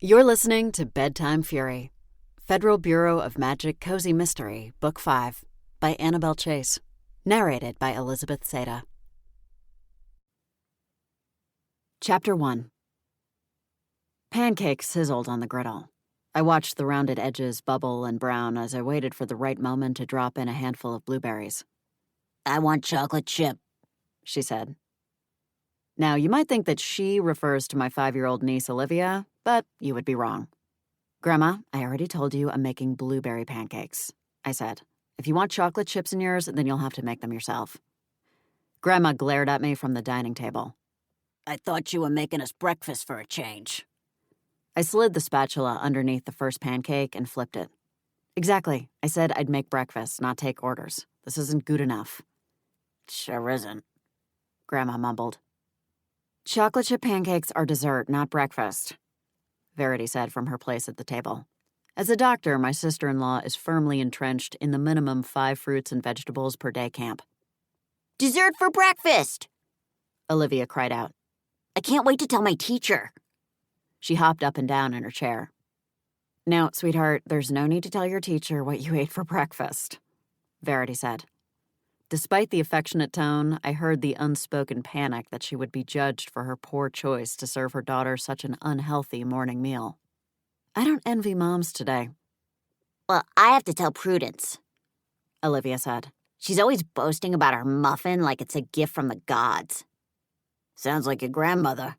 You're listening to Bedtime Fury, Federal Bureau of Magic Cozy Mystery, Book 5, by Annabelle Chase. Narrated by Elizabeth Seda. Chapter 1. Pancakes sizzled on the griddle. I watched the rounded edges bubble and brown as I waited for the right moment to drop in a handful of blueberries. "I want chocolate chip," she said. Now, you might think that she refers to my 5-year-old niece Olivia, but you would be wrong. Grandma, I already told you I'm making blueberry pancakes, I said. If you want chocolate chips in yours, then you'll have to make them yourself. Grandma glared at me from the dining table. "I thought you were making us breakfast for a change." I slid the spatula underneath the first pancake and flipped it. Exactly. I said I'd make breakfast, not take orders. This isn't good enough. "Sure isn't," Grandma mumbled. Chocolate chip pancakes are dessert, not breakfast, Verity said from her place at the table. As a doctor, my sister-in-law is firmly entrenched in the minimum 5 fruits and vegetables per day camp. "Dessert for breakfast!" Olivia cried out. "I can't wait to tell my teacher." She hopped up and down in her chair. Now, sweetheart, there's no need to tell your teacher what you ate for breakfast, Verity said. Despite the affectionate tone, I heard the unspoken panic that she would be judged for her poor choice to serve her daughter such an unhealthy morning meal. I don't envy moms today. "Well, I have to tell Prudence," Olivia said. "She's always boasting about her muffin like it's a gift from the gods." "Sounds like your grandmother,"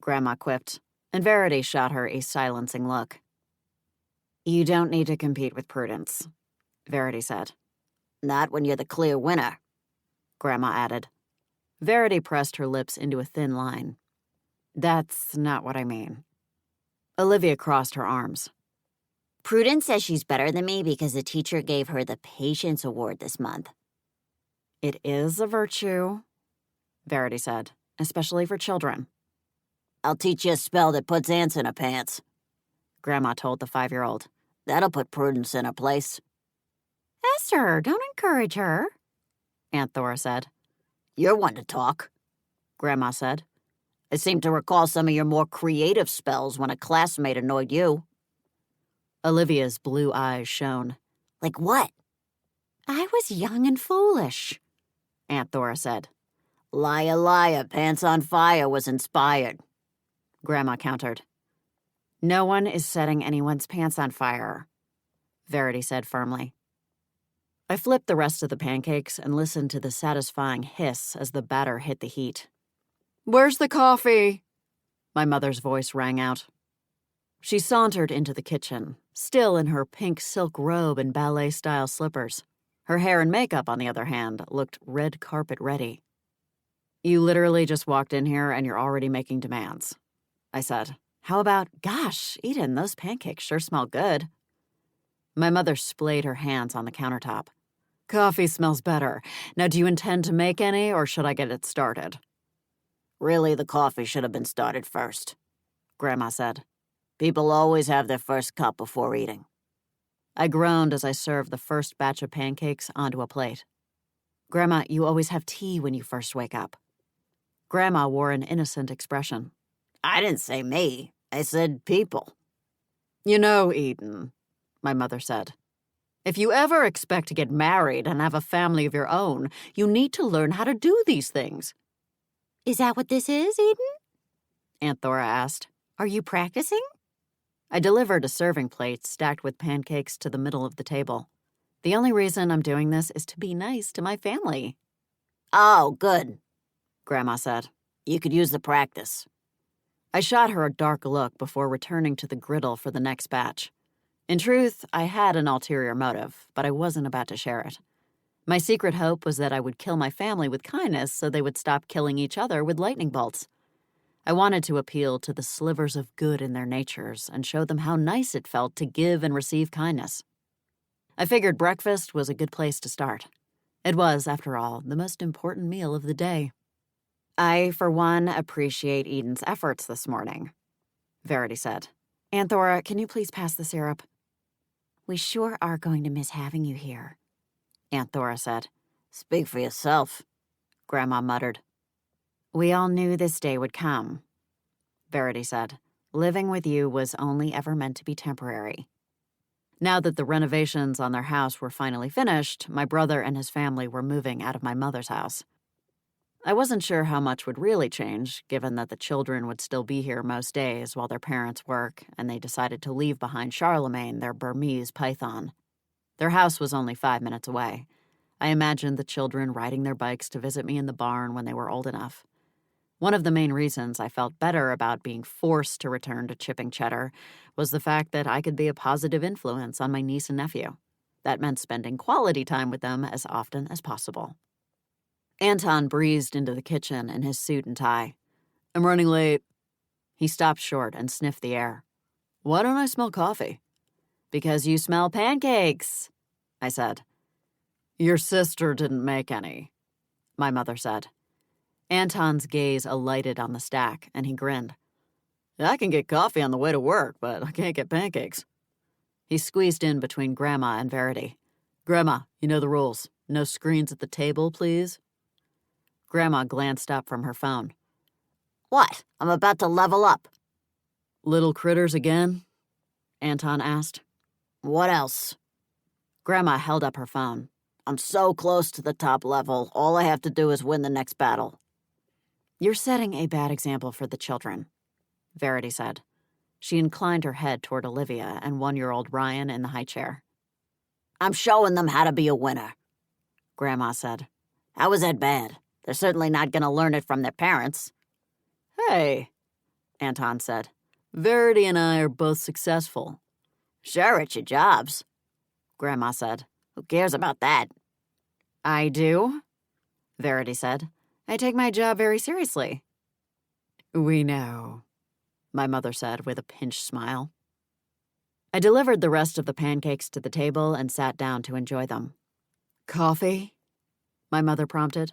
Grandma quipped, and Verity shot her a silencing look. You don't need to compete with Prudence, Verity said. "Not when you're the clear winner," Grandma added. Verity pressed her lips into a thin line. That's not what I mean. Olivia crossed her arms. "Prudence says she's better than me because the teacher gave her the Patience Award this month." It is a virtue, Verity said, especially for children. "I'll teach you a spell that puts ants in her pants," Grandma told the 5-year-old. "That'll put Prudence in her place." Esther, don't encourage her, Aunt Thora said. "You're one to talk," Grandma said. "I seem to recall some of your more creative spells when a classmate annoyed you." Olivia's blue eyes shone. "Like what?" I was young and foolish, Aunt Thora said. "Liar, liar, pants on fire was inspired," Grandma countered. No one is setting anyone's pants on fire, Verity said firmly. I flipped the rest of the pancakes and listened to the satisfying hiss as the batter hit the heat. Where's the coffee? My mother's voice rang out. She sauntered into the kitchen, still in her pink silk robe and ballet-style slippers. Her hair and makeup, on the other hand, looked red carpet ready. You literally just walked in here and you're already making demands, I said. How about, gosh, Eden, those pancakes sure smell good. My mother splayed her hands on the countertop. Coffee smells better. Now, do you intend to make any, or should I get it started? "Really, the coffee should have been started first," Grandma said. "People always have their first cup before eating." I groaned as I served the first batch of pancakes onto a plate. Grandma, you always have tea when you first wake up. Grandma wore an innocent expression. "I didn't say me. I said people." You know, Eden, my mother said, if you ever expect to get married and have a family of your own, you need to learn how to do these things. "Is that what this is, Eden?" Aunt Thora asked. "Are you practicing?" I delivered a serving plate stacked with pancakes to the middle of the table. The only reason I'm doing this is to be nice to my family. "Oh, good," Grandma said. "You could use the practice." I shot her a dark look before returning to the griddle for the next batch. In truth, I had an ulterior motive, but I wasn't about to share it. My secret hope was that I would kill my family with kindness so they would stop killing each other with lightning bolts. I wanted to appeal to the slivers of good in their natures and show them how nice it felt to give and receive kindness. I figured breakfast was a good place to start. It was, after all, the most important meal of the day. I, for one, appreciate Eden's efforts this morning, Verity said. Aunt Thora, can you please pass the syrup? We sure are going to miss having you here, Aunt Thora said. "Speak for yourself," Grandma muttered. We all knew this day would come, Verity said. Living with you was only ever meant to be temporary. Now that the renovations on their house were finally finished, my brother and his family were moving out of my mother's house. I wasn't sure how much would really change, given that the children would still be here most days while their parents work, and they decided to leave behind Charlemagne, their Burmese python. Their house was only 5 minutes away. I imagined the children riding their bikes to visit me in the barn when they were old enough. One of the main reasons I felt better about being forced to return to chipping cheddar was the fact that I could be a positive influence on my niece and nephew. That meant spending quality time with them as often as possible. Anton breezed into the kitchen in his suit and tie. "I'm running late." He stopped short and sniffed the air. "Why don't I smell coffee?" "Because you smell pancakes," I said. "Your sister didn't make any," my mother said. Anton's gaze alighted on the stack, and he grinned. "I can get coffee on the way to work, but I can't get pancakes." He squeezed in between Grandma and Verity. "Grandma, you know the rules. No screens at the table, please." Grandma glanced up from her phone. What? I'm about to level up. "Little critters again?" Anton asked. What else? Grandma held up her phone. I'm so close to the top level. All I have to do is win the next battle. "You're setting a bad example for the children," Verity said. She inclined her head toward Olivia and 1-year-old Ryan in the high chair. I'm showing them how to be a winner, Grandma said. How is that bad? They're certainly not going to learn it from their parents. "Hey," Anton said. "Verity and I are both successful." Sure, it's your jobs, Grandma said. Who cares about that? "I do," Verity said. "I take my job very seriously." "We know," my mother said with a pinched smile. I delivered the rest of the pancakes to the table and sat down to enjoy them. "Coffee?" my mother prompted.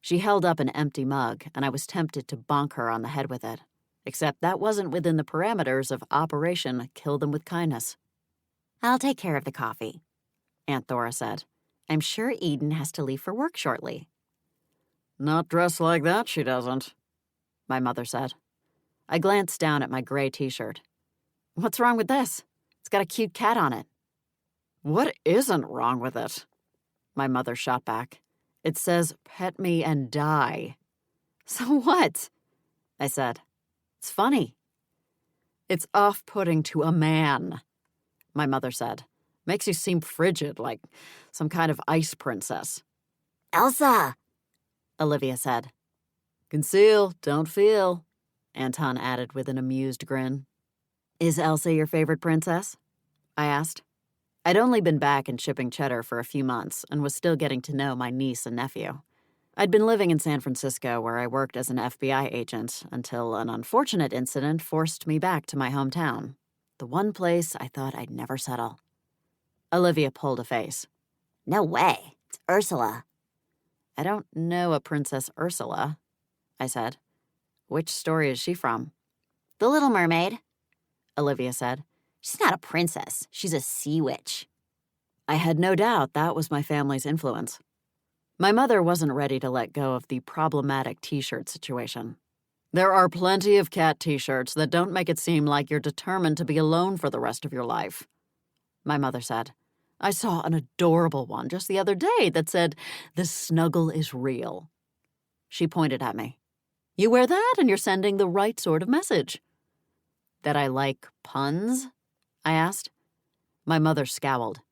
She held up an empty mug, and I was tempted to bonk her on the head with it, except that wasn't within the parameters of Operation Kill Them with Kindness. I'll take care of the coffee, Aunt Thora said. I'm sure Eden has to leave for work shortly. "Not dressed like that, she doesn't," my mother said. I glanced down at my gray t-shirt. "What's wrong with this? It's got a cute cat on it." "What isn't wrong with it?" my mother shot back. "It says, 'Pet me and die.'" "So what?" I said. "It's funny." "It's off-putting to a man," my mother said. "Makes you seem frigid, like some kind of ice princess." Elsa, Olivia said. "Conceal, don't feel," Anton added with an amused grin. "Is Elsa your favorite princess?" I asked. I'd only been back in shipping cheddar for a few months and was still getting to know my niece and nephew. I'd been living in San Francisco where I worked as an FBI agent until an unfortunate incident forced me back to my hometown, the one place I thought I'd never settle. Olivia pulled a face. No way. It's Ursula. "I don't know a Princess Ursula," I said. "Which story is she from?" The Little Mermaid, Olivia said. She's not a princess. She's a sea witch. I had no doubt that was my family's influence. My mother wasn't ready to let go of the problematic t-shirt situation. "There are plenty of cat t-shirts that don't make it seem like you're determined to be alone for the rest of your life," my mother said. "I saw an adorable one just the other day that said, 'The snuggle is real.'" She pointed at me. "You wear that and you're sending the right sort of message." "That I like puns?" I asked. My mother scowled.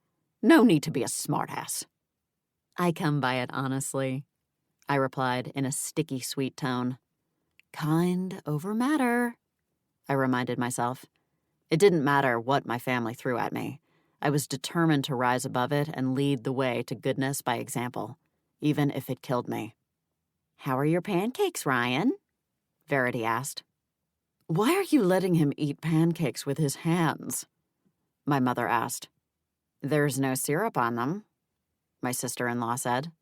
"No need to be a smartass." "I come by it honestly," I replied in a sticky sweet tone. "Kind over matter," I reminded myself. It didn't matter what my family threw at me. I was determined to rise above it and lead the way to goodness by example, even if it killed me. How are your pancakes, Ryan? Verity asked. "Why are you letting him eat pancakes with his hands?" my mother asked. "There's no syrup on them," my sister-in-law said.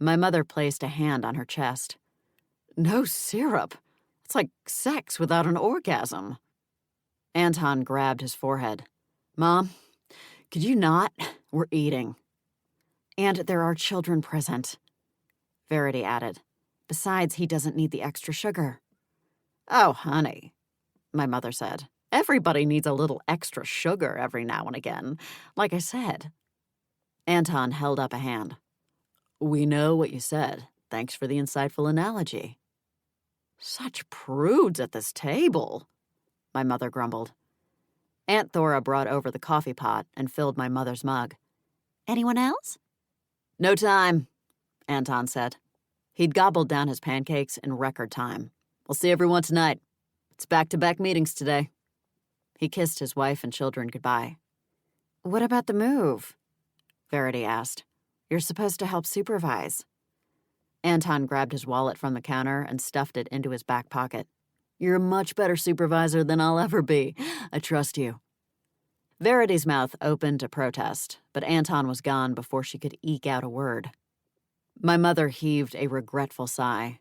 My mother placed a hand on her chest. "No syrup? It's like sex without an orgasm." Anton grabbed his forehead. "Mom, could you not? We're eating." "And there are children present," Verity added. "Besides, he doesn't need the extra sugar." "Oh, honey," my mother said. Everybody needs a little extra sugar every now and again, like I said. Anton held up a hand. We know what you said. Thanks for the insightful analogy. Such prudes at this table, my mother grumbled. Aunt Thora brought over the coffee pot and filled my mother's mug. Anyone else? No time, Anton said. He'd gobbled down his pancakes in record time. We'll see everyone tonight. It's back-to-back meetings today. He kissed his wife and children goodbye. What about the move? Verity asked. You're supposed to help supervise. Anton grabbed his wallet from the counter and stuffed it into his back pocket. You're a much better supervisor than I'll ever be. I trust you. Verity's mouth opened to protest, but Anton was gone before she could eke out a word. My mother heaved a regretful sigh.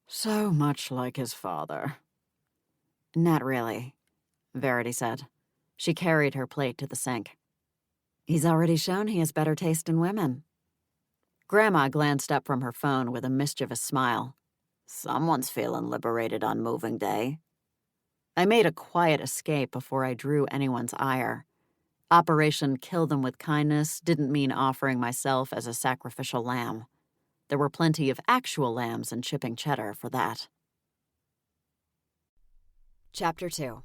So much like his father. Not really, Verity said. She carried her plate to the sink. He's already shown he has better taste in women. Grandma glanced up from her phone with a mischievous smile. Someone's feeling liberated on moving day. I made a quiet escape before I drew anyone's ire. Operation Kill Them with Kindness didn't mean offering myself as a sacrificial lamb. There were plenty of actual lambs in chipping cheddar for that. Chapter 2.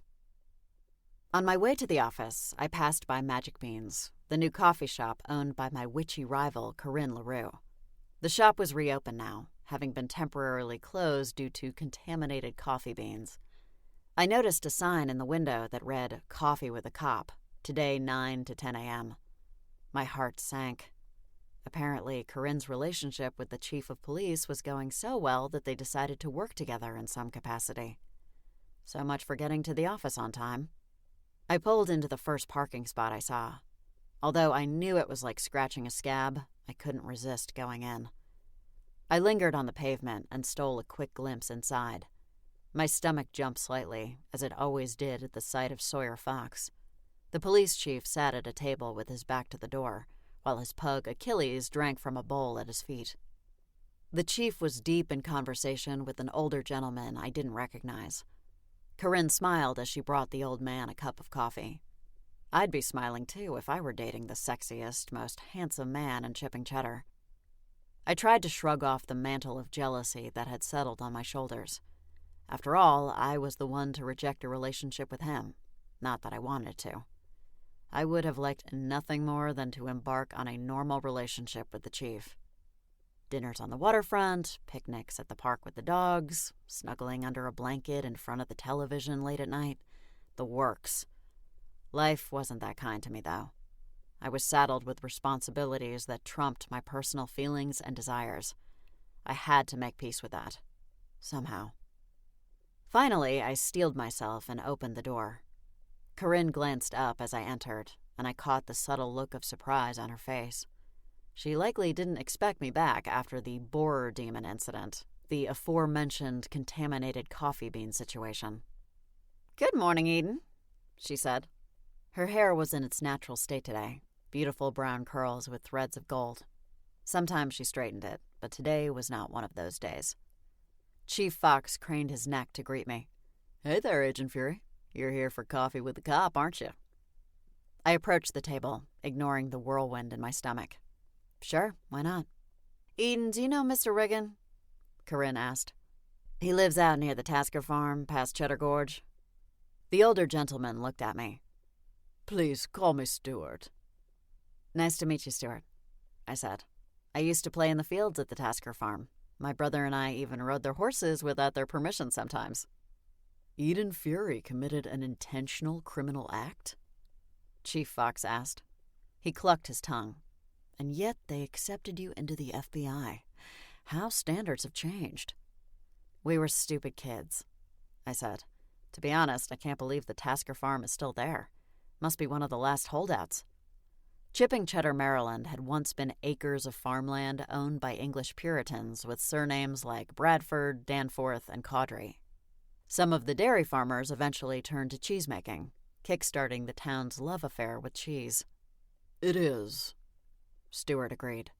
On my way to the office, I passed by Magic Beans, the new coffee shop owned by my witchy rival, Corinne LaRue. The shop was reopened now, having been temporarily closed due to contaminated coffee beans. I noticed a sign in the window that read, Coffee with a Cop, today 9 to 10 a.m. My heart sank. Apparently, Corinne's relationship with the chief of police was going so well that they decided to work together in some capacity. So much for getting to the office on time. I pulled into the first parking spot I saw. Although I knew it was like scratching a scab, I couldn't resist going in. I lingered on the pavement and stole a quick glimpse inside. My stomach jumped slightly, as it always did at the sight of Sawyer Fox. The police chief sat at a table with his back to the door, while his pug Achilles drank from a bowl at his feet. The chief was deep in conversation with an older gentleman I didn't recognize. Corinne smiled as she brought the old man a cup of coffee. I'd be smiling too if I were dating the sexiest, most handsome man in chipping cheddar. I tried to shrug off the mantle of jealousy that had settled on my shoulders. After all, I was the one to reject a relationship with him. Not that I wanted to. I would have liked nothing more than to embark on a normal relationship with the chief. Dinners on the waterfront, picnics at the park with the dogs, snuggling under a blanket in front of the television late at night. The works. Life wasn't that kind to me, though. I was saddled with responsibilities that trumped my personal feelings and desires. I had to make peace with that. Somehow. Finally, I steeled myself and opened the door. Corinne glanced up as I entered, and I caught the subtle look of surprise on her face. She likely didn't expect me back after the borer demon incident, the aforementioned contaminated coffee bean situation. "Good morning, Eden," she said. Her hair was in its natural state today, beautiful brown curls with threads of gold. Sometimes she straightened it, but today was not one of those days. Chief Fox craned his neck to greet me. "Hey there, Agent Fury. You're here for coffee with the cop, aren't you?" I approached the table, ignoring the whirlwind in my stomach. "Sure, why not?" "Eden, do you know Mr. Riggin?" Corinne asked. "He lives out near the Tasker farm, past Cheddar Gorge." The older gentleman looked at me. "Please call me Stuart." "Nice to meet you, Stuart," I said. "I used to play in the fields at the Tasker farm. My brother and I even rode their horses without their permission sometimes." "Eden Fury committed an intentional criminal act?" Chief Fox asked. He clucked his tongue. "And yet they accepted you into the FBI. How standards have changed." "We were stupid kids," I said. "To be honest, I can't believe the Tasker farm is still there. Must be one of the last holdouts." Chipping Cheddar, Maryland had once been acres of farmland owned by English Puritans with surnames like Bradford, Danforth, and Caudry. Some of the dairy farmers eventually turned to cheesemaking, kickstarting the town's love affair with cheese. "It is," Stuart agreed.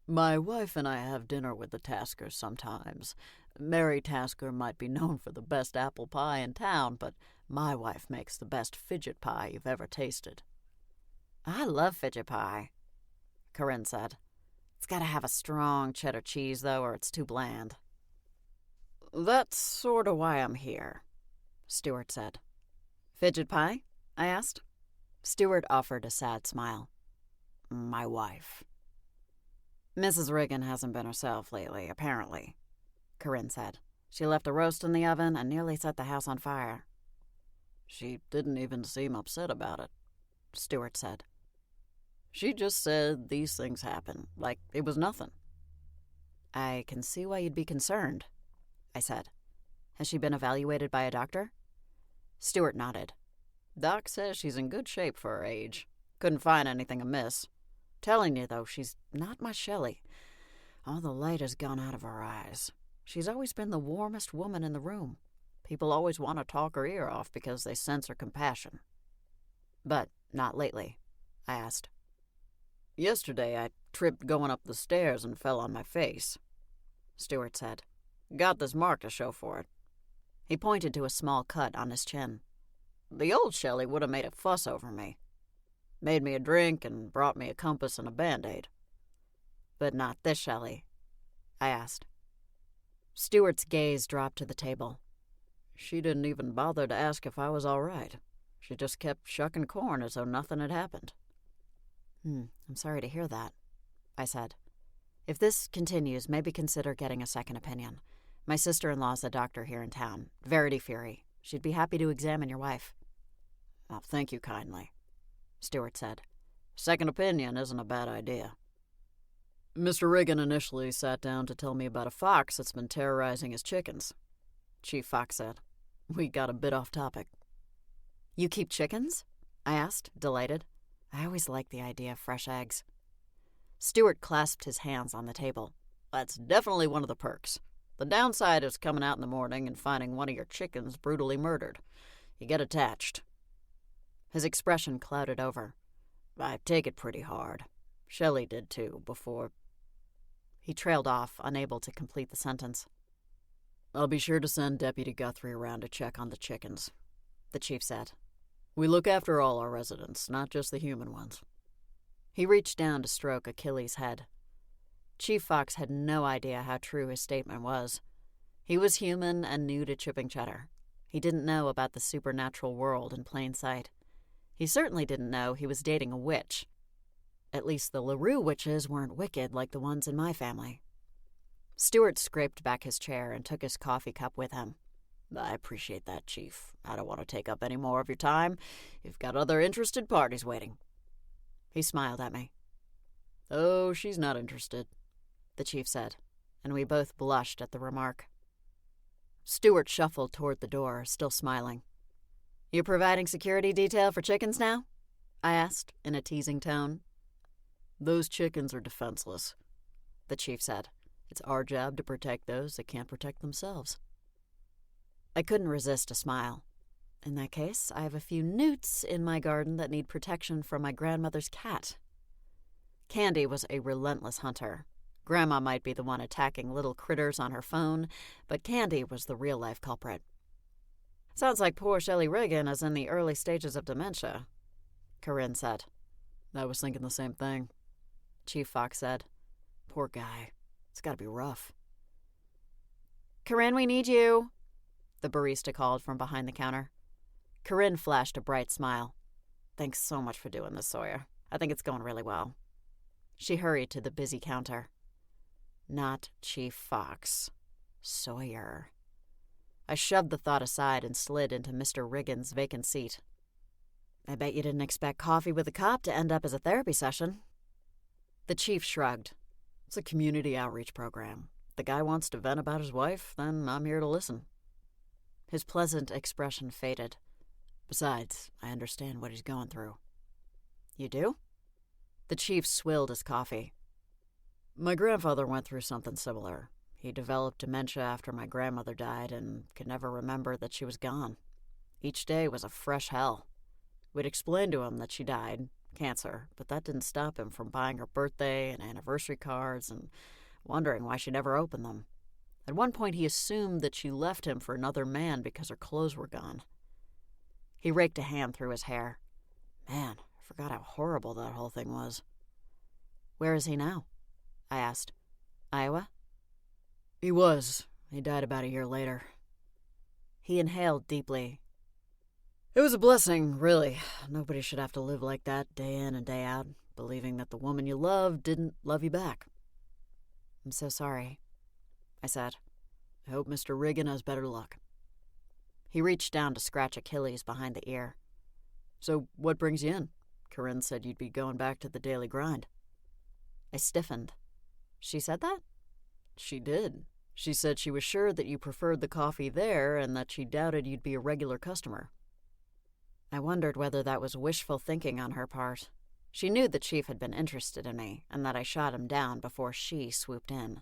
"My wife and I have dinner with the Taskers sometimes. Mary Tasker might be known for the best apple pie in town, but My wife makes the best fidget pie you've ever tasted." "I love fidget pie," Corinne said. "It's gotta have a strong cheddar cheese, though, or it's too bland." "That's sorta why I'm here," Stewart said. "Fidget pie?" I asked. Stewart offered a sad smile. "My wife." "Mrs. Riggin hasn't been herself lately, apparently," Corinne said. "She left a roast in the oven and nearly set the house on fire." "She didn't even seem upset about it," Stewart said. "She just said these things happen, like it was nothing." "I can see why you'd be concerned," I said. "Has she been evaluated by a doctor?" Stewart nodded. "Doc says she's in good shape for her age. Couldn't find anything amiss. Telling you, though, she's not my Shelley. All the light has gone out of her eyes. She's always been the warmest woman in the room. People always want to talk her ear off because they sense her compassion." "But not lately?" I asked. "Yesterday I tripped going up the stairs and fell on my face," Stewart said. "Got this mark to show for it." He pointed to a small cut on his chin. "The old Shelley would have made a fuss over me. Made me a drink and brought me a compass and a Band-Aid." "But not this Shelley?" I asked. Stewart's gaze dropped to the table. "She didn't even bother to ask if I was all right. She just kept shucking corn as though nothing had happened." I'm sorry to hear that," I said. "If this continues, maybe consider getting a second opinion. My sister-in-law's a doctor here in town, Verity Fury. She'd be happy to examine your wife." "Well, thank you kindly," Stewart said. "Second opinion isn't a bad idea." "Mr. Riggin initially sat down to tell me about a fox that's been terrorizing his chickens," Chief Fox said. "We got a bit off topic." "You keep chickens?" I asked, delighted. I always liked the idea of fresh eggs. Stewart clasped his hands on the table. "That's definitely one of the perks. The downside is coming out in the morning and finding one of your chickens brutally murdered. You get attached." His expression clouded over. "I take it pretty hard. Shelley did too, before—" He trailed off, unable to complete the sentence. "I'll be sure to send Deputy Guthrie around to check on the chickens," the chief said. "We look after all our residents, not just the human ones." He reached down to stroke Achilles' head. Chief Fox had no idea how true his statement was. He was human and new to chipping cheddar. He didn't know about the supernatural world in plain sight. He certainly didn't know he was dating a witch. At least the LaRue witches weren't wicked like the ones in my family. Stewart scraped back his chair and took his coffee cup with him. "I appreciate that, Chief. I don't want to take up any more of your time. You've got other interested parties waiting." He smiled at me. "Oh, she's not interested," the chief said, and we both blushed at the remark. Stewart shuffled toward the door, still smiling. "You providing security detail for chickens now?" I asked, in a teasing tone. "Those chickens are defenseless," the chief said. "It's our job to protect those that can't protect themselves." I couldn't resist a smile. In that case, I have a few newts in my garden that need protection from my grandmother's cat. Candy was a relentless hunter. Grandma might be the one attacking little critters on her phone, but Candy was the real-life culprit. "Sounds like poor Shelley Riggin is in the early stages of dementia," Corinne said. "I was thinking the same thing," Chief Fox said. "Poor guy. It's gotta be rough." "Corinne, we need you," the barista called from behind the counter. Corinne flashed a bright smile. "Thanks so much for doing this, Sawyer. I think it's going really well." She hurried to the busy counter. Not Chief Fox. Sawyer. I shoved the thought aside and slid into Mr. Riggin's vacant seat. "I bet you didn't expect coffee with a cop to end up as a therapy session." The chief shrugged. "It's a community outreach program. If the guy wants to vent about his wife, then I'm here to listen." His pleasant expression faded. "Besides, I understand what he's going through." "You do?" The chief swilled his coffee. "My grandfather went through something similar. He developed dementia after my grandmother died and could never remember that she was gone. Each day was a fresh hell. We'd explain to him that she died, cancer, but that didn't stop him from buying her birthday and anniversary cards and wondering why she never opened them. At one point he assumed that she left him for another man because her clothes were gone. He raked a hand through his hair. Man, I forgot how horrible that whole thing was. Where is he now? I asked. Iowa? He was. He died about a year later. He inhaled deeply. It was a blessing, really. Nobody should have to live like that day in and day out, believing that the woman you loved didn't love you back. I'm so sorry, I said. I hope Mr. Riggin has better luck. He reached down to scratch Achilles behind the ear. So what brings you in? Corinne said you'd be going back to the daily grind. I stiffened. She said that? She did. She said she was sure that you preferred the coffee there and that she doubted you'd be a regular customer. I wondered whether that was wishful thinking on her part. She knew the chief had been interested in me and that I shot him down before she swooped in.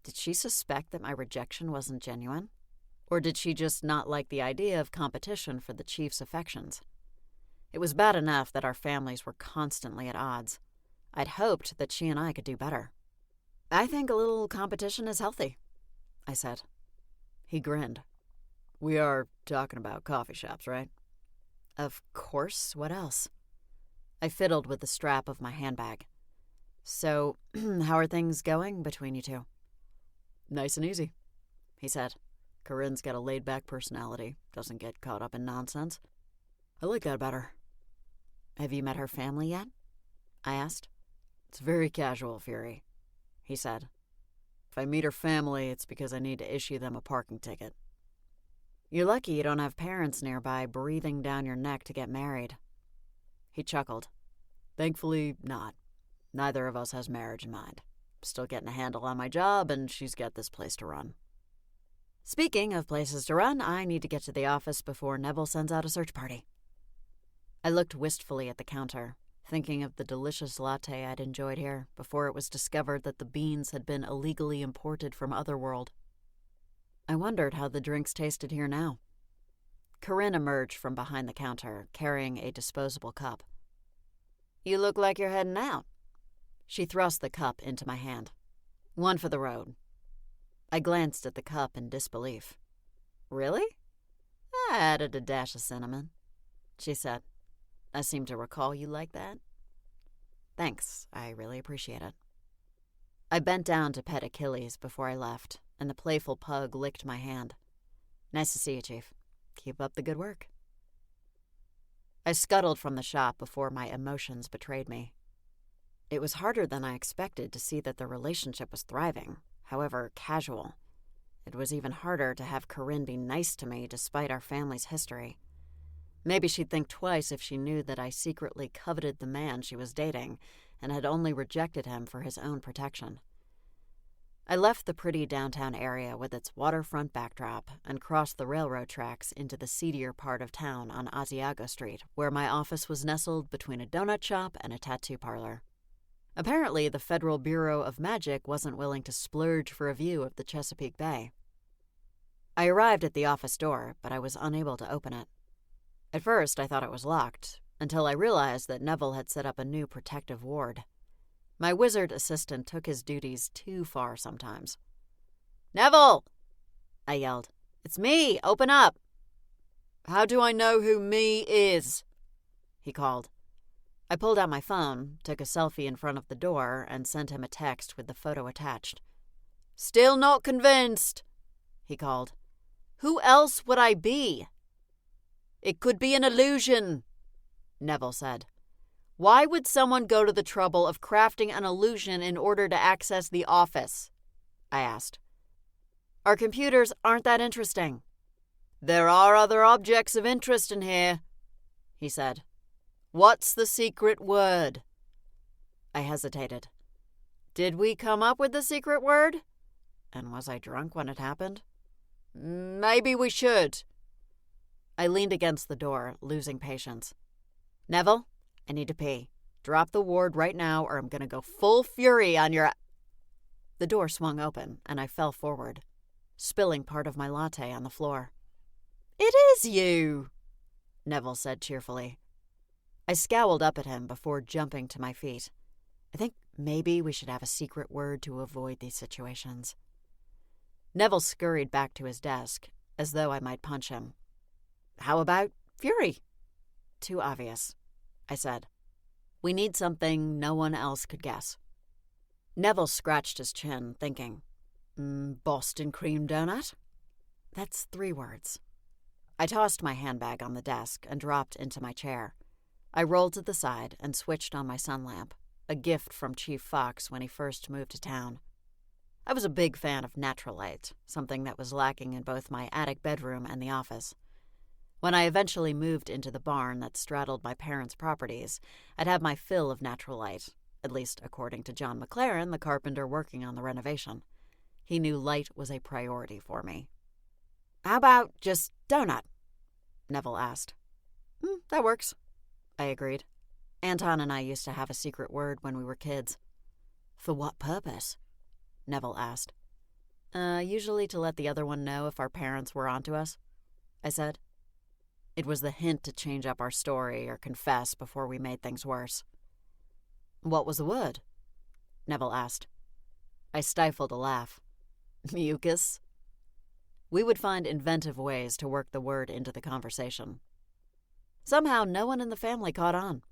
Did she suspect that my rejection wasn't genuine? Or did she just not like the idea of competition for the chief's affections? It was bad enough that our families were constantly at odds. I'd hoped that she and I could do better. I think a little competition is healthy, I said. He grinned. We are talking about coffee shops, right? Of course. What else? I fiddled with the strap of my handbag. So, how are things going between you two? Nice and easy, he said. Corinne's got a laid-back personality, doesn't get caught up in nonsense. I like that about her. Have you met her family yet? I asked. It's very casual, Fury, he said. If I meet her family, it's because I need to issue them a parking ticket. You're lucky you don't have parents nearby breathing down your neck to get married. He chuckled. Thankfully, not. Neither of us has marriage in mind. Still getting a handle on my job, and she's got this place to run. Speaking of places to run, I need to get to the office before Neville sends out a search party. I looked wistfully at the counter, thinking of the delicious latte I'd enjoyed here before it was discovered that the beans had been illegally imported from Otherworld. I wondered how the drinks tasted here now. Corinne emerged from behind the counter, carrying a disposable cup. You look like you're heading out. She thrust the cup into my hand. One for the road. I glanced at the cup in disbelief. Really? I added a dash of cinnamon, she said. I seem to recall you like that. Thanks, I really appreciate it. I bent down to pet Achilles before I left, and the playful pug licked my hand. Nice to see you, Chief. Keep up the good work. I scuttled from the shop before my emotions betrayed me. It was harder than I expected to see that the relationship was thriving, however casual. It was even harder to have Corinne be nice to me despite our family's history. Maybe she'd think twice if she knew that I secretly coveted the man she was dating and had only rejected him for his own protection. I left the pretty downtown area with its waterfront backdrop and crossed the railroad tracks into the seedier part of town on Asiago Street, where my office was nestled between a donut shop and a tattoo parlor. Apparently, the Federal Bureau of Magic wasn't willing to splurge for a view of the Chesapeake Bay. I arrived at the office door, but I was unable to open it. At first, I thought it was locked, until I realized that Neville had set up a new protective ward. My wizard assistant took his duties too far sometimes. Neville! I yelled. It's me! Open up! How do I know who me is? He called. I pulled out my phone, took a selfie in front of the door, and sent him a text with the photo attached. Still not convinced, he called. Who else would I be? It could be an illusion, Neville said. Why would someone go to the trouble of crafting an illusion in order to access the office? I asked. Our computers aren't that interesting. There are other objects of interest in here, he said. What's the secret word? I hesitated. Did we come up with the secret word? And was I drunk when it happened? Maybe we should. I leaned against the door, losing patience. Neville, I need to pee. Drop the ward right now or I'm going to go full fury on your... The door swung open and I fell forward, spilling part of my latte on the floor. It is you, Neville said cheerfully. I scowled up at him before jumping to my feet. I think maybe we should have a secret word to avoid these situations. Neville scurried back to his desk, as though I might punch him. How about Fury. Too obvious, I said. We need something no one else could guess. Neville scratched his chin, thinking, Boston cream donut? That's 3 words. I tossed my handbag on the desk and dropped into my chair. I rolled to the side and switched on my sun lamp, a gift from Chief Fox when he first moved to town. I was a big fan of natural light, something that was lacking in both my attic bedroom and the office. When I eventually moved into the barn that straddled my parents' properties, I'd have my fill of natural light, at least according to John McLaren, the carpenter working on the renovation. He knew light was a priority for me. How about just donut? Neville asked. That works, I agreed. Anton and I used to have a secret word when we were kids. For what purpose? Neville asked. Usually to let the other one know if our parents were onto us, I said. It was the hint to change up our story or confess before we made things worse. What was the word? Neville asked. I stifled a laugh. Mucus. We would find inventive ways to work the word into the conversation. Somehow no one in the family caught on.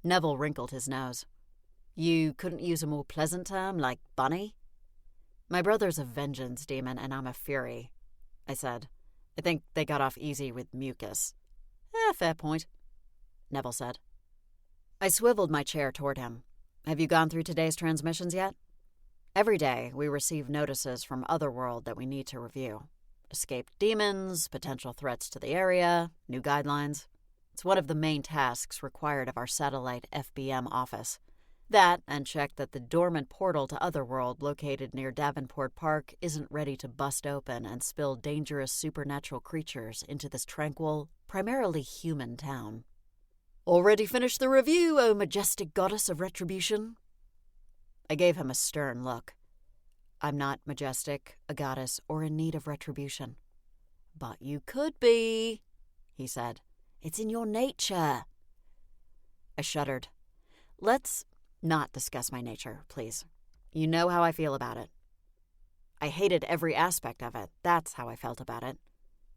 Neville wrinkled his nose. You couldn't use a more pleasant term, like bunny? My brother's a vengeance demon and I'm a fury, I said. I think they got off easy with mucus. Fair point, Neville said. I swiveled my chair toward him. Have you gone through today's transmissions yet? Every day, we receive notices from Otherworld that we need to review. Escaped demons, potential threats to the area, new guidelines. It's one of the main tasks required of our satellite FBM office. That, and check that the dormant portal to Otherworld located near Davenport Park isn't ready to bust open and spill dangerous supernatural creatures into this tranquil, primarily human town. Already finished the review, O majestic goddess of retribution? I gave him a stern look. I'm not majestic, a goddess, or in need of retribution. But you could be, he said. It's in your nature. I shuddered. Let's not discuss my nature, please. You know how I feel about it. I hated every aspect of it. That's how I felt about it.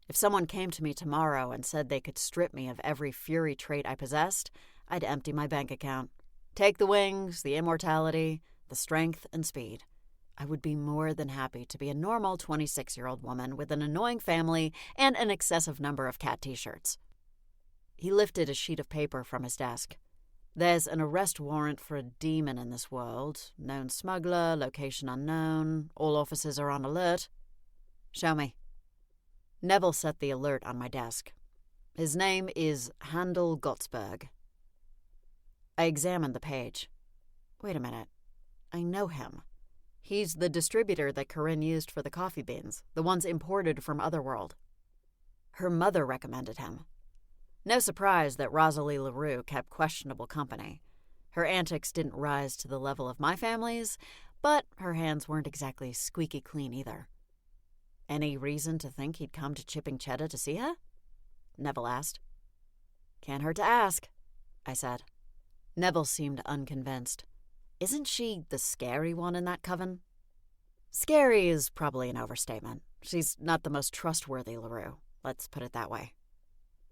If someone came to me tomorrow and said they could strip me of every fury trait I possessed, I'd empty my bank account. Take the wings, the immortality, the strength and speed. I would be more than happy to be a normal 26-year-old woman with an annoying family and an excessive number of cat t-shirts. He lifted a sheet of paper from his desk. There's an arrest warrant for a demon in this world. Known smuggler, location unknown. All officers are on alert. Show me. Neville set the alert on my desk. His name is Handel Gottsberg. I examined the page. Wait a minute. I know him. He's the distributor that Corinne used for the coffee beans, the ones imported from Otherworld. Her mother recommended him. No surprise that Rosalie LaRue kept questionable company. Her antics didn't rise to the level of my family's, but her hands weren't exactly squeaky clean either. Any reason to think he'd come to Chipping Cheddar to see her? Neville asked. Can't hurt to ask, I said. Neville seemed unconvinced. Isn't she the scary one in that coven? Scary is probably an overstatement. She's not the most trustworthy LaRue, let's put it that way.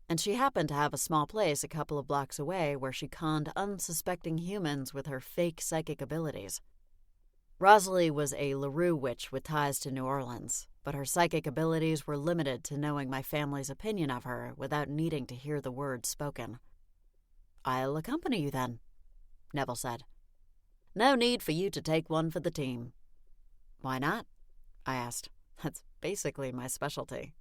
And she happened to have a small place a couple of blocks away where she conned unsuspecting humans with her fake psychic abilities. Rosalie was a LaRue witch with ties to New Orleans, but her psychic abilities were limited to knowing my family's opinion of her without needing to hear the words spoken. I'll accompany you then, Neville said. No need for you to take one for the team. Why not? I asked. That's basically my specialty.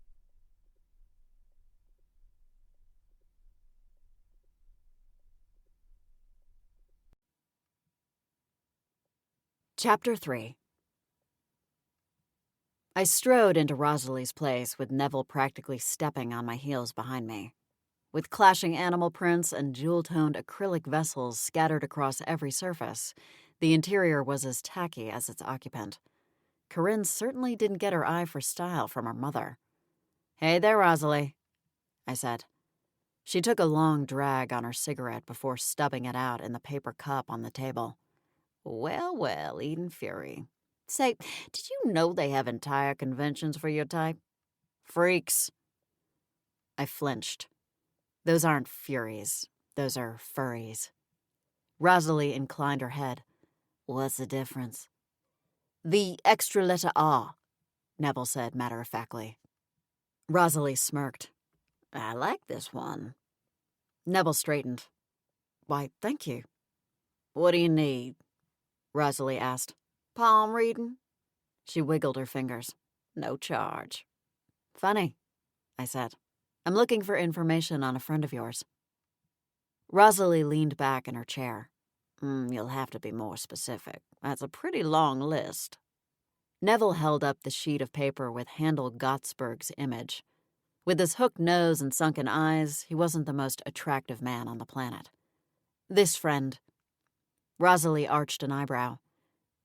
Chapter 3. I strode into Rosalie's place with Neville practically stepping on my heels behind me. With clashing animal prints and jewel-toned acrylic vessels scattered across every surface, the interior was as tacky as its occupant. Corinne certainly didn't get her eye for style from her mother. Hey there, Rosalie, I said. She took a long drag on her cigarette before stubbing it out in the paper cup on the table. Well, Eden Fury. Say, did you know they have entire conventions for your type? Freaks. I flinched. Those aren't furies. Those are furries. Rosalie inclined her head. What's the difference? The extra letter R, Neville said matter-of-factly. Rosalie smirked. I like this one. Neville straightened. Why, thank you. What do you need? Rosalie asked. Palm reading? She wiggled her fingers. No charge. Funny, I said. I'm looking for information on a friend of yours. Rosalie leaned back in her chair. You'll have to be more specific. That's a pretty long list. Neville held up the sheet of paper with Handel Gottsberg's image. With his hooked nose and sunken eyes, he wasn't the most attractive man on the planet. This friend. Rosalie arched an eyebrow.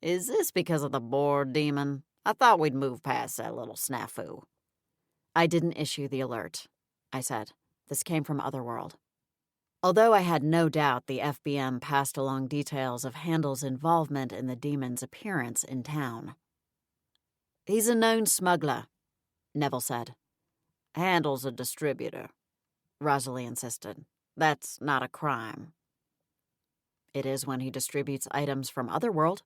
Is this because of the boar demon? I thought we'd move past that little snafu. I didn't issue the alert, I said. This came from Otherworld. Although I had no doubt the FBM passed along details of Handel's involvement in the demon's appearance in town. He's a known smuggler, Neville said. Handel's a distributor, Rosalie insisted. That's not a crime. It is when he distributes items from Otherworld.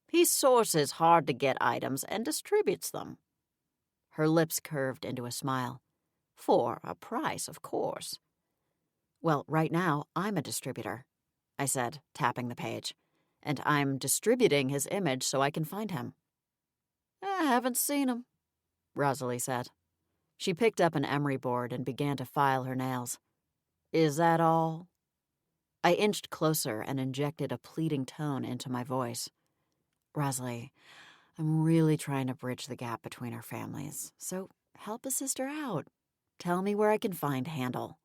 He sources hard-to-get items and distributes them. Her lips curved into a smile. For a price, of course. Well, right now, I'm a distributor, I said, tapping the page. And I'm distributing his image so I can find him. I haven't seen him, Rosalie said. She picked up an emery board and began to file her nails. Is that all? I inched closer and injected a pleading tone into my voice. Rosalie, I'm really trying to bridge the gap between our families, so help a sister out. Tell me where I can find Handel.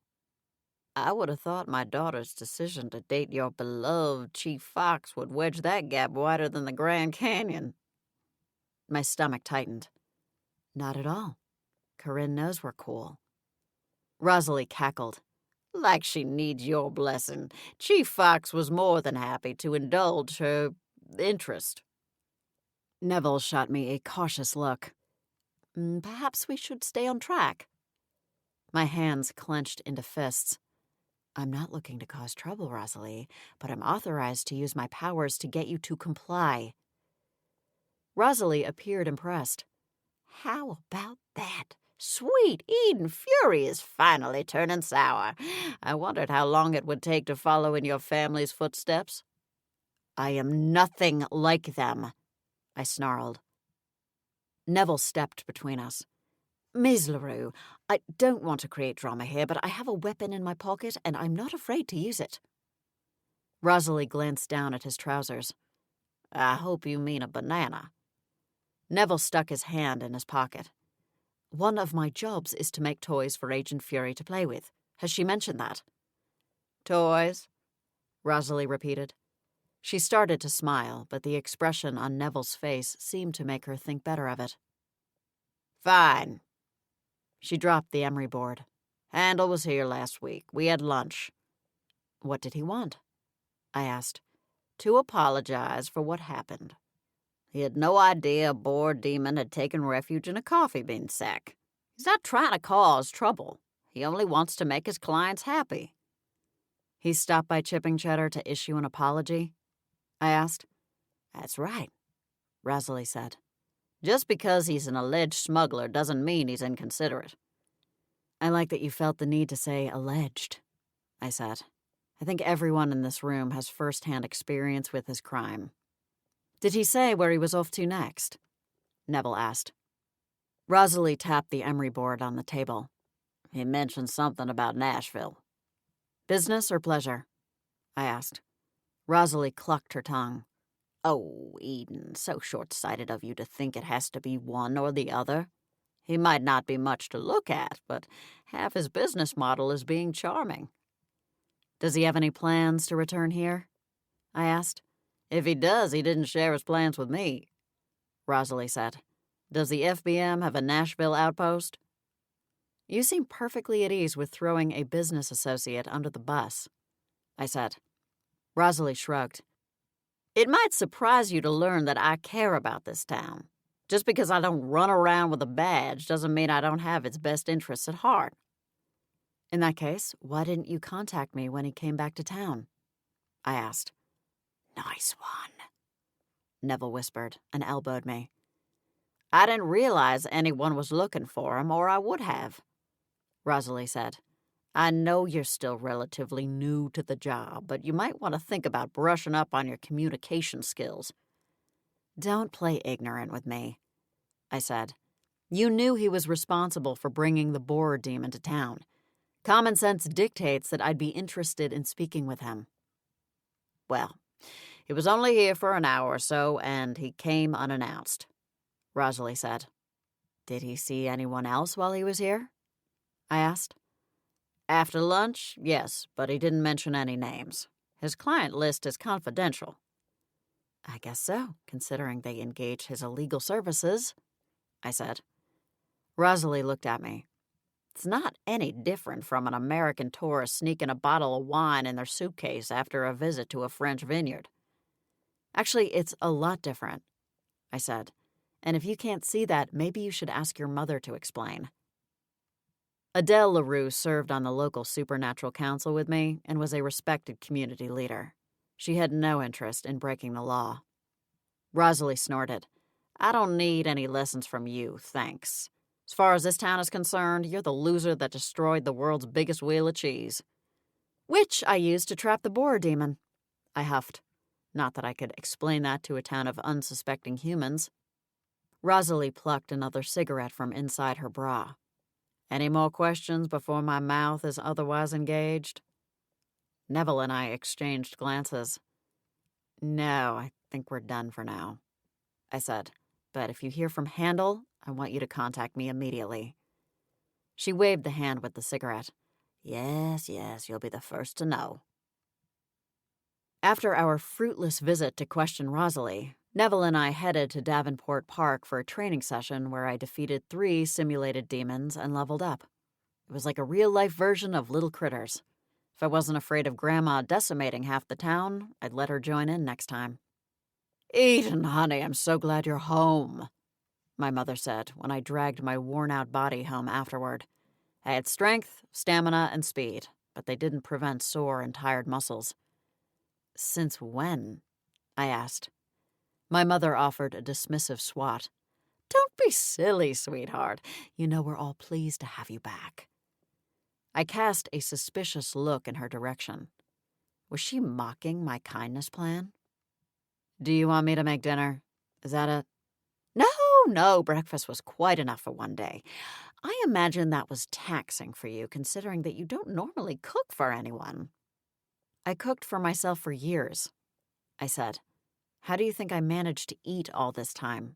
I would have thought my daughter's decision to date your beloved Chief Fox would wedge that gap wider than the Grand Canyon. My stomach tightened. Not at all. Corinne knows we're cool. Rosalie cackled. Like she needs your blessing. Chief Fox was more than happy to indulge her interest. Neville shot me a cautious look. Perhaps we should stay on track. My hands clenched into fists. I'm not looking to cause trouble, Rosalie, but I'm authorized to use my powers to get you to comply. Rosalie appeared impressed. How about that? Sweet Eden Fury is finally turning sour. I wondered how long it would take to follow in your family's footsteps. I am nothing like them, I snarled. Neville stepped between us. Ms. LaRue, I don't want to create drama here, but I have a weapon in my pocket, and I'm not afraid to use it. Rosalie glanced down at his trousers. I hope you mean a banana. Neville stuck his hand in his pocket. One of my jobs is to make toys for Agent Fury to play with. Has she mentioned that? Toys? Rosalie repeated. She started to smile, but the expression on Neville's face seemed to make her think better of it. Fine. She dropped the emery board. Handel was here last week. We had lunch. What did he want? I asked. To apologize for what happened. He had no idea a boar demon had taken refuge in a coffee bean sack. He's not trying to cause trouble. He only wants to make his clients happy. He stopped by Chipping Cheddar to issue an apology? I asked. That's right, Rosalie said. Just because he's an alleged smuggler doesn't mean he's inconsiderate. I like that you felt the need to say alleged, I said. I think everyone in this room has first-hand experience with his crime. Did he say where he was off to next? Neville asked. Rosalie tapped the emery board on the table. He mentioned something about Nashville. Business or pleasure? I asked. Rosalie clucked her tongue. Oh, Eden, so short-sighted of you to think it has to be one or the other. He might not be much to look at, but half his business model is being charming. Does he have any plans to return here? I asked. If he does, he didn't share his plans with me, Rosalie said. Does the FBM have a Nashville outpost? You seem perfectly at ease with throwing a business associate under the bus, I said. Rosalie shrugged. It might surprise you to learn that I care about this town. Just because I don't run around with a badge doesn't mean I don't have its best interests at heart. In that case, why didn't you contact me when he came back to town? I asked. Nice one, Neville whispered and elbowed me. I didn't realize anyone was looking for him, or I would have, Rosalie said. I know you're still relatively new to the job, but you might want to think about brushing up on your communication skills. Don't play ignorant with me, I said. You knew he was responsible for bringing the boar demon to town. Common sense dictates that I'd be interested in speaking with him. Well, he was only here for an hour or so, and he came unannounced, Rosalie said. Did he see anyone else while he was here? I asked. After lunch, yes, but he didn't mention any names. His client list is confidential. I guess so, considering they engage his illegal services, I said. Rosalie looked at me. It's not any different from an American tourist sneaking a bottle of wine in their suitcase after a visit to a French vineyard. Actually, it's a lot different, I said. And if you can't see that, maybe you should ask your mother to explain. Adele LaRue served on the local supernatural council with me and was a respected community leader. She had no interest in breaking the law. Rosalie snorted. I don't need any lessons from you, thanks. As far as this town is concerned, you're the loser that destroyed the world's biggest wheel of cheese. Which I used to trap the boar demon, I huffed. Not that I could explain that to a town of unsuspecting humans. Rosalie plucked another cigarette from inside her bra. Any more questions before my mouth is otherwise engaged? Neville and I exchanged glances. No, I think we're done for now, I said. But if you hear from Handel, I want you to contact me immediately. She waved the hand with the cigarette. Yes, you'll be the first to know. After our fruitless visit to question Rosalie, Neville and I headed to Davenport Park for a training session where I defeated 3 simulated demons and leveled up. It was like a real-life version of Little Critters. If I wasn't afraid of Grandma decimating half the town, I'd let her join in next time. Eden, honey, I'm so glad you're home, my mother said when I dragged my worn-out body home afterward. I had strength, stamina, and speed, but they didn't prevent sore and tired muscles. Since when? I asked. My mother offered a dismissive swat. Don't be silly, sweetheart. You know we're all pleased to have you back. I cast a suspicious look in her direction. Was she mocking my kindness plan? Do you want me to make dinner? Is that it? No, breakfast was quite enough for one day. I imagine that was taxing for you, considering that you don't normally cook for anyone. I cooked for myself for years, I said. How do you think I managed to eat all this time?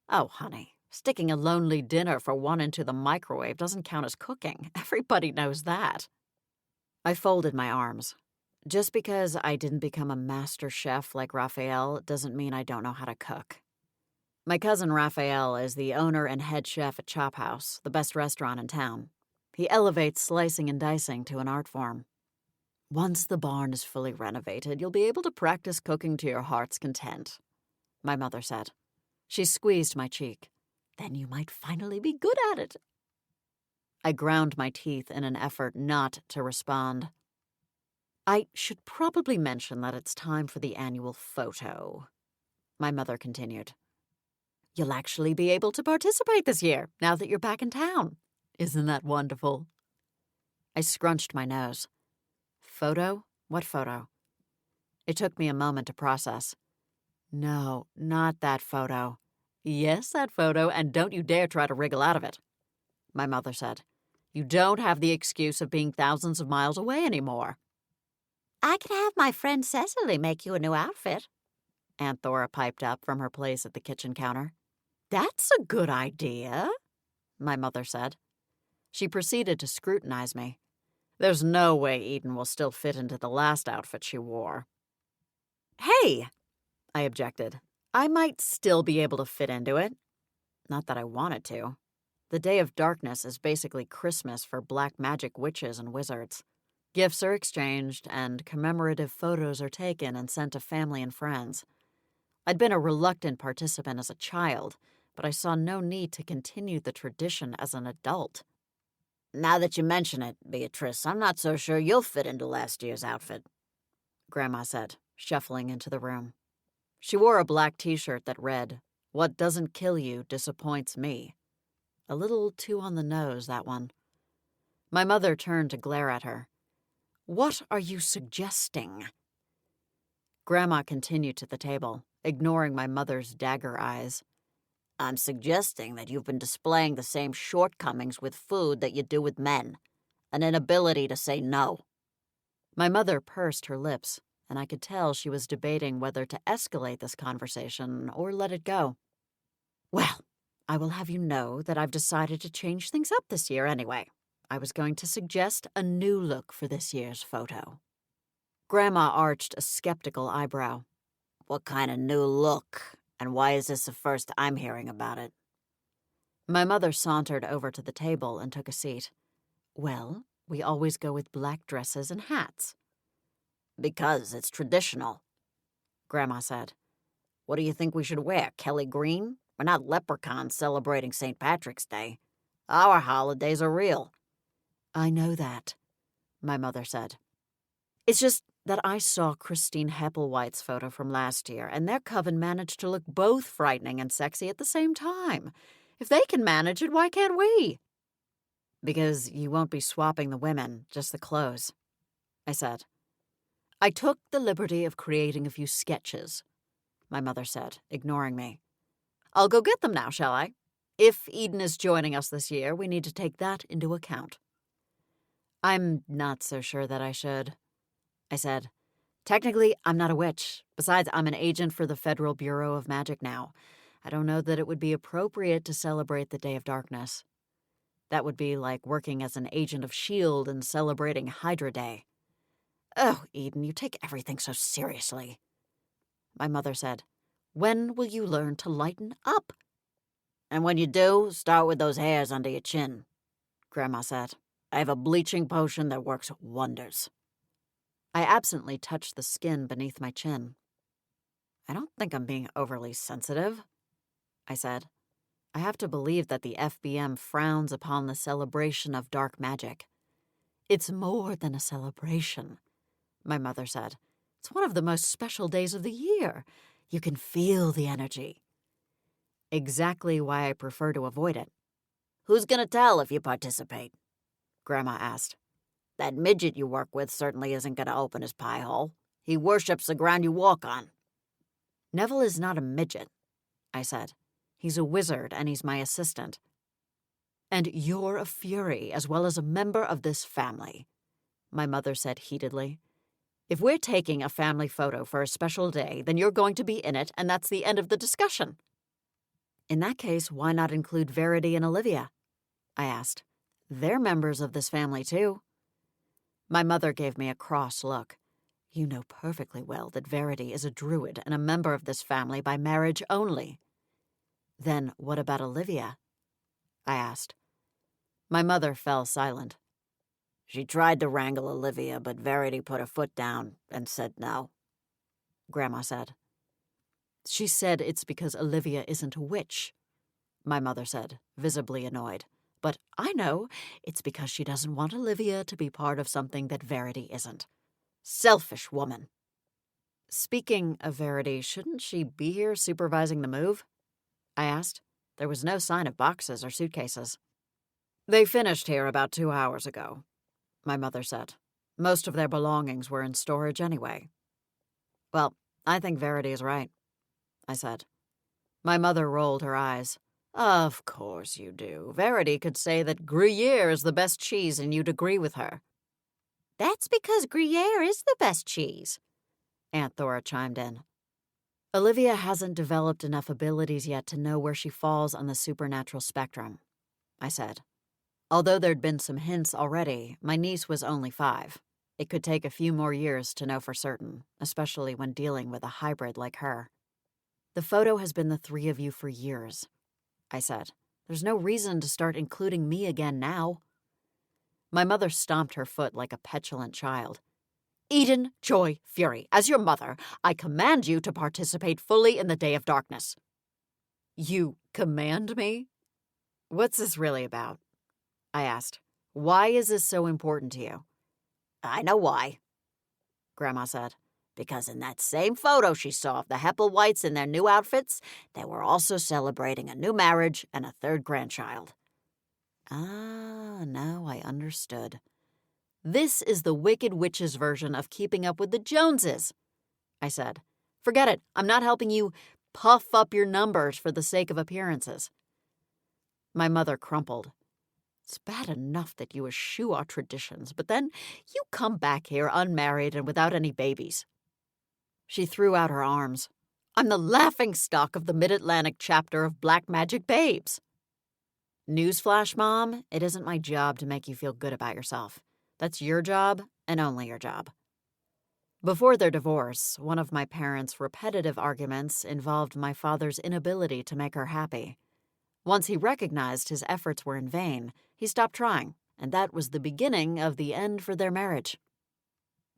Oh, honey, sticking a lonely dinner for one into the microwave doesn't count as cooking. Everybody knows that. I folded my arms. Just because I didn't become a master chef like Raphael doesn't mean I don't know how to cook. My cousin Raphael is the owner and head chef at Chop House, the best restaurant in town. He elevates slicing and dicing to an art form. Once the barn is fully renovated, you'll be able to practice cooking to your heart's content, my mother said. She squeezed my cheek. Then you might finally be good at it. I ground my teeth in an effort not to respond. I should probably mention that it's time for the annual photo, my mother continued. You'll actually be able to participate this year, now that you're back in town. Isn't that wonderful? I scrunched my nose. Photo? What photo? It took me a moment to process. No, not that photo. Yes, that photo, and don't you dare try to wriggle out of it, my mother said. You don't have the excuse of being thousands of miles away anymore. I can have my friend Cecily make you a new outfit, Aunt Thora piped up from her place at the kitchen counter. That's a good idea, my mother said. She proceeded to scrutinize me. There's no way Eden will still fit into the last outfit she wore. Hey, I objected. I might still be able to fit into it. Not that I wanted to. The Day of Darkness is basically Christmas for black magic witches and wizards. Gifts are exchanged, and commemorative photos are taken and sent to family and friends. I'd been a reluctant participant as a child, but I saw no need to continue the tradition as an adult. Now that you mention it, Beatrice, I'm not so sure you'll fit into last year's outfit, Grandma said, shuffling into the room. She wore a black t-shirt that read, "What doesn't kill you disappoints me." A little too on the nose, that one. My mother turned to glare at her. "What are you suggesting?" Grandma continued to the table, ignoring my mother's dagger eyes. "I'm suggesting that you've been displaying the same shortcomings with food that you do with men. An inability to say no." My mother pursed her lips, and I could tell she was debating whether to escalate this conversation or let it go. "Well, I will have you know that I've decided to change things up this year anyway. I was going to suggest a new look for this year's photo." Grandma arched a skeptical eyebrow. "What kind of new look? And why is this the first I'm hearing about it?" My mother sauntered over to the table and took a seat. "Well, we always go with black dresses and hats." "Because it's traditional," Grandma said. "What do you think we should wear, Kelly Green? We're not leprechauns celebrating St. Patrick's Day. Our holidays are real." "I know that," my mother said. "It's just that I saw Christine Hepplewhite's photo from last year, and their coven managed to look both frightening and sexy at the same time. If they can manage it, why can't we?" "Because you won't be swapping the women, just the clothes," I said. "I took the liberty of creating a few sketches," my mother said, ignoring me. "I'll go get them now, shall I? If Eden is joining us this year, we need to take that into account." "I'm not so sure that I should," I said. "Technically, I'm not a witch. Besides, I'm an agent for the Federal Bureau of Magic now. I don't know that it would be appropriate to celebrate the Day of Darkness. That would be like working as an agent of S.H.I.E.L.D. and celebrating Hydra Day." "Oh, Eden, you take everything so seriously," my mother said. "When will you learn to lighten up?" "And when you do, start with those hairs under your chin," Grandma said. "I have a bleaching potion that works wonders." I absently touched the skin beneath my chin. "I don't think I'm being overly sensitive," I said. "I have to believe that the FBM frowns upon the celebration of dark magic." "It's more than a celebration," my mother said. "It's one of the most special days of the year. You can feel the energy." "Exactly why I prefer to avoid it." "Who's gonna tell if you participate?" Grandma asked. "That midget you work with certainly isn't gonna open his pie hole. He worships the ground you walk on." "Neville is not a midget," I said. "He's a wizard, and he's my assistant." "And you're a Fury, as well as a member of this family," my mother said heatedly. "If we're taking a family photo for a special day, then you're going to be in it, and that's the end of the discussion." "In that case, why not include Verity and Olivia?" I asked. "They're members of this family, too." My mother gave me a cross look. "You know perfectly well that Verity is a druid and a member of this family by marriage only." "Then what about Olivia?" I asked. My mother fell silent. "She tried to wrangle Olivia, but Verity put her foot down and said no," Grandma said. "She said it's because Olivia isn't a witch," my mother said, visibly annoyed. "But I know it's because she doesn't want Olivia to be part of something that Verity isn't. Selfish woman." "Speaking of Verity, shouldn't she be here supervising the move?" I asked. There was no sign of boxes or suitcases. "They finished here about 2 hours ago," my mother said. "Most of their belongings were in storage anyway." "Well, I think Verity is right," I said. My mother rolled her eyes. "Of course you do. Verity could say that Gruyere is the best cheese and you'd agree with her." That's because Gruyere is the best cheese, Aunt Thora chimed in. "Olivia hasn't developed enough abilities yet to know where she falls on the supernatural spectrum," I said. Although there'd been some hints already, my niece was only 5. It could take a few more years to know for certain, especially when dealing with a hybrid like her. "The photo has been the 3 of you for years," I said. "There's no reason to start including me again now." My mother stomped her foot like a petulant child. "Eden Joy Fury, as your mother, I command you to participate fully in the Day of Darkness." "You command me? What's this really about?" I asked. Why is this so important to you? I know why, Grandma said. Because in that same photo she saw of the Hepplewhites in their new outfits, they were also celebrating a new marriage and a third grandchild. Ah, now I understood. This is the Wicked Witch's version of keeping up with the Joneses, I said. Forget it. I'm not helping you puff up your numbers for the sake of appearances. My mother crumpled. It's bad enough that you eschew our traditions, but then you come back here unmarried and without any babies. She threw out her arms. I'm the laughingstock of the Mid-Atlantic chapter of Black Magic Babes. Newsflash, Mom, it isn't my job to make you feel good about yourself. That's your job and only your job. Before their divorce, one of my parents' repetitive arguments involved my father's inability to make her happy. Once he recognized his efforts were in vain, he stopped trying, and that was the beginning of the end for their marriage.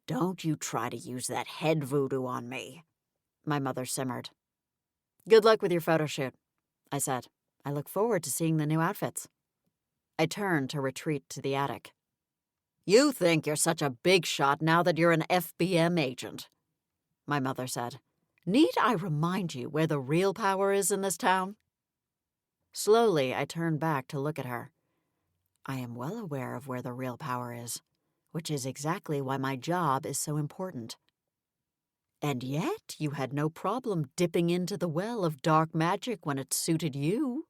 Don't you try to use that head voodoo on me, my mother simmered. Good luck with your photo shoot, I said. I look forward to seeing the new outfits. I turned to retreat to the attic. You think you're such a big shot now that you're an FBM agent, my mother said. Need I remind you where the real power is in this town? Slowly, I turned back to look at her. I am well aware of where the real power is, which is exactly why my job is so important. And yet you had no problem dipping into the well of dark magic when it suited you,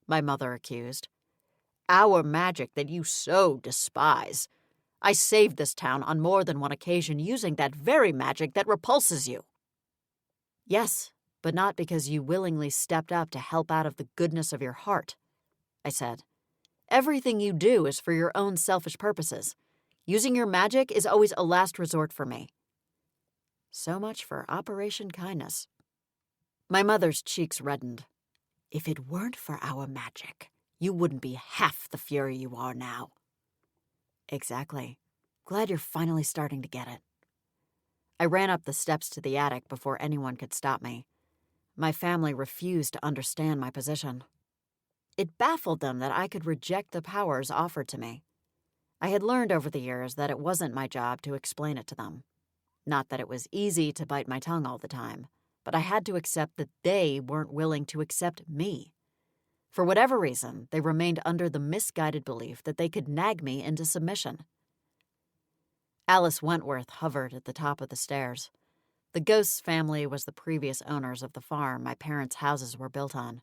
my mother accused. Our magic that you so despise. I saved this town on more than one occasion using that very magic that repulses you. Yes, but not because you willingly stepped up to help out of the goodness of your heart, I said. Everything you do is for your own selfish purposes. Using your magic is always a last resort for me. So much for Operation Kindness. My mother's cheeks reddened. If it weren't for our magic, you wouldn't be half the fury you are now. Exactly. Glad you're finally starting to get it. I ran up the steps to the attic before anyone could stop me. My family refused to understand my position. It baffled them that I could reject the powers offered to me. I had learned over the years that it wasn't my job to explain it to them. Not that it was easy to bite my tongue all the time, but I had to accept that they weren't willing to accept me. For whatever reason, they remained under the misguided belief that they could nag me into submission. Alice Wentworth hovered at the top of the stairs. The Ghost's family was the previous owners of the farm my parents' houses were built on.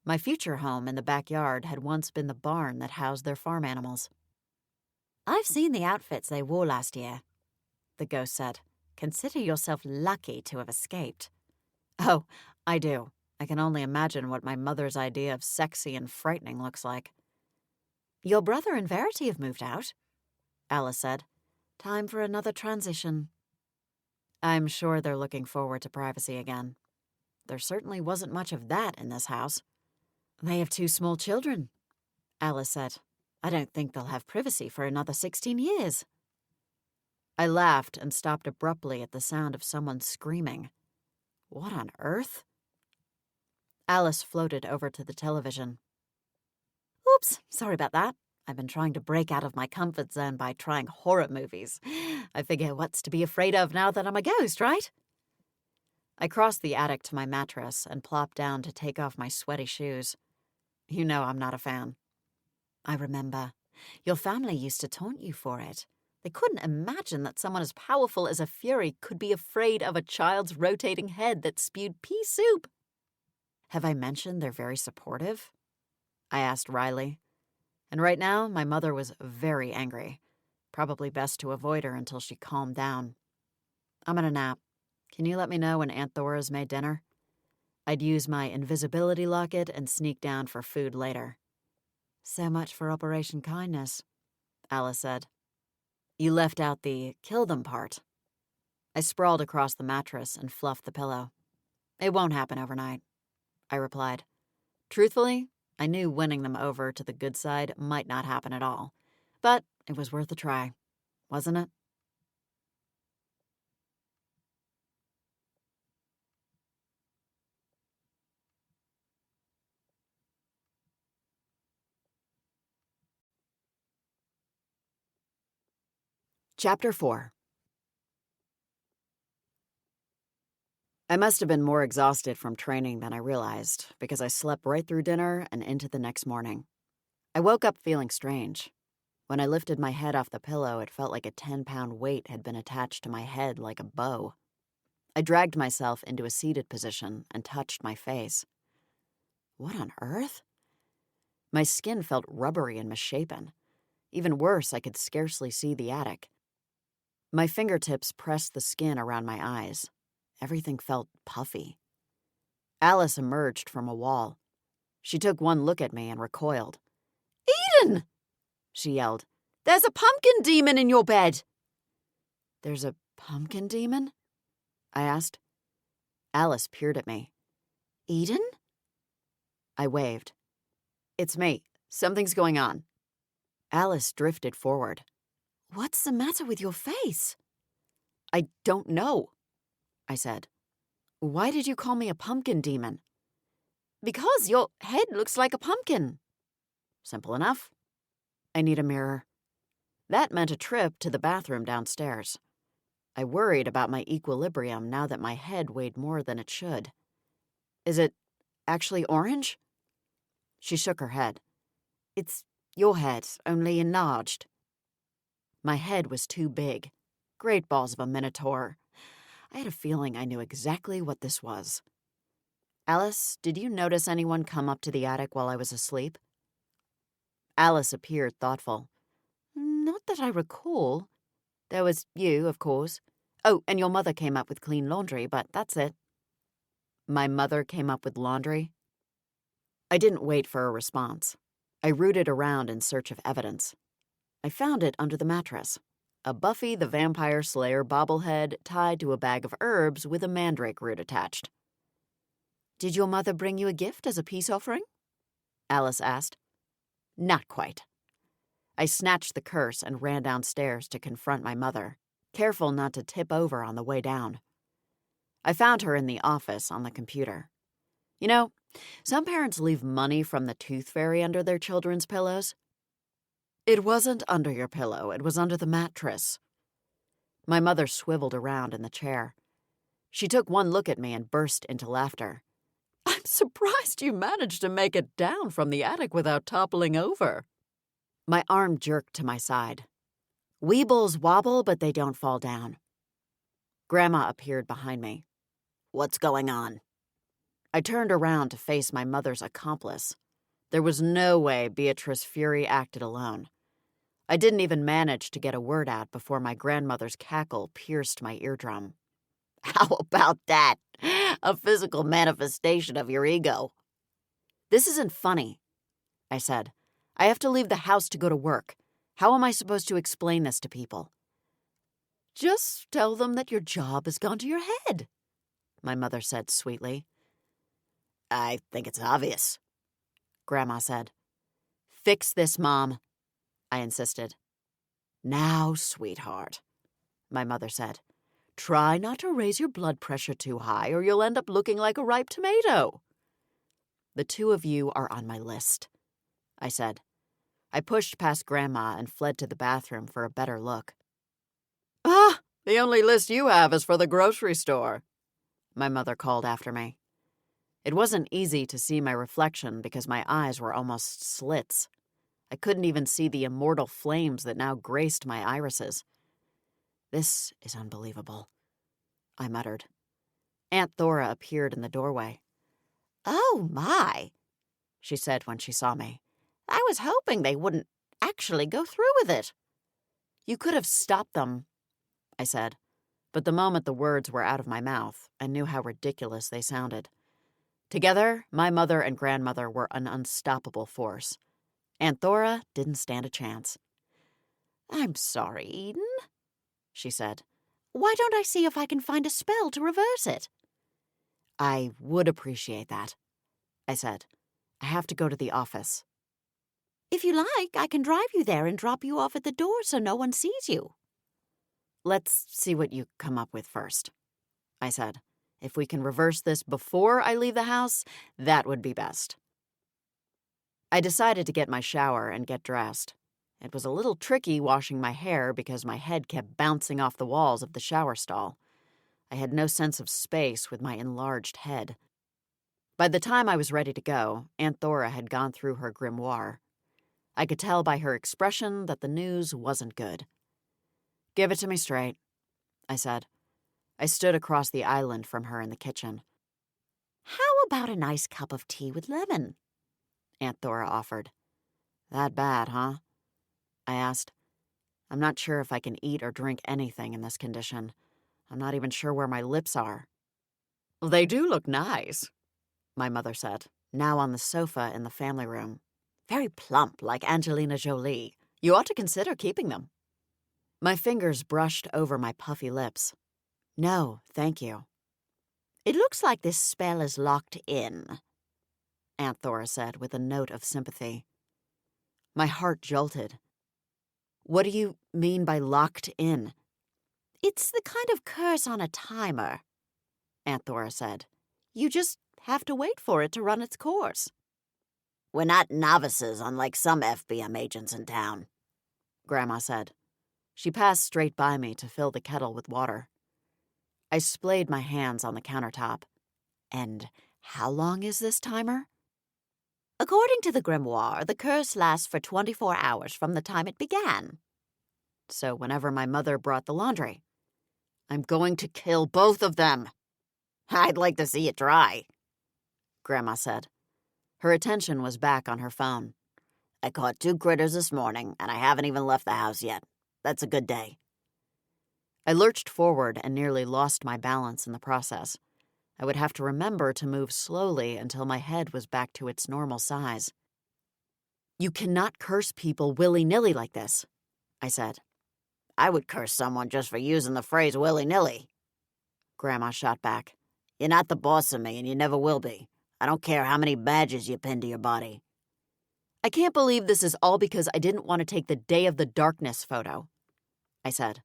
My future home in the backyard had once been the barn that housed their farm animals. I've seen the outfits they wore last year, the ghost said. Consider yourself lucky to have escaped. Oh, I do. I can only imagine what my mother's idea of sexy and frightening looks like. Your brother and Verity have moved out, Alice said. Time for another transition. I'm sure they're looking forward to privacy again. There certainly wasn't much of that in this house. They have 2 small children, Alice said. I don't think they'll have privacy for another 16 years. I laughed and stopped abruptly at the sound of someone screaming. What on earth? Alice floated over to the television. Oops, sorry about that. I've been trying to break out of my comfort zone by trying horror movies. I figure what's to be afraid of now that I'm a ghost, right? I crossed the attic to my mattress and plopped down to take off my sweaty shoes. You know I'm not a fan. I remember. Your family used to taunt you for it. They couldn't imagine that someone as powerful as a fury could be afraid of a child's rotating head that spewed pea soup. Have I mentioned they're very supportive? I asked wryly. And right now, my mother was very angry. Probably best to avoid her until she calmed down. I'm gonna nap. Can you let me know when Aunt Thora's made dinner? I'd use my invisibility locket and sneak down for food later. So much for Operation Kindness, Alice said. You left out the kill them part. I sprawled across the mattress and fluffed the pillow. It won't happen overnight, I replied. Truthfully, I knew winning them over to the good side might not happen at all. But it was worth a try, wasn't it? Chapter 4. I must have been more exhausted from training than I realized, because I slept right through dinner and into the next morning. I woke up feeling strange. When I lifted my head off the pillow, it felt like a 10-pound weight had been attached to my head like a bow. I dragged myself into a seated position and touched my face. What on earth? My skin felt rubbery and misshapen. Even worse, I could scarcely see the attic. My fingertips pressed the skin around my eyes. Everything felt puffy. Alice emerged from a wall. She took one look at me and recoiled. "Eden!" she yelled. "There's a pumpkin demon in your bed!" "There's a pumpkin demon?" I asked. Alice peered at me. "Eden?" I waved. "It's me. Something's going on." Alice drifted forward. "What's the matter with your face?" "I don't know," I said. "Why did you call me a pumpkin demon?" "Because your head looks like a pumpkin." Simple enough. "I need a mirror." That meant a trip to the bathroom downstairs. I worried about my equilibrium now that my head weighed more than it should. "Is it actually orange?" She shook her head. "It's your head, only enlarged." My head was too big. Great balls of a minotaur. I had a feeling I knew exactly what this was. "Alice, did you notice anyone come up to the attic while I was asleep?" Alice appeared thoughtful. "Not that I recall. There was you, of course. Oh, and your mother came up with clean laundry, but that's it." "My mother came up with laundry?" I didn't wait for a response. I rooted around in search of evidence. I found it under the mattress. A Buffy the Vampire Slayer bobblehead tied to a bag of herbs with a mandrake root attached. "Did your mother bring you a gift as a peace offering?" Alice asked. "Not quite." I snatched the curse and ran downstairs to confront my mother, careful not to tip over on the way down. I found her in the office on the computer. You know, some parents leave money from the tooth fairy under their children's pillows. "It wasn't under your pillow, it was under the mattress." My mother swiveled around in the chair. She took one look at me and burst into laughter. "I'm surprised you managed to make it down from the attic without toppling over." My arm jerked to my side. "Weebles wobble, but they don't fall down." Grandma appeared behind me. "What's going on?" I turned around to face my mother's accomplice. There was no way Beatrice Fury acted alone. I didn't even manage to get a word out before my grandmother's cackle pierced my eardrum. "How about that? A physical manifestation of your ego." "This isn't funny," I said. "I have to leave the house to go to work. How am I supposed to explain this to people?" "Just tell them that your job has gone to your head," my mother said sweetly. "I think it's obvious," Grandma said. "Fix this, Mom," I insisted. "Now, sweetheart," my mother said. "Try not to raise your blood pressure too high or you'll end up looking like a ripe tomato." "The two of you are on my list," I said. I pushed past Grandma and fled to the bathroom for a better look. "Ah, the only list you have is for the grocery store," my mother called after me. It wasn't easy to see my reflection because my eyes were almost slits. I couldn't even see the immortal flames that now graced my irises. "This is unbelievable," I muttered. Aunt Thora appeared in the doorway. "Oh, my," she said when she saw me. "I was hoping they wouldn't actually go through with it." "You could have stopped them," I said, but the moment the words were out of my mouth, I knew how ridiculous they sounded. Together, my mother and grandmother were an unstoppable force. Aunt Thora didn't stand a chance. "I'm sorry, Eden," she said. "Why don't I see if I can find a spell to reverse it?" "I would appreciate that," I said. "I have to go to the office." "If you like, I can drive you there and drop you off at the door so no one sees you." "Let's see what you come up with first," I said. "If we can reverse this before I leave the house, that would be best." I decided to get my shower and get dressed. It was a little tricky washing my hair because my head kept bouncing off the walls of the shower stall. I had no sense of space with my enlarged head. By the time I was ready to go, Aunt Thora had gone through her grimoire. I could tell by her expression that the news wasn't good. "Give it to me straight," I said. I stood across the island from her in the kitchen. "How about a nice cup of tea with lemon?" Aunt Thora offered. "That bad, huh?" I asked. I'm not sure if I can eat or drink anything in this condition. I'm not even sure where my lips are. "They do look nice," my mother said, now on the sofa in the family room. "Very plump, like Angelina Jolie. You ought to consider keeping them." My fingers brushed over my puffy lips. "No, thank you." "It looks like this spell is locked in," Aunt Thora said with a note of sympathy. My heart jolted. "What do you mean by locked in?" "It's the kind of curse on a timer," Aunt Thora said. "You just have to wait for it to run its course." "We're not novices, unlike some FBM agents in town," Grandma said. She passed straight by me to fill the kettle with water. I splayed my hands on the countertop. "And how long is this timer?" "According to the grimoire, the curse lasts for 24 hours from the time it began." "So whenever my mother brought the laundry." "I'm going to kill both of them." "I'd like to see you try," Grandma said. Her attention was back on her phone. "I caught 2 critters this morning, and I haven't even left the house yet. That's a good day." I lurched forward and nearly lost my balance in the process. I would have to remember to move slowly until my head was back to its normal size. "You cannot curse people willy-nilly like this," I said. "I would curse someone just for using the phrase willy-nilly," Grandma shot back. "You're not the boss of me, and you never will be. I don't care how many badges you pin to your body." "I can't believe this is all because I didn't want to take the Day of the Darkness photo," I said.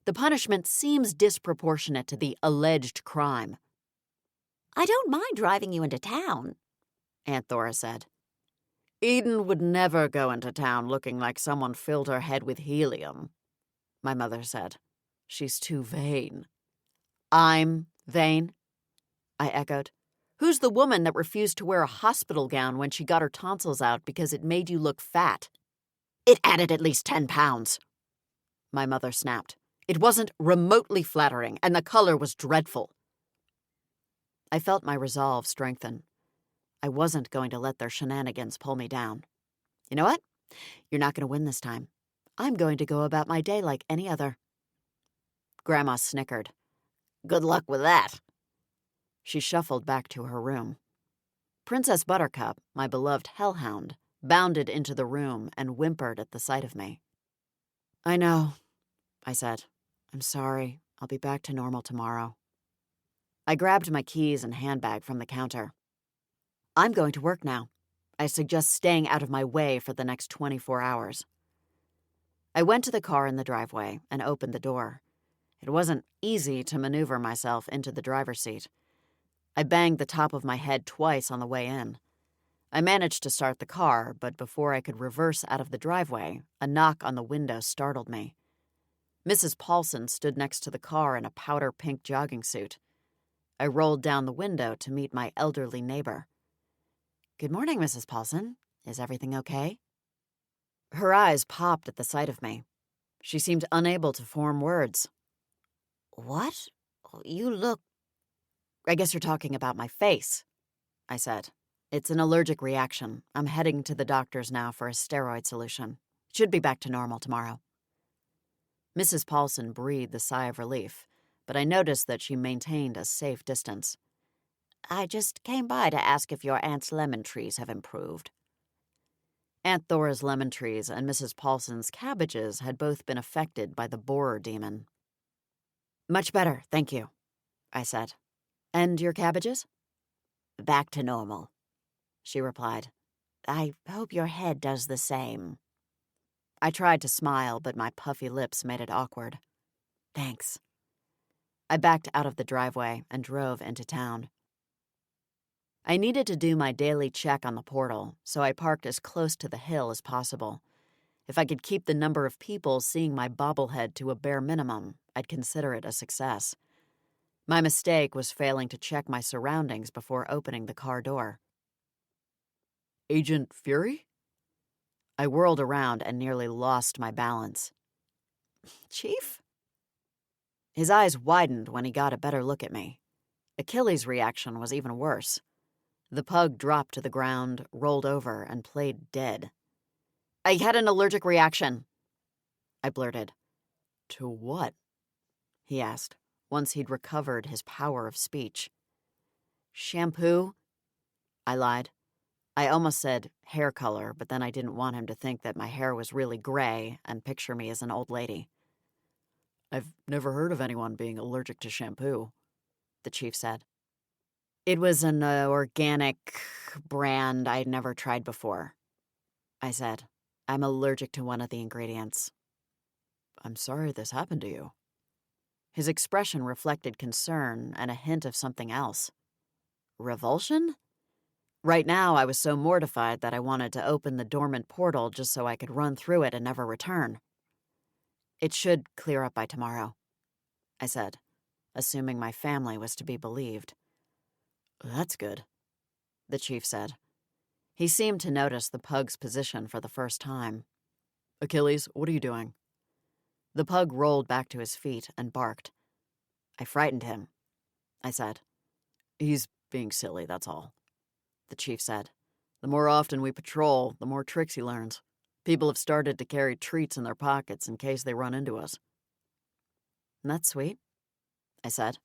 "The punishment seems disproportionate to the alleged crime." "I don't mind driving you into town," Aunt Thora said. "Eden would never go into town looking like someone filled her head with helium," my mother said. "She's too vain." "I'm vain?" I echoed. "Who's the woman that refused to wear a hospital gown when she got her tonsils out because it made you look fat?" "It added at least 10 pounds," my mother snapped. "It wasn't remotely flattering, and the color was dreadful." I felt my resolve strengthen. I wasn't going to let their shenanigans pull me down. "You know what? You're not going to win this time. I'm going to go about my day like any other." Grandma snickered. "Good luck with that." She shuffled back to her room. Princess Buttercup, my beloved hellhound, bounded into the room and whimpered at the sight of me. "I know," I said. "I'm sorry. I'll be back to normal tomorrow." I grabbed my keys and handbag from the counter. "I'm going to work now. I suggest staying out of my way for the next 24 hours. I went to the car in the driveway and opened the door. It wasn't easy to maneuver myself into the driver's seat. I banged the top of my head twice on the way in. I managed to start the car, but before I could reverse out of the driveway, a knock on the window startled me. Mrs. Paulson stood next to the car in a powder pink jogging suit. I rolled down the window to meet my elderly neighbor. "Good morning, Mrs. Paulson. Is everything okay?" Her eyes popped at the sight of me. She seemed unable to form words. "What? You look—" "I guess you're talking about my face," I said. "It's an allergic reaction. I'm heading to the doctor's now for a steroid solution. Should be back to normal tomorrow." Mrs. Paulson breathed a sigh of relief, but I noticed that she maintained a safe distance. "I just came by to ask if your aunt's lemon trees have improved." Aunt Thora's lemon trees and Mrs. Paulson's cabbages had both been affected by the borer demon. "Much better, thank you," I said. "And your cabbages?" "Back to normal," she replied. "I hope your head does the same." I tried to smile, but my puffy lips made it awkward. "Thanks." I backed out of the driveway and drove into town. I needed to do my daily check on the portal, so I parked as close to the hill as possible. If I could keep the number of people seeing my bobblehead to a bare minimum, I'd consider it a success. My mistake was failing to check my surroundings before opening the car door. Agent Fury? I whirled around and nearly lost my balance. Chief? His eyes widened when he got a better look at me. Achilles' reaction was even worse. The pug dropped to the ground, rolled over, and played dead. I had an allergic reaction, I blurted. To what? He asked, once he'd recovered his power of speech. Shampoo? I lied. I almost said hair color, but then I didn't want him to think that my hair was really gray and picture me as an old lady. I've never heard of anyone being allergic to shampoo, the chief said. It was an organic brand I'd never tried before, I said. I'm allergic to one of the ingredients. I'm sorry this happened to you. His expression reflected concern and a hint of something else. Revulsion? Right now, I was so mortified that I wanted to open the dormant portal just so I could run through it and never return. It should clear up by tomorrow, I said, assuming my family was to be believed. That's good, the chief said. He seemed to notice the pug's position for the first time. Achilles, what are you doing? The pug rolled back to his feet and barked. I frightened him, I said. He's being silly, that's all, the chief said. The more often we patrol, the more tricks he learns. People have started to carry treats in their pockets in case they run into us. That's sweet, I said.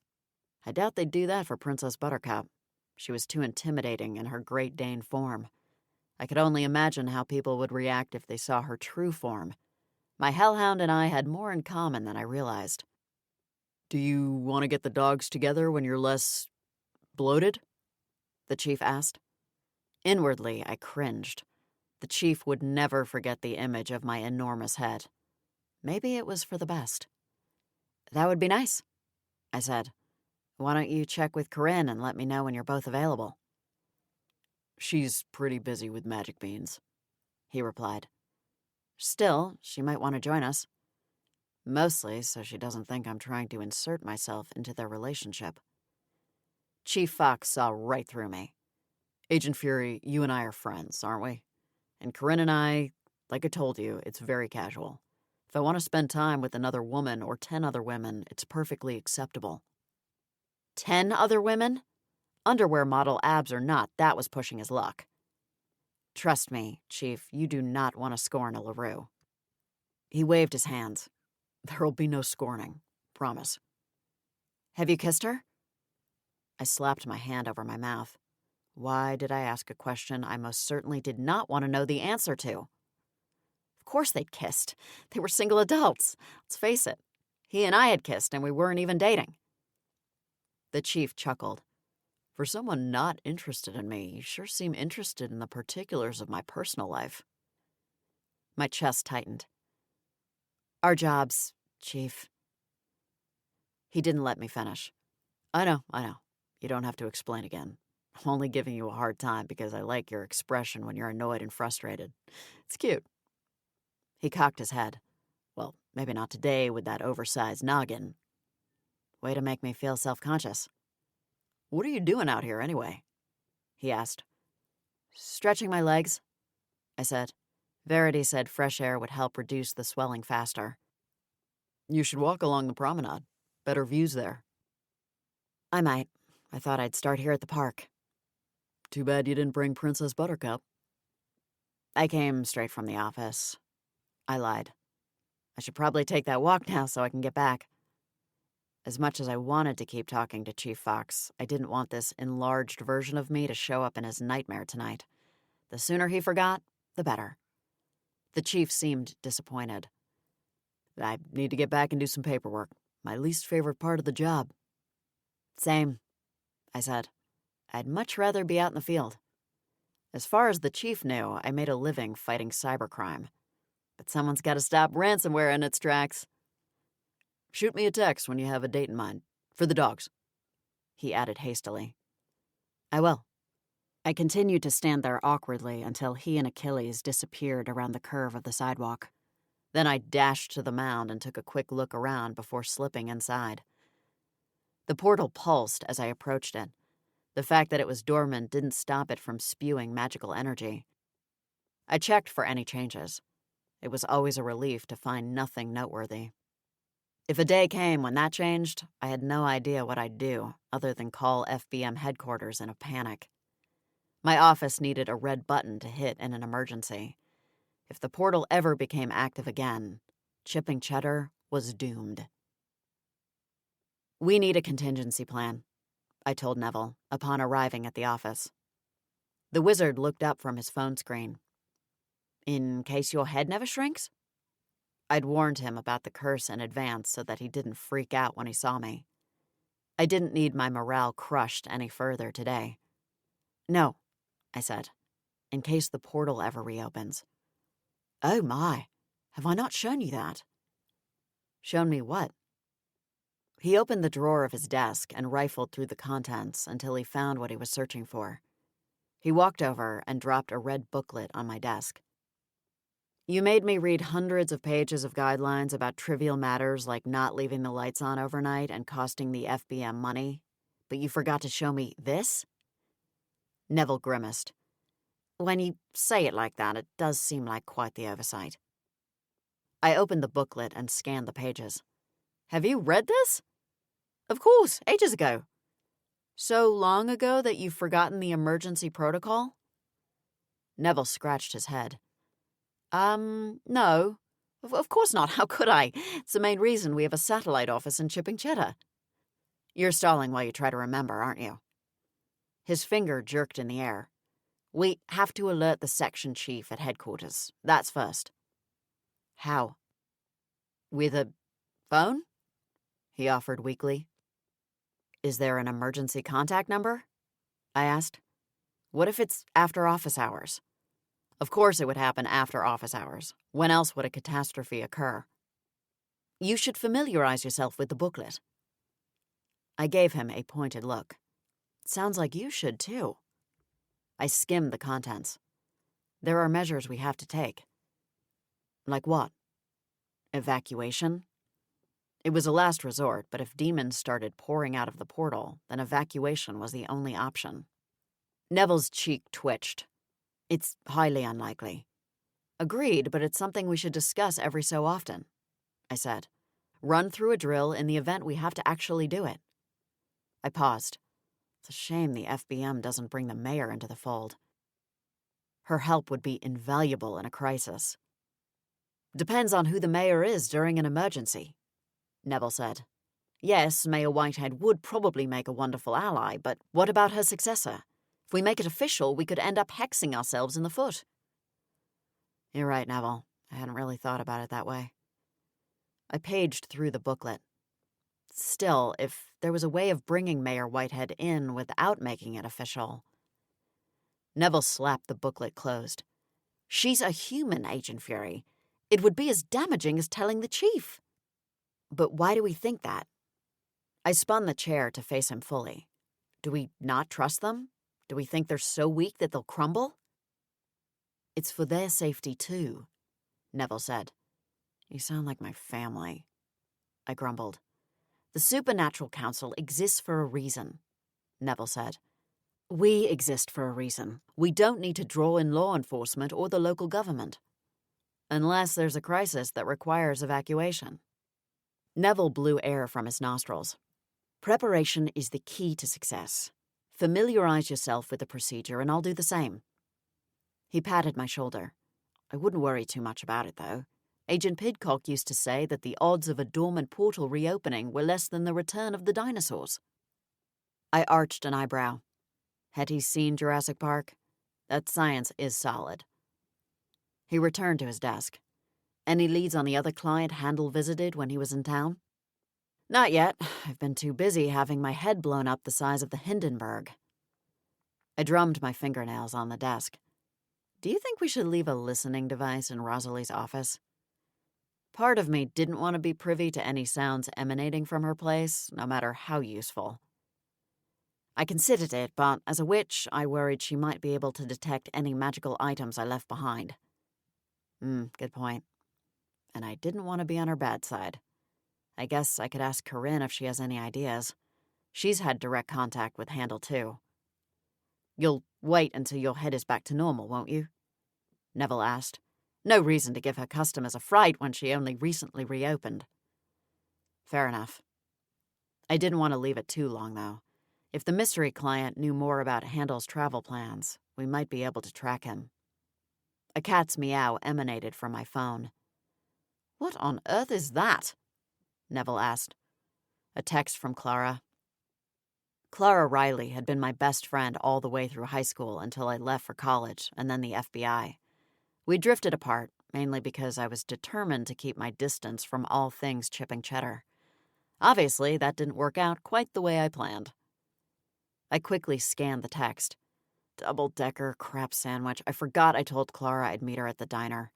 I doubt they'd do that for Princess Buttercup. She was too intimidating in her Great Dane form. I could only imagine how people would react if they saw her true form. My hellhound and I had more in common than I realized. Do you want to get the dogs together when you're less bloated? The chief asked. Inwardly, I cringed. The chief would never forget the image of my enormous head. Maybe it was for the best. That would be nice, I said. Why don't you check with Corinne and let me know when you're both available? She's pretty busy with magic beans, he replied. Still, she might want to join us. Mostly so she doesn't think I'm trying to insert myself into their relationship. Chief Fox saw right through me. Agent Fury, you and I are friends, aren't we? And Corinne and I, like I told you, it's very casual. If I want to spend time with another woman or 10 other women, it's perfectly acceptable. 10 other women? Underwear model abs or not, that was pushing his luck. Trust me, Chief, you do not want to scorn a LaRue. He waved his hands. There'll be no scorning, promise. Have you kissed her? I slapped my hand over my mouth. Why did I ask a question I most certainly did not want to know the answer to? Of course they'd kissed. They were single adults. Let's face it. He and I had kissed and we weren't even dating. The chief chuckled. For someone not interested in me, you sure seem interested in the particulars of my personal life. My chest tightened. Our jobs, Chief. He didn't let me finish. I know. You don't have to explain again. I'm only giving you a hard time because I like your expression when you're annoyed and frustrated. It's cute. He cocked his head. Well, maybe not today with that oversized noggin. Way to make me feel self-conscious. What are you doing out here anyway? He asked. Stretching my legs, I said. Verity said fresh air would help reduce the swelling faster. You should walk along the promenade. Better views there. I might. I thought I'd start here at the park. Too bad you didn't bring Princess Buttercup. I came straight from the office. I lied. I should probably take that walk now so I can get back. As much as I wanted to keep talking to Chief Fox, I didn't want this enlarged version of me to show up in his nightmare tonight. The sooner he forgot, the better. The chief seemed disappointed. I need to get back and do some paperwork. My least favorite part of the job. Same, I said. I'd much rather be out in the field. As far as the chief knew, I made a living fighting cybercrime. But someone's got to stop ransomware in its tracks. Shoot me a text when you have a date in mind. For the dogs. He added hastily. I will. I continued to stand there awkwardly until he and Achilles disappeared around the curve of the sidewalk. Then I dashed to the mound and took a quick look around before slipping inside. The portal pulsed as I approached it. The fact that it was dormant didn't stop it from spewing magical energy. I checked for any changes. It was always a relief to find nothing noteworthy. If a day came when that changed, I had no idea what I'd do other than call FBM headquarters in a panic. My office needed a red button to hit in an emergency. If the portal ever became active again, chipping Cheddar was doomed. "We need a contingency plan," I told Neville upon arriving at the office. The wizard looked up from his phone screen. "In case your head never shrinks?" I'd warned him about the curse in advance so that he didn't freak out when he saw me. I didn't need my morale crushed any further today. "No," I said, "in case the portal ever reopens." "Oh my, have I not shown you that?" "Shown me what?" He opened the drawer of his desk and rifled through the contents until he found what he was searching for. He walked over and dropped a red booklet on my desk. "You made me read hundreds of pages of guidelines about trivial matters like not leaving the lights on overnight and costing the FBM money, but you forgot to show me this?" Neville grimaced. "When you say it like that, it does seem like quite the oversight." I opened the booklet and scanned the pages. "Have you read this?" "Of course, ages ago." "So long ago that you've forgotten the emergency protocol?" Neville scratched his head. No. Of course not. How could I? It's the main reason we have a satellite office in Chipping Cheddar." "You're stalling while you try to remember, aren't you?" His finger jerked in the air. "We have to alert the section chief at headquarters. That's first." "How?" "With a phone?" he offered weakly. "Is there an emergency contact number?" I asked. "What if it's after office hours?" Of course it would happen after office hours. When else would a catastrophe occur? "You should familiarize yourself with the booklet." I gave him a pointed look. "Sounds like you should, too." I skimmed the contents. "There are measures we have to take." "Like what?" "Evacuation." It was a last resort, but if demons started pouring out of the portal, then evacuation was the only option. Neville's cheek twitched. "It's highly unlikely." "Agreed, but it's something we should discuss every so often," I said. "Run through a drill in the event we have to actually do it." I paused. It's a shame the FBM doesn't bring the mayor into the fold. Her help would be invaluable in a crisis. "Depends on who the mayor is during an emergency," Neville said. "Yes, Mayor Whitehead would probably make a wonderful ally, but what about her successor? If we make it official, we could end up hexing ourselves in the foot." "You're right, Neville. I hadn't really thought about it that way." I paged through the booklet. Still, if there was a way of bringing Mayor Whitehead in without making it official... Neville slapped the booklet closed. "She's a human, Agent Fury. It would be as damaging as telling the chief." "But why do we think that?" I spun the chair to face him fully. "Do we not trust them? Do we think they're so weak that they'll crumble?" "It's for their safety, too," Neville said. "You sound like my family," I grumbled. "The Supernatural Council exists for a reason," Neville said. "We exist for a reason. We don't need to draw in law enforcement or the local government. Unless there's a crisis that requires evacuation." Neville blew air from his nostrils. "Preparation is the key to success. Familiarize yourself with the procedure and I'll do the same." He patted my shoulder. "I wouldn't worry too much about it, though. Agent Pidcock used to say that the odds of a dormant portal reopening were less than the return of the dinosaurs." I arched an eyebrow. Had he seen Jurassic Park? That science is solid. He returned to his desk. "Any leads on the other client Handel visited when he was in town?" "Not yet. I've been too busy having my head blown up the size of the Hindenburg." I drummed my fingernails on the desk. "Do you think we should leave a listening device in Rosalie's office?" Part of me didn't want to be privy to any sounds emanating from her place, no matter how useful. I considered it, but as a witch, I worried she might be able to detect any magical items I left behind. Good point. and I didn't want to be on her bad side. I guess I could ask Corinne if she has any ideas. She's had direct contact with Handel, too. You'll wait until your head is back to normal, won't you? Neville asked. No reason to give her customers a fright when she only recently reopened. Fair enough. I didn't want to leave it too long, though. If the mystery client knew more about Handel's travel plans, we might be able to track him. A cat's meow emanated from my phone. What on earth is that? Neville asked. A text from Clara. Clara Riley had been my best friend all the way through high school until I left for college and then the FBI. We drifted apart, mainly because I was determined to keep my distance from all things chipping Cheddar. Obviously, that didn't work out quite the way I planned. I quickly scanned the text. Double-decker crap sandwich. I forgot I told Clara I'd meet her at the diner.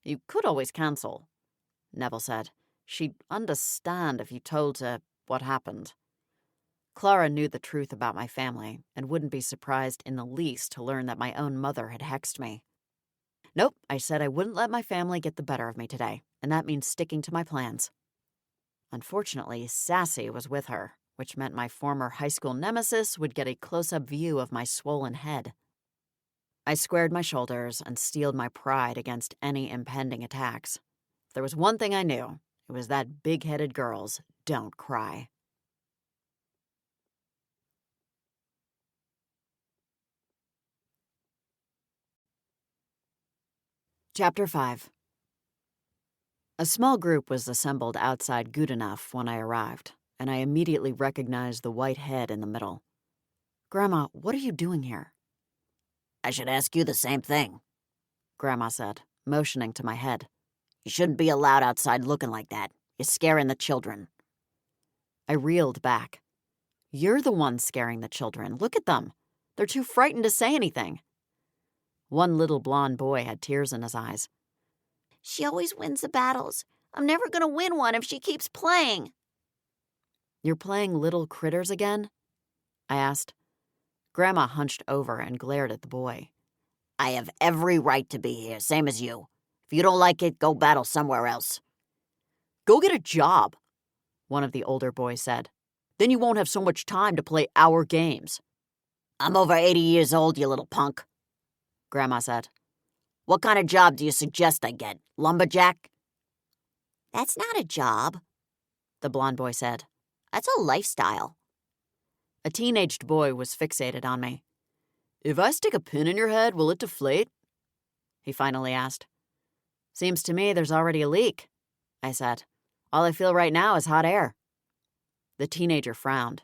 You could always cancel, Neville said. She'd understand if you told her what happened. Clara knew the truth about my family and wouldn't be surprised in the least to learn that my own mother had hexed me. Nope, I said I wouldn't let my family get the better of me today, and that means sticking to my plans. Unfortunately, Sassy was with her, which meant my former high school nemesis would get a close-up view of my swollen head. I squared my shoulders and steeled my pride against any impending attacks. If there was one thing I knew, it was that big-headed girls don't cry. Chapter 5. A small group was assembled outside Goodenough when I arrived, and I immediately recognized the white head in the middle. Grandma, what are you doing here? I should ask you the same thing, Grandma said, motioning to my head. You shouldn't be allowed outside looking like that. You're scaring the children. I reeled back. You're the one scaring the children. Look at them. They're too frightened to say anything. One little blonde boy had tears in his eyes. She always wins the battles. I'm never going to win one if she keeps playing. You're playing little critters again? I asked. Grandma hunched over and glared at the boy. I have every right to be here, same as you. If you don't like it, go battle somewhere else. Go get a job, one of the older boys said. Then you won't have so much time to play our games. I'm over 80 years old, you little punk, Grandma said. What kind of job do you suggest I get? Lumberjack? That's not a job, the blonde boy said. That's a lifestyle. A teenaged boy was fixated on me. If I stick a pin in your head, will it deflate? He finally asked. Seems to me there's already a leak, I said. All I feel right now is hot air. The teenager frowned.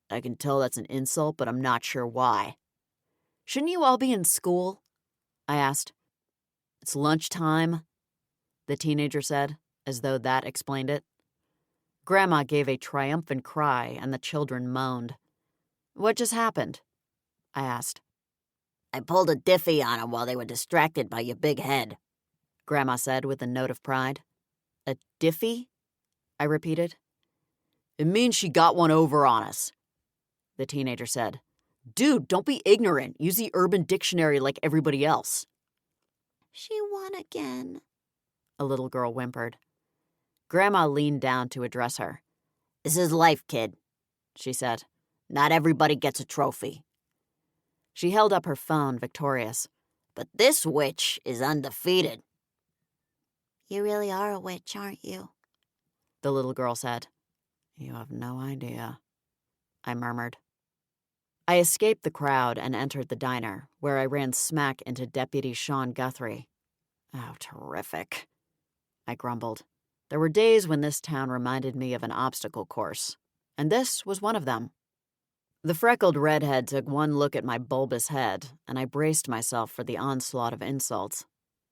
I can tell that's an insult, but I'm not sure why. Shouldn't you all be in school? I asked. It's lunchtime, the teenager said, as though that explained it. Grandma gave a triumphant cry, and the children moaned. What just happened? I asked. I pulled a diffie on them while they were distracted by your big head, Grandma said with a note of pride. A diffie? I repeated. It means she got one over on us, the teenager said. Dude, don't be ignorant. Use the Urban Dictionary like everybody else. She won again, a little girl whimpered. Grandma leaned down to address her. This is life, kid, she said. Not everybody gets a trophy. She held up her phone, victorious. But this witch is undefeated. You really are a witch, aren't you? The little girl said. You have no idea, I murmured. I escaped the crowd and entered the diner, where I ran smack into Deputy Sean Guthrie. Oh, terrific, I grumbled. There were days when this town reminded me of an obstacle course, and this was one of them. The freckled redhead took one look at my bulbous head, and I braced myself for the onslaught of insults.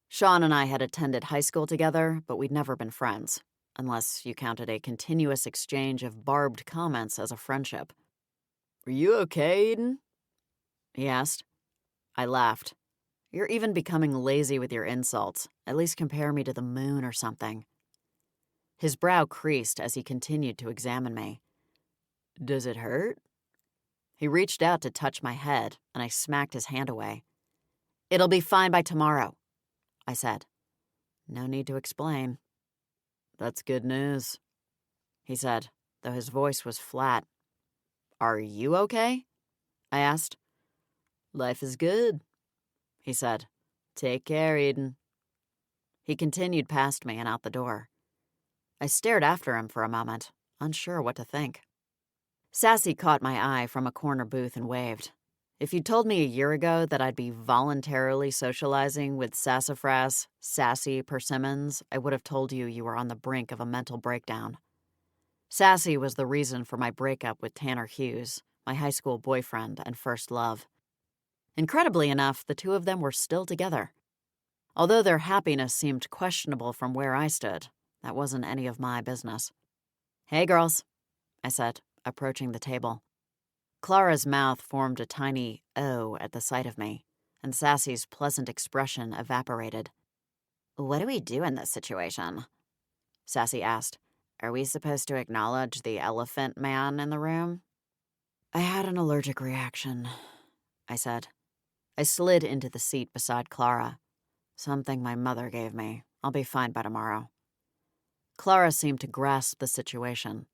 Sean and I had attended high school together, but we'd never been friends, unless you counted a continuous exchange of barbed comments as a friendship. Are you okay, Eden? He asked. I laughed. You're even becoming lazy with your insults. At least compare me to the moon or something. His brow creased as he continued to examine me. Does it hurt? He reached out to touch my head, and I smacked his hand away. It'll be fine by tomorrow, I said. No need to explain. "That's good news," he said, though his voice was flat. "Are you okay?" I asked. "Life is good," he said. "Take care, Eden." He continued past me and out the door. I stared after him for a moment, unsure what to think. Sassy caught my eye from a corner booth and waved. If you'd told me a year ago that I'd be voluntarily socializing with sassafras, sassy persimmons, I would have told you were on the brink of a mental breakdown. Sassy was the reason for my breakup with Tanner Hughes, my high school boyfriend and first love. Incredibly enough, the two of them were still together. Although their happiness seemed questionable from where I stood, that wasn't any of my business. "Hey, girls," I said, approaching the table. Clara's mouth formed a tiny O at the sight of me, and Sassy's pleasant expression evaporated. "What do we do in this situation?" Sassy asked. "Are we supposed to acknowledge the elephant man in the room?" "I had an allergic reaction," I said. I slid into the seat beside Clara. "Something my mother gave me. I'll be fine by tomorrow." Clara seemed to grasp the situation.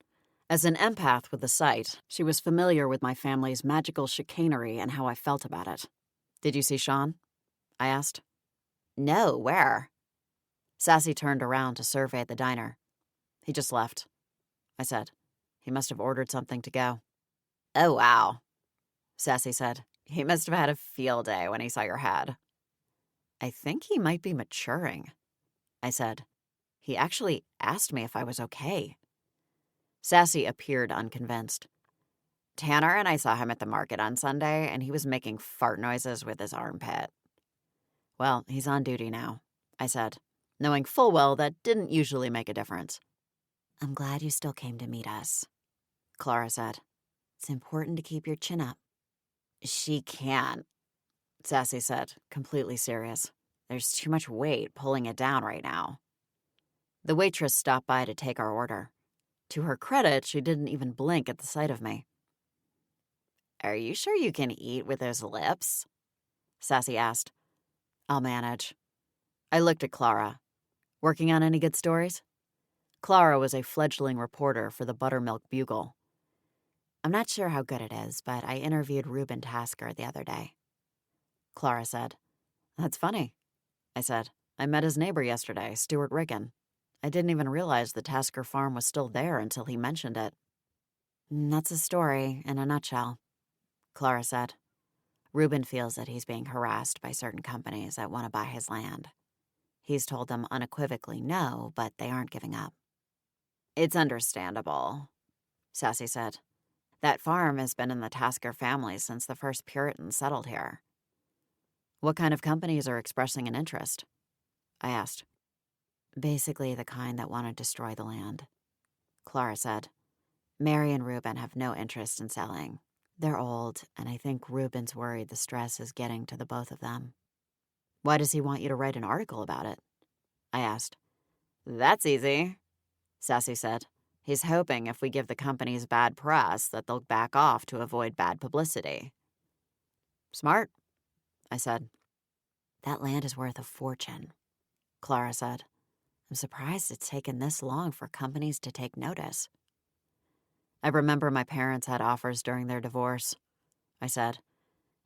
As an empath with the sight, she was familiar with my family's magical chicanery and how I felt about it. "Did you see Sean?" I asked. "No, where?" Sassy turned around to survey the diner. "He just left," I said. "He must have ordered something to go." "Oh, wow," Sassy said. "He must have had a field day when he saw your head." "I think he might be maturing," I said. "He actually asked me if I was okay." Sassy appeared unconvinced. "Tanner and I saw him at the market on Sunday, and he was making fart noises with his armpit." "Well, he's on duty now," I said, knowing full well that didn't usually make a difference. "I'm glad you still came to meet us," Clara said. "It's important to keep your chin up." "She can't," Sassy said, completely serious. "There's too much weight pulling it down right now." The waitress stopped by to take our order. To her credit, she didn't even blink at the sight of me. "Are you sure you can eat with those lips?" Sassy asked. "I'll manage." I looked at Clara. "Working on any good stories?" Clara was a fledgling reporter for the Buttermilk Bugle. "I'm not sure how good it is, but I interviewed Reuben Tasker the other day," Clara said. "That's funny," I said. "I met his neighbor yesterday, Stuart Riggin. I didn't even realize the Tasker farm was still there until he mentioned it." "That's the story in a nutshell," Clara said. "Reuben feels that he's being harassed by certain companies that want to buy his land. He's told them unequivocally no, but they aren't giving up." "It's understandable," Sassy said. "That farm has been in the Tasker family since the first Puritans settled here." "What kind of companies are expressing an interest?" I asked. "Basically the kind that want to destroy the land," Clara said. "Mary and Reuben have no interest in selling. They're old, and I think Reuben's worried the stress is getting to the both of them." "Why does he want you to write an article about it?" I asked. "That's easy," Sassy said. "He's hoping if we give the companies bad press that they'll back off to avoid bad publicity." "Smart," I said. "That land is worth a fortune," Clara said. "I'm surprised it's taken this long for companies to take notice." "I remember my parents had offers during their divorce," I said.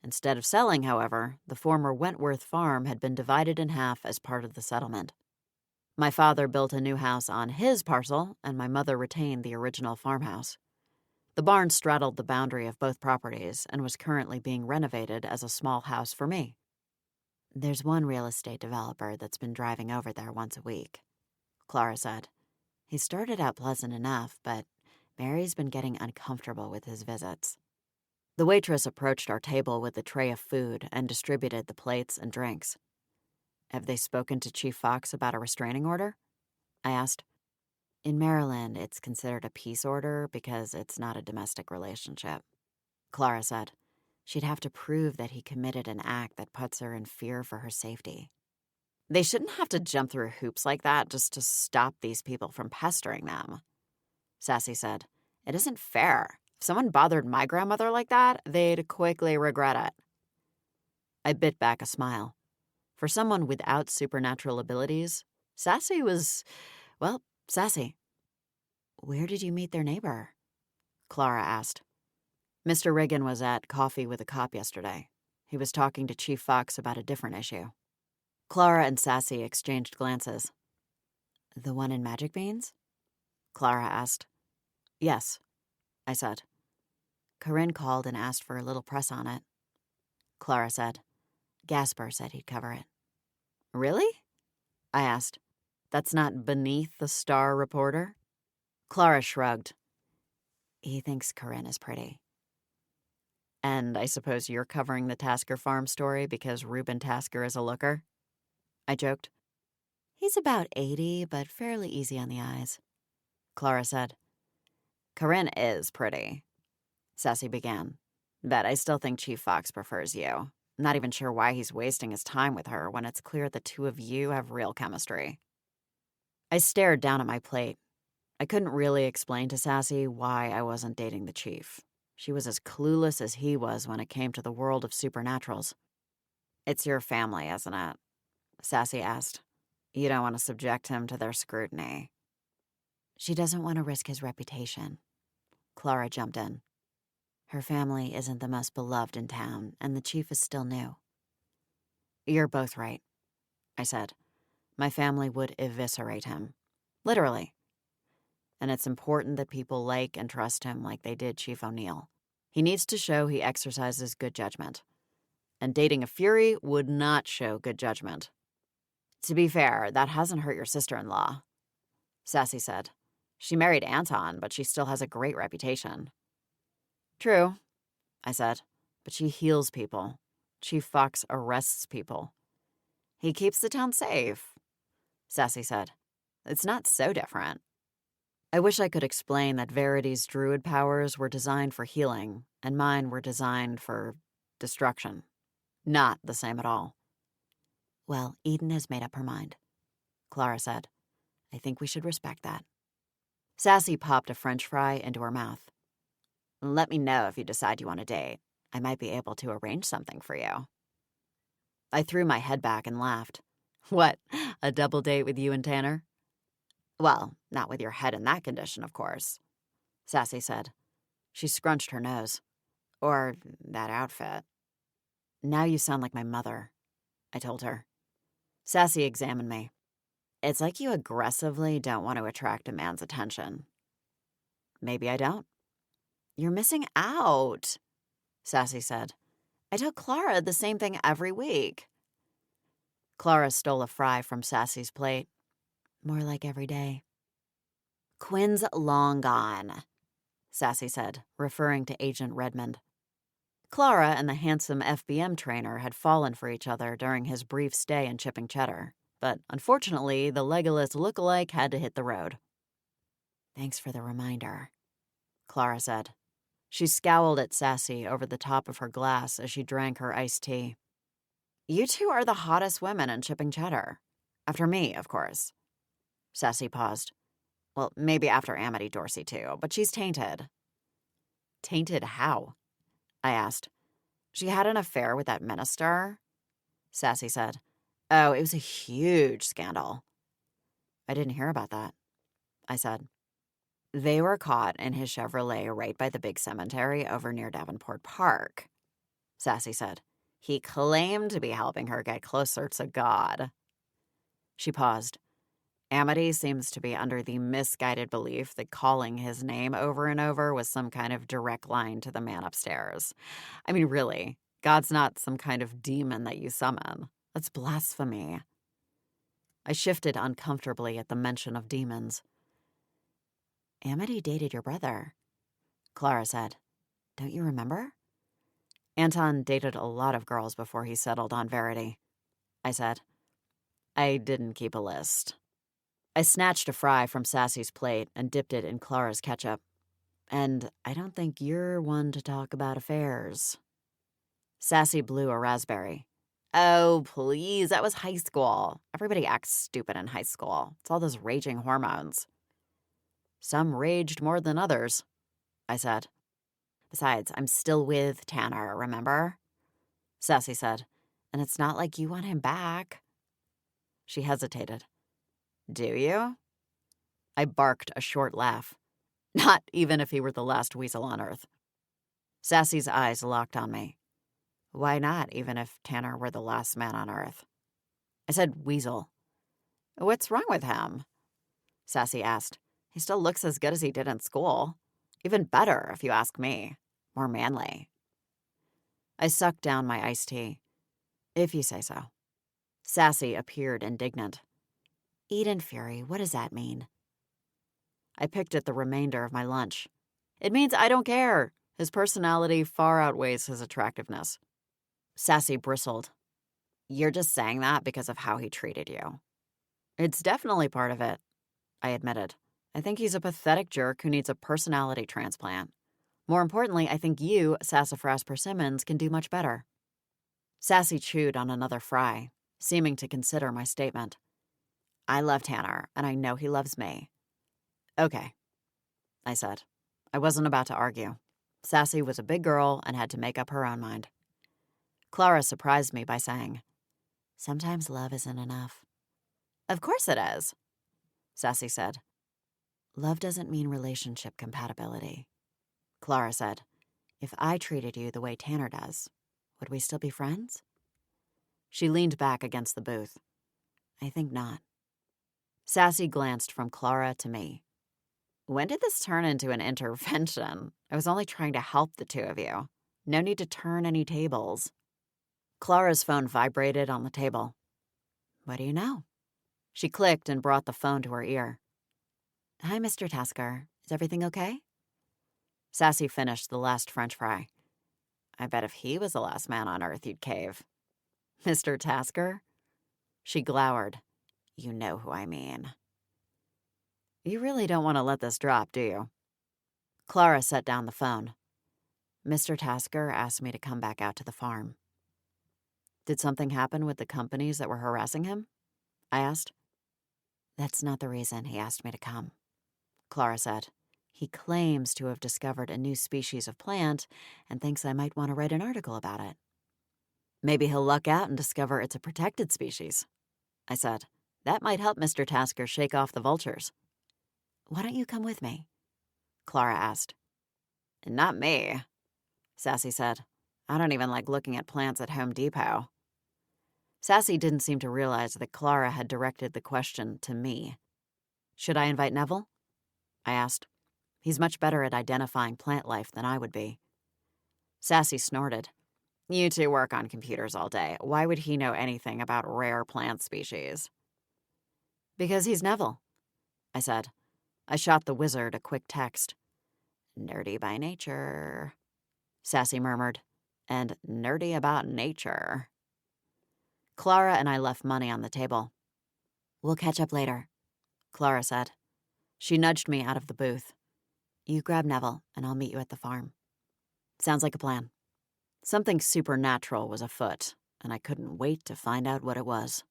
Instead of selling, however, the former Wentworth farm had been divided in half as part of the settlement. My father built a new house on his parcel, and my mother retained the original farmhouse. The barn straddled the boundary of both properties and was currently being renovated as a small house for me. "There's one real estate developer that's been driving over there once a week," Clara said. "He started out pleasant enough, but Mary's been getting uncomfortable with his visits." The waitress approached our table with a tray of food and distributed the plates and drinks. "Have they spoken to Chief Fox about a restraining order?" I asked. "In Maryland, it's considered a peace order because it's not a domestic relationship," Clara said. "She'd have to prove that he committed an act that puts her in fear for her safety." "They shouldn't have to jump through hoops like that just to stop these people from pestering them," Sassy said. "It isn't fair. If someone bothered my grandmother like that, they'd quickly regret it." I bit back a smile. For someone without supernatural abilities, Sassy was, well, sassy. Where did you meet their neighbor? Clara asked. Mr. Riggin was at coffee with a cop yesterday. He was talking to Chief Fox about a different issue. Clara and Sassy exchanged glances. The one in Magic Beans? Clara asked. Yes, I said. Corinne called and asked for a little press on it. Clara said. Gasper said he'd cover it. Really? I asked. That's not beneath the star reporter? Clara shrugged. He thinks Corinne is pretty. And I suppose you're covering the Tasker farm story because Reuben Tasker is a looker? I joked. He's about 80, but fairly easy on the eyes. Clara said. Corinne is pretty, Sassy began. But I still think Chief Fox prefers you. I'm not even sure why he's wasting his time with her when it's clear the two of you have real chemistry. I stared down at my plate. I couldn't really explain to Sassy why I wasn't dating the chief. She was as clueless as he was when it came to the world of supernaturals. It's your family, isn't it? Sassy asked. You don't want to subject him to their scrutiny. She doesn't want to risk his reputation. Clara jumped in. Her family isn't the most beloved in town, and the chief is still new. You're both right, I said. My family would eviscerate him. Literally. And it's important that people like and trust him like they did Chief O'Neill. He needs to show he exercises good judgment. And dating a Fury would not show good judgment. To be fair, that hasn't hurt your sister-in-law, Sassy said. She married Anton, but she still has a great reputation. True, I said, but she heals people. Chief Fox arrests people. He keeps the town safe, Sassy said. It's not so different. I wish I could explain that Verity's druid powers were designed for healing, and mine were designed for destruction. Not the same at all. Well, Eden has made up her mind, Clara said. I think we should respect that. Sassy popped a French fry into her mouth. Let me know if you decide you want to date. I might be able to arrange something for you. I threw my head back and laughed. What, a double date with you and Tanner? Well, not with your head in that condition, of course, Sassy said. She scrunched her nose. Or that outfit. Now you sound like my mother, I told her. Sassy examined me. It's like you aggressively don't want to attract a man's attention. Maybe I don't. You're missing out, Sassy said. I tell Clara the same thing every week. Clara stole a fry from Sassy's plate. More like every day. Quinn's long gone, Sassy said, referring to Agent Redmond. Clara and the handsome FBM trainer had fallen for each other during his brief stay in Chipping Cheddar, but unfortunately, the Legolas look-alike had to hit the road. Thanks for the reminder, Clara said. She scowled at Sassy over the top of her glass as she drank her iced tea. You two are the hottest women in Chipping Cheddar. After me, of course. Sassy paused. Well, maybe after Amity Dorsey, too, but she's tainted. Tainted how? I asked. She had an affair with that minister? Sassy said. Oh, it was a huge scandal. I didn't hear about that, I said. They were caught in his Chevrolet right by the big cemetery over near Davenport Park, Sassy said. He claimed to be helping her get closer to God. She paused. Amity seems to be under the misguided belief that calling his name over and over was some kind of direct line to the man upstairs. I mean, really, God's not some kind of demon that you summon. That's blasphemy. I shifted uncomfortably at the mention of demons. Amity dated your brother, Clara said. Don't you remember? Anton dated a lot of girls before he settled on Verity, I said. I didn't keep a list. I snatched a fry from Sassy's plate and dipped it in Clara's ketchup. And I don't think you're one to talk about affairs. Sassy blew a raspberry. Oh, please, that was high school. Everybody acts stupid in high school. It's all those raging hormones. Some raged more than others, I said. Besides, I'm still with Tanner, remember? Sassy said. And it's not like you want him back. She hesitated. Do you? I barked a short laugh. Not even if he were the last weasel on Earth. Sassy's eyes locked on me. Why not, even if Tanner were the last man on Earth? I said weasel. What's wrong with him? Sassy asked. He still looks as good as he did in school. Even better, if you ask me. More manly. I sucked down my iced tea. If you say so. Sassy appeared indignant. Eden Fury, what does that mean? I picked at the remainder of my lunch. It means I don't care. His personality far outweighs his attractiveness. Sassy bristled. You're just saying that because of how he treated you. It's definitely part of it, I admitted. I think he's a pathetic jerk who needs a personality transplant. More importantly, I think you, Sassafras Persimmons, can do much better. Sassy chewed on another fry, seeming to consider my statement. I love Tanner, and I know he loves me. Okay, I said. I wasn't about to argue. Sassy was a big girl and had to make up her own mind. Clara surprised me by saying, Sometimes love isn't enough. Of course it is, Sassy said. Love doesn't mean relationship compatibility. Clara said, If I treated you the way Tanner does, would we still be friends? She leaned back against the booth. I think not. Sassy glanced from Clara to me. When did this turn into an intervention? I was only trying to help the two of you. No need to turn any tables. Clara's phone vibrated on the table. What do you know? She clicked and brought the phone to her ear. Hi, Mr. Tasker. Is everything okay? Sassy finished the last French fry. I bet if he was the last man on Earth, you'd cave. Mr. Tasker? She glowered. You know who I mean. You really don't want to let this drop, do you? Clara set down the phone. Mr. Tasker asked me to come back out to the farm. Did something happen with the companies that were harassing him? I asked. That's not the reason he asked me to come, Clara said. He claims to have discovered a new species of plant and thinks I might want to write an article about it. Maybe he'll luck out and discover it's a protected species, I said. That might help Mr. Tasker shake off the vultures. Why don't you come with me? Clara asked. Not me, Sassy said. I don't even like looking at plants at Home Depot. Sassy didn't seem to realize that Clara had directed the question to me. Should I invite Neville? I asked. He's much better at identifying plant life than I would be. Sassy snorted. You two work on computers all day. Why would he know anything about rare plant species? Because he's Neville, I said. I shot the wizard a quick text. Nerdy by nature, Sassy murmured. And nerdy about nature. Clara and I left money on the table. We'll catch up later, Clara said. She nudged me out of the booth. You grab Neville, and I'll meet you at the farm. Sounds like a plan. Something supernatural was afoot, and I couldn't wait to find out what it was.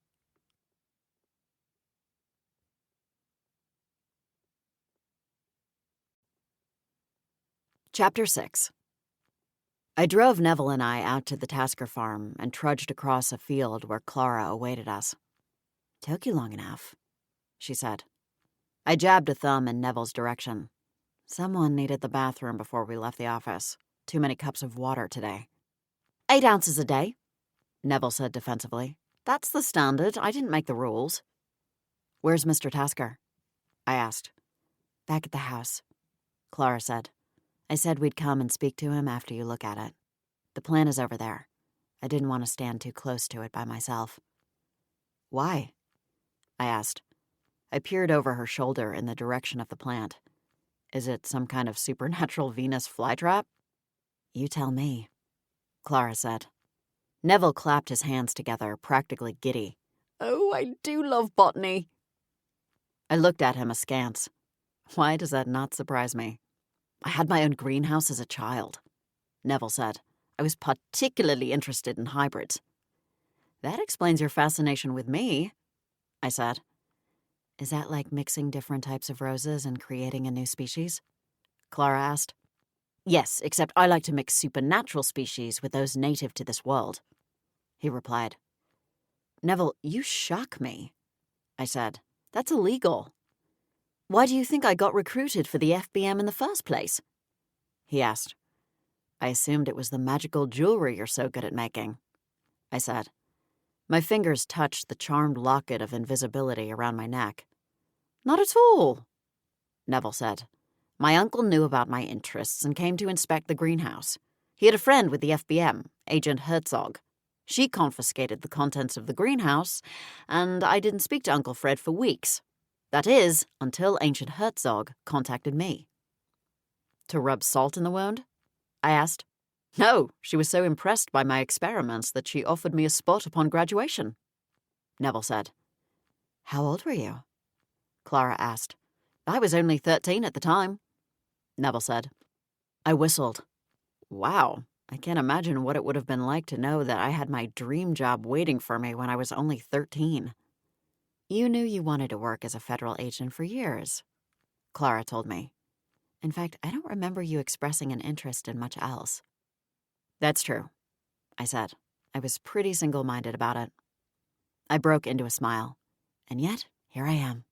Chapter 6. I drove Neville and I out to the Tasker farm and trudged across a field where Clara awaited us. Took you long enough, she said. I jabbed a thumb in Neville's direction. Someone needed the bathroom before we left the office. Too many cups of water today. 8 ounces a day, Neville said defensively. That's the standard. I didn't make the rules. Where's Mr. Tasker? I asked. Back at the house, Clara said. I said we'd come and speak to him after you look at it. The plan is over there. I didn't want to stand too close to it by myself. Why? I asked. I peered over her shoulder in the direction of the plant. Is it some kind of supernatural Venus flytrap? You tell me, Clara said. Neville clapped his hands together, practically giddy. Oh, I do love botany. I looked at him askance. Why does that not surprise me? I had my own greenhouse as a child, Neville said. I was particularly interested in hybrids. That explains your fascination with me, I said. Is that like mixing different types of roses and creating a new species? Clara asked. Yes, except I like to mix supernatural species with those native to this world, he replied. Neville, you shock me, I said. That's illegal. Why do you think I got recruited for the FBM in the first place? He asked. I assumed it was the magical jewelry you're so good at making, I said. My fingers touched the charmed locket of invisibility around my neck. Not at all, Neville said. My uncle knew about my interests and came to inspect the greenhouse. He had a friend with the FBM, Agent Herzog. She confiscated the contents of the greenhouse, and I didn't speak to Uncle Fred for weeks. That is, until Agent Herzog contacted me. To rub salt in the wound? I asked. No, she was so impressed by my experiments that she offered me a spot upon graduation, Neville said. How old were you? Clara asked. I was only 13 at the time, Neville said. I whistled. Wow, I can't imagine what it would have been like to know that I had my dream job waiting for me when I was only 13. You knew you wanted to work as a federal agent for years, Clara told me. In fact, I don't remember you expressing an interest in much else. That's true, I said. I was pretty single-minded about it. I broke into a smile. And yet, here I am.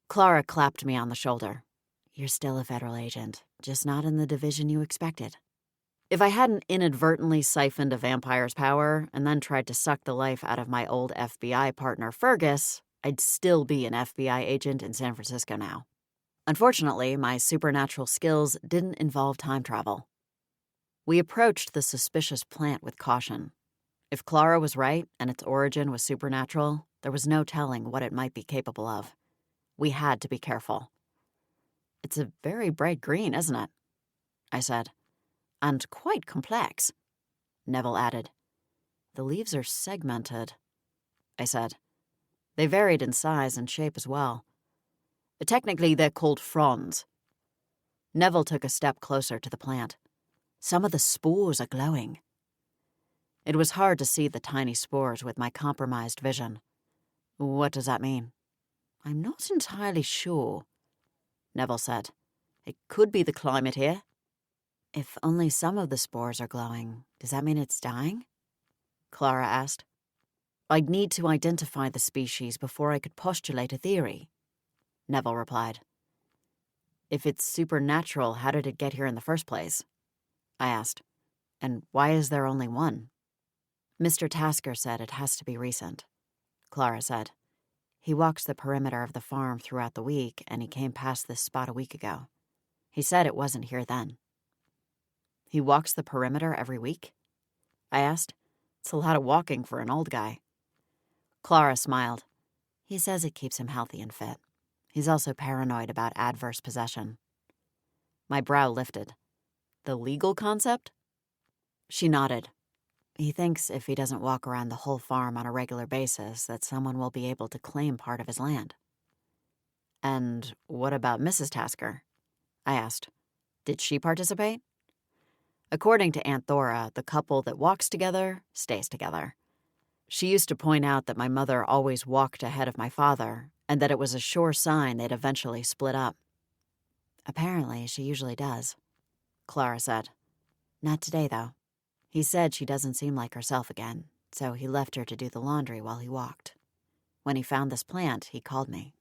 Clara clapped me on the shoulder. You're still a federal agent, just not in the division you expected. If I hadn't inadvertently siphoned a vampire's power and then tried to suck the life out of my old FBI partner Fergus, I'd still be an FBI agent in San Francisco now. Unfortunately, my supernatural skills didn't involve time travel. We approached the suspicious plant with caution. If Clara was right and its origin was supernatural, there was no telling what it might be capable of. We had to be careful. It's a very bright green, isn't it? I said. And quite complex, Neville added. The leaves are segmented, I said. They varied in size and shape as well. Technically, they're called fronds. Neville took a step closer to the plant. Some of the spores are glowing. It was hard to see the tiny spores with my compromised vision. What does that mean? I'm not entirely sure, Neville said. It could be the climate here. If only some of the spores are glowing, does that mean it's dying? Clara asked. I'd need to identify the species before I could postulate a theory, Neville replied. If it's supernatural, how did it get here in the first place? I asked. And why is there only one? Mr. Tasker said it has to be recent, Clara said. He walks the perimeter of the farm throughout the week, and he came past this spot a week ago. He said it wasn't here then. He walks the perimeter every week? I asked. It's a lot of walking for an old guy. Clara smiled. He says it keeps him healthy and fit. He's also paranoid about adverse possession. My brow lifted. The legal concept? She nodded. He thinks if he doesn't walk around the whole farm on a regular basis, that someone will be able to claim part of his land. And what about Mrs. Tasker? I asked. Did she participate? According to Aunt Thora, the couple that walks together stays together. She used to point out that my mother always walked ahead of my father, and that it was a sure sign they'd eventually split up. Apparently, she usually does, Clara said. Not today, though. He said she doesn't seem like herself again, so he left her to do the laundry while he walked. When he found this plant, he called me.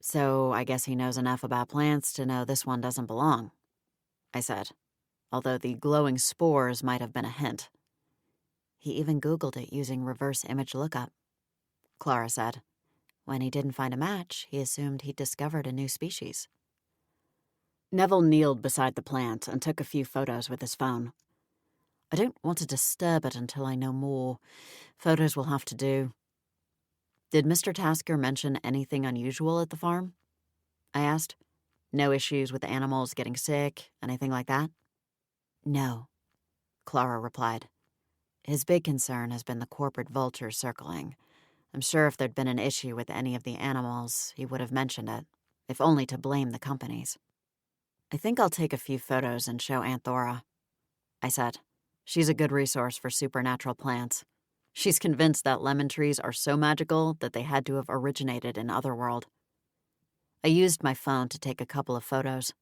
So I guess he knows enough about plants to know this one doesn't belong, I said, although the glowing spores might have been a hint. He even Googled it using reverse image lookup, Clara said. When he didn't find a match, he assumed he'd discovered a new species. Neville kneeled beside the plant and took a few photos with his phone. I don't want to disturb it until I know more. Photos will have to do. Did Mr. Tasker mention anything unusual at the farm? I asked. No issues with the animals getting sick, anything like that? No, Clara replied. His big concern has been the corporate vultures circling. I'm sure if there'd been an issue with any of the animals, he would have mentioned it, if only to blame the companies. I think I'll take a few photos and show Aunt Thora, I said. She's a good resource for supernatural plants. She's convinced that lemon trees are so magical that they had to have originated in Otherworld. I used my phone to take a couple of photos.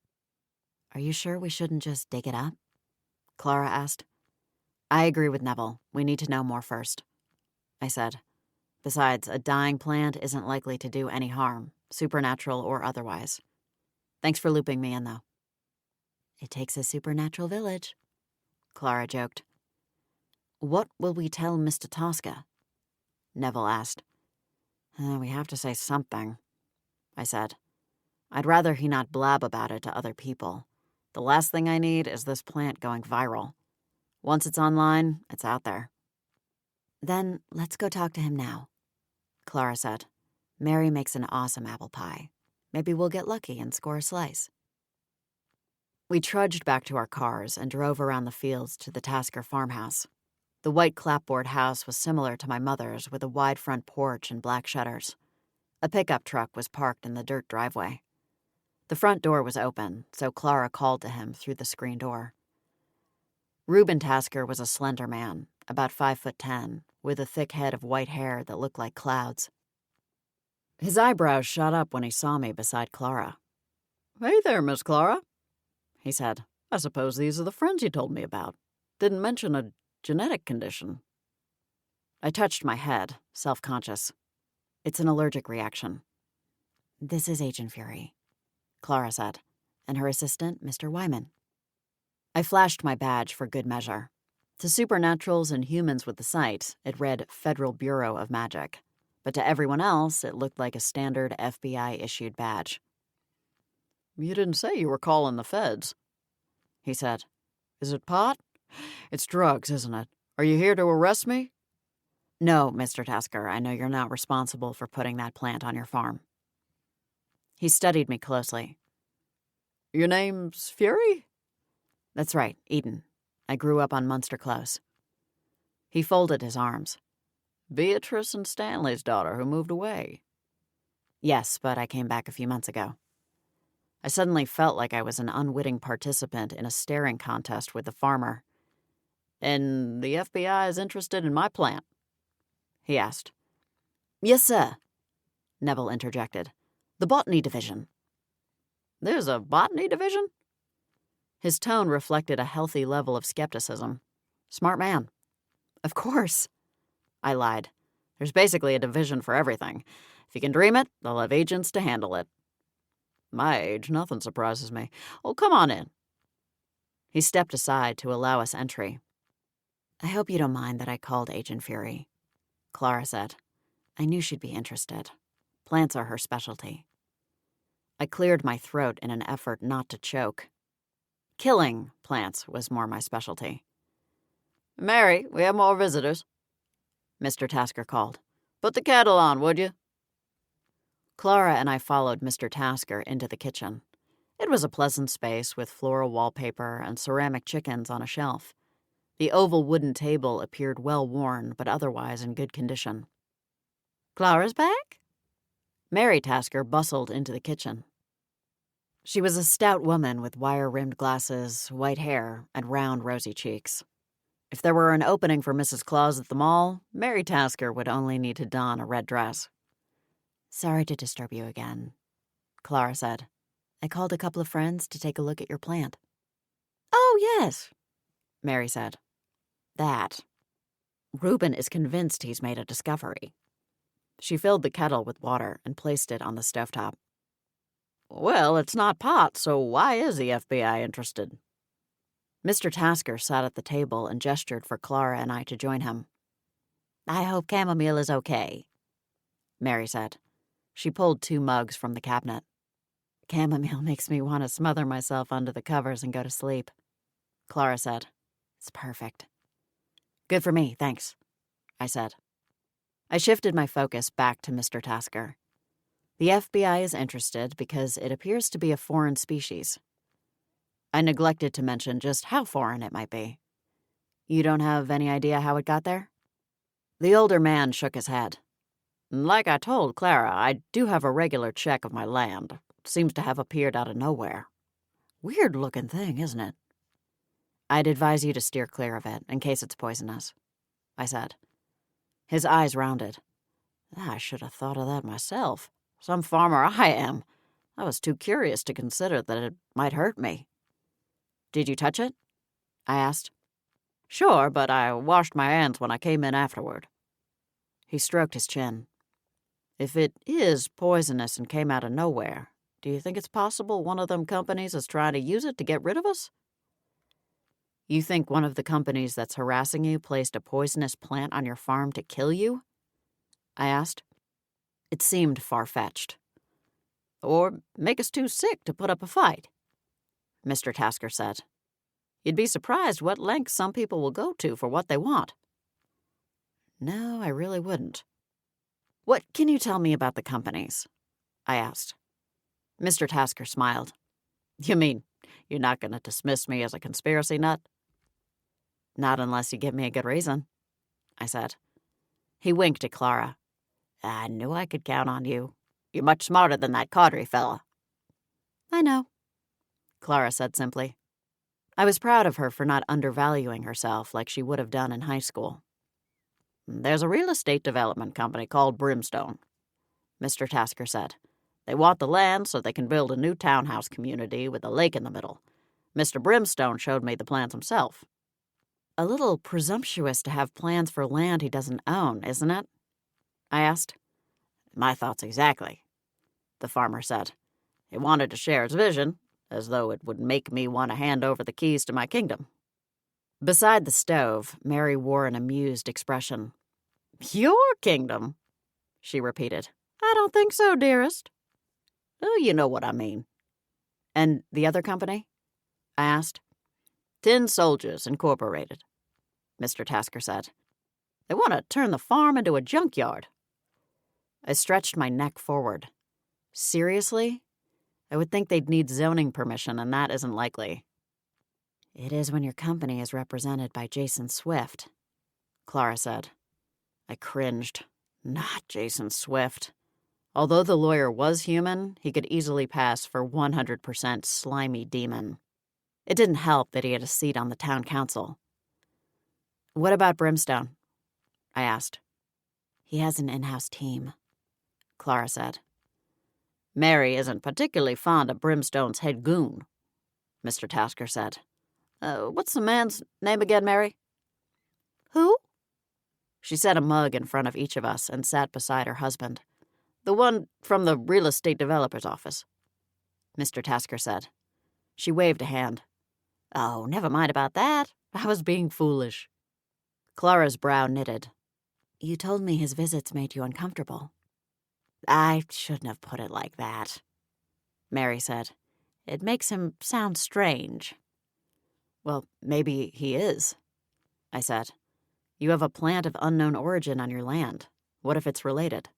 Are you sure we shouldn't just dig it up? Clara asked. I agree with Neville. We need to know more first, I said. Besides, a dying plant isn't likely to do any harm, supernatural or otherwise. Thanks for looping me in, though. It takes a supernatural village, Clara joked. What will we tell Mr. Tosca? Neville asked. We have to say something, I said. I'd rather he not blab about it to other people. The last thing I need is this plant going viral. Once it's online, it's out there. Then let's go talk to him now, Clara said. Mary makes an awesome apple pie. Maybe we'll get lucky and score a slice. We trudged back to our cars and drove around the fields to the Tasker farmhouse. The white clapboard house was similar to my mother's, with a wide front porch and black shutters. A pickup truck was parked in the dirt driveway. The front door was open, so Clara called to him through the screen door. Reuben Tasker was a slender man, about 5'10", with a thick head of white hair that looked like clouds. His eyebrows shot up when he saw me beside Clara. "Hey there, Miss Clara," he said. "I suppose these are the friends you told me about. Didn't mention a genetic condition." I touched my head, self-conscious. It's an allergic reaction. This is Agent Fury, Clara said, and her assistant, Mr. Wyman. I flashed my badge for good measure. To supernaturals and humans with the sight, it read Federal Bureau of Magic, but to everyone else, it looked like a standard FBI-issued badge. "You didn't say you were calling the feds," he said. "Is it pot? It's drugs, isn't it? Are you here to arrest me?" No, Mr. Tasker, I know you're not responsible for putting that plant on your farm. He studied me closely. "Your name's Fury?" That's right, Eden. I grew up on Munster Close. He folded his arms. "Beatrice and Stanley's daughter who moved away." Yes, but I came back a few months ago. I suddenly felt like I was an unwitting participant in a staring contest with the farmer. "And the FBI is interested in my plant?" he asked. Yes, sir, Neville interjected. The botany division. "There's a botany division?" His tone reflected a healthy level of skepticism. Smart man. "Of course," I lied. "There's basically a division for everything. If you can dream it, they'll have agents to handle it." My age, nothing surprises me. Oh, come on in. He stepped aside to allow us entry. I hope you don't mind that I called Agent Fury, Clara said. I knew she'd be interested. Plants are her specialty. I cleared my throat in an effort not to choke. Killing plants was more my specialty. "Mary, we have more visitors," Mr. Tasker called. "Put the kettle on, would you?" Clara and I followed Mr. Tasker into the kitchen. It was a pleasant space with floral wallpaper and ceramic chickens on a shelf. The oval wooden table appeared well worn, but otherwise in good condition. "Clara's back?" Mary Tasker bustled into the kitchen. She was a stout woman with wire-rimmed glasses, white hair, and round, rosy cheeks. If there were an opening for Mrs. Claus at the mall, Mary Tasker would only need to don a red dress. Sorry to disturb you again, Clara said. I called a couple of friends to take a look at your plant. "Oh, yes," Mary said. That. Reuben is convinced he's made a discovery. She filled the kettle with water and placed it on the stovetop. "Well, it's not pot, so why is the FBI interested?" Mr. Tasker sat at the table and gestured for Clara and I to join him. "I hope chamomile is okay," Mary said. She pulled 2 mugs from the cabinet. Chamomile makes me want to smother myself under the covers and go to sleep, Clara said. It's perfect. Good for me, thanks, I said. I shifted my focus back to Mr. Tasker. The FBI is interested because it appears to be a foreign species. I neglected to mention just how foreign it might be. You don't have any idea how it got there? The older man shook his head. "Like I told Clara, I do have a regular check of my land. Seems to have appeared out of nowhere. Weird-looking thing, isn't it?" I'd advise you to steer clear of it, in case it's poisonous, I said. His eyes rounded. I should have thought of that myself. Some farmer I am. I was too curious to consider that it might hurt me. Did you touch it? I asked. Sure, but I washed my hands when I came in afterward. He stroked his chin. If it is poisonous and came out of nowhere, do you think it's possible one of them companies is trying to use it to get rid of us? You think one of the companies that's harassing you placed a poisonous plant on your farm to kill you? I asked. It seemed far-fetched. Or make us too sick to put up a fight, Mr. Tasker said. You'd be surprised what lengths some people will go to for what they want. No, I really wouldn't. What can you tell me about the companies? I asked. Mr. Tasker smiled. You mean you're not going to dismiss me as a conspiracy nut? Not unless you give me a good reason, I said. He winked at Clara. I knew I could count on you. You're much smarter than that Caudry fella. I know, Clara said simply. I was proud of her for not undervaluing herself like she would have done in high school. There's a real estate development company called Brimstone, Mr. Tasker said. They want the land so they can build a new townhouse community with a lake in the middle. Mr. Brimstone showed me the plans himself. A little presumptuous to have plans for land he doesn't own, isn't it? I asked. My thoughts exactly, the farmer said. He wanted to share his vision, as though it would make me want to hand over the keys to my kingdom. Beside the stove, Mary wore an amused expression. Your kingdom? She repeated. I don't think so, dearest. Oh, you know what I mean. And the other company? I asked. Tin Soldiers Incorporated, Mr. Tasker said. They want to turn the farm into a junkyard. I stretched my neck forward. Seriously? I would think they'd need zoning permission, and that isn't likely. It is when your company is represented by Jason Swift, Clara said. I cringed. Not Jason Swift. Although the lawyer was human, he could easily pass for 100% slimy demon. It didn't help that he had a seat on the town council. What about Brimstone? I asked. He has an in-house team, Clara said. Mary isn't particularly fond of Brimstone's head goon, Mr. Tasker said. What's the man's name again, Mary? Who? She set a mug in front of each of us and sat beside her husband. The one from the real estate developer's office, Mr. Tasker said. She waved a hand. Oh, never mind about that. I was being foolish. Clara's brow knitted. You told me his visits made you uncomfortable. I shouldn't have put it like that, Mary said. It makes him sound strange. Well, maybe he is, I said. You have a plant of unknown origin on your land. What if it's related?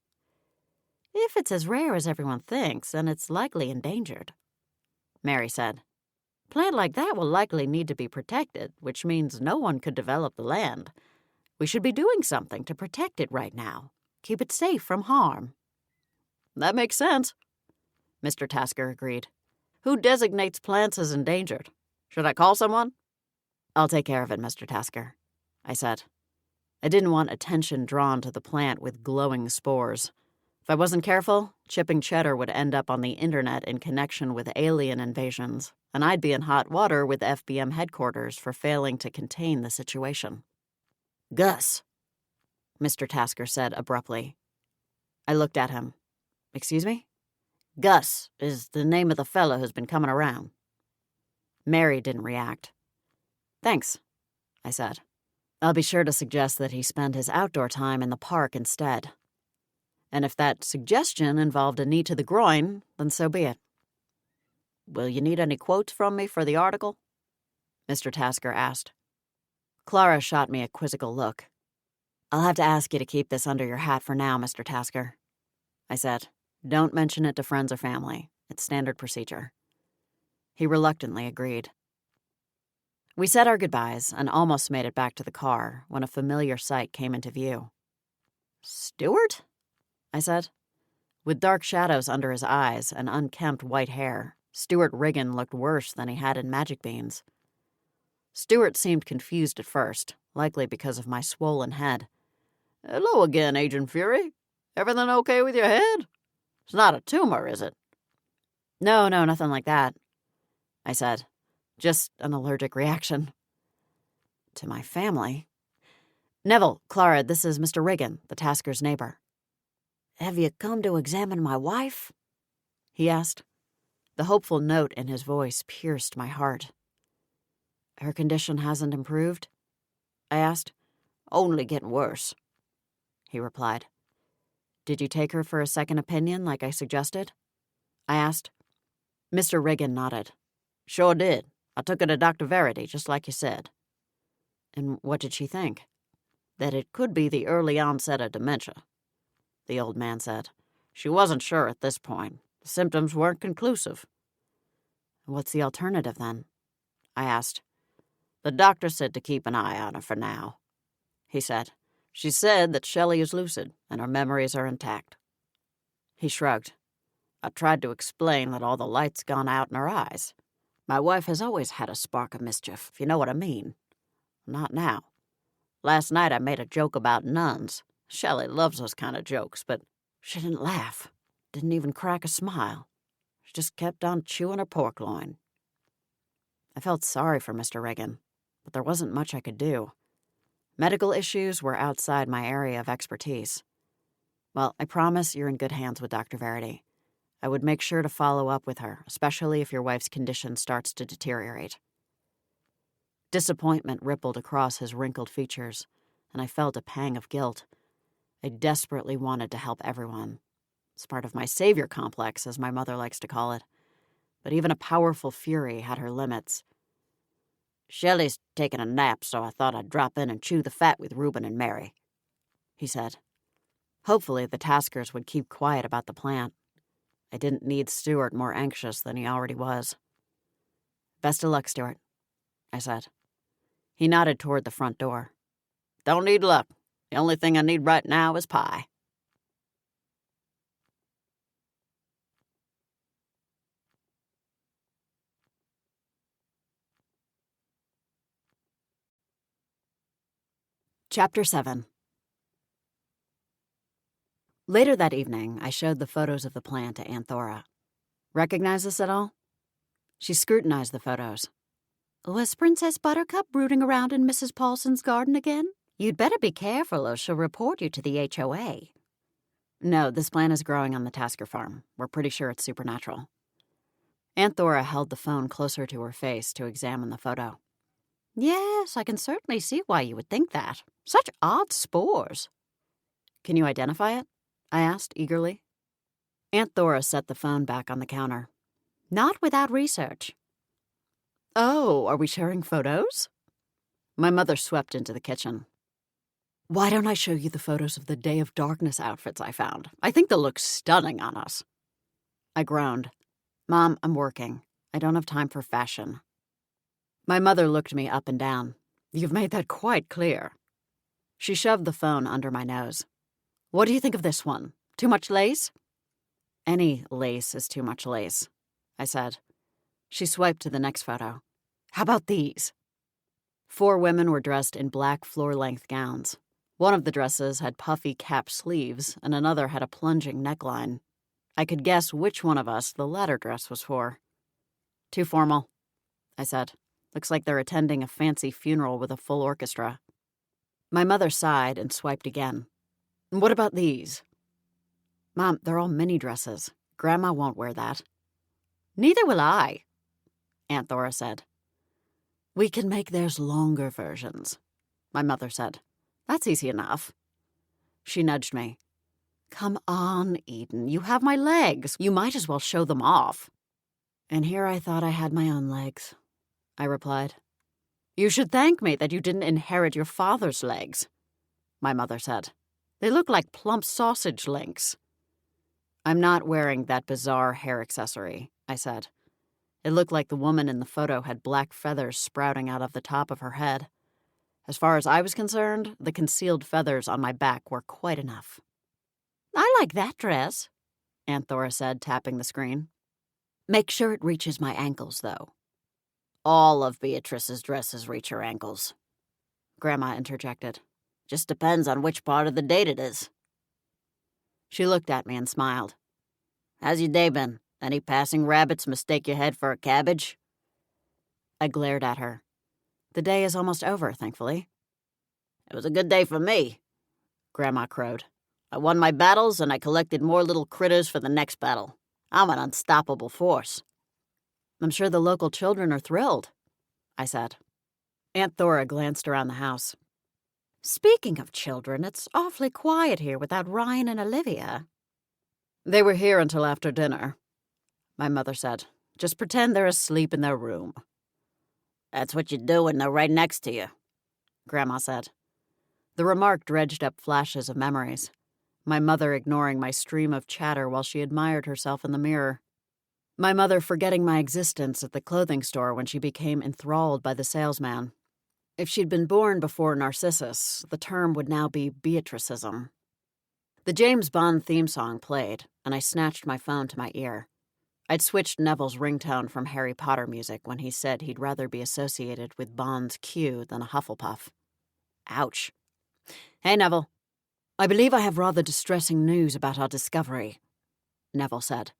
If it's as rare as everyone thinks, then it's likely endangered, Mary said. A plant like that will likely need to be protected, which means no one could develop the land. We should be doing something to protect it right now. Keep it safe from harm. That makes sense, Mr. Tasker agreed. Who designates plants as endangered? Should I call someone? I'll take care of it, Mr. Tasker, I said. I didn't want attention drawn to the plant with glowing spores. If I wasn't careful, chipping Cheddar would end up on the internet in connection with alien invasions, and I'd be in hot water with FBM headquarters for failing to contain the situation. Gus, Mr. Tasker said abruptly. I looked at him. Excuse me? Gus is the name of the fellow who's been coming around. Mary didn't react. Thanks, I said. I'll be sure to suggest that he spend his outdoor time in the park instead. And if that suggestion involved a knee to the groin, then so be it. Will you need any quotes from me for the article? Mr. Tasker asked. Clara shot me a quizzical look. I'll have to ask you to keep this under your hat for now, Mr. Tasker, I said. Don't mention it to friends or family. It's standard procedure. He reluctantly agreed. We said our goodbyes and almost made it back to the car when a familiar sight came into view. Stuart? I said. With dark shadows under his eyes and unkempt white hair, Stuart Riggin looked worse than he had in Magic Beans. Stuart seemed confused at first, likely because of my swollen head. Hello again, Agent Fury. Everything okay with your head? It's not a tumor, is it? No, nothing like that, I said. Just an allergic reaction. To my family. Neville, Clara, this is Mr. Riggin, the Tasker's neighbor. Have you come to examine my wife? He asked. The hopeful note in his voice pierced my heart. Her condition hasn't improved? I asked. Only getting worse, he replied. Did you take her for a second opinion like I suggested? I asked. Mr. Riggin nodded. Sure did. I took her to Dr. Verity, just like you said. And what did she think? That it could be the early onset of dementia, the old man said. She wasn't sure at this point. The symptoms weren't conclusive. What's the alternative, then? I asked. The doctor said to keep an eye on her for now, he said. She said that Shelley is lucid and her memories are intact. He shrugged. I tried to explain that all the light's gone out in her eyes. My wife has always had a spark of mischief, if you know what I mean. Not now. Last night I made a joke about nuns. Shelley loves those kind of jokes, but she didn't laugh. Didn't even crack a smile. She just kept on chewing her pork loin. I felt sorry for Mr. Riggin, but there wasn't much I could do. Medical issues were outside my area of expertise. Well, I promise you're in good hands with Dr. Verity. I would make sure to follow up with her, especially if your wife's condition starts to deteriorate. Disappointment rippled across his wrinkled features, and I felt a pang of guilt. I desperately wanted to help everyone. It's part of my savior complex, as my mother likes to call it. But even a powerful fury had her limits. Shelley's taking a nap, so I thought I'd drop in and chew the fat with Reuben and Mary, he said. Hopefully the Taskers would keep quiet about the plant. I didn't need Stuart more anxious than he already was. Best of luck, Stuart, I said. He nodded toward the front door. Don't need luck. The only thing I need right now is pie. Chapter 7. Later that evening, I showed the photos of the plant to Aunt Thora. Recognize this at all? She scrutinized the photos. Was Princess Buttercup rooting around in Mrs. Paulson's garden again? You'd better be careful or she'll report you to the HOA. No, this plant is growing on the Tasker farm. We're pretty sure it's supernatural. Aunt Thora held the phone closer to her face to examine the photo. Yes, I can certainly see why you would think that. Such odd spores. Can you identify it? I asked eagerly. Aunt Thora set the phone back on the counter. Not without research. Oh, are we sharing photos? My mother swept into the kitchen. Why don't I show you the photos of the Day of Darkness outfits I found? I think they'll look stunning on us. I groaned. Mom, I'm working. I don't have time for fashion. My mother looked me up and down. You've made that quite clear. She shoved the phone under my nose. What do you think of this one? Too much lace? Any lace is too much lace, I said. She swiped to the next photo. How about these? 4 women were dressed in black floor-length gowns. One of the dresses had puffy cap sleeves, and another had a plunging neckline. I could guess which one of us the latter dress was for. Too formal, I said. Looks like they're attending a fancy funeral with a full orchestra. My mother sighed and swiped again. What about these? Mom, they're all mini dresses. Grandma won't wear that. Neither will I, Aunt Thora said. We can make theirs longer versions, my mother said. That's easy enough. She nudged me. Come on, Eden, you have my legs. You might as well show them off. And here I thought I had my own legs, I replied. You should thank me that you didn't inherit your father's legs, my mother said. They look like plump sausage links. I'm not wearing that bizarre hair accessory, I said. It looked like the woman in the photo had black feathers sprouting out of the top of her head. As far as I was concerned, the concealed feathers on my back were quite enough. I like that dress, Aunt Thora said, tapping the screen. Make sure it reaches my ankles, though. All of Beatrice's dresses reach her ankles, Grandma interjected. Just depends on which part of the date it is. She looked at me and smiled. How's your day been? Any passing rabbits mistake your head for a cabbage? I glared at her. The day is almost over, thankfully. It was a good day for me, Grandma crowed. I won my battles and I collected more little critters for the next battle. I'm an unstoppable force. I'm sure the local children are thrilled, I said. Aunt Thora glanced around the house. Speaking of children, it's awfully quiet here without Ryan and Olivia. They were here until after dinner, my mother said. Just pretend they're asleep in their room. That's what you do when they're right next to you, Grandma said. The remark dredged up flashes of memories, my mother ignoring my stream of chatter while she admired herself in the mirror. My mother forgetting my existence at the clothing store when she became enthralled by the salesman. If she'd been born before Narcissus, the term would now be Beatricism. The James Bond theme song played, and I snatched my phone to my ear. I'd switched Neville's ringtone from Harry Potter music when he said he'd rather be associated with Bond's Q than a Hufflepuff. Ouch. Hey, Neville. I believe I have rather distressing news about our discovery, Neville said.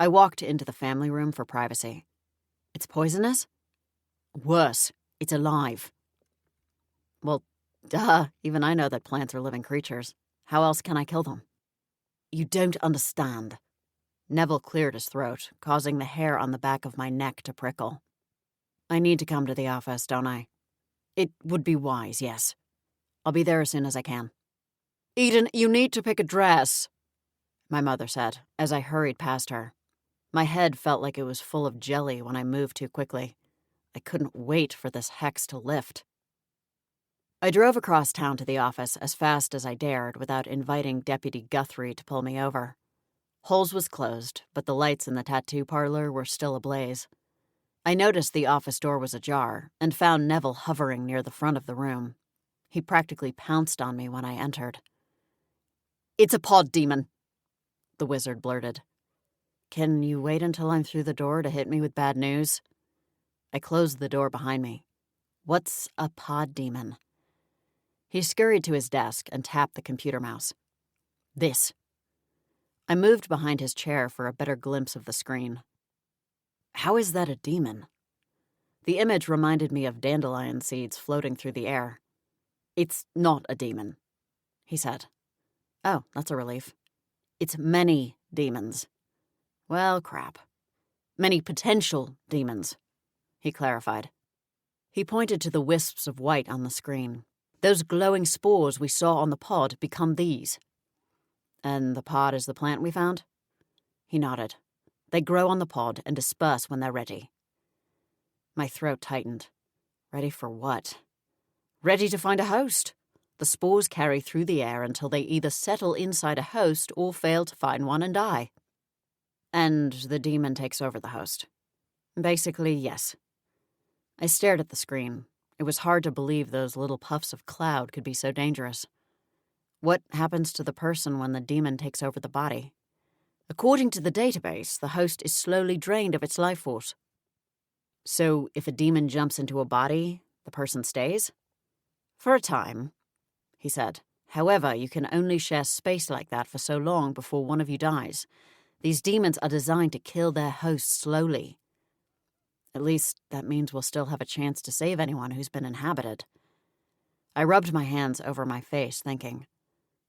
I walked into the family room for privacy. It's poisonous? Worse, it's alive. Well, duh, even I know that plants are living creatures. How else can I kill them? You don't understand. Neville cleared his throat, causing the hair on the back of my neck to prickle. I need to come to the office, don't I? It would be wise, yes. I'll be there as soon as I can. Eden, you need to pick a dress, my mother said, as I hurried past her. My head felt like it was full of jelly when I moved too quickly. I couldn't wait for this hex to lift. I drove across town to the office as fast as I dared without inviting Deputy Guthrie to pull me over. Holes was closed, but the lights in the tattoo parlor were still ablaze. I noticed the office door was ajar and found Neville hovering near the front of the room. He practically pounced on me when I entered. It's a pod demon, the wizard blurted. Can you wait until I'm through the door to hit me with bad news? I closed the door behind me. What's a pod demon? He scurried to his desk and tapped the computer mouse. This. I moved behind his chair for a better glimpse of the screen. How is that a demon? The image reminded me of dandelion seeds floating through the air. It's not a demon, he said. Oh, that's a relief. It's many demons. Well, crap. Many potential demons, he clarified. He pointed to the wisps of white on the screen. Those glowing spores we saw on the pod become these. And the pod is the plant we found? He nodded. They grow on the pod and disperse when they're ready. My throat tightened. Ready for what? Ready to find a host. The spores carry through the air until they either settle inside a host or fail to find one and die. And the demon takes over the host. Basically, yes. I stared at the screen. It was hard to believe those little puffs of cloud could be so dangerous. What happens to the person when the demon takes over the body? According to the database, the host is slowly drained of its life force. So if a demon jumps into a body, the person stays? For a time, he said. However, you can only share space like that for so long before one of you dies. These demons are designed to kill their host slowly. At least that means we'll still have a chance to save anyone who's been inhabited. I rubbed my hands over my face, thinking.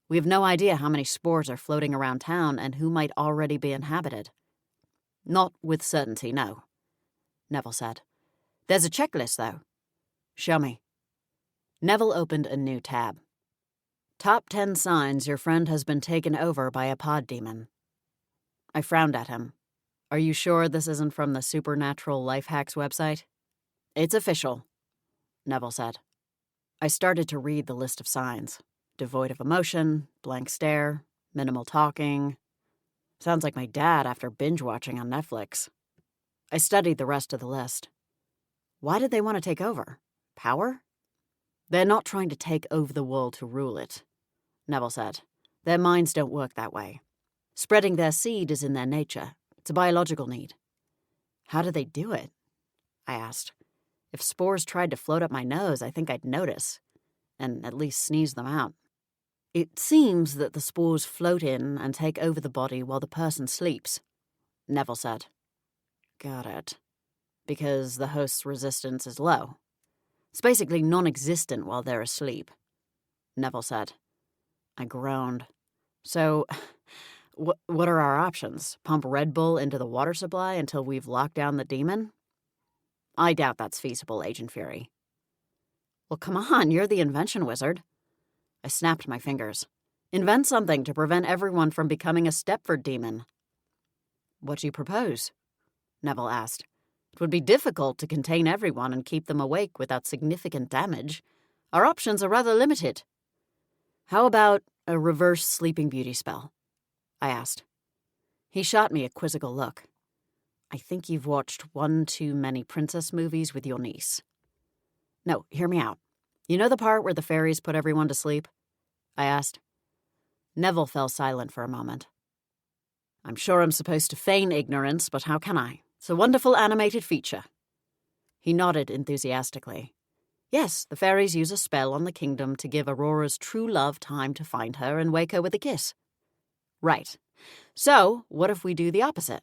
We have no idea how many spores are floating around town and who might already be inhabited. Not with certainty, no, Neville said. There's a checklist, though. Show me. Neville opened a new tab. Top 10 signs your friend has been taken over by a pod demon. I frowned at him. Are you sure this isn't from the Supernatural Life Hacks website? It's official, Neville said. I started to read the list of signs. Devoid of emotion, blank stare, minimal talking. Sounds like my dad after binge-watching on Netflix. I studied the rest of the list. Why did they want to take over? Power? They're not trying to take over the world to rule it, Neville said. Their minds don't work that way. Spreading their seed is in their nature. It's a biological need. How do they do it? I asked. If spores tried to float up my nose, I think I'd notice, and at least sneeze them out. It seems that the spores float in and take over the body while the person sleeps, Neville said. Got it. Because the host's resistance is low. It's basically non-existent while they're asleep. Neville said. I groaned. So, what are our options? Pump Red Bull into the water supply until we've locked down the demon? I doubt that's feasible, Agent Fury. Well, come on, you're the invention wizard. I snapped my fingers. Invent something to prevent everyone from becoming a Stepford demon. What do you propose? Neville asked. It would be difficult to contain everyone and keep them awake without significant damage. Our options are rather limited. How about a reverse Sleeping Beauty spell? I asked. He shot me a quizzical look. I think you've watched one too many princess movies with your niece. No, hear me out. You know the part where the fairies put everyone to sleep? I asked. Neville fell silent for a moment. I'm sure I'm supposed to feign ignorance, but how can I? It's a wonderful animated feature. He nodded enthusiastically. Yes, the fairies use a spell on the kingdom to give Aurora's true love time to find her and wake her with a kiss. Right. So, what if we do the opposite?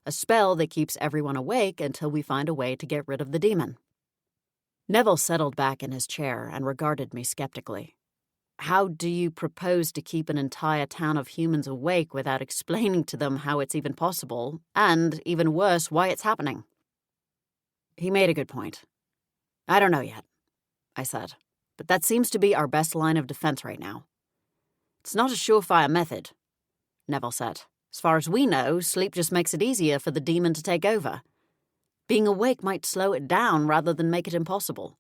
A spell that keeps everyone awake until we find a way to get rid of the demon. Neville settled back in his chair and regarded me skeptically. How do you propose to keep an entire town of humans awake without explaining to them how it's even possible, and, even worse, why it's happening? He made a good point. I don't know yet, I said, but that seems to be our best line of defense right now. It's not a surefire method, Neville said. As far as we know, sleep just makes it easier for the demon to take over. Being awake might slow it down rather than make it impossible.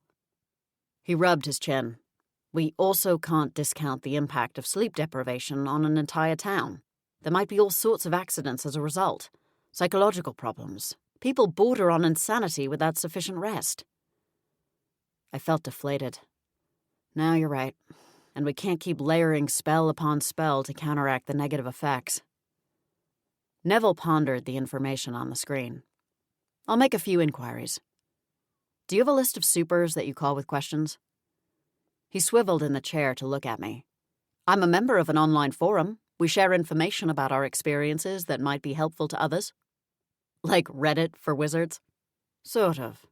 He rubbed his chin. We also can't discount the impact of sleep deprivation on an entire town. There might be all sorts of accidents as a result. Psychological problems. People border on insanity without sufficient rest. I felt deflated. No, you're right. And we can't keep layering spell upon spell to counteract the negative effects. Neville pondered the information on the screen. I'll make a few inquiries. Do you have a list of supers that you call with questions? He swiveled in the chair to look at me. I'm a member of an online forum. We share information about our experiences that might be helpful to others. Like Reddit for wizards? Sort of.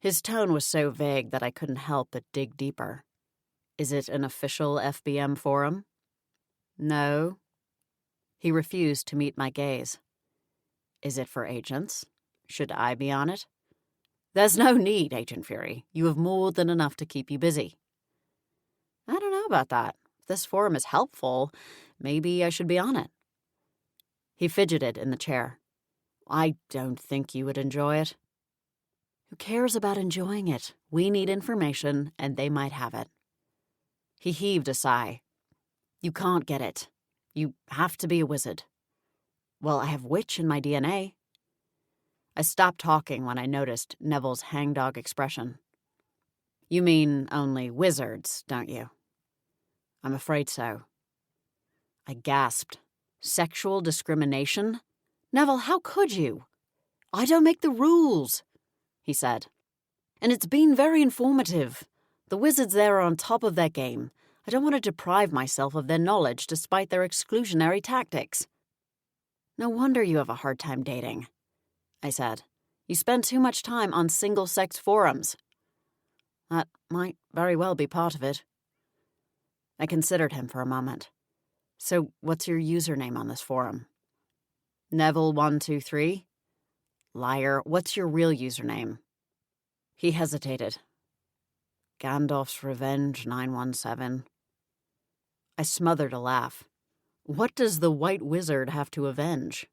His tone was so vague that I couldn't help but dig deeper. Is it an official FBM forum? No. He refused to meet my gaze. Is it for agents? Should I be on it? There's no need, Agent Fury. You have more than enough to keep you busy. I don't know about that. If this forum is helpful, maybe I should be on it. He fidgeted in the chair. I don't think you would enjoy it. Who cares about enjoying it? We need information, and they might have it. He heaved a sigh. You can't get it. You have to be a wizard. Well, I have witch in my DNA. I stopped talking when I noticed Neville's hangdog expression. You mean only wizards, don't you? I'm afraid so. I gasped. Sexual discrimination? Neville, how could you? I don't make the rules, he said. And it's been very informative. The wizards there are on top of their game. I don't want to deprive myself of their knowledge despite their exclusionary tactics. No wonder you have a hard time dating, I said. You spend too much time on single-sex forums. That might very well be part of it. I considered him for a moment. So, what's your username on this forum? Neville123? Liar, what's your real username? He hesitated. Gandalf's Revenge 917. I smothered a laugh. What does the White Wizard have to avenge?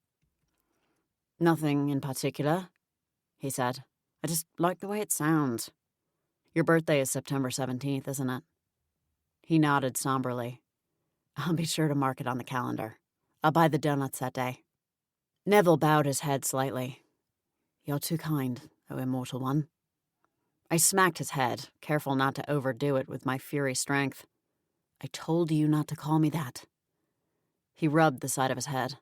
Nothing in particular, he said. I just like the way it sounds. Your birthday is September 17th, isn't it? He nodded somberly. I'll be sure to mark it on the calendar. I'll buy the donuts that day. Neville bowed his head slightly. You're too kind, O immortal one. I smacked his head, careful not to overdo it with my fury strength. I told you not to call me that. He rubbed the side of his head.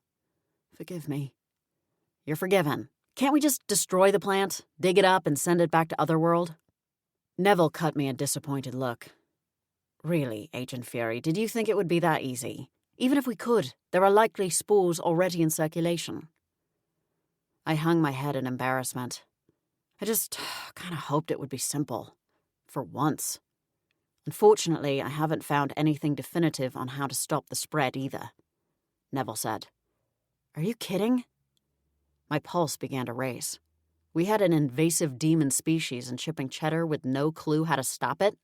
Forgive me. You're forgiven. Can't we just destroy the plant, dig it up, and send it back to Otherworld? Neville cut me a disappointed look. Really, Agent Fury, did you think it would be that easy? Even if we could, there are likely spores already in circulation. I hung my head in embarrassment. I just kind of hoped it would be simple. For once. Unfortunately, I haven't found anything definitive on how to stop the spread either, Neville said. Are you kidding? My pulse began to race. We had an invasive demon species in shipping Cheddar with no clue how to stop it?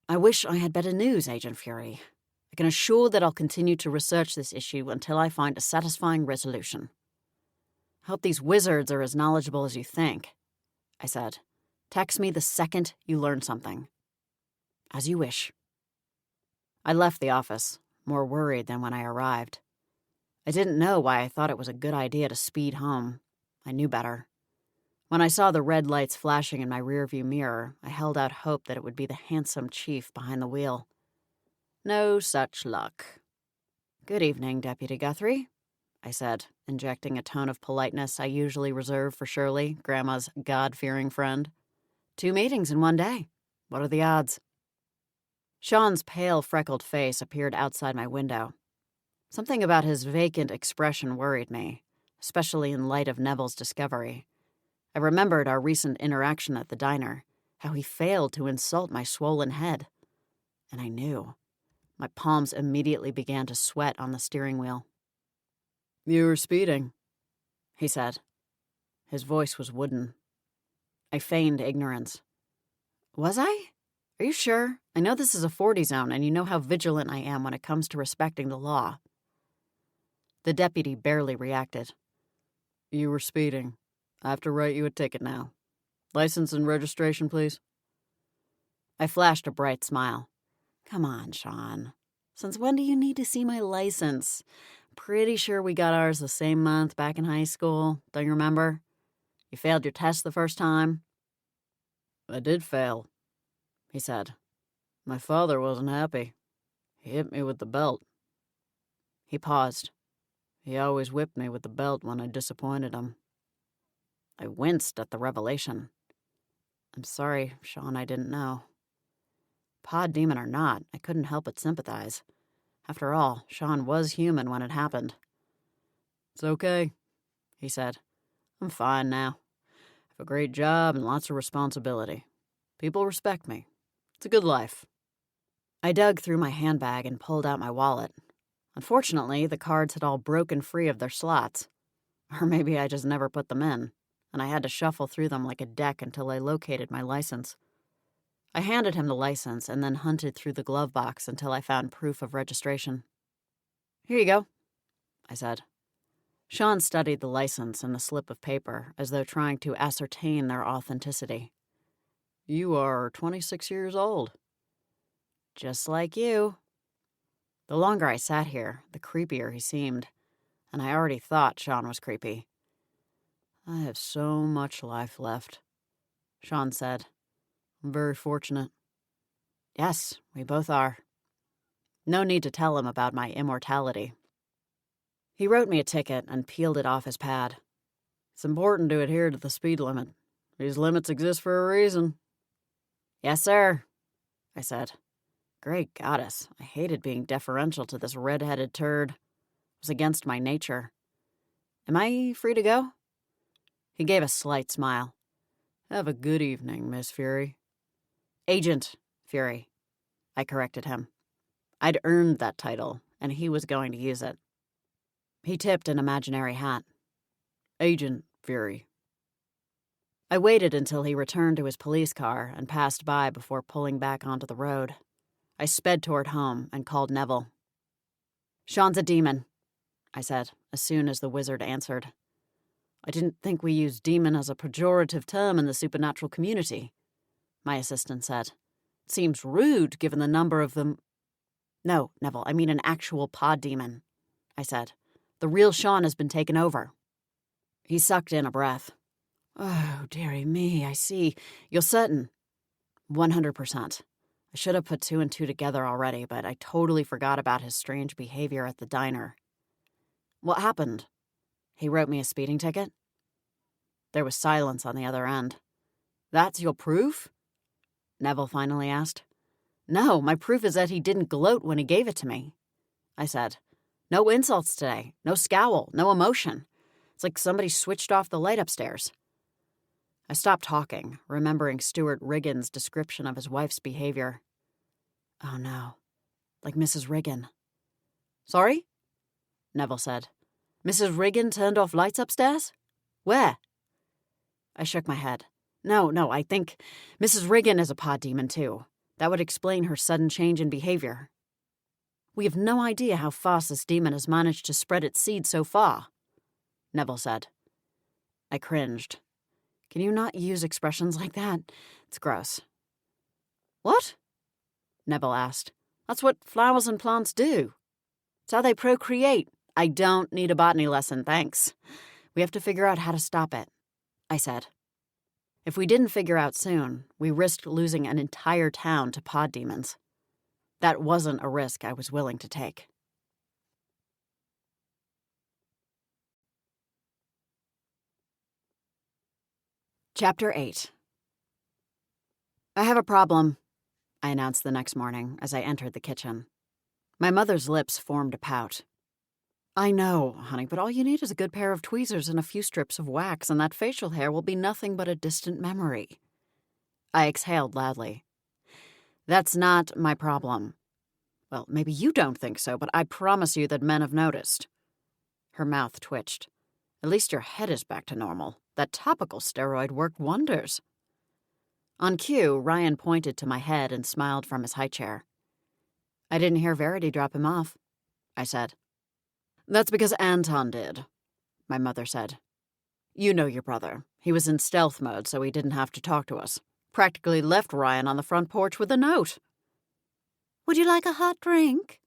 I wish I had better news, Agent Fury. I can assure that I'll continue to research this issue until I find a satisfying resolution. I hope these wizards are as knowledgeable as you think, I said. Text me the second you learn something. As you wish. I left the office, more worried than when I arrived. I didn't know why I thought it was a good idea to speed home. I knew better. When I saw the red lights flashing in my rearview mirror, I held out hope that it would be the handsome chief behind the wheel. No such luck. Good evening, Deputy Guthrie, I said, injecting a tone of politeness I usually reserve for Shirley, Grandma's God-fearing friend. 2 meetings in one day. What are the odds? Sean's pale, freckled face appeared outside my window. Something about his vacant expression worried me, especially in light of Neville's discovery. I remembered our recent interaction at the diner, how he failed to insult my swollen head. And I knew. My palms immediately began to sweat on the steering wheel. You were speeding, he said. His voice was wooden. I feigned ignorance. Was I? Are you sure? I know this is a 40 zone, and you know how vigilant I am when it comes to respecting the law. The deputy barely reacted. You were speeding. I have to write you a ticket now. License and registration, please. I flashed a bright smile. Come on, Sean. Since when do you need to see my license? Pretty sure we got ours the same month back in high school. Don't you remember? You failed your test the first time? I did fail, he said. My father wasn't happy. He hit me with the belt. He paused. He always whipped me with the belt when I disappointed him. I winced at the revelation. I'm sorry, Sean, I didn't know. Pod demon or not, I couldn't help but sympathize. After all, Sean was human when it happened. It's okay, he said. I'm fine now. I have a great job and lots of responsibility. People respect me. It's a good life. I dug through my handbag and pulled out my wallet. Unfortunately, the cards had all broken free of their slots. Or maybe I just never put them in, and I had to shuffle through them like a deck until I located my license. I handed him the license and then hunted through the glove box until I found proof of registration. Here you go, I said. Sean studied the license and the slip of paper as though trying to ascertain their authenticity. You are 26 years old. Just like you. The longer I sat here, the creepier he seemed, and I already thought Sean was creepy. I have so much life left, Sean said. I'm very fortunate. Yes, we both are. No need to tell him about my immortality. He wrote me a ticket and peeled it off his pad. It's important to adhere to the speed limit. These limits exist for a reason. Yes, sir, I said. Great goddess, I hated being deferential to this red-headed turd. It was against my nature. Am I free to go? He gave a slight smile. Have a good evening, Miss Fury. Agent Fury, I corrected him. I'd earned that title, and he was going to use it. He tipped an imaginary hat. Agent Fury. I waited until he returned to his police car and passed by before pulling back onto the road. I sped toward home and called Neville. Sean's a demon, I said, as soon as the wizard answered. I didn't think we used demon as a pejorative term in the supernatural community, my assistant said. It seems rude given the number of them. No, Neville, I mean an actual pod demon, I said. The real Sean has been taken over. He sucked in a breath. Oh, dearie me, I see. You're certain? 100%. I should have put 2 and 2 together already, but I totally forgot about his strange behavior at the diner. What happened? He wrote me a speeding ticket? There was silence on the other end. That's your proof? Neville finally asked. No, my proof is that he didn't gloat when he gave it to me, I said. No insults today, no scowl, no emotion. It's like somebody switched off the light upstairs. I stopped talking, remembering Stuart Riggins' description of his wife's behavior. Oh no. Like Mrs. Riggin. Sorry? Neville said. Mrs. Riggin turned off lights upstairs? Where? I shook my head. No, I think Mrs. Riggin is a pod demon too. That would explain her sudden change in behavior. We have no idea how fast this demon has managed to spread its seed so far, Neville said. I cringed. Can you not use expressions like that? It's gross. What? Neville asked. That's what flowers and plants do. It's how they procreate. I don't need a botany lesson, thanks. We have to figure out how to stop it, I said. If we didn't figure out soon, we risked losing an entire town to pod demons. That wasn't a risk I was willing to take. Chapter 8. I have a problem, I announced the next morning as I entered the kitchen. My mother's lips formed a pout. I know, honey, but all you need is a good pair of tweezers and a few strips of wax, and that facial hair will be nothing but a distant memory. I exhaled loudly. That's not my problem. Well, maybe you don't think so, but I promise you that men have noticed. Her mouth twitched. At least your head is back to normal. That topical steroid worked wonders. On cue, Ryan pointed to my head and smiled from his high chair. I didn't hear Verity drop him off, I said. That's because Anton did, my mother said. You know your brother. He was in stealth mode, so he didn't have to talk to us. Practically left Ryan on the front porch with a note. Would you like a hot drink?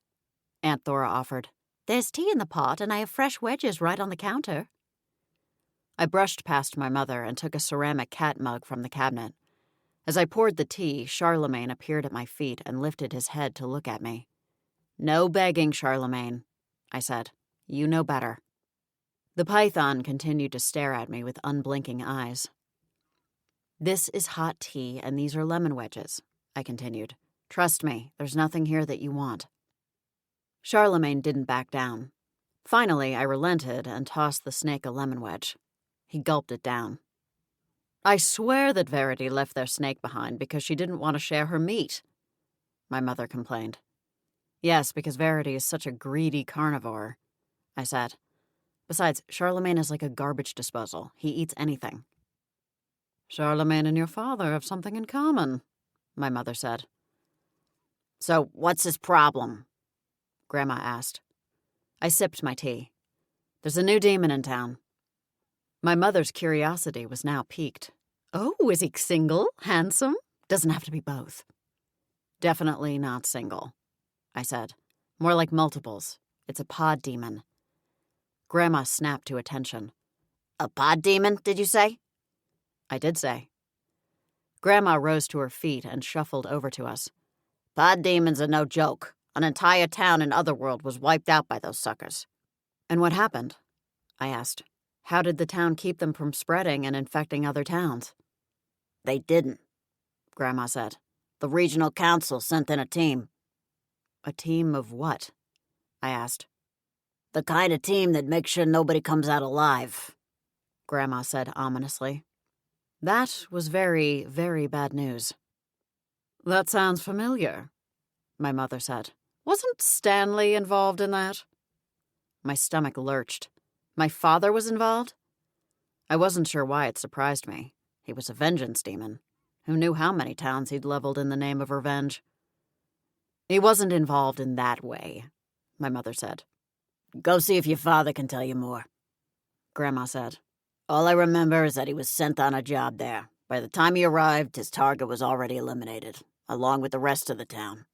Aunt Thora offered. There's tea in the pot, and I have fresh wedges right on the counter. I brushed past my mother and took a ceramic cat mug from the cabinet. As I poured the tea, Charlemagne appeared at my feet and lifted his head to look at me. No begging, Charlemagne, I said. You know better. The python continued to stare at me with unblinking eyes. This is hot tea, and these are lemon wedges, I continued. Trust me, there's nothing here that you want. Charlemagne didn't back down. Finally, I relented and tossed the snake a lemon wedge. He gulped it down. I swear that Verity left their snake behind because she didn't want to share her meat, my mother complained. Yes, because Verity is such a greedy carnivore, I said. Besides, Charlemagne is like a garbage disposal. He eats anything. Charlemagne and your father have something in common, my mother said. So what's his problem? Grandma asked. I sipped my tea. There's a new demon in town. My mother's curiosity was now piqued. Oh, is he single? Handsome? Doesn't have to be both. Definitely not single, I said. More like multiples. It's a pod demon. Grandma snapped to attention. A pod demon, did you say? I did say. Grandma rose to her feet and shuffled over to us. Pod demons are no joke. An entire town in Otherworld was wiped out by those suckers. And what happened? I asked. How did the town keep them from spreading and infecting other towns? They didn't, Grandma said. The regional council sent in a team. A team of what? I asked. The kind of team that makes sure nobody comes out alive, Grandma said ominously. That was very, very bad news. That sounds familiar, my mother said. Wasn't Stanley involved in that? My stomach lurched. My father was involved? I wasn't sure why it surprised me. He was a vengeance demon. Who knew how many towns he'd leveled in the name of revenge? He wasn't involved in that way, my mother said. Go see if your father can tell you more, Grandma said. All I remember is that he was sent on a job there. By the time he arrived, his target was already eliminated, along with the rest of the town.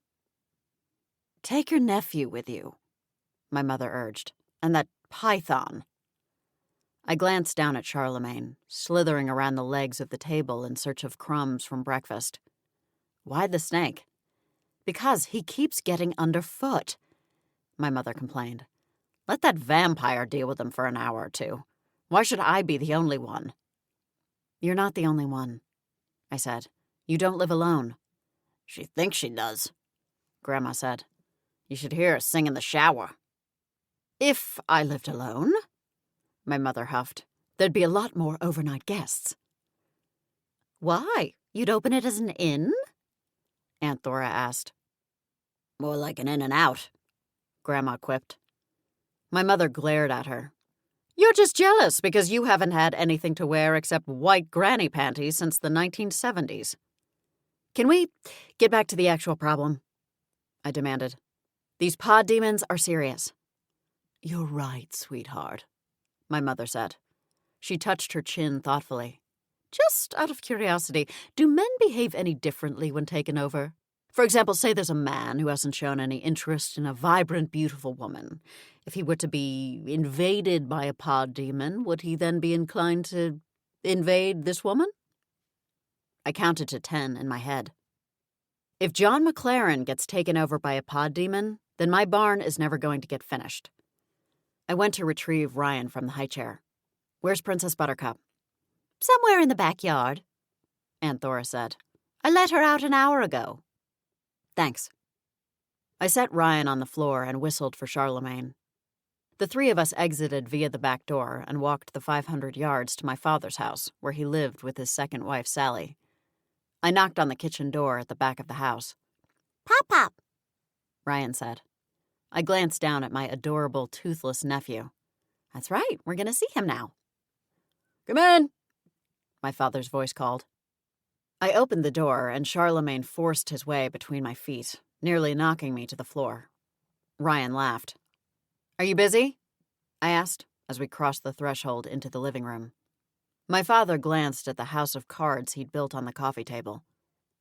Take your nephew with you, my mother urged, and that python. I glanced down at Charlemagne, slithering around the legs of the table in search of crumbs from breakfast. Why the snake? Because he keeps getting underfoot, my mother complained. Let that vampire deal with him for an hour or two. Why should I be the only one? You're not the only one, I said. You don't live alone. She thinks she does, Grandma said. You should hear her sing in the shower. If I lived alone, my mother huffed, there'd be a lot more overnight guests. Why? You'd open it as an inn? Aunt Thora asked. More like an in and out, Grandma quipped. My mother glared at her. You're just jealous because you haven't had anything to wear except white granny panties since the 1970s. Can we get back to the actual problem? I demanded. These pod demons are serious. You're right, sweetheart, my mother said. She touched her chin thoughtfully. Just out of curiosity, do men behave any differently when taken over? For example, say there's a man who hasn't shown any interest in a vibrant, beautiful woman. If he were to be invaded by a pod demon, would he then be inclined to invade this woman? I counted to 10 in my head. If John McLaren gets taken over by a pod demon, then my barn is never going to get finished. I went to retrieve Ryan from the high chair. Where's Princess Buttercup? Somewhere in the backyard, Aunt Thora said. I let her out an hour ago. Thanks. I set Ryan on the floor and whistled for Charlemagne. The three of us exited via the back door and walked the 500 yards to my father's house, where he lived with his second wife, Sally. I knocked on the kitchen door at the back of the house. Pop, pop, Ryan said. I glanced down at my adorable, toothless nephew. That's right, we're going to see him now. Come in, my father's voice called. I opened the door, and Charlemagne forced his way between my feet, nearly knocking me to the floor. Ryan laughed. Are you busy? I asked, as we crossed the threshold into the living room. My father glanced at the house of cards he'd built on the coffee table.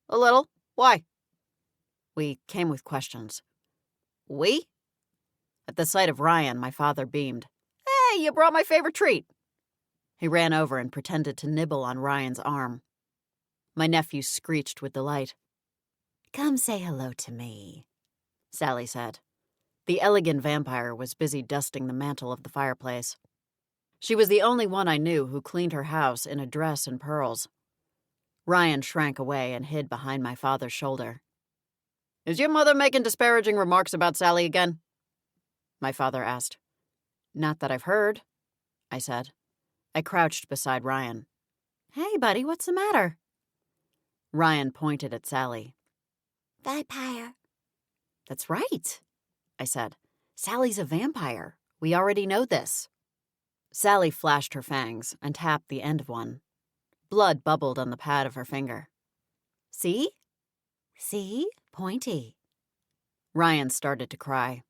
A little. Why? We came with questions. We? At the sight of Ryan, my father beamed. Hey, you brought my favorite treat. He ran over and pretended to nibble on Ryan's arm. My nephew screeched with delight. Come say hello to me, Sally said. The elegant vampire was busy dusting the mantel of the fireplace. She was the only one I knew who cleaned her house in a dress and pearls. Ryan shrank away and hid behind my father's shoulder. Is your mother making disparaging remarks about Sally again? My father asked. Not that I've heard, I said. I crouched beside Ryan. Hey, buddy, what's the matter? Ryan pointed at Sally. Vampire. That's right, I said. Sally's a vampire. We already know this. Sally flashed her fangs and tapped the end of one. Blood bubbled on the pad of her finger. See? See? Pointy. Ryan started to cry.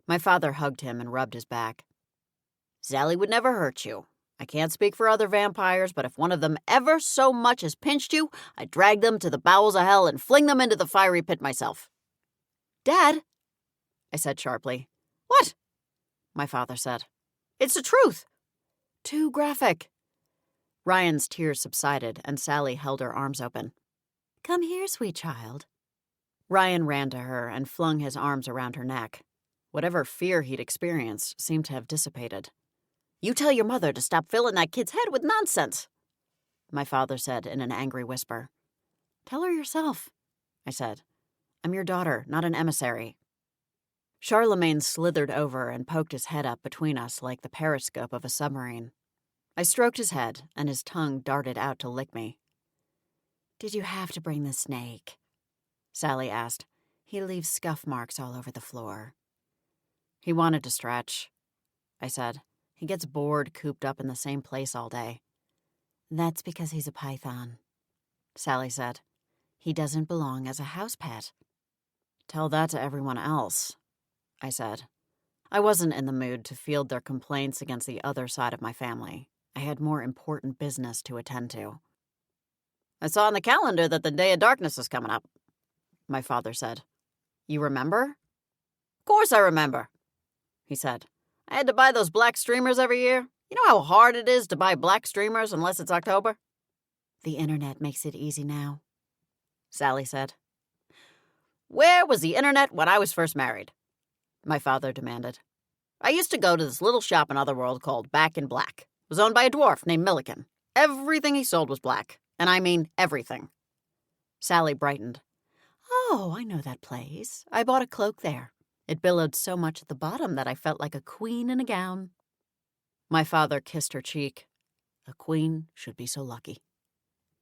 My father hugged him and rubbed his back. Sally would never hurt you. I can't speak for other vampires, but if one of them ever so much as pinched you, I'd drag them to the bowels of hell and fling them into the fiery pit myself. Dad, I said sharply. What? My father said. It's the truth. Too graphic. Ryan's tears subsided, and Sally held her arms open. Come here, sweet child. Ryan ran to her and flung his arms around her neck. Whatever fear he'd experienced seemed to have dissipated. You tell your mother to stop filling that kid's head with nonsense, my father said in an angry whisper. Tell her yourself, I said. I'm your daughter, not an emissary. Charlemagne slithered over and poked his head up between us like the periscope of a submarine. I stroked his head, and his tongue darted out to lick me. Did you have to bring the snake? Sally asked. He leaves scuff marks all over the floor. He wanted to stretch, I said. He gets bored cooped up in the same place all day. That's because he's a python, Sally said. He doesn't belong as a house pet. Tell that to everyone else, I said. I wasn't in the mood to field their complaints against the other side of my family. I had more important business to attend to. I saw on the calendar that the Day of Darkness is coming up, my father said. You remember? Of course I remember, he said. I had to buy those black streamers every year. You know how hard it is to buy black streamers unless it's October? The internet makes it easy now, Sally said. Where was the internet when I was first married? My father demanded. I used to go to this little shop in Otherworld called Back in Black. It was owned by a dwarf named Milliken. Everything he sold was black, and I mean everything. Sally brightened. Oh, I know that place. I bought a cloak there. It billowed so much at the bottom that I felt like a queen in a gown. My father kissed her cheek. A queen should be so lucky.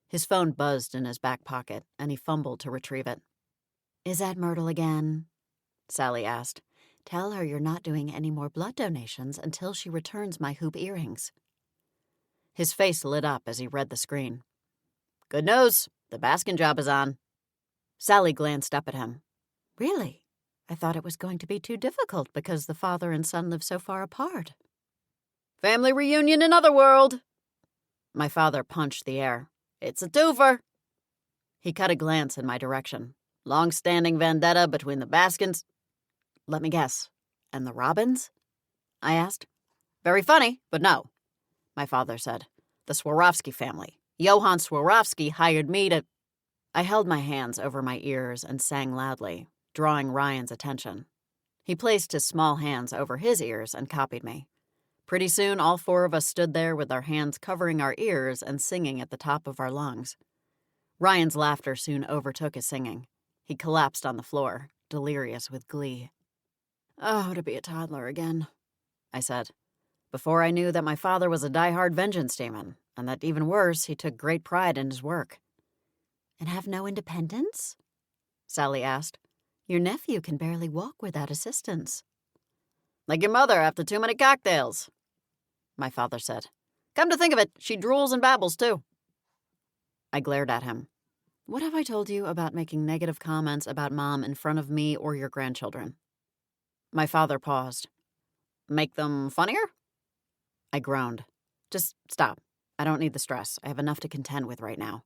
His phone buzzed in his back pocket, and he fumbled to retrieve it. Is that Myrtle again? Sally asked. Tell her you're not doing any more blood donations until she returns my hoop earrings. His face lit up as he read the screen. Good news, the Baskin job is on. Sally glanced up at him. Really? I thought it was going to be too difficult because the father and son live so far apart. Family reunion in Otherworld. My father punched the air. It's a twofer. He cut a glance in my direction. Long-standing vendetta between the Baskins. Let me guess. And the Robins? I asked. Very funny, but no, my father said. The Swarovski family. Johann Swarovski hired me to... I held my hands over my ears and sang loudly, drawing Ryan's attention. He placed his small hands over his ears and copied me. Pretty soon, all four of us stood there with our hands covering our ears and singing at the top of our lungs. Ryan's laughter soon overtook his singing. He collapsed on the floor, delirious with glee. Oh, to be a toddler again, I said, before I knew that my father was a die-hard vengeance demon, and that even worse, he took great pride in his work. And have no independence? Sally asked. Your nephew can barely walk without assistance. Like your mother after too many cocktails, my father said. Come to think of it, she drools and babbles too. I glared at him. What have I told you about making negative comments about Mom in front of me or your grandchildren? My father paused. Make them funnier? I groaned. Just stop. I don't need the stress. I have enough to contend with right now.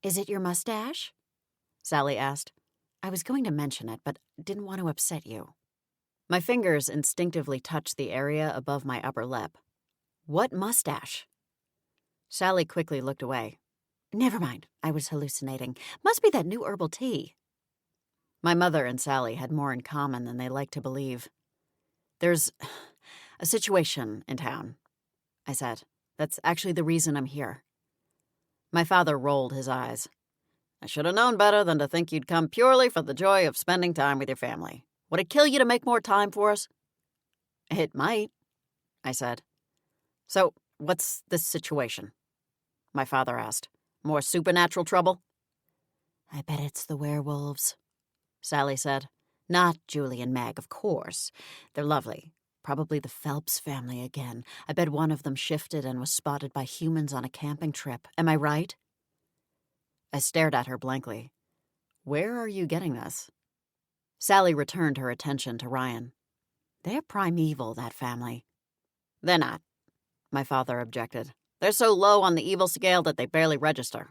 Is it your mustache? Sally asked. I was going to mention it, but didn't want to upset you. My fingers instinctively touched the area above my upper lip. What mustache? Sally quickly looked away. Never mind. I was hallucinating. Must be that new herbal tea. My mother and Sally had more in common than they liked to believe. There's a situation in town, I said. That's actually the reason I'm here. My father rolled his eyes. I should have known better than to think you'd come purely for the joy of spending time with your family. Would it kill you to make more time for us? It might, I said. So, what's this situation? My father asked. More supernatural trouble? I bet it's the werewolves, Sally said. Not Julie and Meg, of course. They're lovely. Probably the Phelps family again. I bet one of them shifted and was spotted by humans on a camping trip. Am I right? I stared at her blankly. Where are you getting this? Sally returned her attention to Ryan. They're primeval, that family. They're not, my father objected. They're so low on the evil scale that they barely register.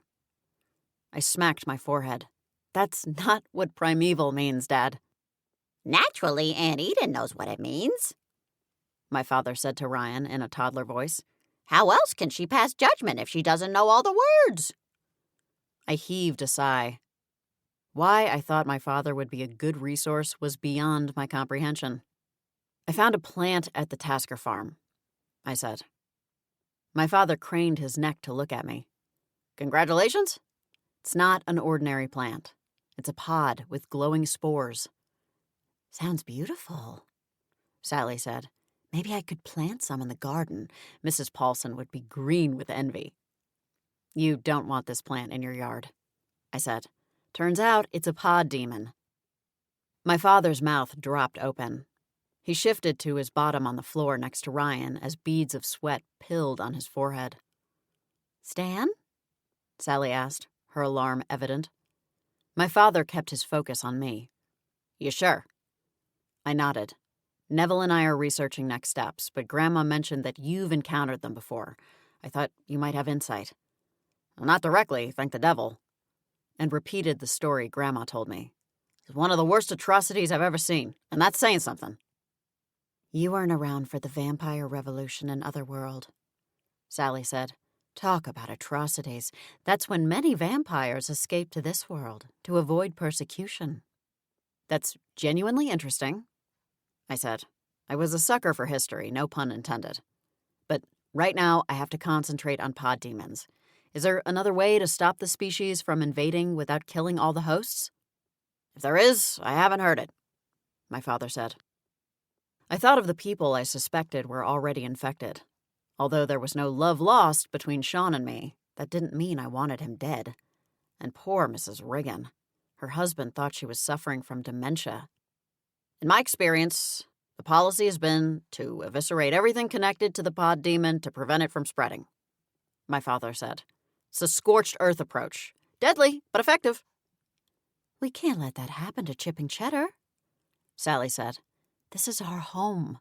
I smacked my forehead. That's not what primeval means, Dad. Naturally, Aunt Eden knows what it means, my father said to Ryan in a toddler voice. How else can she pass judgment if she doesn't know all the words? I heaved a sigh. Why I thought my father would be a good resource was beyond my comprehension. I found a plant at the Tasker farm, I said. My father craned his neck to look at me. Congratulations? It's not an ordinary plant. It's a pod with glowing spores. Sounds beautiful, Sally said. Maybe I could plant some in the garden. Mrs. Paulson would be green with envy. You don't want this plant in your yard, I said. Turns out it's a pod demon. My father's mouth dropped open. He shifted to his bottom on the floor next to Ryan as beads of sweat pilled on his forehead. Stan? Sally asked, her alarm evident. My father kept his focus on me. You sure? I nodded. Neville and I are researching next steps, but Grandma mentioned that you've encountered them before. I thought you might have insight. Well, not directly, thank the devil. And repeated the story Grandma told me. It's one of the worst atrocities I've ever seen, and that's saying something. You weren't around for the vampire revolution in Otherworld, Sally said. Talk about atrocities. That's when many vampires escaped to this world to avoid persecution. That's genuinely interesting, I said. I was a sucker for history, no pun intended. But right now, I have to concentrate on pod demons. Is there another way to stop the species from invading without killing all the hosts? If there is, I haven't heard it, my father said. I thought of the people I suspected were already infected. Although there was no love lost between Sean and me, that didn't mean I wanted him dead. And poor Mrs. Riggin. Her husband thought she was suffering from dementia. In my experience, the policy has been to eviscerate everything connected to the pod demon to prevent it from spreading, my father said. It's a scorched earth approach. Deadly, but effective. We can't let that happen to Chip and Cheddar, Sally said. This is our home.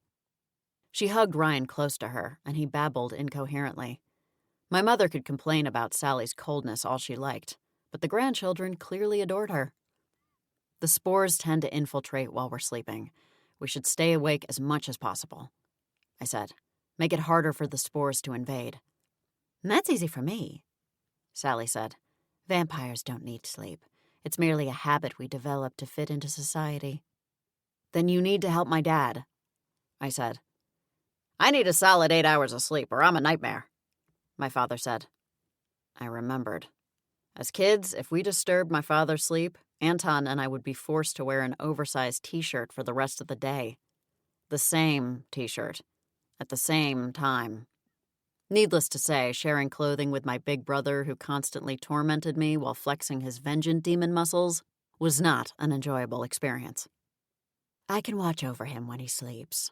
She hugged Ryan close to her, and he babbled incoherently. My mother could complain about Sally's coldness all she liked, but the grandchildren clearly adored her. The spores tend to infiltrate while we're sleeping. We should stay awake as much as possible, I said. Make it harder for the spores to invade. And that's easy for me, Sally said. Vampires don't need sleep. It's merely a habit we develop to fit into society. Then you need to help my dad, I said. I need a solid 8 hours of sleep or I'm a nightmare, my father said. I remembered. As kids, if we disturbed my father's sleep, Anton and I would be forced to wear an oversized t-shirt for the rest of the day. The same t-shirt. At the same time. Needless to say, sharing clothing with my big brother who constantly tormented me while flexing his vengeance demon muscles was not an enjoyable experience. I can watch over him when he sleeps,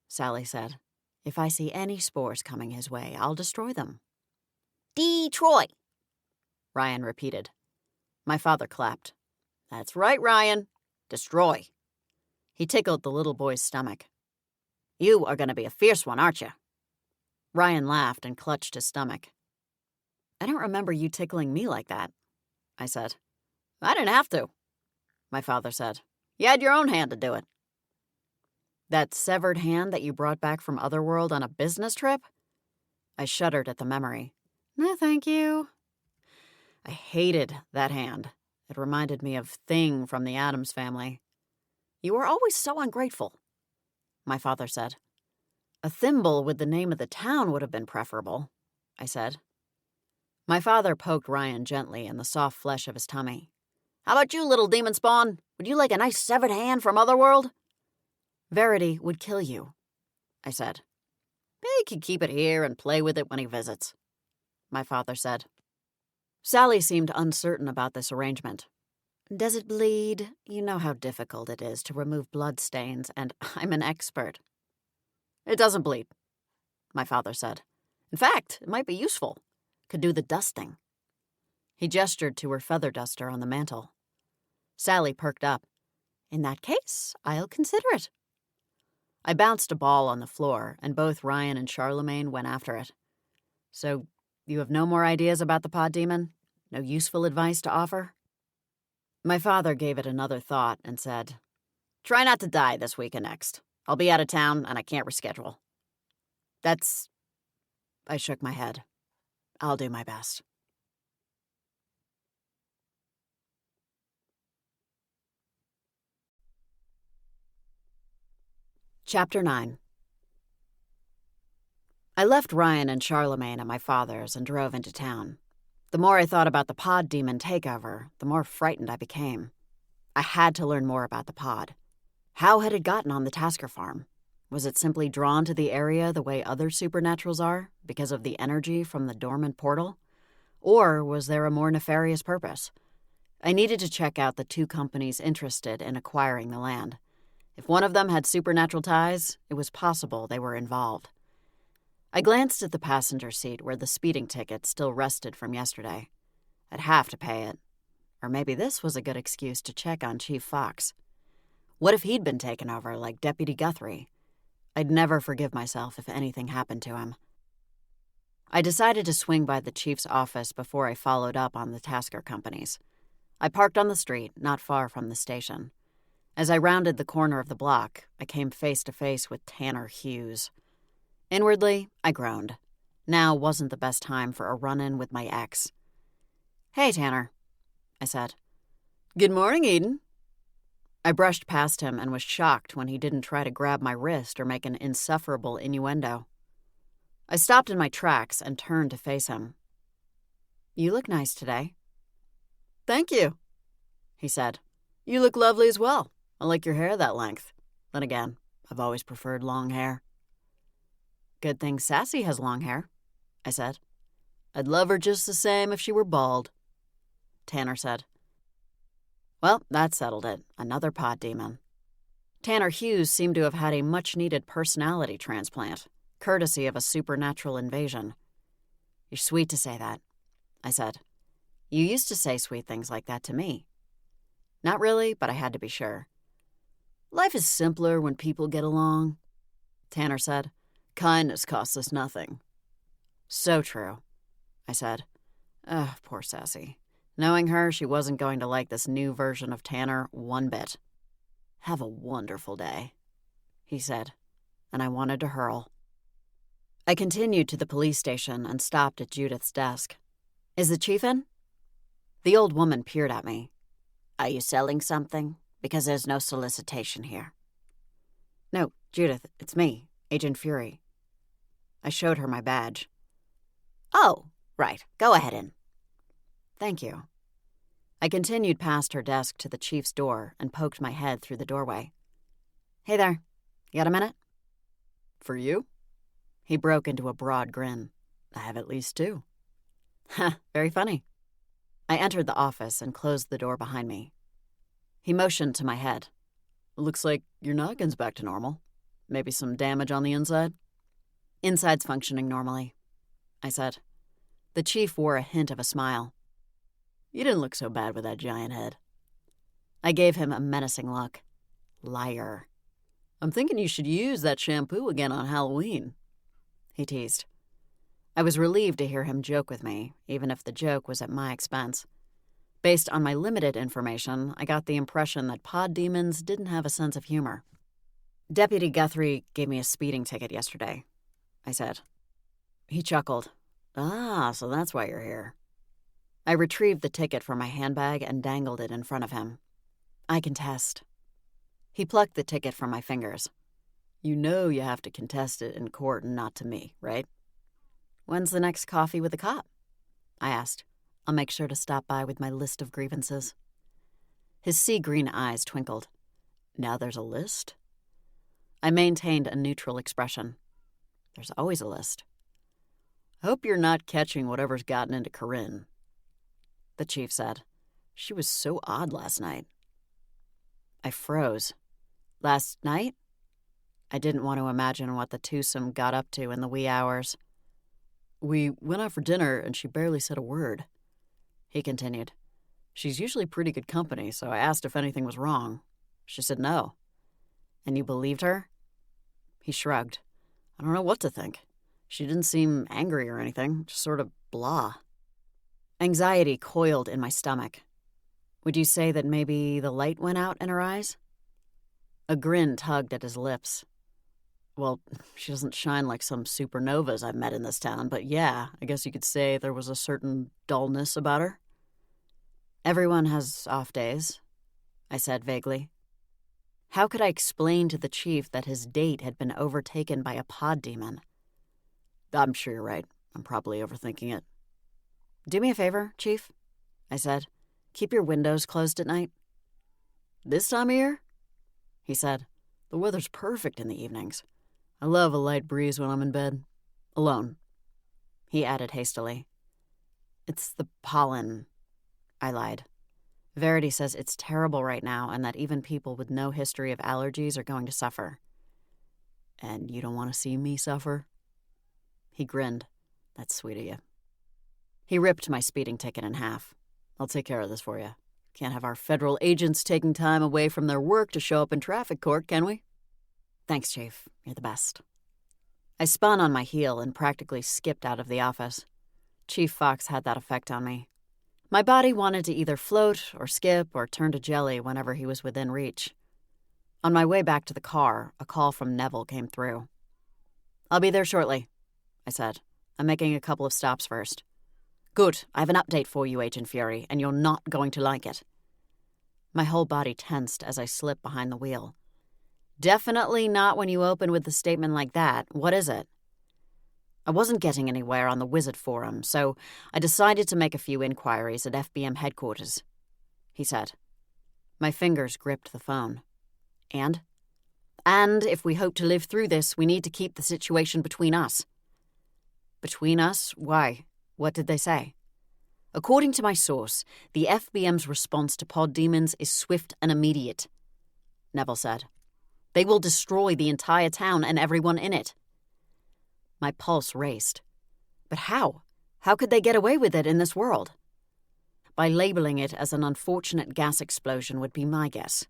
Sally said. If I see any spores coming his way, I'll destroy them. Detroit, Ryan repeated. My father clapped. That's right, Ryan. Destroy. He tickled the little boy's stomach. You are going to be a fierce one, aren't you? Ryan laughed and clutched his stomach. I don't remember you tickling me like that, I said. I didn't have to, my father said. You had your own hand to do it. That severed hand that you brought back from Otherworld on a business trip? I shuddered at the memory. No, thank you. I hated that hand. It reminded me of Thing from the Addams Family. You were always so ungrateful, my father said. A thimble with the name of the town would have been preferable, I said. My father poked Ryan gently in the soft flesh of his tummy. How about you, little demon spawn? Would you like a nice severed hand from Otherworld? Verity would kill you, I said. He can keep it here and play with it when he visits, my father said. Sally seemed uncertain about this arrangement. Does it bleed? You know how difficult it is to remove blood stains, and I'm an expert. It doesn't bleed, my father said. In fact, it might be useful. Could do the dusting. He gestured to her feather duster on the mantel. Sally perked up. In that case, I'll consider it. I bounced a ball on the floor, and both Ryan and Charlemagne went after it. So, you have no more ideas about the pod demon? No useful advice to offer? My father gave it another thought and said, Try not to die this week and next. I'll be out of town and I can't reschedule. I shook my head. I'll do my best. Chapter 9. I left Ryan and Charlemagne at my father's and drove into town. The more I thought about the pod demon takeover, the more frightened I became. I had to learn more about the pod. How had it gotten on the Tasker farm? Was it simply drawn to the area the way other supernaturals are, because of the energy from the dormant portal? Or was there a more nefarious purpose? I needed to check out the two companies interested in acquiring the land. If one of them had supernatural ties, it was possible they were involved. I glanced at the passenger seat where the speeding ticket still rested from yesterday. I'd have to pay it. Or maybe this was a good excuse to check on Chief Fox. What if he'd been taken over like Deputy Guthrie? I'd never forgive myself if anything happened to him. I decided to swing by the chief's office before I followed up on the Tasker companies. I parked on the street, not far from the station. As I rounded the corner of the block, I came face to face with Tanner Hughes. Inwardly, I groaned. Now wasn't the best time for a run-in with my ex. "Hey, Tanner," I said. "Good morning, Eden." I brushed past him and was shocked when he didn't try to grab my wrist or make an insufferable innuendo. I stopped in my tracks and turned to face him. "You look nice today." "Thank you," he said. "You look lovely as well. I like your hair that length. Then again, I've always preferred long hair." "Good thing Sassy has long hair," I said. "I'd love her just the same if she were bald," Tanner said. Well, that settled it. Another pod demon. Tanner Hughes seemed to have had a much-needed personality transplant, courtesy of a supernatural invasion. You're sweet to say that, I said. You used to say sweet things like that to me. Not really, but I had to be sure. Life is simpler when people get along, Tanner said. Kindness costs us nothing. So true, I said. Ugh, poor Sassy. Knowing her, she wasn't going to like this new version of Tanner one bit. Have a wonderful day, he said, and I wanted to hurl. I continued to the police station and stopped at Judith's desk. Is the chief in? The old woman peered at me. Are you selling something? Because there's no solicitation here. No, Judith, it's me, Agent Fury. I showed her my badge. Oh, right. Go ahead in. Thank you. I continued past her desk to the chief's door and poked my head through the doorway. Hey there. You got a minute? For you? He broke into a broad grin. I have at least 2. Ha, very funny. I entered the office and closed the door behind me. He motioned to my head. Looks like your noggin's back to normal. Maybe some damage on the inside? Inside's functioning normally, I said. The chief wore a hint of a smile. You didn't look so bad with that giant head. I gave him a menacing look. Liar. I'm thinking you should use that shampoo again on Halloween, he teased. I was relieved to hear him joke with me, even if the joke was at my expense. Based on my limited information, I got the impression that pod demons didn't have a sense of humor. Deputy Guthrie gave me a speeding ticket yesterday, I said. He chuckled. Ah, so that's why you're here. I retrieved the ticket from my handbag and dangled it in front of him. I contest. He plucked the ticket from my fingers. You know you have to contest it in court and not to me, right? When's the next coffee with the cop? I asked. I'll make sure to stop by with my list of grievances. His sea-green eyes twinkled. Now there's a list? I maintained a neutral expression. There's always a list. Hope you're not catching whatever's gotten into Corinne, the chief said. She was so odd last night. I froze. Last night? I didn't want to imagine what the twosome got up to in the wee hours. We went out for dinner and she barely said a word, he continued. She's usually pretty good company, so I asked if anything was wrong. She said no. And you believed her? He shrugged. I don't know what to think. She didn't seem angry or anything, just sort of blah. Anxiety coiled in my stomach. Would you say that maybe the light went out in her eyes? A grin tugged at his lips. Well, she doesn't shine like some supernovas I've met in this town, but yeah, I guess you could say there was a certain dullness about her. Everyone has off days, I said vaguely. How could I explain to the chief that his date had been overtaken by a pod demon? I'm sure you're right. I'm probably overthinking it. Do me a favor, Chief, I said. Keep your windows closed at night. This time of year? He said. The weather's perfect in the evenings. I love a light breeze when I'm in bed. Alone. He added hastily. It's the pollen, I lied. Verity says it's terrible right now and that even people with no history of allergies are going to suffer. And you don't want to see me suffer? He grinned. That's sweet of you. He ripped my speeding ticket in half. I'll take care of this for you. Can't have our federal agents taking time away from their work to show up in traffic court, can we? Thanks, Chief. You're the best. I spun on my heel and practically skipped out of the office. Chief Fox had that effect on me. My body wanted to either float or skip or turn to jelly whenever he was within reach. On my way back to the car, a call from Neville came through. I'll be there shortly, I said. I'm making a couple of stops first. Good. I have an update for you, Agent Fury, and you're not going to like it. My whole body tensed as I slipped behind the wheel. Definitely not when you open with a statement like that. What is it? I wasn't getting anywhere on the Wizard Forum, so I decided to make a few inquiries at FBM headquarters, he said. My fingers gripped the phone. And if we hope to live through this, we need to keep the situation between us. Between us? Why? What did they say? According to my source, the FBM's response to pod demons is swift and immediate, Neville said. They will destroy the entire town and everyone in it. My pulse raced. But how? How could they get away with it in this world? By labeling it as an unfortunate gas explosion would be my guess,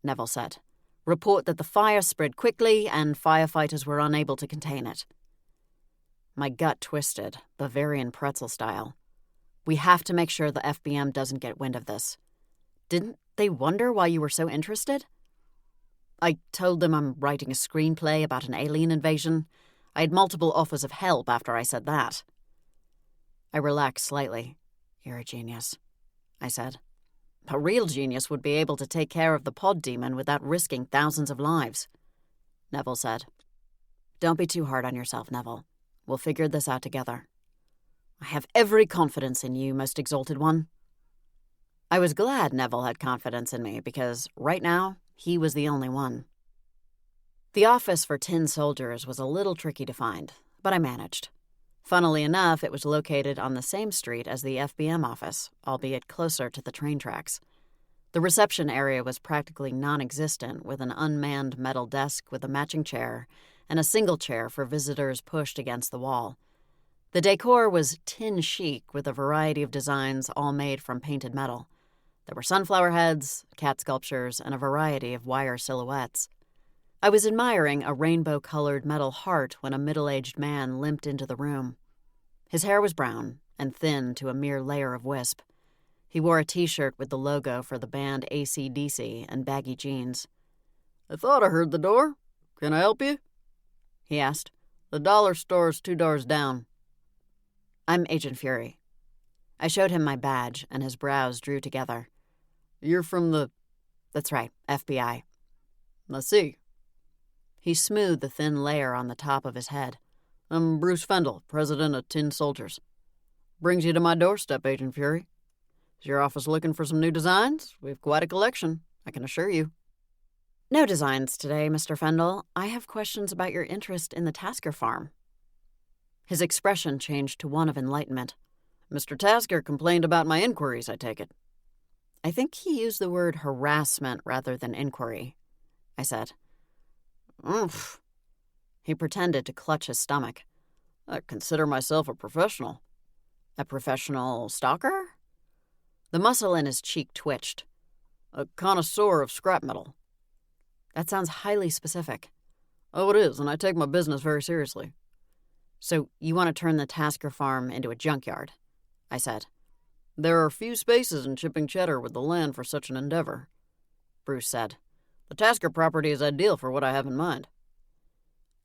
Neville said. Report that the fire spread quickly and firefighters were unable to contain it. My gut twisted, Bavarian pretzel style. We have to make sure the FBM doesn't get wind of this. Didn't they wonder why you were so interested? I told them I'm writing a screenplay about an alien invasion. I had multiple offers of help after I said that. I relaxed slightly. You're a genius, I said. A real genius would be able to take care of the pod demon without risking thousands of lives, Neville said. Don't be too hard on yourself, Neville. We'll figure this out together. I have every confidence in you, most exalted one. I was glad Neville had confidence in me because, right now, he was the only one. The office for tin soldiers was a little tricky to find, but I managed. Funnily enough, it was located on the same street as the FBM office, albeit closer to the train tracks. The reception area was practically non-existent, with an unmanned metal desk with a matching chair and a single chair for visitors pushed against the wall. The decor was tin chic with a variety of designs all made from painted metal. There were sunflower heads, cat sculptures, and a variety of wire silhouettes. I was admiring a rainbow-colored metal heart when a middle-aged man limped into the room. His hair was brown and thin to a mere layer of wisp. He wore a T-shirt with the logo for the band AC/DC and baggy jeans. "I thought I heard the door. Can I help you?" he asked. "The dollar store's 2 doors down." I'm Agent Fury. I showed him my badge, and his brows drew together. "You're from the—" "That's right, FBI. "I see." He smoothed the thin layer on the top of his head. "I'm Bruce Fendel, president of Tin Soldiers. Brings you to my doorstep, Agent Fury. Is your office looking for some new designs? We've quite a collection, I can assure you." "No designs today, Mr. Fendel. I have questions about your interest in the Tasker farm." His expression changed to one of enlightenment. "Mr. Tasker complained about my inquiries, I take it." "I think he used the word harassment rather than inquiry," I said. "Oomph." He pretended to clutch his stomach. "I consider myself a professional." "A professional stalker?" The muscle in his cheek twitched. "A connoisseur of scrap metal." That sounds highly specific. "Oh, it is, and I take my business very seriously." "So you want to turn the Tasker farm into a junkyard?" I said. "There are few spaces in chipping Cheddar with the land for such an endeavor," Bruce said. "The Tasker property is ideal for what I have in mind."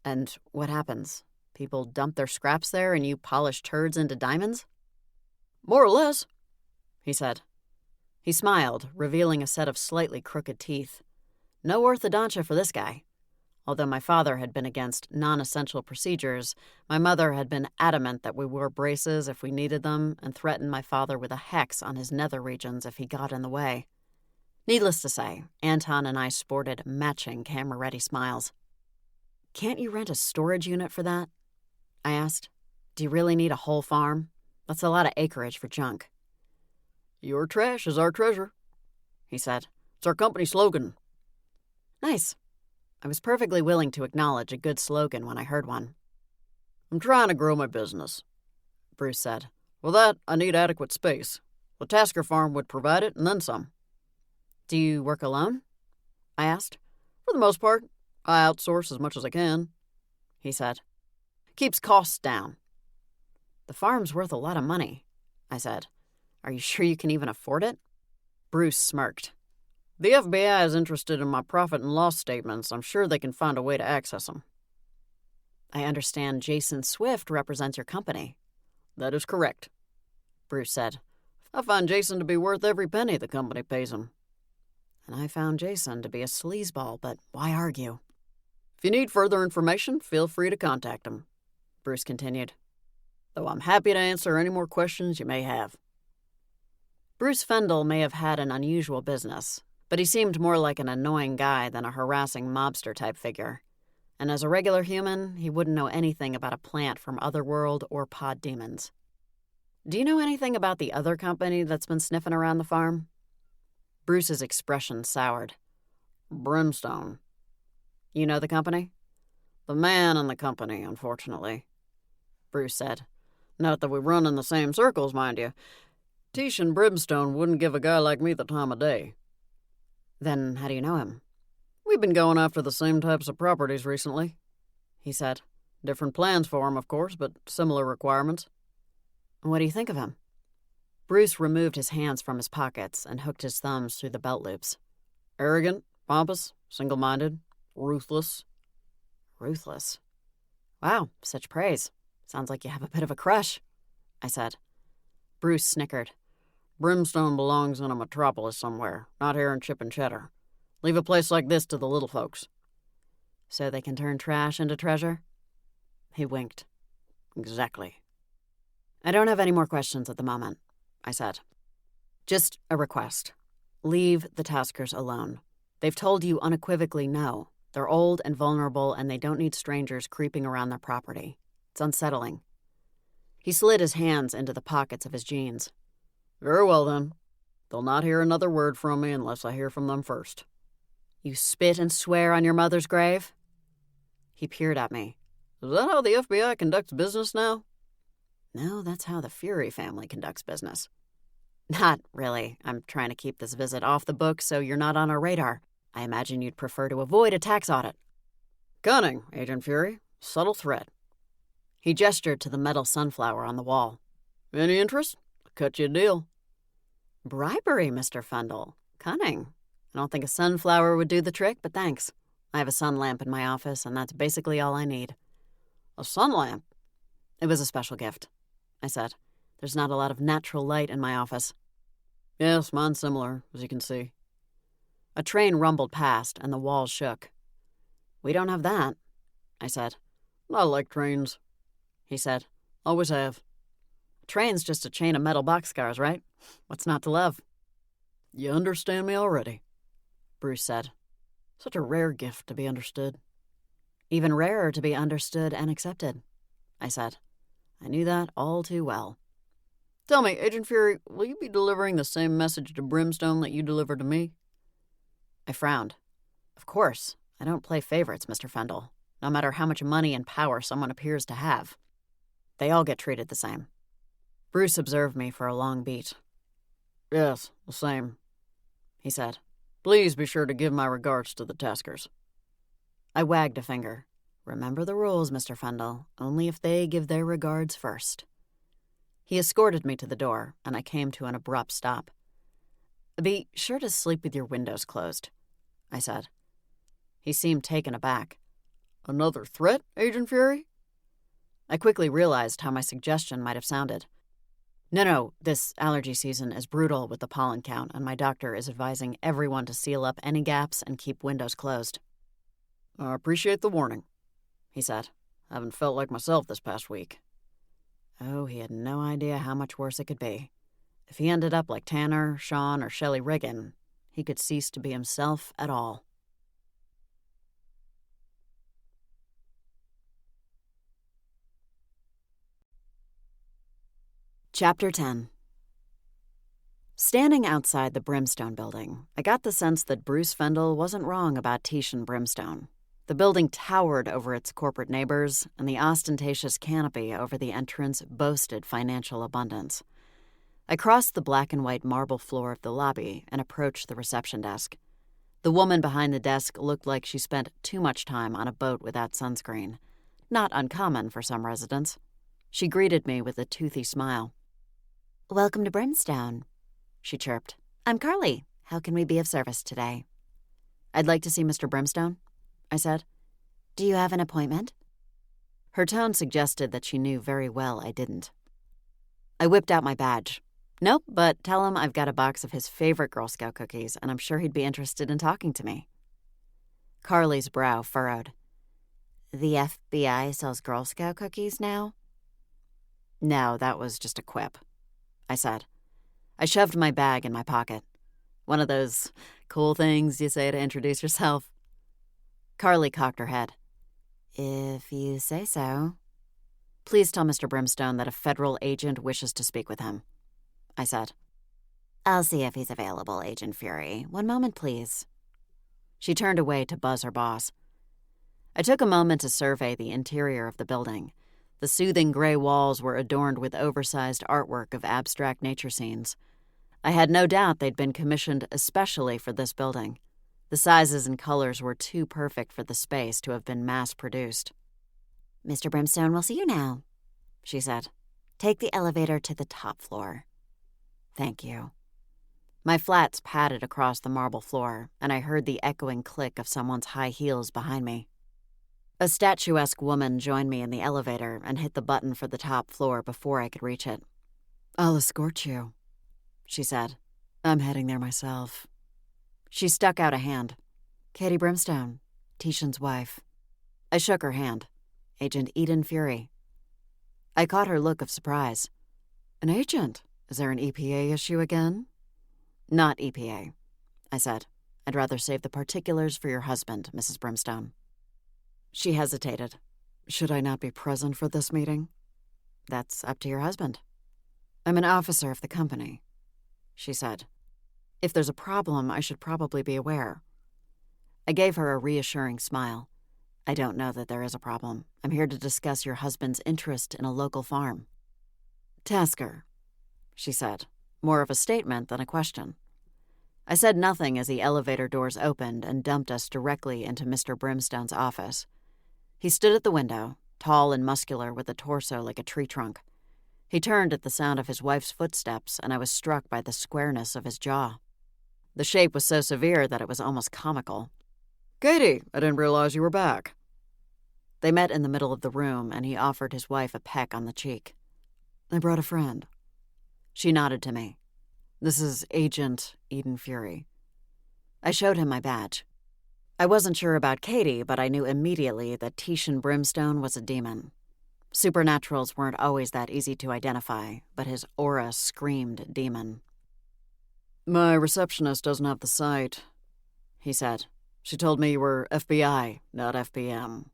"And what happens? People dump their scraps there and you polish turds into diamonds?" "More or less," he said. He smiled, revealing a set of slightly crooked teeth. No orthodontia for this guy. Although my father had been against non-essential procedures, my mother had been adamant that we wore braces if we needed them and threatened my father with a hex on his nether regions if he got in the way. Needless to say, Anton and I sported matching camera-ready smiles. "Can't you rent a storage unit for that?" I asked. "Do you really need a whole farm? That's a lot of acreage for junk." "Your trash is our treasure," he said. "It's our company slogan." Nice. I was perfectly willing to acknowledge a good slogan when I heard one. "I'm trying to grow my business," Bruce said. "For that, I need adequate space. The Tasker farm would provide it, and then some." "Do you work alone?" I asked. "For the most part. I outsource as much as I can," he said. "Keeps costs down." "The farm's worth a lot of money," I said. "Are you sure you can even afford it?" Bruce smirked. "The FBI is interested in my profit and loss statements. I'm sure they can find a way to access them." "I understand Jason Swift represents your company." "That is correct," Bruce said. "I find Jason to be worth every penny the company pays him." And I found Jason to be a sleazeball, but why argue? "If you need further information, feel free to contact him," Bruce continued. "Though I'm happy to answer any more questions you may have." Bruce Fendel may have had an unusual business, but he seemed more like an annoying guy than a harassing mobster-type figure. And as a regular human, he wouldn't know anything about a plant from Otherworld or pod demons. "Do you know anything about the other company that's been sniffing around the farm?" Bruce's expression soured. "Brimstone." You know the company? The man in the company, unfortunately, Bruce said. Not that we run in the same circles, mind you. Tish and Brimstone wouldn't give a guy like me the time of day. Then how do you know him? We've been going after the same types of properties recently, he said. Different plans for him, of course, but similar requirements. What do you think of him? Bruce removed his hands from his pockets and hooked his thumbs through the belt loops. Arrogant, pompous, single-minded, ruthless. Ruthless? Wow, such praise. Sounds like you have a bit of a crush, I said. Bruce snickered. Brimstone belongs in a metropolis somewhere, not here in Cheddar. Leave a place like this to the little folks. So they can turn trash into treasure? He winked. Exactly. I don't have any more questions at the moment, I said. Just a request. Leave the Taskers alone. They've told you unequivocally no. They're old and vulnerable, and they don't need strangers creeping around their property. It's unsettling. He slid his hands into the pockets of his jeans. Very well, then. They'll not hear another word from me unless I hear from them first. You spit and swear on your mother's grave? He peered at me. Is that how the FBI conducts business now? No, that's how the Fury family conducts business. Not really. I'm trying to keep this visit off the books so you're not on our radar. I imagine you'd prefer to avoid a tax audit. Cunning, Agent Fury. Subtle threat. He gestured to the metal sunflower on the wall. Any interest? I'll cut you a deal. Bribery, Mr. Fundle. Cunning. I don't think a sunflower would do the trick, but thanks. I have a sun lamp in my office, and that's basically all I need. A sun lamp? It was a special gift, I said. There's not a lot of natural light in my office. Yes, mine's similar, as you can see. A train rumbled past, and the walls shook. We don't have that, I said. I like trains, he said. Always have. A train's just a chain of metal boxcars, right? What's not to love? You understand me already, Bruce said. Such a rare gift to be understood. Even rarer to be understood and accepted, I said. I knew that all too well. Tell me, Agent Fury, will you be delivering the same message to Brimstone that you delivered to me? I frowned. Of course. I don't play favorites, Mr. Fundle, no matter how much money and power someone appears to have. They all get treated the same. Bruce observed me for a long beat. Yes, the same, he said. Please be sure to give my regards to the Taskers. I wagged a finger. Remember the rules, Mr. Fundle, only if they give their regards first. He escorted me to the door, and I came to an abrupt stop. Be sure to sleep with your windows closed, I said. He seemed taken aback. Another threat, Agent Fury? I quickly realized how my suggestion might have sounded. No, this allergy season is brutal with the pollen count, and my doctor is advising everyone to seal up any gaps and keep windows closed. I appreciate the warning, he said. Haven't felt like myself this past week. Oh, he had no idea how much worse it could be. If he ended up like Tanner, Sean, or Shelley Riggin, he could cease to be himself at all. Chapter 10. Standing outside the Brimstone building, I got the sense that Bruce Fundle wasn't wrong about Tish and Brimstone. The building towered over its corporate neighbors, and the ostentatious canopy over the entrance boasted financial abundance. I crossed the black and white marble floor of the lobby and approached the reception desk. The woman behind the desk looked like she spent too much time on a boat without sunscreen. Not uncommon for some residents. She greeted me with a toothy smile. "Welcome to Brimstone," she chirped. "I'm Carly. How can we be of service today?" "I'd like to see Mr. Brimstone," I said. "Do you have an appointment?" Her tone suggested that she knew very well I didn't. I whipped out my badge. "Nope, but tell him I've got a box of his favorite Girl Scout cookies, and I'm sure he'd be interested in talking to me." Carly's brow furrowed. "The FBI sells Girl Scout cookies now?" "No, that was just a quip," I said. I shoved my bag in my pocket. One of those cool things you say to introduce yourself. Carly cocked her head. "If you say so." "Please tell Mr. Brimstone that a federal agent wishes to speak with him," I said. "I'll see if he's available, Agent Fury. One moment, please." She turned away to buzz her boss. I took a moment to survey the interior of the building. The soothing gray walls were adorned with oversized artwork of abstract nature scenes. I had no doubt they'd been commissioned especially for this building. The sizes and colors were too perfect for the space to have been mass-produced. "Mr. Brimstone will see you now," she said. "Take the elevator to the top floor." "Thank you." My flats padded across the marble floor, and I heard the echoing click of someone's high heels behind me. A statuesque woman joined me in the elevator and hit the button for the top floor before I could reach it. "I'll escort you," she said. "I'm heading there myself." She stuck out a hand. "Katie Brimstone, Tishan's wife." I shook her hand. "Agent Eden Fury." I caught her look of surprise. "An agent? Is there an EPA issue again?" "Not EPA," I said. "I'd rather save the particulars for your husband, Mrs. Brimstone." She hesitated. "Should I not be present for this meeting?" "That's up to your husband." "I'm an officer of the company," she said. "If there's a problem, I should probably be aware." I gave her a reassuring smile. "I don't know that there is a problem. I'm here to discuss your husband's interest in a local farm." "Tasker," she said, more of a statement than a question. I said nothing as the elevator doors opened and dumped us directly into Mr. Brimstone's office. He stood at the window, tall and muscular with a torso like a tree trunk. He turned at the sound of his wife's footsteps, and I was struck by the squareness of his jaw. The shape was so severe that it was almost comical. "Katie, I didn't realize you were back." They met in the middle of the room, and he offered his wife a peck on the cheek. "I brought a friend." She nodded to me. "This is Agent Eden Fury." I showed him my badge. I wasn't sure about Katie, but I knew immediately that Tishan Brimstone was a demon. Supernaturals weren't always that easy to identify, but his aura screamed demon. "My receptionist doesn't have the site," he said. "She told me you were FBI, not FBM."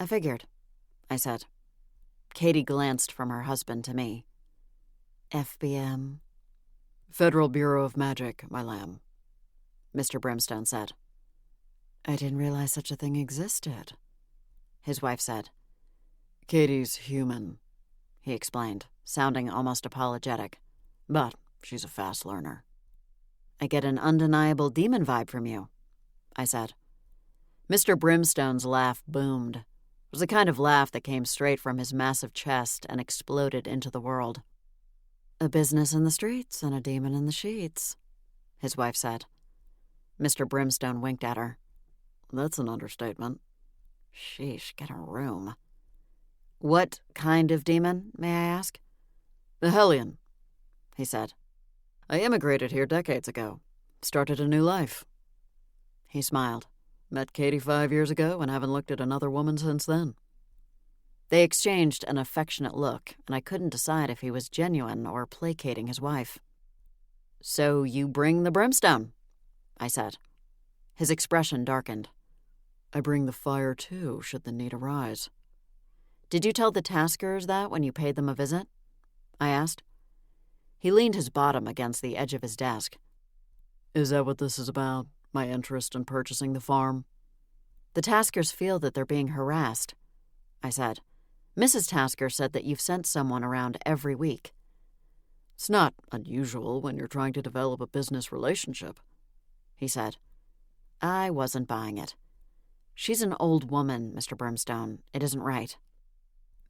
"I figured," I said. Katie glanced from her husband to me. "FBM?" "Federal Bureau of Magic, my lamb," Mr. Brimstone said. "I didn't realize such a thing existed," his wife said. "Katie's human," he explained, sounding almost apologetic. "But she's a fast learner." "I get an undeniable demon vibe from you," I said. Mr. Brimstone's laugh boomed. It was the kind of laugh that came straight from his massive chest and exploded into the world. "A business in the streets and a demon in the sheets," his wife said. Mr. Brimstone winked at her. "That's an understatement." "Sheesh, get a room." "What kind of demon, may I ask?" "A hellion," he said. "I immigrated here decades ago. Started a new life." He smiled. "Met Katie 5 years ago and haven't looked at another woman since then." They exchanged an affectionate look, and I couldn't decide if he was genuine or placating his wife. "So you bring the brimstone," I said. His expression darkened. "I bring the fire, too, should the need arise." "Did you tell the Taskers that when you paid them a visit?" I asked. He leaned his bottom against the edge of his desk. "Is that what this is about? My interest in purchasing the farm?" "The Taskers feel that they're being harassed," I said. "Mrs. Tasker said that you've sent someone around every week." "It's not unusual when you're trying to develop a business relationship," he said. I wasn't buying it. "She's an old woman, Mr. Brimstone. It isn't right."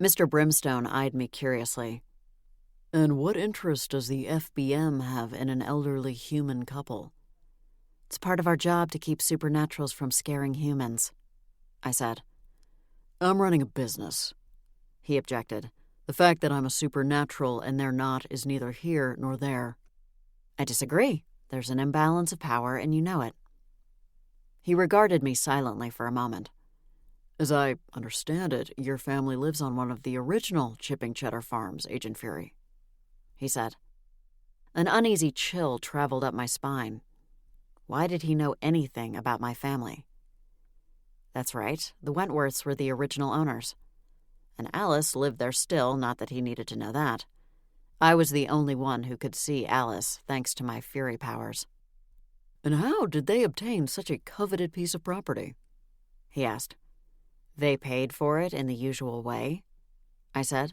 Mr. Brimstone eyed me curiously. "And what interest does the FBM have in an elderly human couple?" "It's part of our job to keep supernaturals from scaring humans," I said. "I'm running a business," he objected. "The fact that I'm a supernatural and they're not is neither here nor there." "I disagree. There's an imbalance of power, and you know it." He regarded me silently for a moment. "As I understand it, your family lives on one of the original chipping Cheddar farms, Agent Fury," he said. An uneasy chill traveled up my spine. Why did he know anything about my family? "That's right. The Wentworths were the original owners. And Alice lived there still, not that he needed to know that. I was the only one who could see Alice, thanks to my Fury powers." "And how did they obtain such a coveted piece of property?" he asked. They paid for it in the usual way, I said.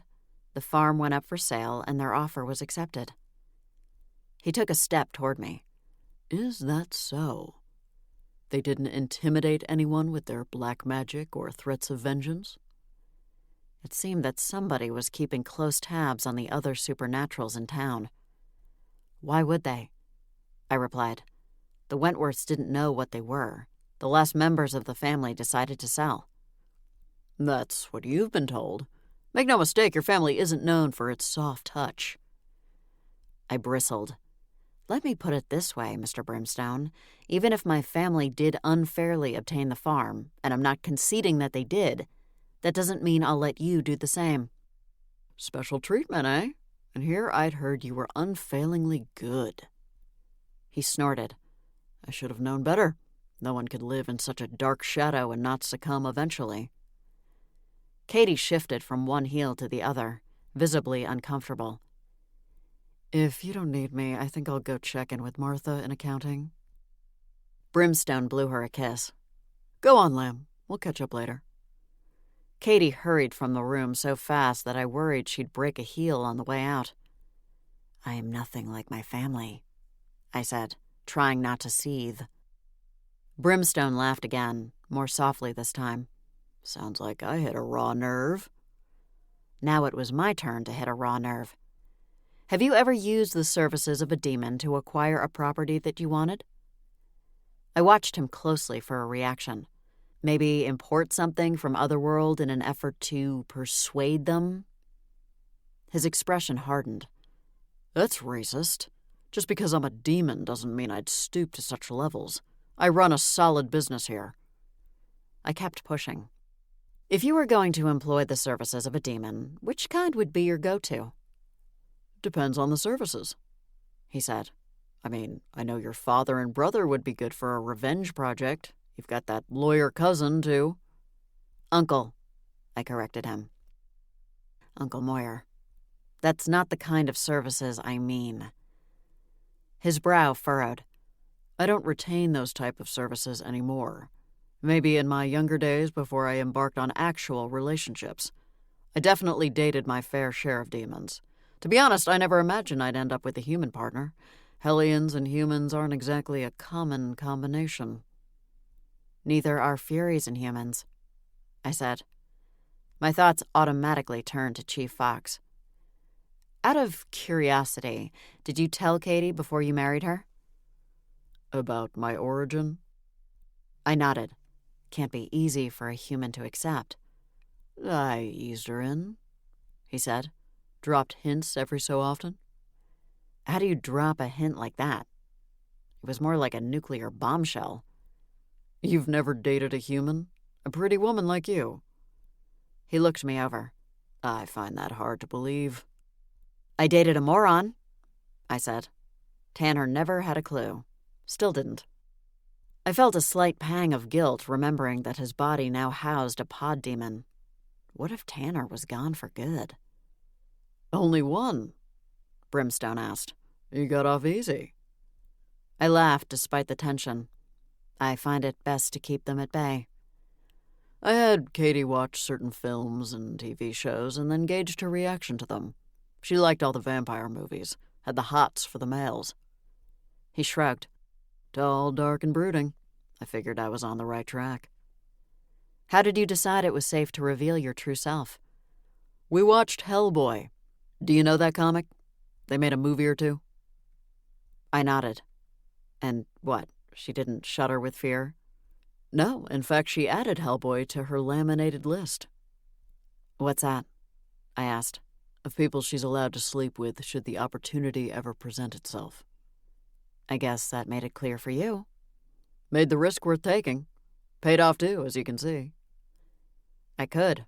The farm went up for sale and their offer was accepted. He took a step toward me. Is that so? They didn't intimidate anyone with their black magic or threats of vengeance? It seemed that somebody was keeping close tabs on the other supernaturals in town. Why would they? I replied. The Wentworths didn't know what they were. The last members of the family decided to sell. That's what you've been told. Make no mistake, your family isn't known for its soft touch. I bristled. Let me put it this way, Mr. Brimstone. Even if my family did unfairly obtain the farm, and I'm not conceding that they did, that doesn't mean I'll let you do the same. Special treatment, eh? And here I'd heard you were unfailingly good. He snorted. I should have known better. No one could live in such a dark shadow and not succumb eventually. Katie shifted from one heel to the other, visibly uncomfortable. If you don't need me, I think I'll go check in with Martha in accounting. Brimstone blew her a kiss. Go on, Lamb. We'll catch up later. Katie hurried from the room so fast that I worried she'd break a heel on the way out. I am nothing like my family, I said, trying not to seethe. Brimstone laughed again, more softly this time. Sounds like I hit a raw nerve. Now it was my turn to hit a raw nerve. Have you ever used the services of a demon to acquire a property that you wanted? I watched him closely for a reaction. Maybe import something from Otherworld in an effort to persuade them? His expression hardened. That's racist. Just because I'm a demon doesn't mean I'd stoop to such levels. I run a solid business here. I kept pushing. If you were going to employ the services of a demon, which kind would be your go-to? Depends on the services, he said. I mean, I know your father and brother would be good for a revenge project. You've got that lawyer cousin, too. Uncle, I corrected him. Uncle Moyer. That's not the kind of services I mean. His brow furrowed. I don't retain those type of services anymore. Maybe in my younger days before I embarked on actual relationships. I definitely dated my fair share of demons. To be honest, I never imagined I'd end up with a human partner. Hellions and humans aren't exactly a common combination. Neither are Furies and humans, I said. My thoughts automatically turned to Chief Fox. Out of curiosity, did you tell Katie before you married her? About my origin? I nodded. Can't be easy for a human to accept. I eased her in, he said. Dropped hints every so often. How do you drop a hint like that? It was more like a nuclear bombshell. You've never dated a human? A pretty woman like you? He looked me over. I find that hard to believe. I dated a moron, I said. Tanner never had a clue. Still didn't. I felt a slight pang of guilt remembering that his body now housed a pod demon. What if Tanner was gone for good? Only one? Brimstone asked. You got off easy. I laughed despite the tension. I find it best to keep them at bay. I had Katie watch certain films and TV shows and then gauged her reaction to them. She liked all the vampire movies, had the hots for the males. He shrugged. Tall, dark, and brooding. I figured I was on the right track. How did you decide it was safe to reveal your true self? We watched Hellboy. Do you know that comic? They made a movie or two. I nodded. And what, she didn't shudder with fear? No, in fact, she added Hellboy to her laminated list. What's that? I asked. Of people she's allowed to sleep with should the opportunity ever present itself. I guess that made it clear for you. Made the risk worth taking. Paid off too, as you can see. I could.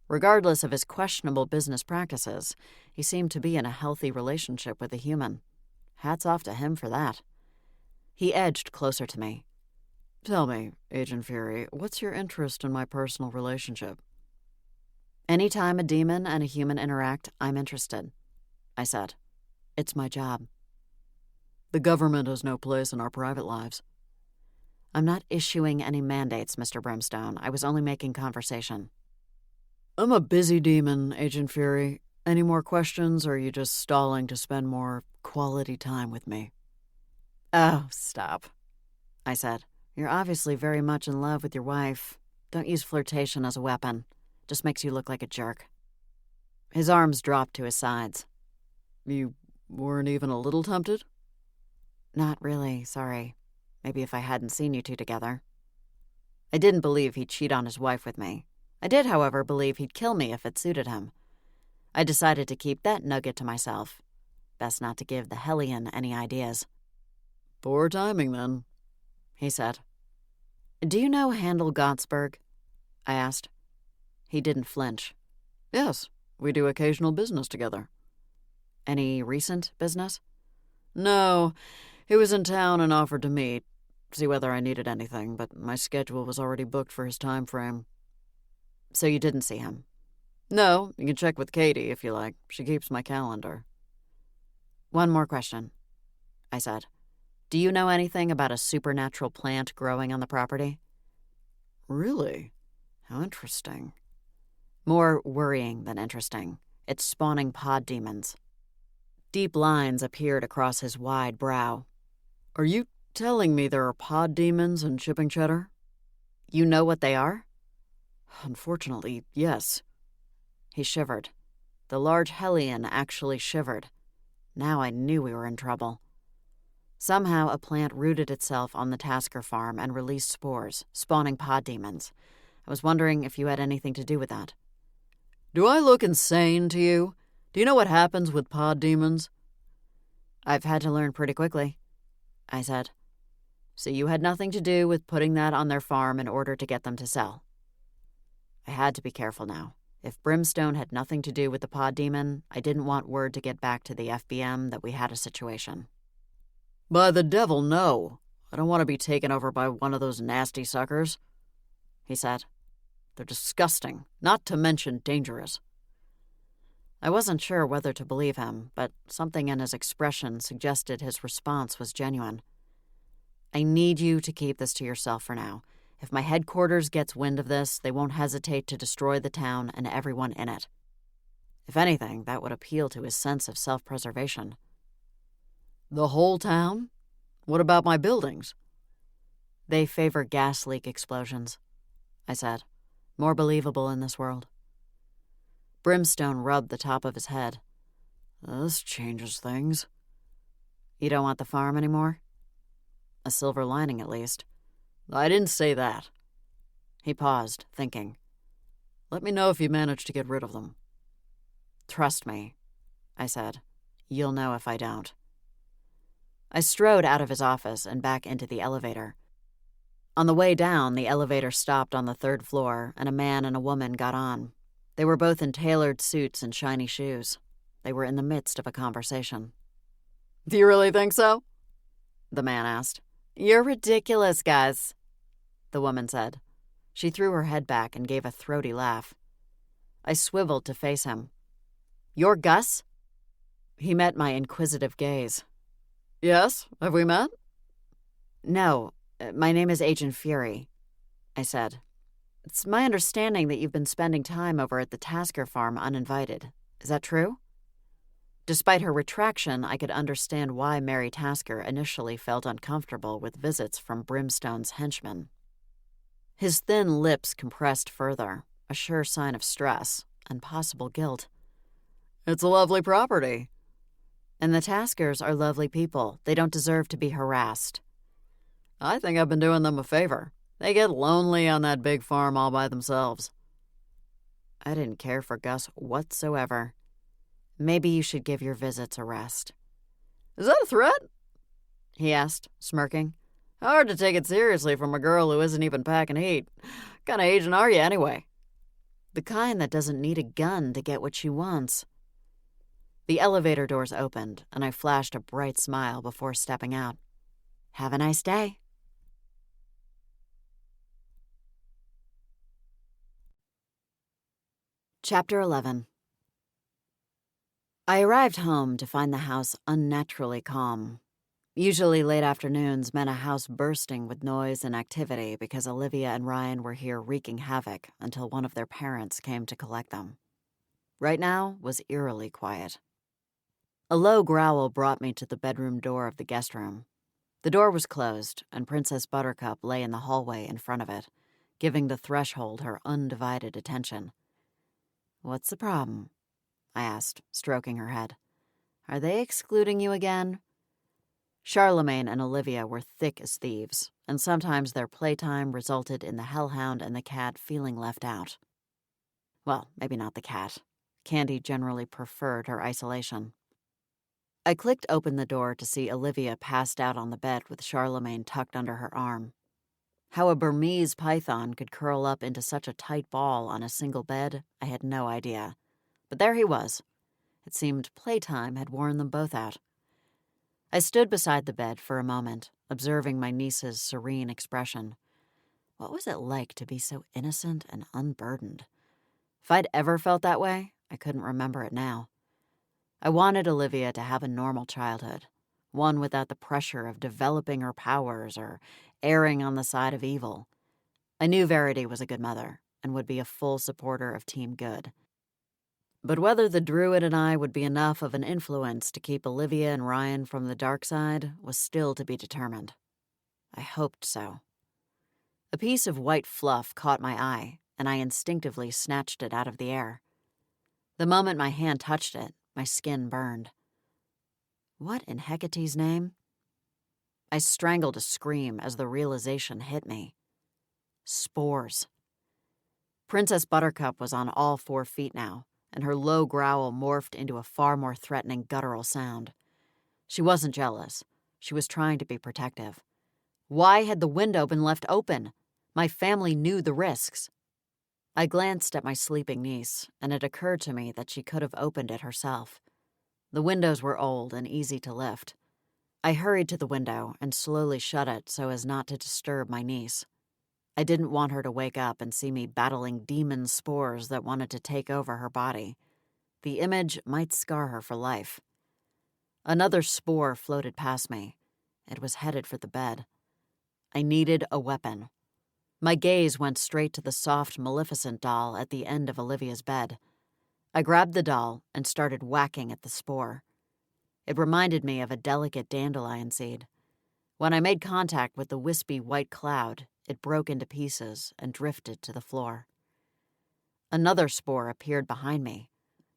Regardless of his questionable business practices, he seemed to be in a healthy relationship with a human. Hats off to him for that. He edged closer to me. Tell me, Agent Fury, what's your interest in my personal relationship? Anytime a demon and a human interact, I'm interested, I said. It's my job. The government has no place in our private lives. I'm not issuing any mandates, Mr. Brimstone. I was only making conversation. I'm a busy demon, Agent Fury. Any more questions, or are you just stalling to spend more quality time with me? Oh, stop, I said. You're obviously very much in love with your wife. Don't use flirtation as a weapon. Just makes you look like a jerk. His arms dropped to his sides. You weren't even a little tempted? Not really, sorry. Maybe if I hadn't seen you two together. I didn't believe he'd cheat on his wife with me. I did, however, believe he'd kill me if it suited him. I decided to keep that nugget to myself. Best not to give the Hellion any ideas. Poor timing, then, he said. Do you know Handel Gottsberg? I asked. He didn't flinch. Yes, we do occasional business together. Any recent business? No, he was in town and offered to meet, see whether I needed anything, but my schedule was already booked for his time frame. So you didn't see him? No, you can check with Katie if you like. She keeps my calendar. One more question, I said. Do you know anything about a supernatural plant growing on the property? Really? How interesting. More worrying than interesting. It's spawning pod demons. Deep lines appeared across his wide brow. Are you telling me there are pod demons in shipping Cheddar? You know what they are? Unfortunately, yes. He shivered. The large Hellion actually shivered. Now I knew we were in trouble. Somehow a plant rooted itself on the Tasker farm and released spores, spawning pod demons. I was wondering if you had anything to do with that. Do I look insane to you? Do you know what happens with pod demons? I've had to learn pretty quickly, I said. So you had nothing to do with putting that on their farm in order to get them to sell. I had to be careful now. If Brimstone had nothing to do with the pod demon, I didn't want word to get back to the FBM that we had a situation. By the devil, no. I don't want to be taken over by one of those nasty suckers, he said. They're disgusting, not to mention dangerous. I wasn't sure whether to believe him, but something in his expression suggested his response was genuine. I need you to keep this to yourself for now. If my headquarters gets wind of this, they won't hesitate to destroy the town and everyone in it. If anything, that would appeal to his sense of self-preservation. The whole town? What about my buildings? They favor gas leak explosions, I said. More believable in this world. Brimstone rubbed the top of his head. This changes things. You don't want the farm anymore? A silver lining, at least. I didn't say that. He paused, thinking. Let me know if you manage to get rid of them. Trust me, I said. You'll know if I don't. I strode out of his office and back into the elevator. On the way down, the elevator stopped on the 3rd floor, and a man and a woman got on. They were both in tailored suits and shiny shoes. They were in the midst of a conversation. Do you really think so? The man asked. You're ridiculous, Gus, the woman said. She threw her head back and gave a throaty laugh. I swiveled to face him. You're Gus? He met my inquisitive gaze. Yes, have we met? No, my name is Agent Fury, I said. It's my understanding that you've been spending time over at the Tasker farm uninvited. Is that true? Despite her retraction, I could understand why Mary Tasker initially felt uncomfortable with visits from Brimstone's henchmen. His thin lips compressed further, a sure sign of stress and possible guilt. It's a lovely property. And the Taskers are lovely people. They don't deserve to be harassed. I think I've been doing them a favor. They get lonely on that big farm all by themselves. I didn't care for Gus whatsoever. Maybe you should give your visits a rest. Is that a threat? He asked, smirking. Hard to take it seriously from a girl who isn't even packing heat. What kind of agent are you, anyway? The kind that doesn't need a gun to get what she wants. The elevator doors opened, and I flashed a bright smile before stepping out. Have a nice day. Chapter 11. I arrived home to find the house unnaturally calm. Usually late afternoons meant a house bursting with noise and activity because Olivia and Ryan were here wreaking havoc until one of their parents came to collect them. Right now was eerily quiet. A low growl brought me to the bedroom door of the guest room. The door was closed, and Princess Buttercup lay in the hallway in front of it, giving the threshold her undivided attention. "What's the problem?" I asked, stroking her head. "Are they excluding you again?" Charlemagne and Olivia were thick as thieves, and sometimes their playtime resulted in the hellhound and the cat feeling left out. Well, maybe not the cat. Candy generally preferred her isolation. I clicked open the door to see Olivia passed out on the bed with Charlemagne tucked under her arm. How a Burmese python could curl up into such a tight ball on a single bed, I had no idea. But there he was. It seemed playtime had worn them both out. I stood beside the bed for a moment, observing my niece's serene expression. What was it like to be so innocent and unburdened? If I'd ever felt that way, I couldn't remember it now. I wanted Olivia to have a normal childhood, one without the pressure of developing her powers or erring on the side of evil. I knew Verity was a good mother and would be a full supporter of Team Good. But whether the druid and I would be enough of an influence to keep Olivia and Ryan from the dark side was still to be determined. I hoped so. A piece of white fluff caught my eye, and I instinctively snatched it out of the air. The moment my hand touched it, my skin burned. What in Hecate's name? I strangled a scream as the realization hit me. Spores. Princess Buttercup was on all 4 feet now, and her low growl morphed into a far more threatening guttural sound. She wasn't jealous. She was trying to be protective. Why had the window been left open? My family knew the risks. I glanced at my sleeping niece, and it occurred to me that she could have opened it herself. The windows were old and easy to lift. I hurried to the window and slowly shut it so as not to disturb my niece. I didn't want her to wake up and see me battling demon spores that wanted to take over her body. The image might scar her for life. Another spore floated past me. It was headed for the bed. I needed a weapon. My gaze went straight to the soft Maleficent doll at the end of Olivia's bed. I grabbed the doll and started whacking at the spore. It reminded me of a delicate dandelion seed. When I made contact with the wispy white cloud, it broke into pieces and drifted to the floor. Another spore appeared behind me.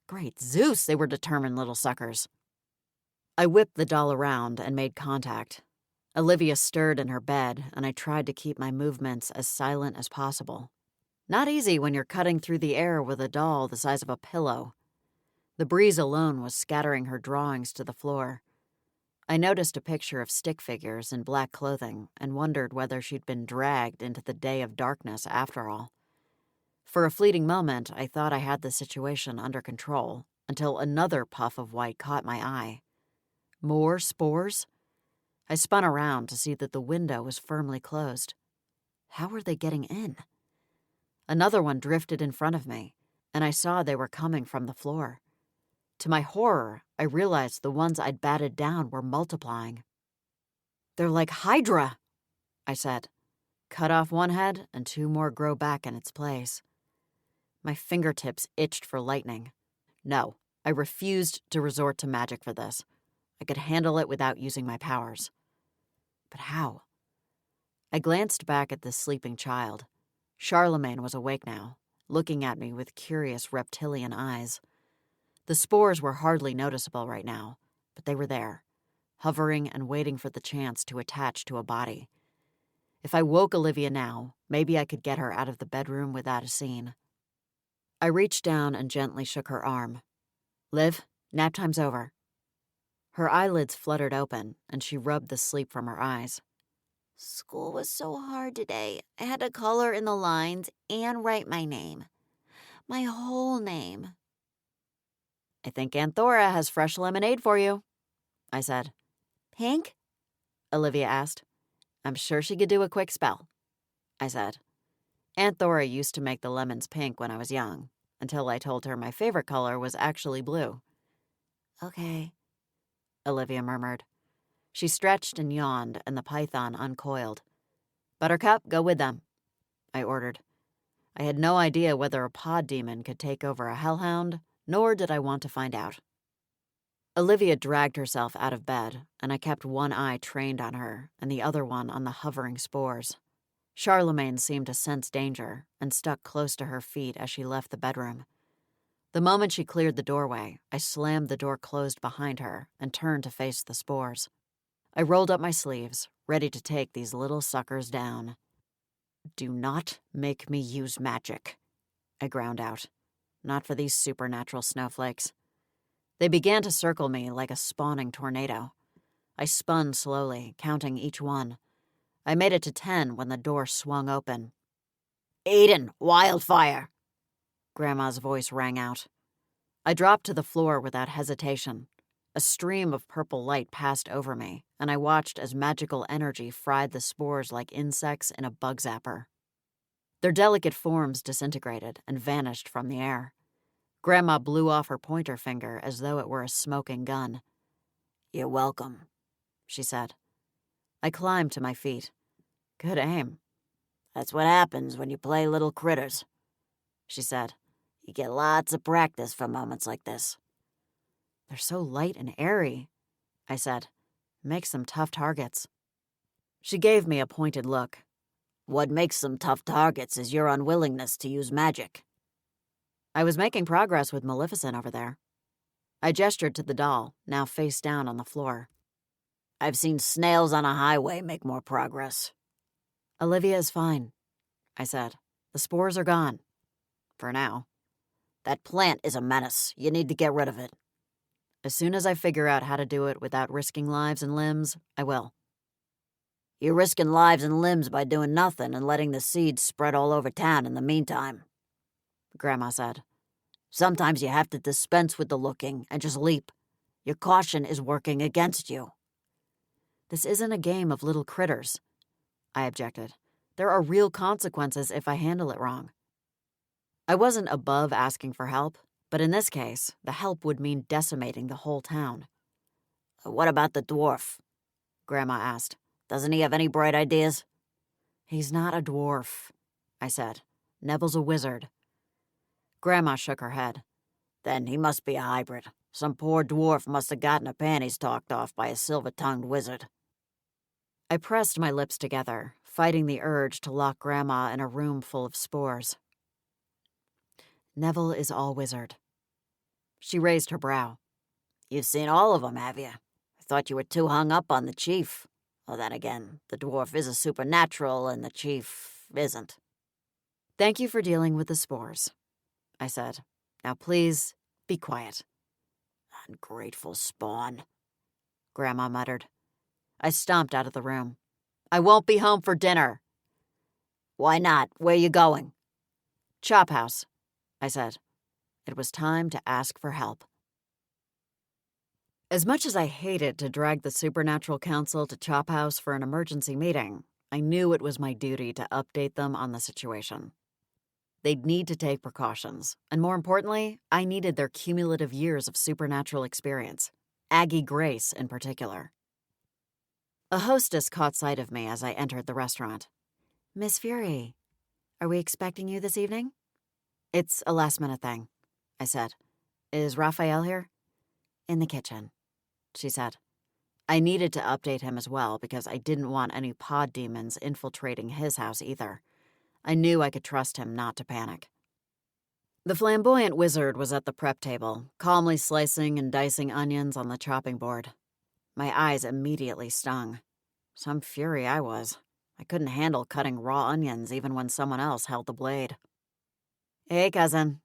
Great Zeus, they were determined little suckers. I whipped the doll around and made contact. Olivia stirred in her bed, and I tried to keep my movements as silent as possible. Not easy when you're cutting through the air with a doll the size of a pillow. The breeze alone was scattering her drawings to the floor. I noticed a picture of stick figures in black clothing and wondered whether she'd been dragged into the day of darkness after all. For a fleeting moment, I thought I had the situation under control, until another puff of white caught my eye. More spores? I spun around to see that the window was firmly closed. How were they getting in? Another one drifted in front of me, and I saw they were coming from the floor. To my horror, I realized the ones I'd batted down were multiplying. "They're like Hydra," I said. Cut off one head, and 2 more grow back in its place. My fingertips itched for lightning. No, I refused to resort to magic for this. I could handle it without using my powers. But how? I glanced back at the sleeping child. Charlemagne was awake now, looking at me with curious reptilian eyes. The spores were hardly noticeable right now, but they were there, hovering and waiting for the chance to attach to a body. If I woke Olivia now, maybe I could get her out of the bedroom without a scene. I reached down and gently shook her arm. "Liv, nap time's over." Her eyelids fluttered open, and she rubbed the sleep from her eyes. School was so hard today. I had to color in the lines and write my name. My whole name. "I think Aunt Thora has fresh lemonade for you," I said. Pink? Olivia asked. "I'm sure she could do a quick spell," I said. Aunt Thora used to make the lemons pink when I was young, until I told her my favorite color was actually blue. Okay, Olivia murmured. She stretched and yawned, and the python uncoiled. "Buttercup, go with them," I ordered. I had no idea whether a pod demon could take over a hellhound, nor did I want to find out. Olivia dragged herself out of bed, and I kept one eye trained on her and the other one on the hovering spores. Charlemagne seemed to sense danger and stuck close to her feet as she left the bedroom. The moment she cleared the doorway, I slammed the door closed behind her and turned to face the spores. I rolled up my sleeves, ready to take these little suckers down. "Do not make me use magic," I ground out. "Not for these supernatural snowflakes." They began to circle me like a spawning tornado. I spun slowly, counting each one. I made it to 10 when the door swung open. "Aiden, wildfire!" Grandma's voice rang out. I dropped to the floor without hesitation. A stream of purple light passed over me, and I watched as magical energy fried the spores like insects in a bug zapper. Their delicate forms disintegrated and vanished from the air. Grandma blew off her pointer finger as though it were a smoking gun. "You're welcome," she said. I climbed to my feet. Good aim, "That's what happens when you play little critters," she said. "You get lots of practice for moments like this." "They're so light and airy," I said. "Makes them tough targets." She gave me a pointed look. "What makes them tough targets is your unwillingness to use magic." I was making progress with Maleficent over there. I gestured to the doll, now face down on the floor. "I've seen snails on a highway make more progress." "Olivia is fine," I said. "The spores are gone. For now." "That plant is a menace. You need to get rid of it." "As soon as I figure out how to do it without risking lives and limbs, I will." "You're risking lives and limbs by doing nothing and letting the seeds spread all over town in the meantime," Grandma said. "Sometimes you have to dispense with the looking and just leap. Your caution is working against you." "This isn't a game of little critters," I objected. "There are real consequences if I handle it wrong." I wasn't above asking for help, but in this case, the help would mean decimating the whole town. "What about the dwarf?" Grandma asked. "Doesn't he have any bright ideas?" "He's not a dwarf," I said. "Neville's a wizard." Grandma shook her head. "Then he must be a hybrid. Some poor dwarf must have gotten her panties talked off by a silver-tongued wizard." I pressed my lips together, fighting the urge to lock Grandma in a room full of spores. "Neville is all wizard." She raised her brow. "You've seen all of them, have you? I thought you were too hung up on the chief. Well, then again, the dwarf is a supernatural and the chief isn't." "Thank you for dealing with the spores," I said. "Now please, be quiet." "Ungrateful spawn," Grandma muttered. I stomped out of the room. "I won't be home for dinner." "Why not? Where you going?" "Chop house," I said. It was time to ask for help. As much as I hated to drag the Supernatural Council to Chop House for an emergency meeting, I knew it was my duty to update them on the situation. They'd need to take precautions, and more importantly, I needed their cumulative years of supernatural experience, Aggie Grace in particular. A hostess caught sight of me as I entered the restaurant. "Miss Fury, are we expecting you this evening?" "It's a last-minute thing," I said. "Is Raphael here?" "In the kitchen," she said. I needed to update him as well because I didn't want any pod demons infiltrating his house either. I knew I could trust him not to panic. The flamboyant wizard was at the prep table, calmly slicing and dicing onions on the chopping board. My eyes immediately stung. Some fury I was. I couldn't handle cutting raw onions even when someone else held the blade. "Hey, cousin,"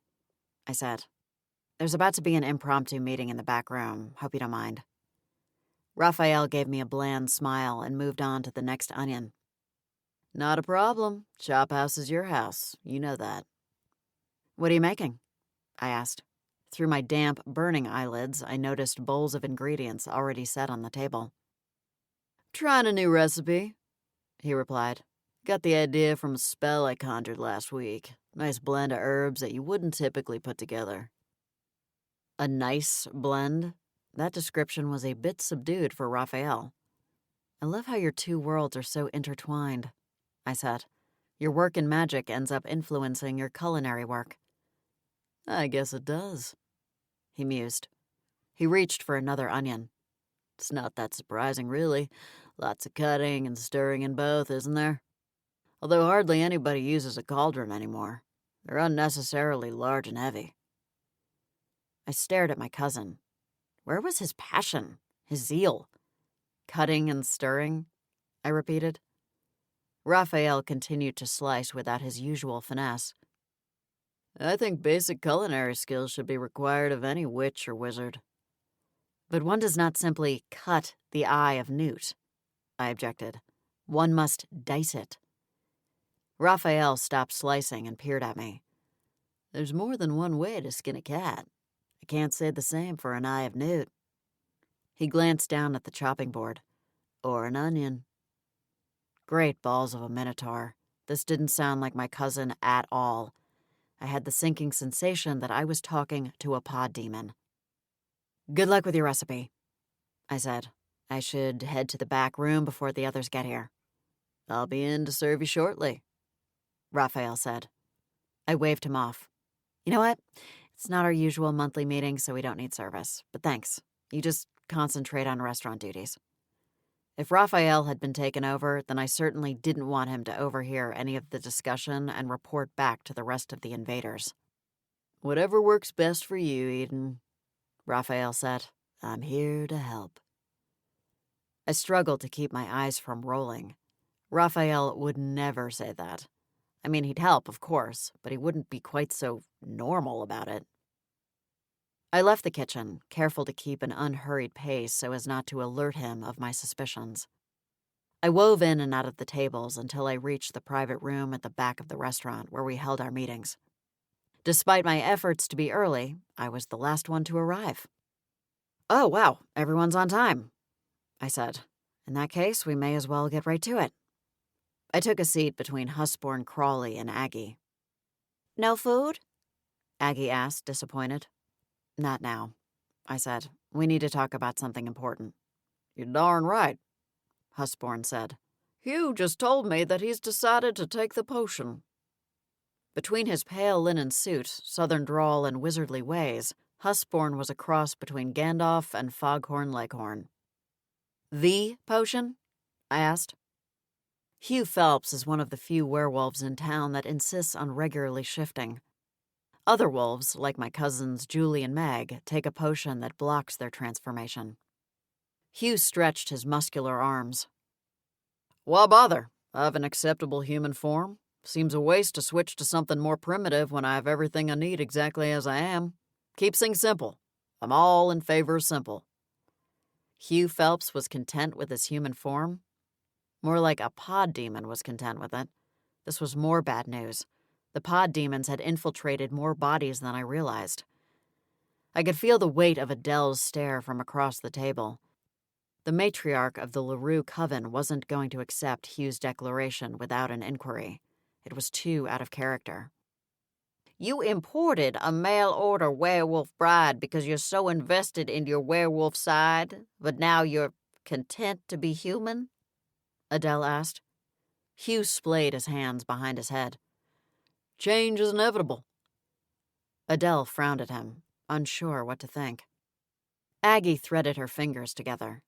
I said. "There's about to be an impromptu meeting in the back room. Hope you don't mind." Raphael gave me a bland smile and moved on to the next onion. "Not a problem. Chop house is your house. You know that." "What are you making?" I asked. Through my damp, burning eyelids, I noticed bowls of ingredients already set on the table. "Trying a new recipe," he replied. "Got the idea from a spell I conjured last week. Nice blend of herbs that you wouldn't typically put together." A nice blend? That description was a bit subdued for Raphael. I love how your two worlds are so intertwined, I said. Your work in magic ends up influencing your culinary work. I guess it does, he mused. He reached for another onion. It's not that surprising, really. Lots of cutting and stirring in both, isn't there? Although hardly anybody uses a cauldron anymore. They're unnecessarily large and heavy. I stared at my cousin. Where was his passion, his zeal? Cutting and stirring, I repeated. Raphael continued to slice without his usual finesse. I think basic culinary skills should be required of any witch or wizard. But one does not simply cut the eye of newt, I objected. One must dice it. Raphael stopped slicing and peered at me. There's more than one way to skin a cat. I can't say the same for an eye of newt. He glanced down at the chopping board. Or an onion. Great balls of a minotaur. This didn't sound like my cousin at all. I had the sinking sensation that I was talking to a pod demon. Good luck with your recipe, I said. I should head to the back room before the others get here. I'll be in to serve you shortly, Raphael said. I waved him off. You know what? It's not our usual monthly meeting, so we don't need service. But thanks. You just concentrate on restaurant duties. If Raphael had been taken over, then I certainly didn't want him to overhear any of the discussion and report back to the rest of the invaders. Whatever works best for you, Eden, Raphael said. I'm here to help. I struggled to keep my eyes from rolling. Raphael would never say that. I mean, he'd help, of course, but he wouldn't be quite so normal about it. I left the kitchen, careful to keep an unhurried pace so as not to alert him of my suspicions. I wove in and out of the tables until I reached the private room at the back of the restaurant where we held our meetings. Despite my efforts to be early, I was the last one to arrive. Oh, wow, everyone's on time, I said. In that case, we may as well get right to it. I took a seat between Husborn Crawley and Aggie. No food? Aggie asked, disappointed. Not now, I said. We need to talk about something important. You're darn right, Husborn said. Hugh just told me that he's decided to take the potion. Between his pale linen suit, southern drawl, and wizardly ways, Husborn was a cross between Gandalf and Foghorn Leghorn. The potion? I asked. Hugh Phelps is one of the few werewolves in town that insists on regularly shifting. Other wolves, like my cousins Julie and Meg, take a potion that blocks their transformation. Hugh stretched his muscular arms. Why bother? I have an acceptable human form. Seems a waste to switch to something more primitive when I have everything I need exactly as I am. Keep things simple. I'm all in favor of simple. Hugh Phelps was content with his human form? More like a pod demon was content with it. This was more bad news. The pod demons had infiltrated more bodies than I realized. I could feel the weight of Adele's stare from across the table. The matriarch of the LaRue coven wasn't going to accept Hugh's declaration without an inquiry. It was too out of character. You imported a mail-order werewolf bride because you're so invested in your werewolf side, but now you're content to be human? Adele asked. Hugh splayed his hands behind his head. Change is inevitable. Adele frowned at him, unsure what to think. Aggie threaded her fingers together.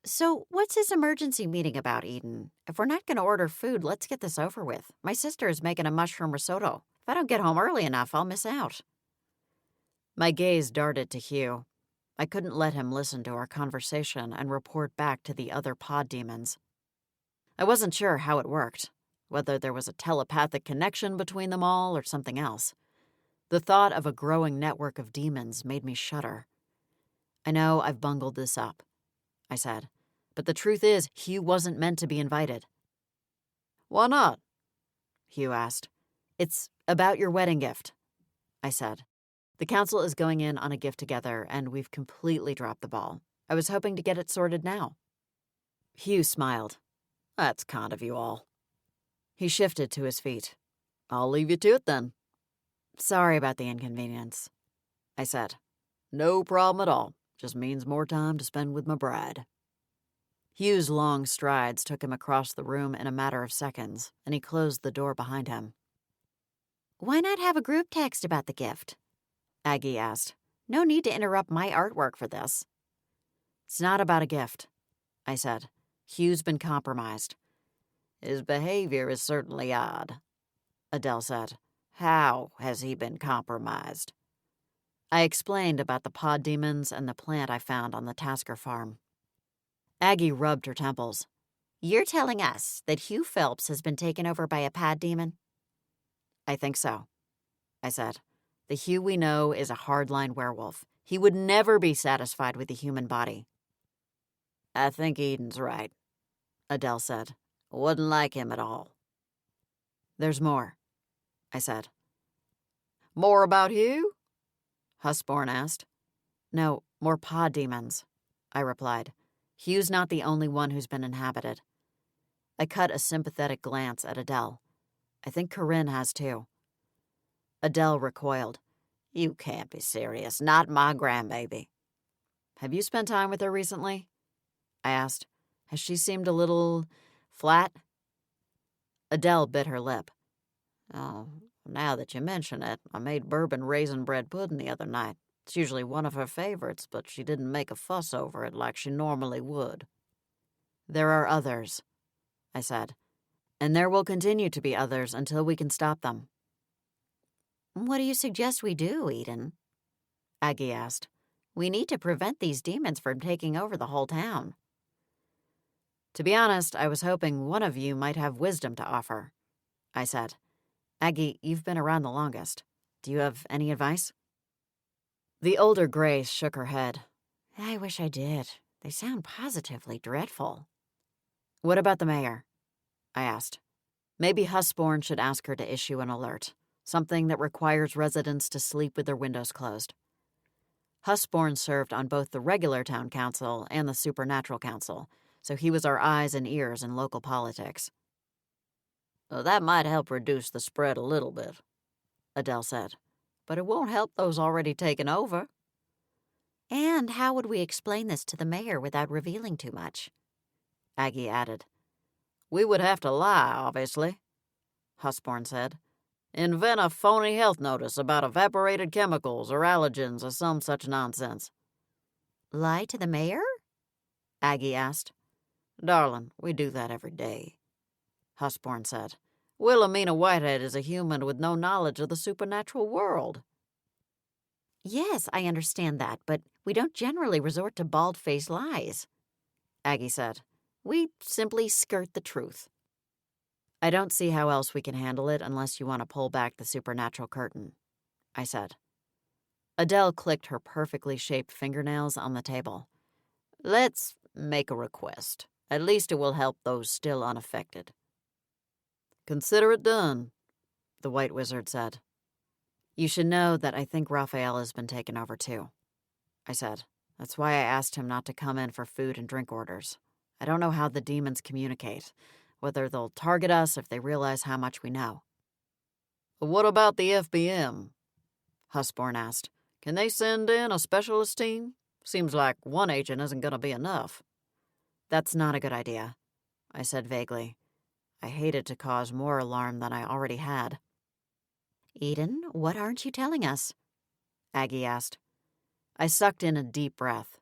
So what's this emergency meeting about, Eden? If we're not going to order food, let's get this over with. My sister is making a mushroom risotto. If I don't get home early enough, I'll miss out. My gaze darted to Hugh. I couldn't let him listen to our conversation and report back to the other pod demons. I wasn't sure how it worked, whether there was a telepathic connection between them all or something else. The thought of a growing network of demons made me shudder. I know I've bungled this up, I said, but the truth is Hugh wasn't meant to be invited. Why not? Hugh asked. It's about your wedding gift, I said. The council is going in on a gift together, and we've completely dropped the ball. I was hoping to get it sorted now. Hugh smiled. That's kind of you all. He shifted to his feet. I'll leave you to it then. Sorry about the inconvenience, I said. No problem at all. Just means more time to spend with my bride. Hugh's long strides took him across the room in a matter of seconds, and he closed the door behind him. Why not have a group text about the gift? Aggie asked. No need to interrupt my artwork for this. It's not about a gift, I said. Hugh's been compromised. His behavior is certainly odd, Adele said. How has he been compromised? I explained about the pod demons and the plant I found on the Tasker farm. Aggie rubbed her temples. You're telling us that Hugh Phelps has been taken over by a pod demon? I think so, I said. The Hugh we know is a hardline werewolf. He would never be satisfied with the human body. I think Eden's right, Adele said. Wouldn't like him at all. There's more, I said. More about Hugh? Husborn asked. No, more pod demons, I replied. Hugh's not the only one who's been inhabited. I cut a sympathetic glance at Adele. I think Corinne has too. Adele recoiled. You can't be serious. Not my grandbaby. Have you spent time with her recently? I asked. Has she seemed a little flat? Adele bit her lip. Oh, now that you mention it, I made bourbon raisin bread pudding the other night. It's usually one of her favorites, but she didn't make a fuss over it like she normally would. There are others, I said, and there will continue to be others until we can stop them. What do you suggest we do, Eden? Aggie asked. We need to prevent these demons from taking over the whole town. To be honest, I was hoping one of you might have wisdom to offer, I said. Aggie, you've been around the longest. Do you have any advice? The older Grace shook her head. I wish I did. They sound positively dreadful. What about the mayor? I asked. Maybe Husborn should ask her to issue an alert, something that requires residents to sleep with their windows closed. Husborn served on both the regular town council and the supernatural council, so he was our eyes and ears in local politics. Well, that might help reduce the spread a little bit, Adele said. But it won't help those already taken over. And how would we explain this to the mayor without revealing too much? Aggie added. We would have to lie, obviously, Husborn said. Invent a phony health notice about evaporated chemicals or allergens or some such nonsense. Lie to the mayor? Aggie asked. Darling, we do that every day, Husborn said. Wilhelmina Whitehead is a human with no knowledge of the supernatural world. Yes, I understand that, but we don't generally resort to bald-faced lies, Aggie said. We simply skirt the truth. I don't see how else we can handle it unless you want to pull back the supernatural curtain, I said. Adele clicked her perfectly shaped fingernails on the table. Let's make a request. At least it will help those still unaffected. Consider it done, the White Wizard said. You should know that I think Raphael has been taken over too, I said. That's why I asked him not to come in for food and drink orders. I don't know how the demons communicate, whether they'll target us if they realize how much we know. What about the FBM? Husborn asked. Can they send in a specialist team? Seems like one agent isn't going to be enough. That's not a good idea, I said vaguely. I hated to cause more alarm than I already had. Eden, what aren't you telling us? Aggie asked. I sucked in a deep breath.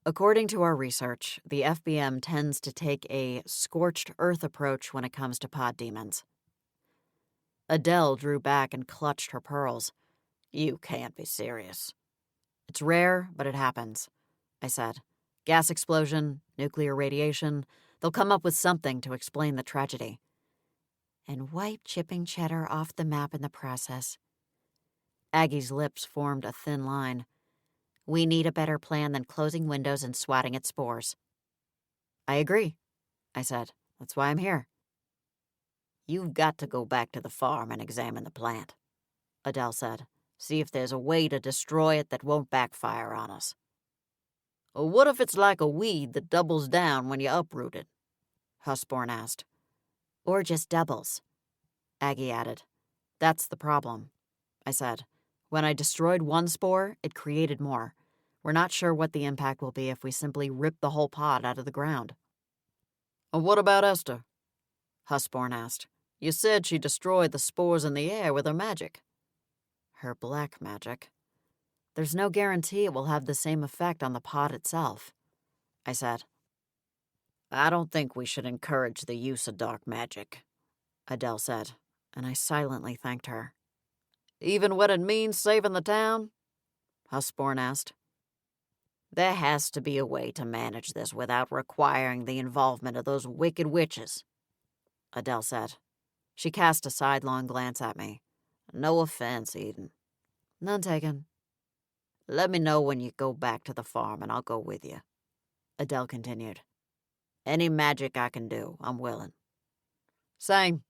According to our research, the FBM tends to take a scorched earth approach when it comes to pod demons. Adele drew back and clutched her pearls. You can't be serious. It's rare, but it happens, I said. Gas explosion, nuclear radiation, they'll come up with something to explain the tragedy. And wipe chipping Cheddar off the map in the process. Aggie's lips formed a thin line. We need a better plan than closing windows and swatting at spores. I agree, I said. That's why I'm here. You've got to go back to the farm and examine the plant, Adele said. See if there's a way to destroy it that won't backfire on us. Or what if it's like a weed that doubles down when you uproot it? Husborn asked. Or just doubles, Aggie added. That's the problem, I said. When I destroyed one spore, it created more. We're not sure what the impact will be if we simply rip the whole pod out of the ground." "And what about Esther?" Husborn asked. "You said she destroyed the spores in the air with her magic." "Her black magic. There's no guarantee it will have the same effect on the pod itself," I said. "I don't think we should encourage the use of dark magic," Adele said, and I silently thanked her. "Even when it means saving the town?" Husborn asked. "There has to be a way to manage this without requiring the involvement of those wicked witches," Adele said. She cast a sidelong glance at me. "No offense, Eden." "None taken." "Let me know when you go back to the farm and I'll go with you," Adele continued. "Any magic I can do, I'm willing." "Same,"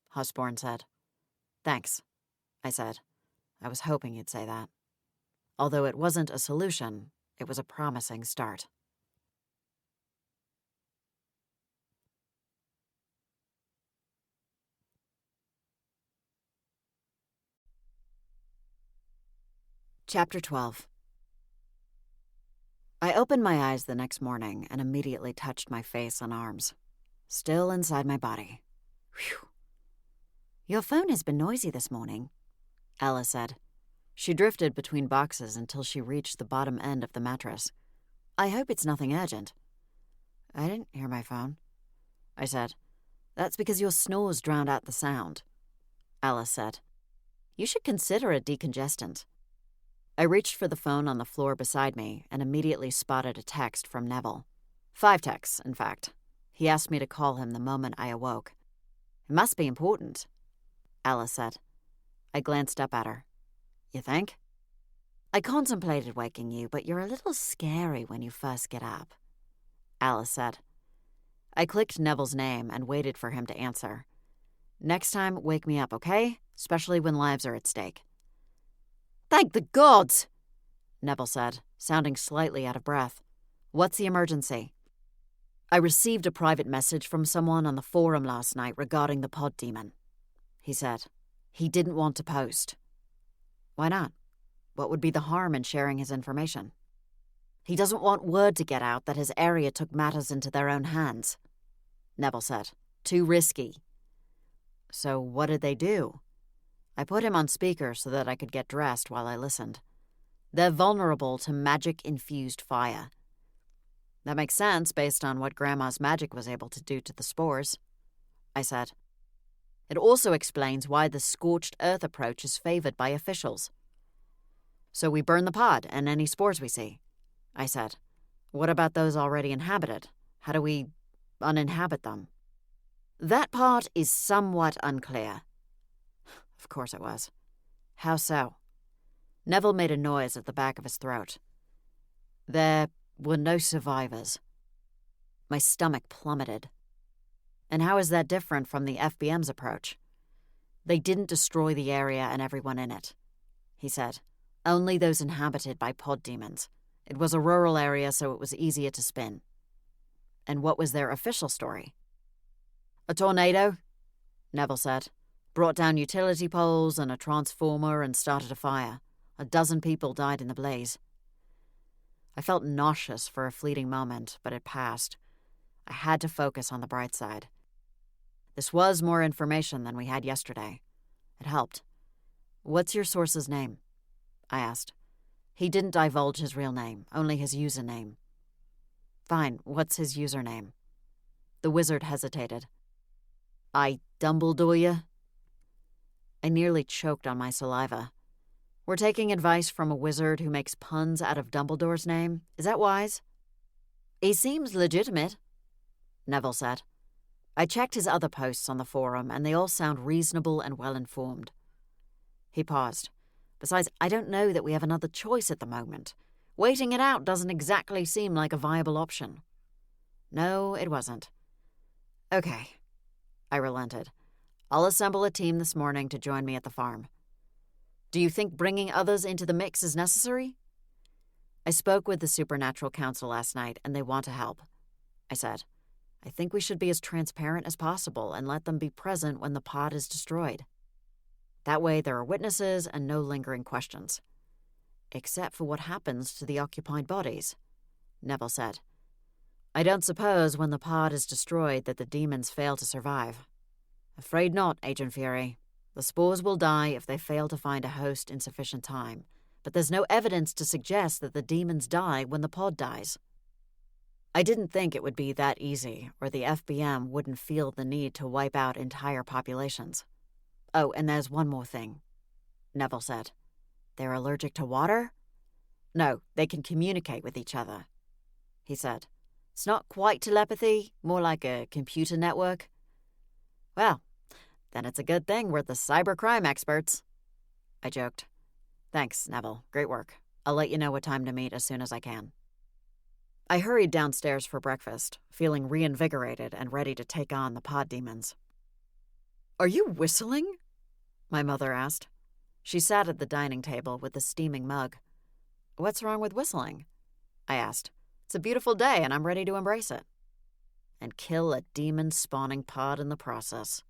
Husborn said. "Thanks," I said. I was hoping you'd say that. Although it wasn't a solution, it was a promising start. Chapter 12. I opened my eyes the next morning and immediately touched my face and arms. Still inside my body. Whew. "Your phone has been noisy this morning," Ella said. She drifted between boxes until she reached the bottom end of the mattress. "I hope it's nothing urgent." "I didn't hear my phone," I said. "That's because your snores drowned out the sound," Alice said. "You should consider a decongestant." I reached for the phone on the floor beside me and immediately spotted a text from Neville. 5 texts, in fact. He asked me to call him the moment I awoke. "It must be important," Alice said. I glanced up at her. "You think?" "I contemplated waking you, but you're a little scary when you first get up," Alice said. I clicked Neville's name and waited for him to answer. "Next time, wake me up, okay? Especially when lives are at stake." "Thank the gods," Neville said, sounding slightly out of breath. "What's the emergency?" "I received a private message from someone on the forum last night regarding the pod demon," he said. "He didn't want to post." "Why not? What would be the harm in sharing his information?" "He doesn't want word to get out that his area took matters into their own hands," Neville said. "Too risky." "So what did they do?" I put him on speaker so that I could get dressed while I listened. "They're vulnerable to magic-infused fire." "That makes sense based on what Grandma's magic was able to do to the spores," I said. "It also explains why the scorched earth approach is favored by officials." "So we burn the pod and any spores we see," I said. "What about those already inhabited? How do we uninhabit them?" "That part is somewhat unclear." Of course it was. "How so?" Neville made a noise at the back of his throat. "There were no survivors." My stomach plummeted. "And how is that different from the FBM's approach?" "They didn't destroy the area and everyone in it," he said. "Only those inhabited by pod demons. It was a rural area, so it was easier to spin." "And what was their official story?" "A tornado," Neville said. "Brought down utility poles and a transformer and started a fire. 12 people died in the blaze." I felt nauseous for a fleeting moment, but it passed. I had to focus on the bright side. This was more information than we had yesterday. It helped. "What's your source's name?" I asked. He didn't divulge his real name, only his username. "Fine, what's his username?" The wizard hesitated. "I Dumbledore ya?" I nearly choked on my saliva. "We're taking advice from a wizard who makes puns out of Dumbledore's name. Is that wise?" "He seems legitimate," Neville said. I checked his other posts on the forum, and they all sound reasonable and well-informed. He paused. "Besides, I don't know that we have another choice at the moment. Waiting it out doesn't exactly seem like a viable option." No, it wasn't. "Okay," I relented. "I'll assemble a team this morning to join me at the farm." "Do you think bringing others into the mix is necessary?" "I spoke with the Supernatural Council last night, and they want to help," I said. "I think we should be as transparent as possible and let them be present when the pod is destroyed. That way there are witnesses and no lingering questions." Except for what happens to the occupied bodies, Neville said. I don't suppose when the pod is destroyed that the demons fail to survive. Afraid not, Agent Fury. The spores will die if they fail to find a host in sufficient time, but there's no evidence to suggest that the demons die when the pod dies. I didn't think it would be that easy, or the FBM wouldn't feel the need to wipe out entire populations. Oh, and there's one more thing, Neville said. They're allergic to water? No, they can communicate with each other, he said. It's not quite telepathy, more like a computer network. Well, then it's a good thing we're the cybercrime experts, I joked. Thanks, Neville. Great work. I'll let you know what time to meet as soon as I can. I hurried downstairs for breakfast, feeling reinvigorated and ready to take on the pod demons. Are you whistling? My mother asked. She sat at the dining table with the steaming mug. What's wrong with whistling? I asked. It's a beautiful day and I'm ready to embrace it. And kill a demon-spawning pod in the process.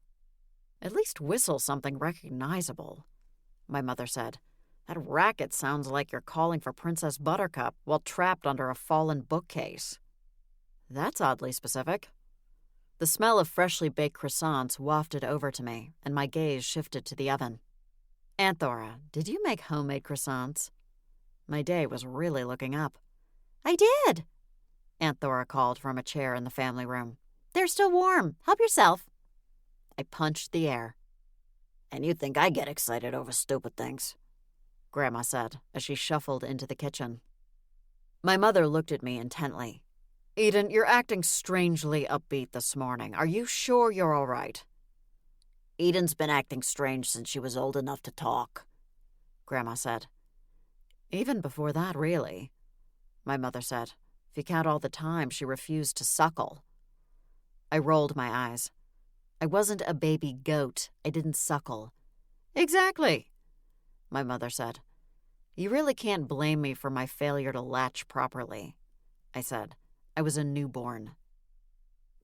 At least whistle something recognizable, my mother said. That racket sounds like you're calling for Princess Buttercup while trapped under a fallen bookcase. That's oddly specific. The smell of freshly baked croissants wafted over to me, and my gaze shifted to the oven. Aunt Thora, did you make homemade croissants? My day was really looking up. I did, Aunt Thora called from a chair in the family room. They're still warm. Help yourself. I punched the air. And you think I get excited over stupid things, Grandma said as she shuffled into the kitchen. My mother looked at me intently. Eden, you're acting strangely upbeat this morning. Are you sure you're all right? Eden's been acting strange since she was old enough to talk, Grandma said. Even before that, really, my mother said. If you count all the time she refused to suckle. I rolled my eyes. I wasn't a baby goat. I didn't suckle. Exactly, my mother said. You really can't blame me for my failure to latch properly, I said. I was a newborn.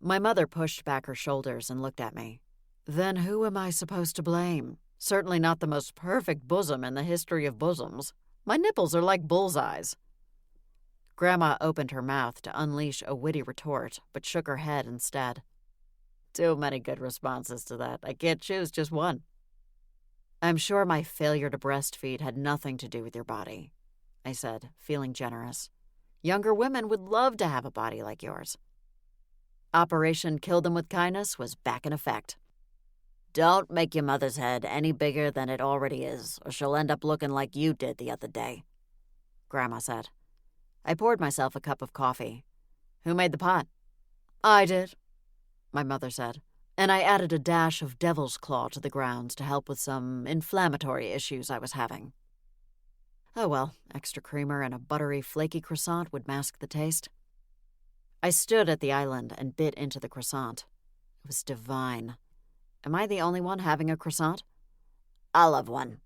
My mother pushed back her shoulders and looked at me. Then who am I supposed to blame? Certainly not the most perfect bosom in the history of bosoms. My nipples are like bullseyes. Grandma opened her mouth to unleash a witty retort, but shook her head instead. Too many good responses to that. I can't choose just one. I'm sure my failure to breastfeed had nothing to do with your body, I said, feeling generous. Younger women would love to have a body like yours. Operation Kill Them with Kindness was back in effect. Don't make your mother's head any bigger than it already is, or she'll end up looking like you did the other day, Grandma said. I poured myself a cup of coffee. Who made the pot? I did, my mother said, and I added a dash of devil's claw to the grounds to help with some inflammatory issues I was having. Oh well, extra creamer and a buttery, flaky croissant would mask the taste. I stood at the island and bit into the croissant. It was divine. Am I the only one having a croissant? I'll have one,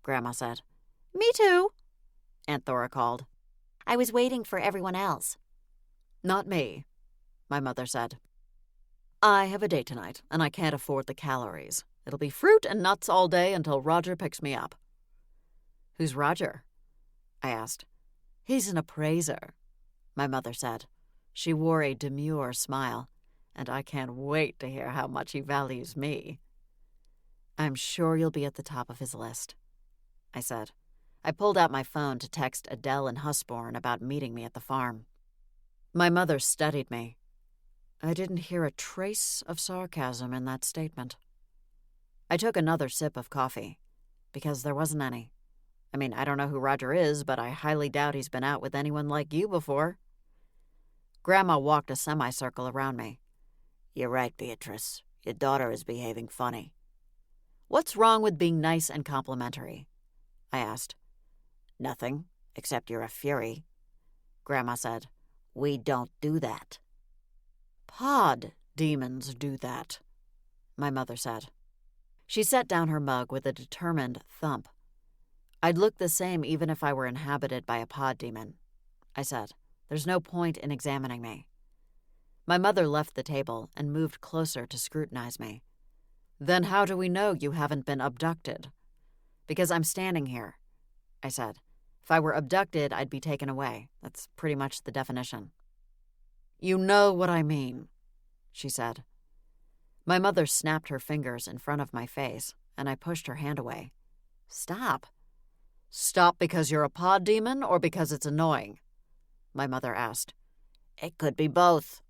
Grandma said. Me too, Aunt Thora called. I was waiting for everyone else. Not me, my mother said. I have a date tonight, and I can't afford the calories. It'll be fruit and nuts all day until Roger picks me up. Who's Roger? I asked. He's an appraiser, my mother said. She wore a demure smile, and I can't wait to hear how much he values me. I'm sure you'll be at the top of his list, I said. I pulled out my phone to text Adele and Husborn about meeting me at the farm. My mother studied me. I didn't hear a trace of sarcasm in that statement. I took another sip of coffee, because there wasn't any. I mean, I don't know who Roger is, but I highly doubt he's been out with anyone like you before. Grandma walked a semicircle around me. You're right, Beatrice. Your daughter is behaving funny. What's wrong with being nice and complimentary? I asked. Nothing, except you're a fury, Grandma said. We don't do that. Pod demons do that, my mother said. She set down her mug with a determined thump. I'd look the same even if I were inhabited by a pod demon, I said. There's no point in examining me. My mother left the table and moved closer to scrutinize me. Then how do we know you haven't been abducted? Because I'm standing here, I said. If I were abducted, I'd be taken away. That's pretty much the definition. You know what I mean, she said. My mother snapped her fingers in front of my face, and I pushed her hand away. Stop. Stop because you're a pod demon or because it's annoying? My mother asked. It could be both,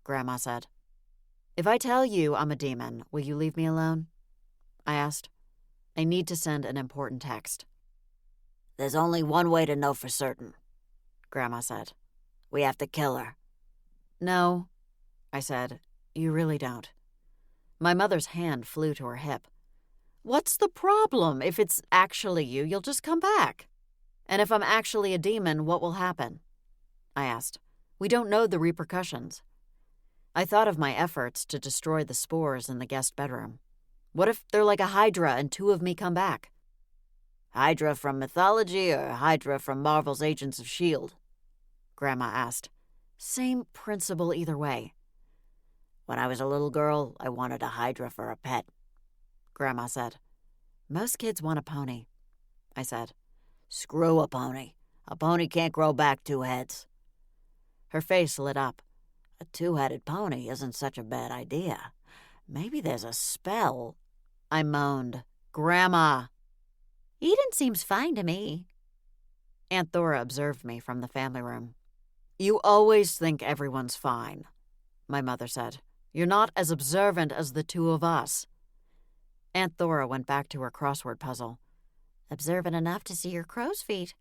Grandma said. If I tell you I'm a demon, will you leave me alone? I asked. I need to send an important text. There's only one way to know for certain, Grandma said. We have to kill her. No, I said. You really don't. My mother's hand flew to her hip. What's the problem? If it's actually you, you'll just come back. And if I'm actually a demon, what will happen? I asked. We don't know the repercussions. I thought of my efforts to destroy the spores in the guest bedroom. What if they're like a Hydra and 2 of me come back? Hydra from mythology or Hydra from Marvel's Agents of S.H.I.E.L.D.? Grandma asked. Same principle either way. When I was a little girl, I wanted a Hydra for a pet, Grandma said. Most kids want a pony, I said. Screw a pony. A pony can't grow back 2 heads. Her face lit up. A 2-headed pony isn't such a bad idea. Maybe there's a spell. I moaned. Grandma! Eden seems fine to me. Aunt Thora observed me from the family room. You always think everyone's fine, my mother said. You're not as observant as the 2 of us. Aunt Thora went back to her crossword puzzle. Observant enough to see your crow's feet.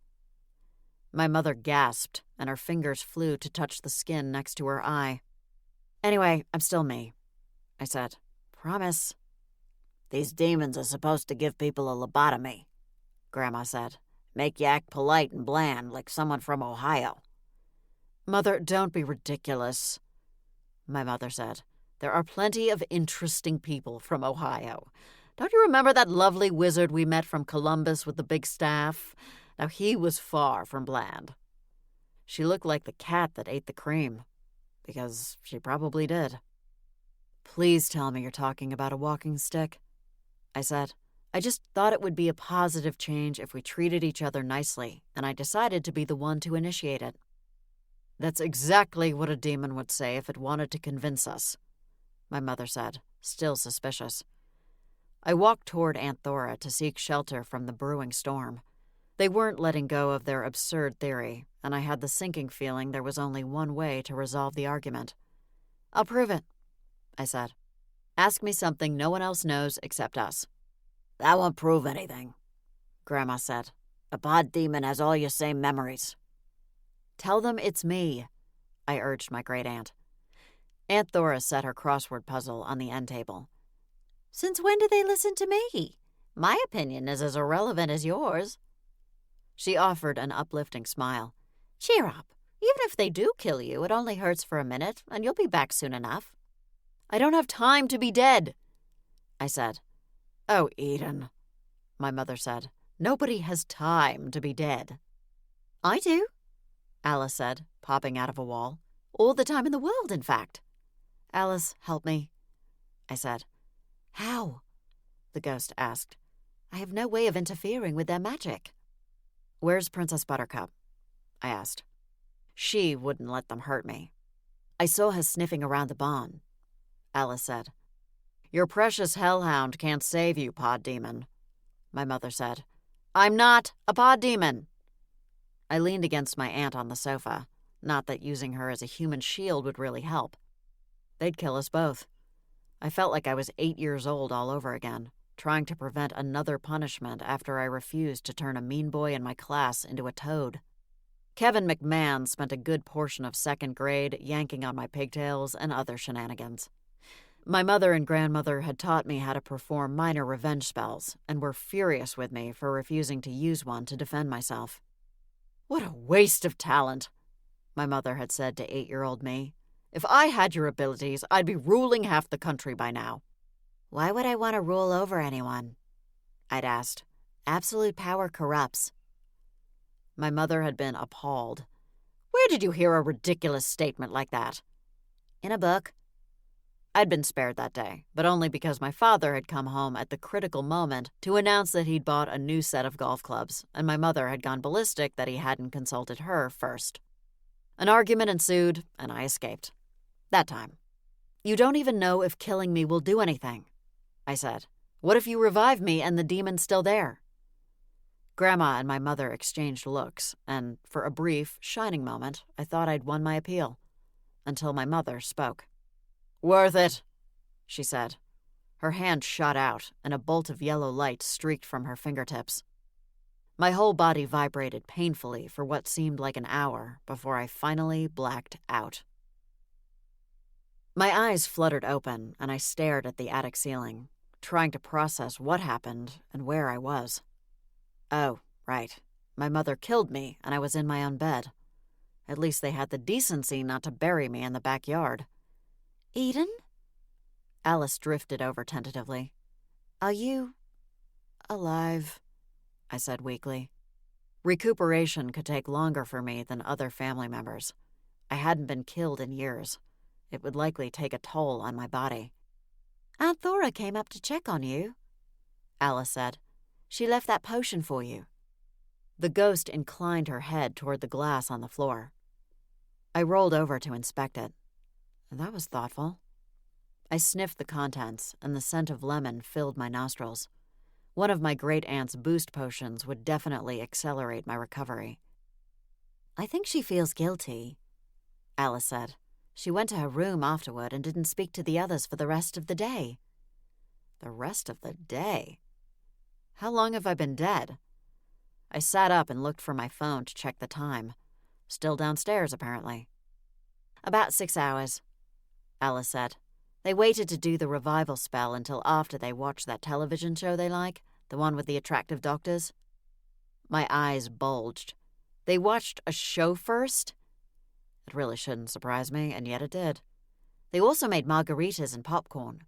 My mother gasped, and her fingers flew to touch the skin next to her eye. Anyway, I'm still me, I said. Promise. These demons are supposed to give people a lobotomy, Grandma said. Make you act polite and bland like someone from Ohio. Mother, don't be ridiculous, my mother said. There are plenty of interesting people from Ohio. Don't you remember that lovely wizard we met from Columbus with the big staff? Now he was far from bland. She looked like the cat that ate the cream, because she probably did. Please tell me you're talking about a walking stick, I said. I just thought it would be a positive change if we treated each other nicely, and I decided to be the one to initiate it. That's exactly what a demon would say if it wanted to convince us, my mother said, still suspicious. I walked toward Aunt Thora to seek shelter from the brewing storm. They weren't letting go of their absurd theory, and I had the sinking feeling there was only one way to resolve the argument. I'll prove it, I said. Ask me something no one else knows except us. That won't prove anything, Grandma said. A pod demon has all your same memories. Tell them it's me, I urged my great-aunt. Aunt Thora set her crossword puzzle on the end table. Since when do they listen to me? My opinion is as irrelevant as yours. She offered an uplifting smile. Cheer up. Even if they do kill you, it only hurts for a minute, and you'll be back soon enough. I don't have time to be dead, I said. Oh, Eden, my mother said. Nobody has time to be dead. I do, Alice said, popping out of a wall. All the time in the world, in fact. Alice, help me, I said. How? The ghost asked. I have no way of interfering with their magic. Where's Princess Buttercup? I asked. She wouldn't let them hurt me. I saw her sniffing around the barn, Alice said. Your precious hellhound can't save you, pod demon, my mother said. I'm not a pod demon. I leaned against my aunt on the sofa, not that using her as a human shield would really help. They'd kill us both. I felt like I was 8 years old all over again, trying to prevent another punishment after I refused to turn a mean boy in my class into a toad. Kevin McMahon spent a good portion of 2nd grade yanking on my pigtails and other shenanigans. My mother and grandmother had taught me how to perform minor revenge spells and were furious with me for refusing to use one to defend myself. What a waste of talent, my mother had said to 8-year-old me. If I had your abilities, I'd be ruling half the country by now. Why would I want to rule over anyone? I'd asked. Absolute power corrupts. My mother had been appalled. Where did you hear a ridiculous statement like that? In a book. I'd been spared that day, but only because my father had come home at the critical moment to announce that he'd bought a new set of golf clubs, and my mother had gone ballistic that he hadn't consulted her first. An argument ensued, and I escaped. That time. "You don't even know if killing me will do anything," I said. "What if you revive me and the demon's still there?" Grandma and my mother exchanged looks, and for a brief, shining moment, I thought I'd won my appeal. Until my mother spoke. "Worth it," she said. Her hand shot out, and a bolt of yellow light streaked from her fingertips. My whole body vibrated painfully for what seemed like an hour before I finally blacked out. My eyes fluttered open, and I stared at the attic ceiling, trying to process what happened and where I was. Oh, right. My mother killed me, and I was in my own bed. At least they had the decency not to bury me in the backyard. "Eden?" Alice drifted over tentatively. "Are you alive?" I said weakly. Recuperation could take longer for me than other family members. I hadn't been killed in years. It would likely take a toll on my body. "Aunt Thora came up to check on you," Alice said. "She left that potion for you." The ghost inclined her head toward the glass on the floor. I rolled over to inspect it. That was thoughtful. I sniffed the contents, and the scent of lemon filled my nostrils. One of my great-aunt's boost potions would definitely accelerate my recovery. "I think she feels guilty," Alice said. "She went to her room afterward and didn't speak to the others for the rest of the day." The rest of the day? How long have I been dead? I sat up and looked for my phone to check the time. Still downstairs, apparently. "About 6 hours," Alice said. "They waited to do the revival spell until after they watched that television show they like, the one with the attractive doctors." My eyes bulged. They watched a show first? It really shouldn't surprise me, and yet it did. "They also made margaritas and popcorn,"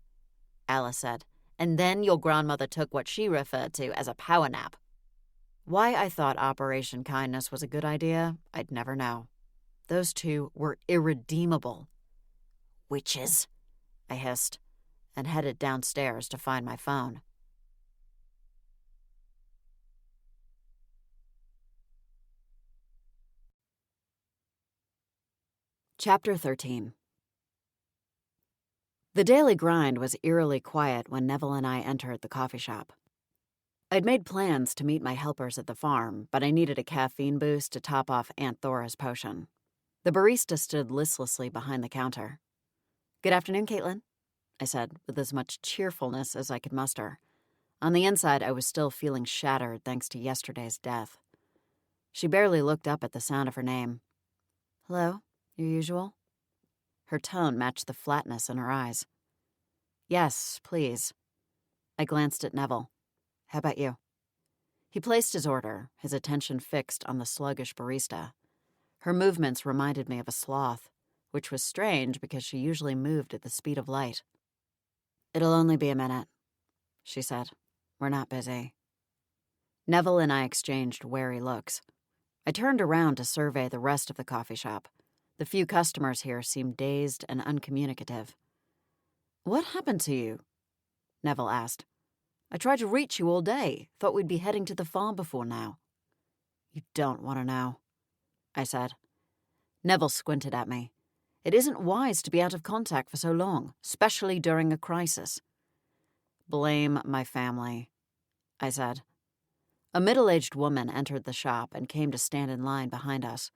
Alice said. "And then your grandmother took what she referred to as a power nap." Why I thought Operation Kindness was a good idea, I'd never know. Those two were irredeemable. "Witches," I hissed, and headed downstairs to find my phone. Chapter 13. The daily grind was eerily quiet when Neville and I entered the coffee shop. I'd made plans to meet my helpers at the farm, but I needed a caffeine boost to top off Aunt Thora's potion. The barista stood listlessly behind the counter. "Good afternoon, Caitlin," I said, with as much cheerfulness as I could muster. On the inside, I was still feeling shattered thanks to yesterday's death. She barely looked up at the sound of her name. "Hello, your usual?" Her tone matched the flatness in her eyes. "Yes, please." I glanced at Neville. "How about you?" He placed his order, his attention fixed on the sluggish barista. Her movements reminded me of a sloth, which was strange because she usually moved at the speed of light. "It'll only be a minute," she said. "We're not busy." Neville and I exchanged wary looks. I turned around to survey the rest of the coffee shop. The few customers here seemed dazed and uncommunicative. "What happened to you?" Neville asked. "I tried to reach you all day. Thought we'd be heading to the farm before now." "You don't want to know," I said. Neville squinted at me. "It isn't wise to be out of contact for so long, especially during a crisis." "Blame my family," I said. A middle-aged woman entered the shop and came to stand in line behind us.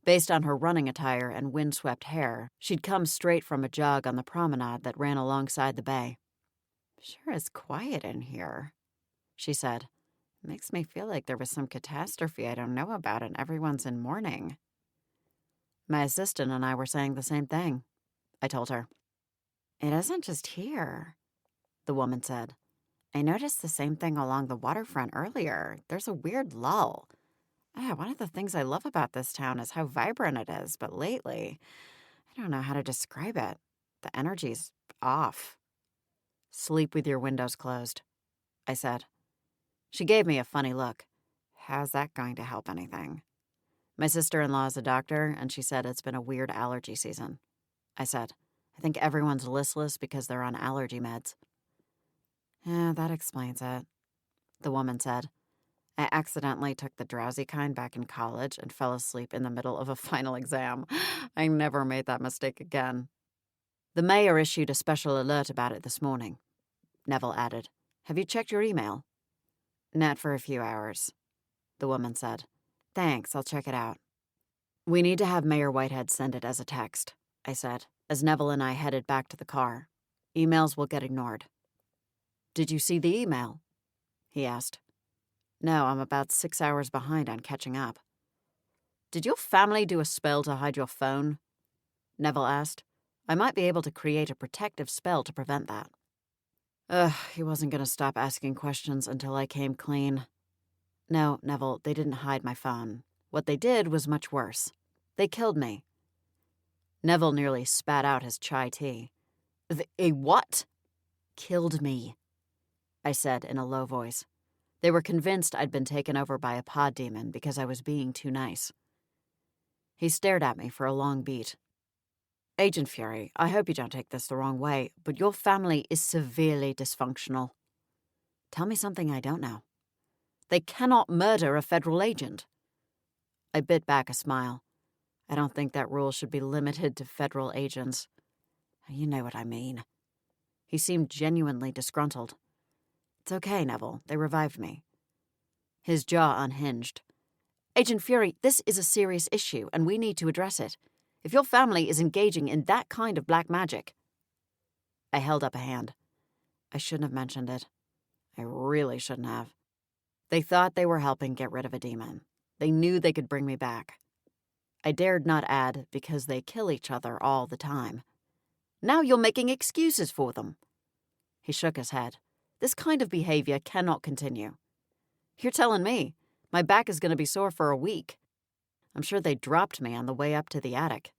Based on her running attire and windswept hair, she'd come straight from a jog on the promenade that ran alongside the bay. "Sure is quiet in here," she said. "Makes me feel like there was some catastrophe I don't know about and everyone's in mourning." My assistant and I were saying the same thing, I told her. "It isn't just here," the woman said. "I noticed the same thing along the waterfront earlier. There's a weird lull. One of the things I love about this town is how vibrant it is, but lately, I don't know how to describe it. The energy's off." "Sleep with your windows closed," I said. She gave me a funny look. "How's that going to help anything?" "My sister-in-law is a doctor, and she said it's been a weird allergy season." I said. I think everyone's listless because they're on allergy meds." "Yeah, that explains it," the woman said. "I accidentally took the drowsy kind back in college and fell asleep in the middle of a final exam. I never made that mistake again." "The mayor issued a special alert about it this morning," Neville added. "Have you checked your email?" "Not for a few hours," the woman said. "Thanks, I'll check it out." "We need to have Mayor Whitehead send it as a text," I said, as Neville and I headed back to the car. "Emails will get ignored." "Did you see the email?" he asked. "No, I'm about 6 hours behind on catching up." "Did your family do a spell to hide your phone?" Neville asked. "I might be able to create a protective spell to prevent that." He wasn't going to stop asking questions until I came clean. "No, Neville, they didn't hide my phone. What they did was much worse. They killed me." Neville nearly spat out his chai tea. A what?" "Killed me," I said in a low voice. "They were convinced I'd been taken over by a pod demon because I was being too nice." He stared at me for a long beat. "Agent Fury, I hope you don't take this the wrong way, but your family is severely dysfunctional." "Tell me something I don't know." "They cannot murder a federal agent." I bit back a smile. "I don't think that rule should be limited to federal agents." "You know what I mean." He seemed genuinely disgruntled. "It's okay, Neville. They revived me." His jaw unhinged. "Agent Fury, this is a serious issue, and we need to address it. If your family is engaging in that kind of black magic—" I held up a hand. I shouldn't have mentioned it. I really shouldn't have. They thought they were helping get rid of a demon. They knew they could bring me back. I dared not add, because they kill each other all the time. "Now you're making excuses for them." He shook his head. "This kind of behavior cannot continue." "You're telling me. My back is going to be sore for a week. I'm sure they dropped me on the way up to the attic."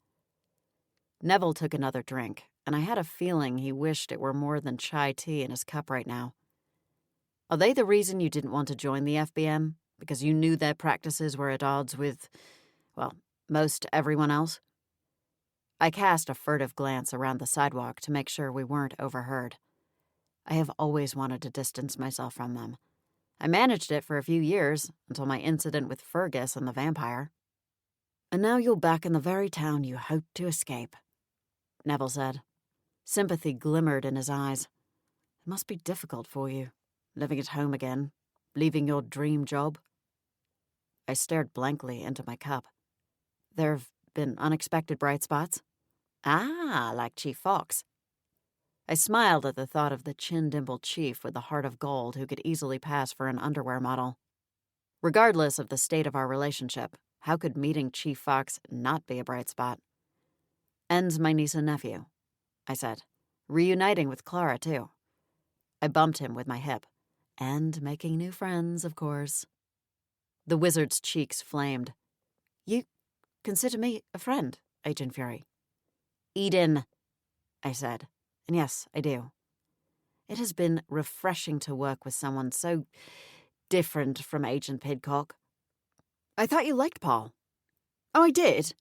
Neville took another drink, and I had a feeling he wished it were more than chai tea in his cup right now. "Are they the reason you didn't want to join the FBM? Because you knew their practices were at odds with, well, most everyone else?" I cast a furtive glance around the sidewalk to make sure we weren't overheard. I have always wanted to distance myself from them. I managed it for a few years, until my incident with Fergus and the vampire. "And now you're back in the very town you hoped to escape," Neville said. Sympathy glimmered in his eyes. "It must be difficult for you, living at home again, leaving your dream job." I stared blankly into my cup. "There have been unexpected bright spots?" "Ah, like Chief Fox." I smiled at the thought of the chin-dimpled chief with the heart of gold who could easily pass for an underwear model. Regardless of the state of our relationship, how could meeting Chief Fox not be a bright spot? "And my niece and nephew," I said. "Reuniting with Clara, too." I bumped him with my hip. "And making new friends, of course." The wizard's cheeks flamed. "You consider me a friend, Agent Fury?" "Eden," I said. "And yes, I do. It has been refreshing to work with someone so different from Agent Pidcock." "I thought you liked Paul." "Oh, I did,"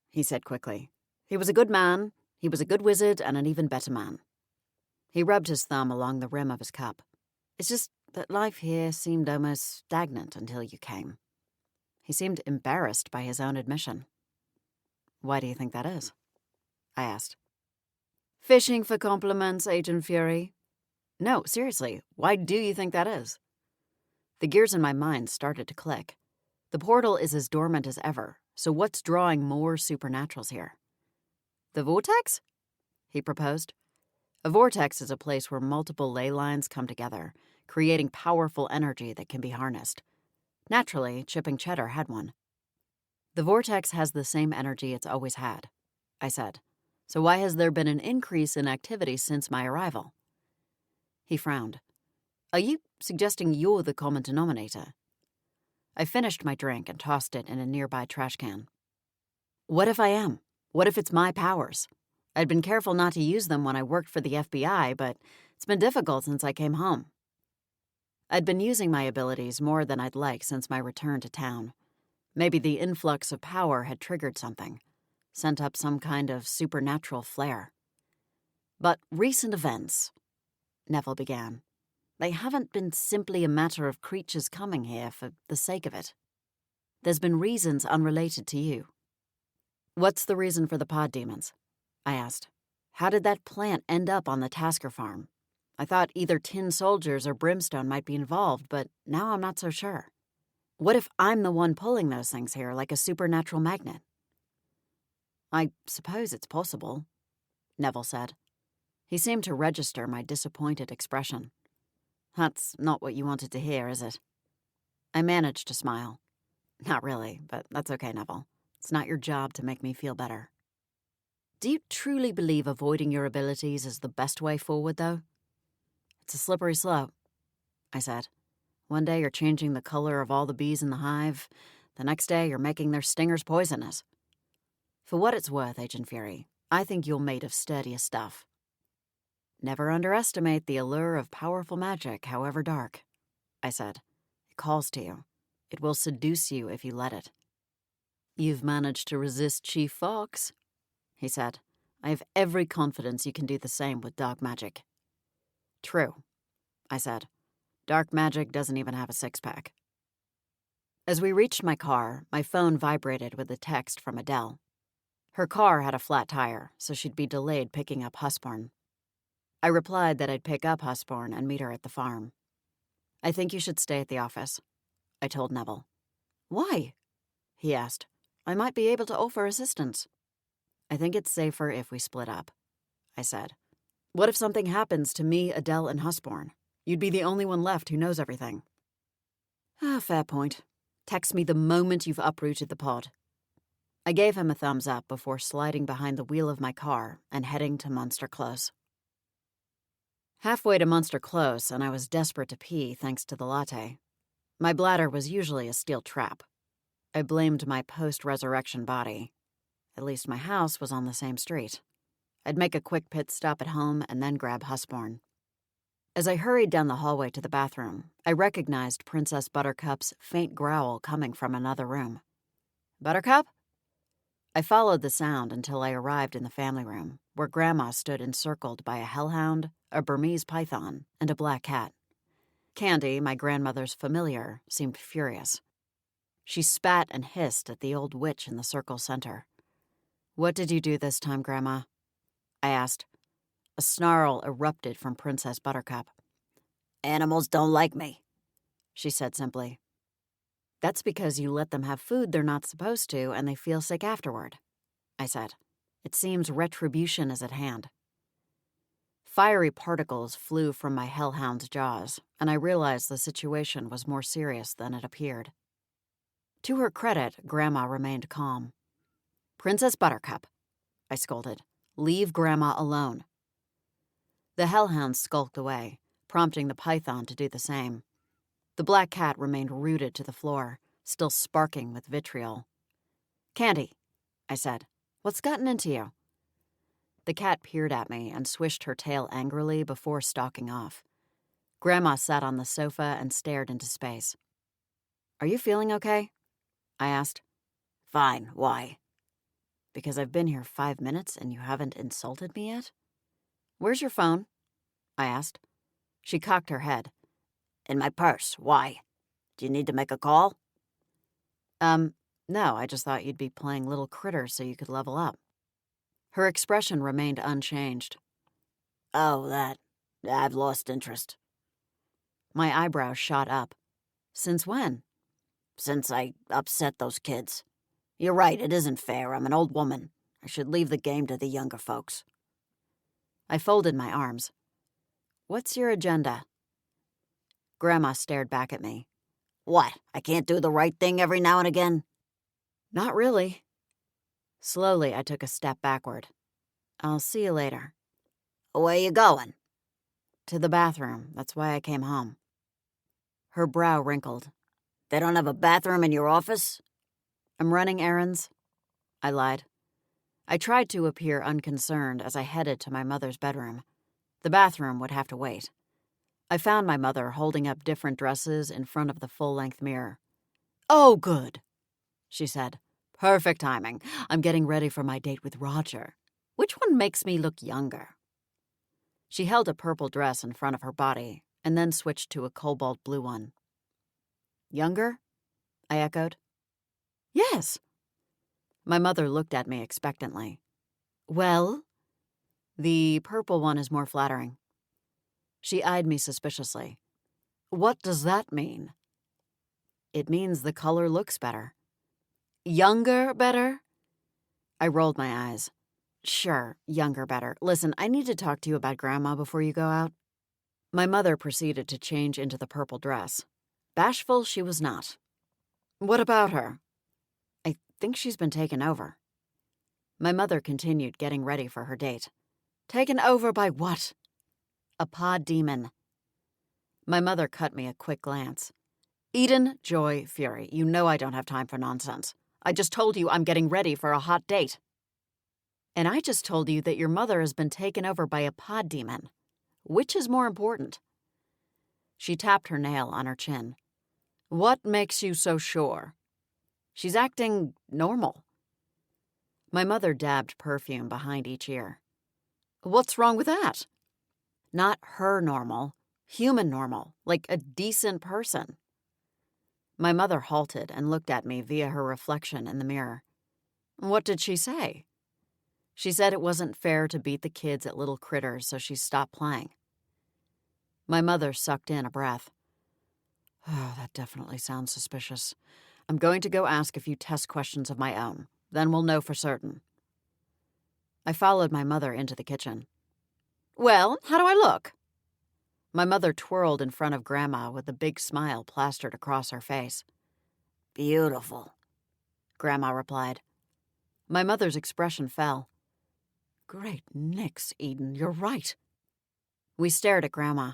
he said quickly. "He was a good man, he was a good wizard, and an even better man." He rubbed his thumb along the rim of his cup. "It's just that life here seemed almost stagnant until you came." He seemed embarrassed by his own admission. "Why do you think that is?" I asked. "Fishing for compliments, Agent Fury." "No, seriously, why do you think that is?" The gears in my mind started to click. The portal is as dormant as ever, so what's drawing more supernaturals here? "The vortex?" he proposed. A vortex is a place where multiple ley lines come together, creating powerful energy that can be harnessed. Naturally, Chipping Cheddar had one. "The vortex has the same energy it's always had," I said. "So why has there been an increase in activity since my arrival?" He frowned. "Are you suggesting you're the common denominator?" I finished my drink and tossed it in a nearby trash can. "What if I am? What if it's my powers? I'd been careful not to use them when I worked for the FBI, but it's been difficult since I came home." I'd been using my abilities more than I'd like since my return to town. Maybe the influx of power had triggered something, sent up some kind of supernatural flare. But recent events, Neville began. They haven't been simply a matter of creatures coming here for the sake of it. There's been reasons unrelated to you. What's the reason for the pod demons? I asked. How did that plant end up on the Tasker farm? I thought either tin soldiers or Brimstone might be involved, but now I'm not so sure. What if I'm the one pulling those things here like a supernatural magnet? I suppose it's possible, Neville said. He seemed to register my disappointed expression. That's not what you wanted to hear, is it? I managed to smile. Not really, but that's okay, Neville. It's not your job to make me feel better. Do you truly believe avoiding your abilities is the best way forward, though? It's a slippery slope, I said. One day you're changing the color of all the bees in the hive. The next day you're making their stingers poisonous. For what it's worth, Agent Fury, I think you're made of sturdier stuff. Never underestimate the allure of powerful magic, however dark, I said. It calls to you. It will seduce you if you let it. You've managed to resist Chief Fox, he said. I have every confidence you can do the same with dark magic. True, I said. Dark magic doesn't even have a six-pack. As we reached my car, my phone vibrated with a text from Adele. Her car had a flat tire, so she'd be delayed picking up Husborn. I replied that I'd pick up Husborn and meet her at the farm. I think you should stay at the office, I told Neville. Why? He asked. I might be able to offer assistance. I think it's safer if we split up, I said. What if something happens to me, Adele, and Husborn? You'd be the only one left who knows everything. Fair point. Text me the moment you've uprooted the pod. I gave him a thumbs up before sliding behind the wheel of my car and heading to Munster Close. Halfway to Munster Close, and I was desperate to pee thanks to the latte. My bladder was usually a steel trap. I blamed my post-resurrection body. At least my house was on the same street. I'd make a quick pit stop at home and then grab Husborn. As I hurried down the hallway to the bathroom, I recognized Princess Buttercup's faint growl coming from another room. Buttercup? I followed the sound until I arrived in the family room, where Grandma stood encircled by a hellhound, a Burmese python, and a black cat. Candy, my grandmother's familiar, seemed furious. She spat and hissed at the old witch in the circle's center. What did you do this time, Grandma? I asked. A snarl erupted from Princess Buttercup. Animals don't like me, she said simply. That's because you let them have food they're not supposed to and they feel sick afterward, I said. It seems retribution is at hand. Fiery particles flew from my hellhound's jaws, and I realized the situation was more serious than it appeared. To her credit, Grandma remained calm. Princess Buttercup, I scolded. Leave Grandma alone. The hellhound skulked away, prompting the python to do the same. The black cat remained rooted to the floor, still sparking with vitriol. Candy, I said, what's gotten into you? The cat peered at me and swished her tail angrily before stalking off. Grandma sat on the sofa and stared into space. Are you feeling okay? I asked. Fine, why? Because I've been here 5 minutes and you haven't insulted me yet? Where's your phone? I asked. She cocked her head. In my purse, why? Do you need to make a call? No, I just thought you'd be playing little critter so you could level up. Her expression remained unchanged. Oh, that. I've lost interest. My eyebrows shot up. Since when? Since I upset those kids. You're right, it isn't fair. I'm an old woman. I should leave the game to the younger folks. I folded my arms. What's your agenda? Grandma stared back at me. What, I can't do the right thing every now and again? Not really. Slowly, I took a step backward. I'll see you later. Where you going? To the bathroom. That's why I came home. Her brow wrinkled. They don't have a bathroom in your office? I'm running errands, I lied. I tried to appear unconcerned as I headed to my mother's bedroom. The bathroom would have to wait. I found my mother holding up different dresses in front of the full-length mirror. Oh, good, she said. Perfect timing. I'm getting ready for my date with Roger. Which one makes me look younger? She held a purple dress in front of her body and then switched to a cobalt blue one. Younger? I echoed. Yes. My mother looked at me expectantly. Well? The purple one is more flattering. She eyed me suspiciously. What does that mean? It means the color looks better. Younger better? I rolled my eyes. Sure, younger better. Listen, I need to talk to you about Grandma before you go out. My mother proceeded to change into the purple dress. Bashful she was not. What about her? I think she's been taken over. My mother continued getting ready for her date. Taken over by what? A pod demon. My mother cut me a quick glance. Eden, Joy, Fury, you know I don't have time for nonsense. I just told you I'm getting ready for a hot date. And I just told you that your mother has been taken over by a pod demon. Which is more important? She tapped her nail on her chin. What makes you so sure? She's acting normal. My mother dabbed perfume behind each ear. What's wrong with that? Not her normal, human normal, like a decent person. My mother halted and looked at me via her reflection in the mirror. What did she say? She said it wasn't fair to beat the kids at little critters, so she stopped playing. My mother sucked in a breath. Oh, that definitely sounds suspicious. I'm going to go ask a few test questions of my own. Then we'll know for certain. I followed my mother into the kitchen. Well, how do I look? My mother twirled in front of Grandma with a big smile plastered across her face. Beautiful, Grandma replied. My mother's expression fell. Great Nix, Eden, you're right. We stared at Grandma.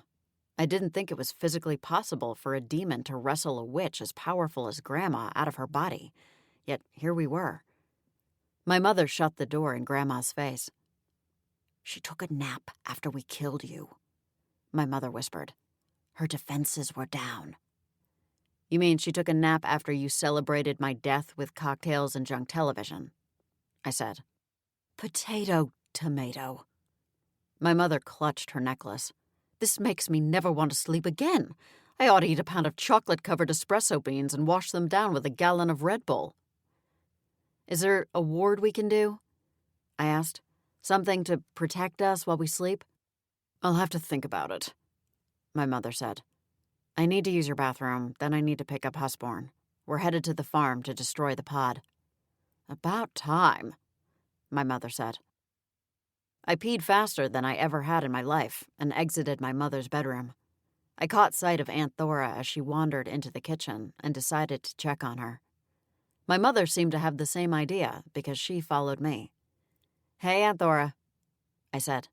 I didn't think it was physically possible for a demon to wrestle a witch as powerful as Grandma out of her body, yet here we were. My mother shut the door in Grandma's face. She took a nap after we killed you, my mother whispered. Her defenses were down. You mean she took a nap after you celebrated my death with cocktails and junk television? I said. Potato, tomato. My mother clutched her necklace. This makes me never want to sleep again. I ought to eat a pound of chocolate-covered espresso beans and wash them down with a gallon of Red Bull. Is there a ward we can do? I asked. Something to protect us while we sleep? I'll have to think about it, my mother said. I need to use your bathroom, then I need to pick up Husborn. We're headed to the farm to destroy the pod. About time, my mother said. I peed faster than I ever had in my life and exited my mother's bedroom. I caught sight of Aunt Thora as she wandered into the kitchen and decided to check on her. My mother seemed to have the same idea because she followed me. Hey, Aunt Thora, I said.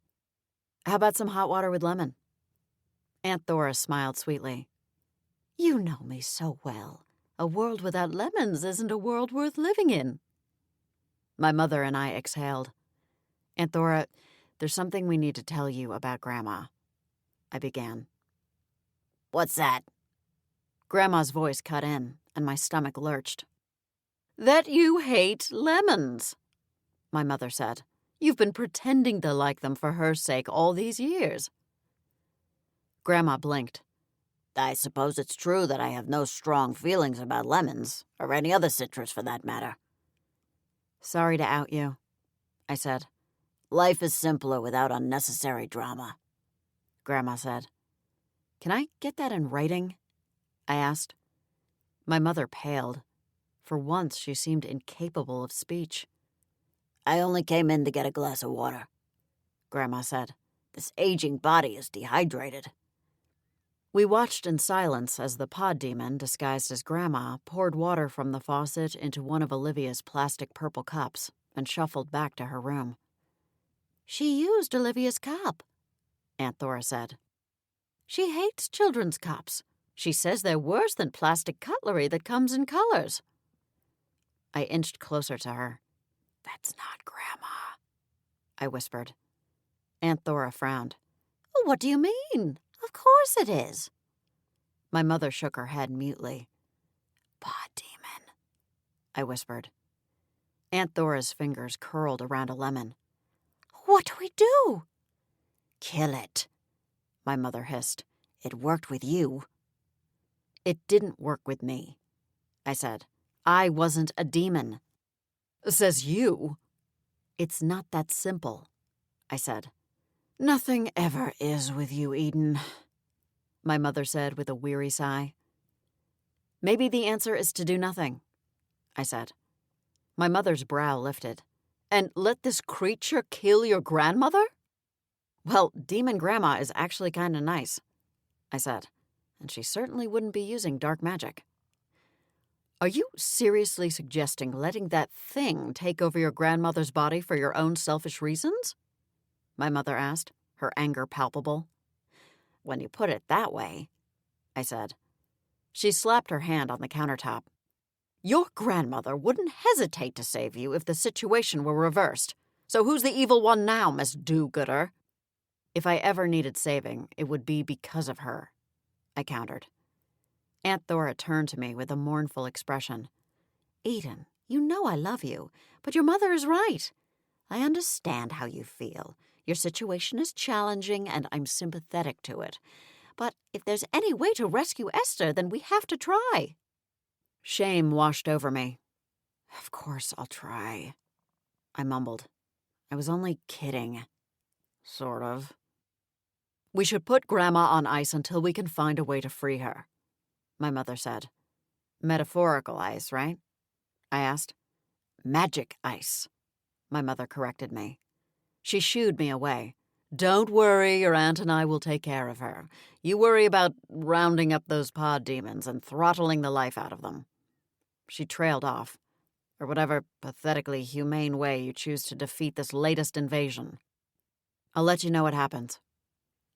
How about some hot water with lemon? Aunt Thora smiled sweetly. You know me so well. A world without lemons isn't a world worth living in. My mother and I exhaled. Aunt Thora, there's something we need to tell you about Grandma, I began. What's that? Grandma's voice cut in, and my stomach lurched. That you hate lemons, my mother said. You've been pretending to like them for her sake all these years. Grandma blinked. I suppose it's true that I have no strong feelings about lemons, or any other citrus for that matter. Sorry to out you, I said. Life is simpler without unnecessary drama, Grandma said. Can I get that in writing? I asked. My mother paled. For once, she seemed incapable of speech. I only came in to get a glass of water, Grandma said. This aging body is dehydrated. We watched in silence as the pod demon, disguised as Grandma, poured water from the faucet into one of Olivia's plastic purple cups and shuffled back to her room. She used Olivia's cup, Aunt Thora said. She hates children's cups. She says they're worse than plastic cutlery that comes in colors. I inched closer to her. That's not Grandma, I whispered. Aunt Thora frowned. What do you mean? Of course it is. My mother shook her head mutely. Pod demon, I whispered. Aunt Thora's fingers curled around a lemon. What do we do? Kill it, my mother hissed. It worked with you. It didn't work with me, I said. I wasn't a demon. Says you. It's not that simple, I said. Nothing ever is with you, Eden, my mother said with a weary sigh. Maybe the answer is to do nothing, I said. My mother's brow lifted. And let this creature kill your grandmother? Well, Demon Grandma is actually kind of nice, I said, and she certainly wouldn't be using dark magic. Are you seriously suggesting letting that thing take over your grandmother's body for your own selfish reasons? My mother asked, her anger palpable. When you put it that way, I said. She slapped her hand on the countertop. Your grandmother wouldn't hesitate to save you if the situation were reversed. So who's the evil one now, Miss Do-Gooder? If I ever needed saving, it would be because of her, I countered. Aunt Thora turned to me with a mournful expression. Eden, you know I love you, but your mother is right. I understand how you feel. Your situation is challenging, and I'm sympathetic to it. But if there's any way to rescue Esther, then we have to try. Shame washed over me. Of course I'll try, I mumbled. I was only kidding. Sort of. We should put Grandma on ice until we can find a way to free her, my mother said. Metaphorical ice, right? I asked. Magic ice, my mother corrected me. She shooed me away. Don't worry, your aunt and I will take care of her. You worry about rounding up those pod demons and throttling the life out of them. She trailed off, or whatever pathetically humane way you choose to defeat this latest invasion. I'll let you know what happens.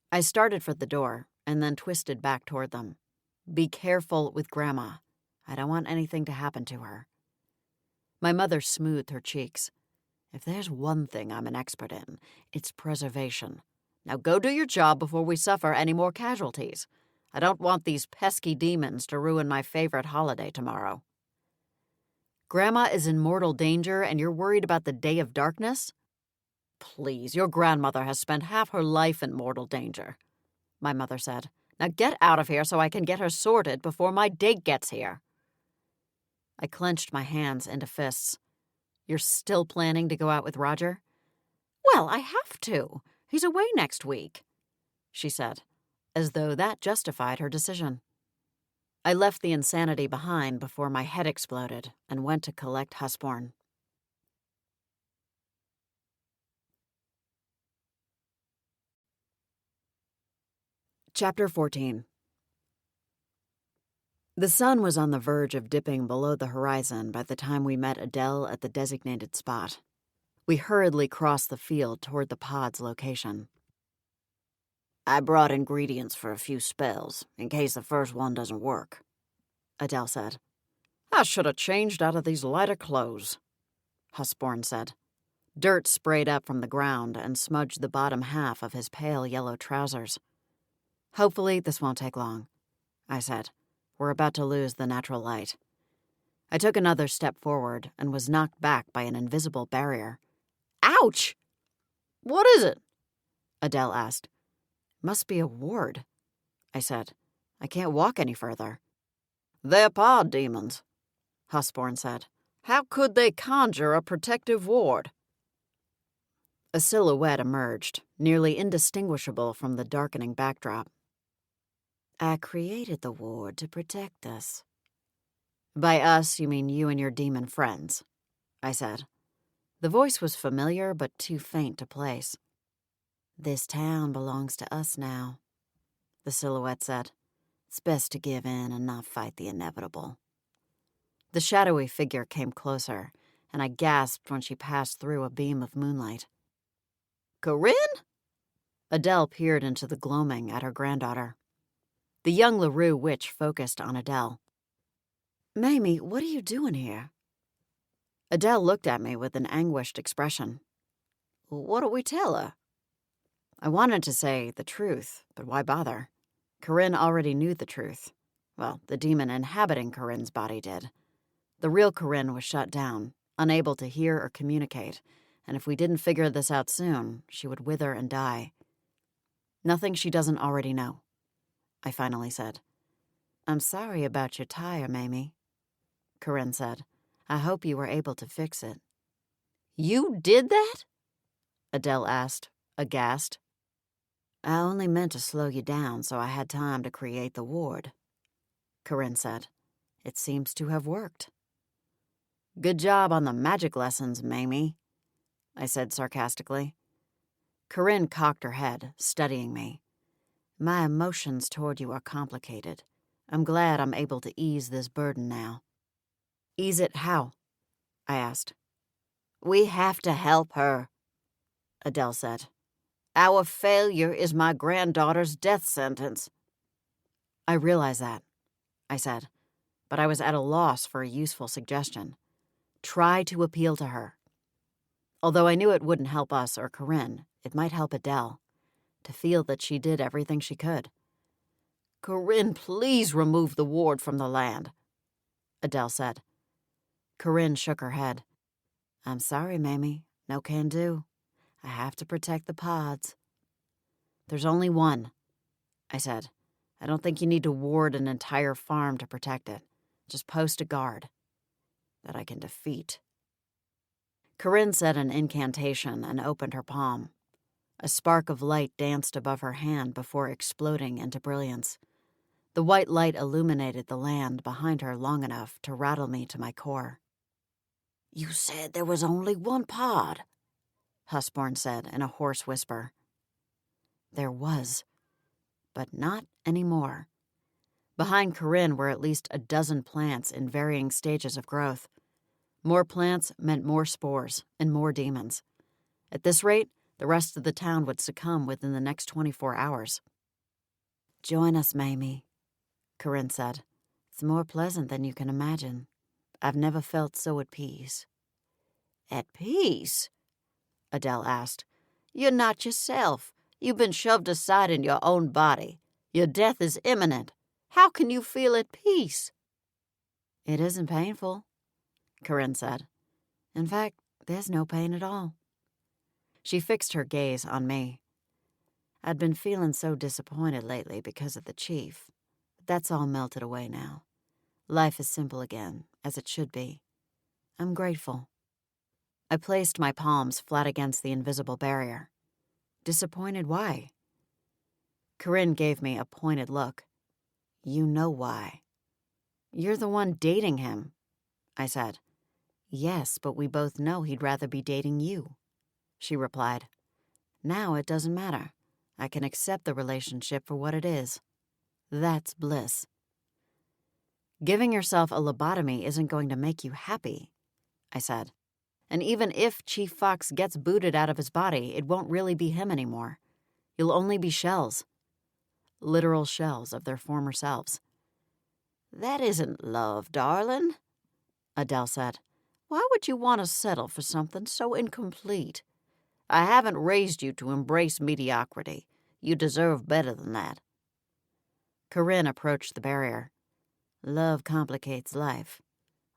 I started for the door and then twisted back toward them. Be careful with Grandma. I don't want anything to happen to her. My mother smoothed her cheeks. If there's one thing I'm an expert in, it's preservation. Now go do your job before we suffer any more casualties. I don't want these pesky demons to ruin my favorite holiday tomorrow. Grandma is in mortal danger and you're worried about the day of darkness? Please, your grandmother has spent half her life in mortal danger, my mother said. Now get out of here so I can get her sorted before my date gets here. I clenched my hands into fists. You're still planning to go out with Roger? Well, I have to. He's away next week, she said, as though that justified her decision. I left the insanity behind before my head exploded and went to collect Husborn. Chapter 14. The sun was on the verge of dipping below the horizon by the time we met Adele at the designated spot. We hurriedly crossed the field toward the pod's location. I brought ingredients for a few spells, in case the first one doesn't work, Adele said. I should have changed out of these lighter clothes, Husborn said. Dirt sprayed up from the ground and smudged the bottom half of his pale yellow trousers. Hopefully this won't take long, I said. We're about to lose the natural light. I took another step forward and was knocked back by an invisible barrier. Ouch! What is it? Adele asked. Must be a ward, I said. I can't walk any further. They're pod demons, Husborn said. How could they conjure a protective ward? A silhouette emerged, nearly indistinguishable from the darkening backdrop. I created the ward to protect us. By us, you mean you and your demon friends, I said. The voice was familiar but too faint to place. This town belongs to us now, the silhouette said. It's best to give in and not fight the inevitable. The shadowy figure came closer, and I gasped when she passed through a beam of moonlight. Corinne? Adele peered into the gloaming at her granddaughter. The young LaRue witch focused on Adele. Mamie, what are you doing here? Adele looked at me with an anguished expression. What do we tell her? I wanted to say the truth, but why bother? Corinne already knew the truth. Well, the demon inhabiting Corinne's body did. The real Corinne was shut down, unable to hear or communicate, and if we didn't figure this out soon, she would wither and die. Nothing she doesn't already know, I finally said. I'm sorry about your tire, Mamie, Corinne said. I hope you were able to fix it. You did that? Adele asked, aghast. I only meant to slow you down so I had time to create the ward, Corinne said. It seems to have worked. Good job on the magic lessons, Mamie, I said sarcastically. Corinne cocked her head, studying me. My emotions toward you are complicated. I'm glad I'm able to ease this burden now. Ease it how? I asked. We have to help her, Adele said. Our failure is my granddaughter's death sentence. I realize that, I said, but I was at a loss for a useful suggestion. Try to appeal to her. Although I knew it wouldn't help us or Corinne, it might help Adele, to feel that she did everything she could. Corinne, please remove the ward from the land, Adele said. Corinne shook her head. I'm sorry, Mamie. No can do. I have to protect the pods. There's only one, I said. I don't think you need to ward an entire farm to protect it. Just post a guard that I can defeat. Corinne said an incantation and opened her palm. A spark of light danced above her hand before exploding into brilliance. The white light illuminated the land behind her long enough to rattle me to my core. You said there was only one pod, Husborn said in a hoarse whisper. There was, but not anymore. Behind Corinne were at least a dozen plants in varying stages of growth. More plants meant more spores and more demons. At this rate, the rest of the town would succumb within the next 24 hours. Join us, Mamie, Corinne said. It's more pleasant than you can imagine. I've never felt so at peace. At peace? Adele asked. You're not yourself. You've been shoved aside in your own body. Your death is imminent. How can you feel at peace? It isn't painful, Corinne said. In fact, there's no pain at all. She fixed her gaze on me. I'd been feeling so disappointed lately because of the chief. But that's all melted away now. Life is simple again, as it should be. I'm grateful. I placed my palms flat against the invisible barrier. Disappointed why? Corinne gave me a pointed look. You know why. You're the one dating him, I said. Yes, but we both know he'd rather be dating you, she replied. Now it doesn't matter. I can accept the relationship for what it is. That's bliss. Giving yourself a lobotomy isn't going to make you happy, I said. And even if Chief Fox gets booted out of his body, it won't really be him anymore. You'll only be shells. Literal shells of their former selves. That isn't love, darling, Adele said. Why would you want to settle for something so incomplete? I haven't raised you to embrace mediocrity. You deserve better than that. Corinne approached the barrier. Love complicates life.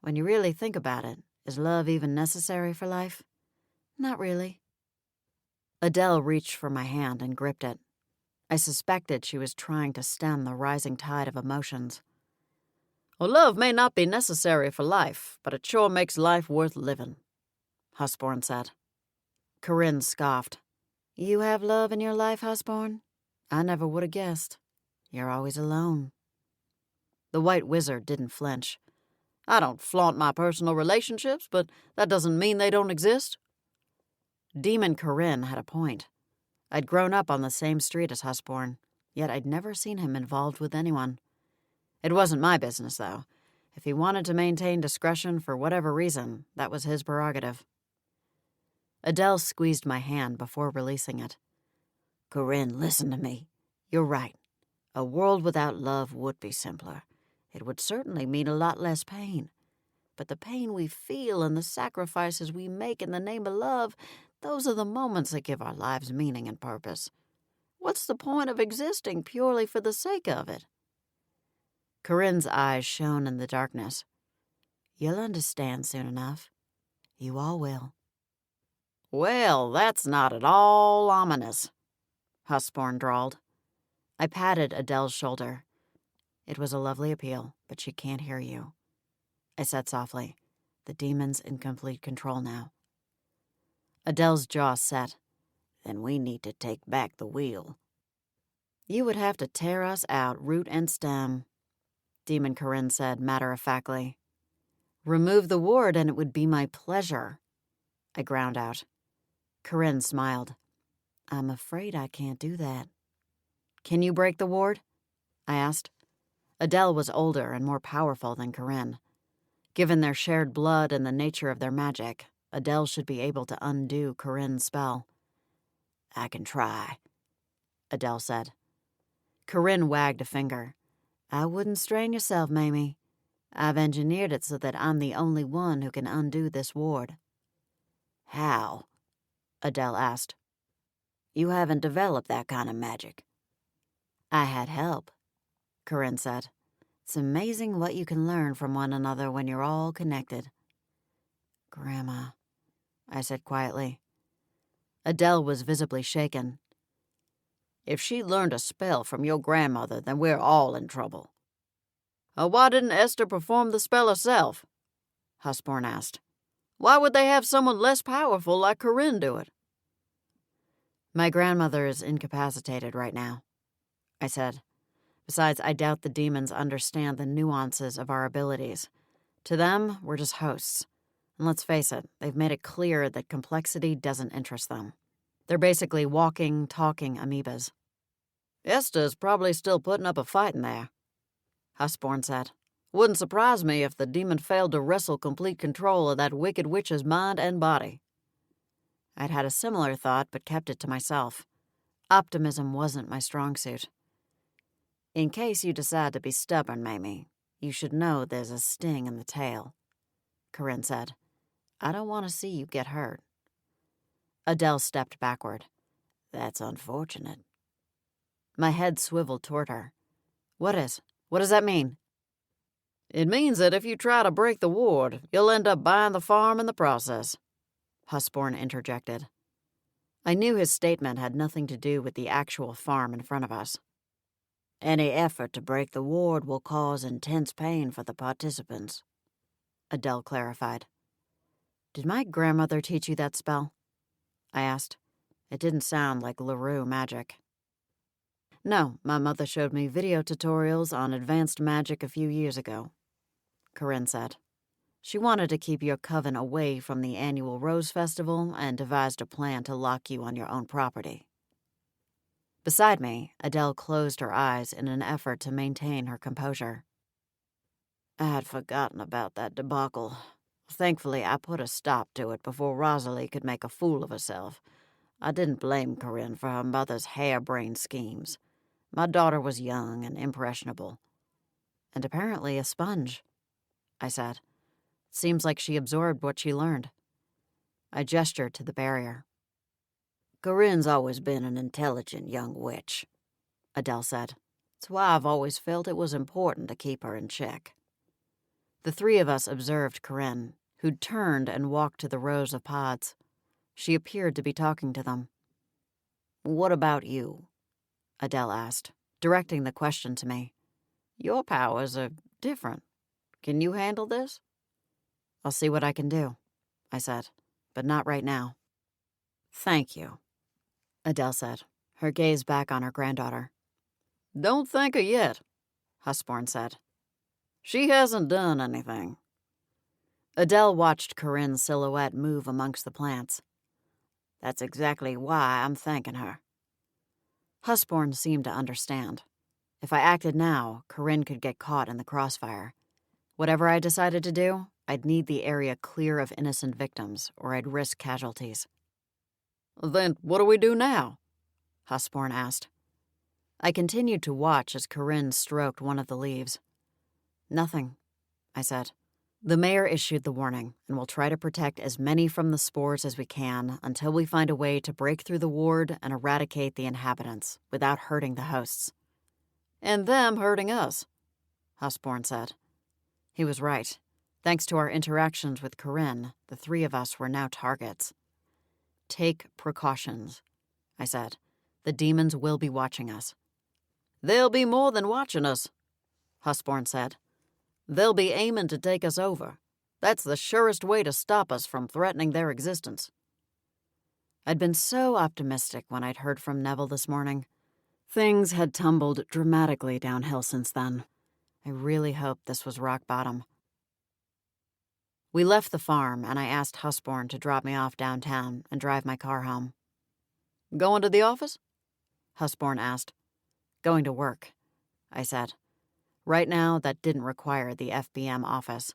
When you really think about it, is love even necessary for life? Not really. Adele reached for my hand and gripped it. I suspected she was trying to stem the rising tide of emotions. Well, love may not be necessary for life, but it sure makes life worth living, Husborn said. Corinne scoffed. You have love in your life, Husborn? I never would have guessed. You're always alone. The white wizard didn't flinch. I don't flaunt my personal relationships, but that doesn't mean they don't exist. Demon Corinne had a point. I'd grown up on the same street as Husborn, yet I'd never seen him involved with anyone. It wasn't my business, though. If he wanted to maintain discretion for whatever reason, that was his prerogative. Adele squeezed my hand before releasing it. Corinne, listen to me. You're right. A world without love would be simpler. It would certainly mean a lot less pain. But the pain we feel and the sacrifices we make in the name of love, those are the moments that give our lives meaning and purpose. What's the point of existing purely for the sake of it? Corinne's eyes shone in the darkness. You'll understand soon enough. You all will. Well, that's not at all ominous, Husborn drawled. I patted Adele's shoulder. It was a lovely appeal, but she can't hear you. I said softly, the demon's in complete control now. Adele's jaw set. Then we need to take back the wheel. You would have to tear us out root and stem, Demon Corinne said matter-of-factly. Remove the ward and it would be my pleasure, I ground out. Corinne smiled. I'm afraid I can't do that. Can you break the ward? I asked. Adele was older and more powerful than Corinne. Given their shared blood and the nature of their magic, Adele should be able to undo Corinne's spell. I can try, Adele said. Corinne wagged a finger. I wouldn't strain yourself, Mamie. I've engineered it so that I'm the only one who can undo this ward. How? Adele asked. You haven't developed that kind of magic. I had help, Corinne said. It's amazing what you can learn from one another when you're all connected. Grandma, I said quietly. Adele was visibly shaken. If she learned a spell from your grandmother, then we're all in trouble. Why didn't Esther perform the spell herself? Husborn asked. Why would they have someone less powerful like Corinne do it? My grandmother is incapacitated right now, I said. Besides, I doubt the demons understand the nuances of our abilities. To them, we're just hosts. And let's face it, they've made it clear that complexity doesn't interest them. They're basically walking, talking amoebas. Esther's probably still putting up a fight in there, Husborn said. Wouldn't surprise me if the demon failed to wrestle complete control of that wicked witch's mind and body. I'd had a similar thought, but kept it to myself. Optimism wasn't my strong suit. In case you decide to be stubborn, Mamie, you should know there's a sting in the tail, Corinne said. I don't want to see you get hurt. Adele stepped backward. That's unfortunate. My head swiveled toward her. What does that mean? It means that if you try to break the ward, you'll end up buying the farm in the process, Husborn interjected. I knew his statement had nothing to do with the actual farm in front of us. Any effort to break the ward will cause intense pain for the participants, Adele clarified. Did my grandmother teach you that spell? I asked. It didn't sound like LaRue magic. No, my mother showed me video tutorials on advanced magic a few years ago, Corinne said. She wanted to keep your coven away from the annual Rose Festival and devised a plan to lock you on your own property. Beside me, Adele closed her eyes in an effort to maintain her composure. I had forgotten about that debacle. Thankfully, I put a stop to it before Rosalie could make a fool of herself. I didn't blame Corinne for her mother's harebrained schemes. My daughter was young and impressionable. And apparently a sponge, I said. Seems like she absorbed what she learned. I gestured to the barrier. Corinne's always been an intelligent young witch, Adele said. It's why I've always felt it was important to keep her in check. The three of us observed Corinne, who'd turned and walked to the rows of pods. She appeared to be talking to them. What about you? Adele asked, directing the question to me. Your powers are different. Can you handle this? I'll see what I can do, I said, but not right now. Thank you, Adele said, her gaze back on her granddaughter. Don't thank her yet, Husborn said. She hasn't done anything. Adele watched Corinne's silhouette move amongst the plants. That's exactly why I'm thanking her. Husborn seemed to understand. If I acted now, Corinne could get caught in the crossfire. Whatever I decided to do, I'd need the area clear of innocent victims, or I'd risk casualties. Then what do we do now? Husborn asked. I continued to watch as Corinne stroked one of the leaves. Nothing, I said. The mayor issued the warning, and we'll try to protect as many from the spores as we can until we find a way to break through the ward and eradicate the inhabitants without hurting the hosts. And them hurting us, Husborn said. He was right. Thanks to our interactions with Corinne, the three of us were now targets. Take precautions, I said. The demons will be watching us. They'll be more than watching us, Husborn said. They'll be aiming to take us over. That's the surest way to stop us from threatening their existence. I'd been so optimistic when I'd heard from Neville this morning. Things had tumbled dramatically downhill since then. I really hoped this was rock bottom. We left the farm, and I asked Husborn to drop me off downtown and drive my car home. Going to the office? Husborn asked. Going to work, I said. Right now, that didn't require the FBM office.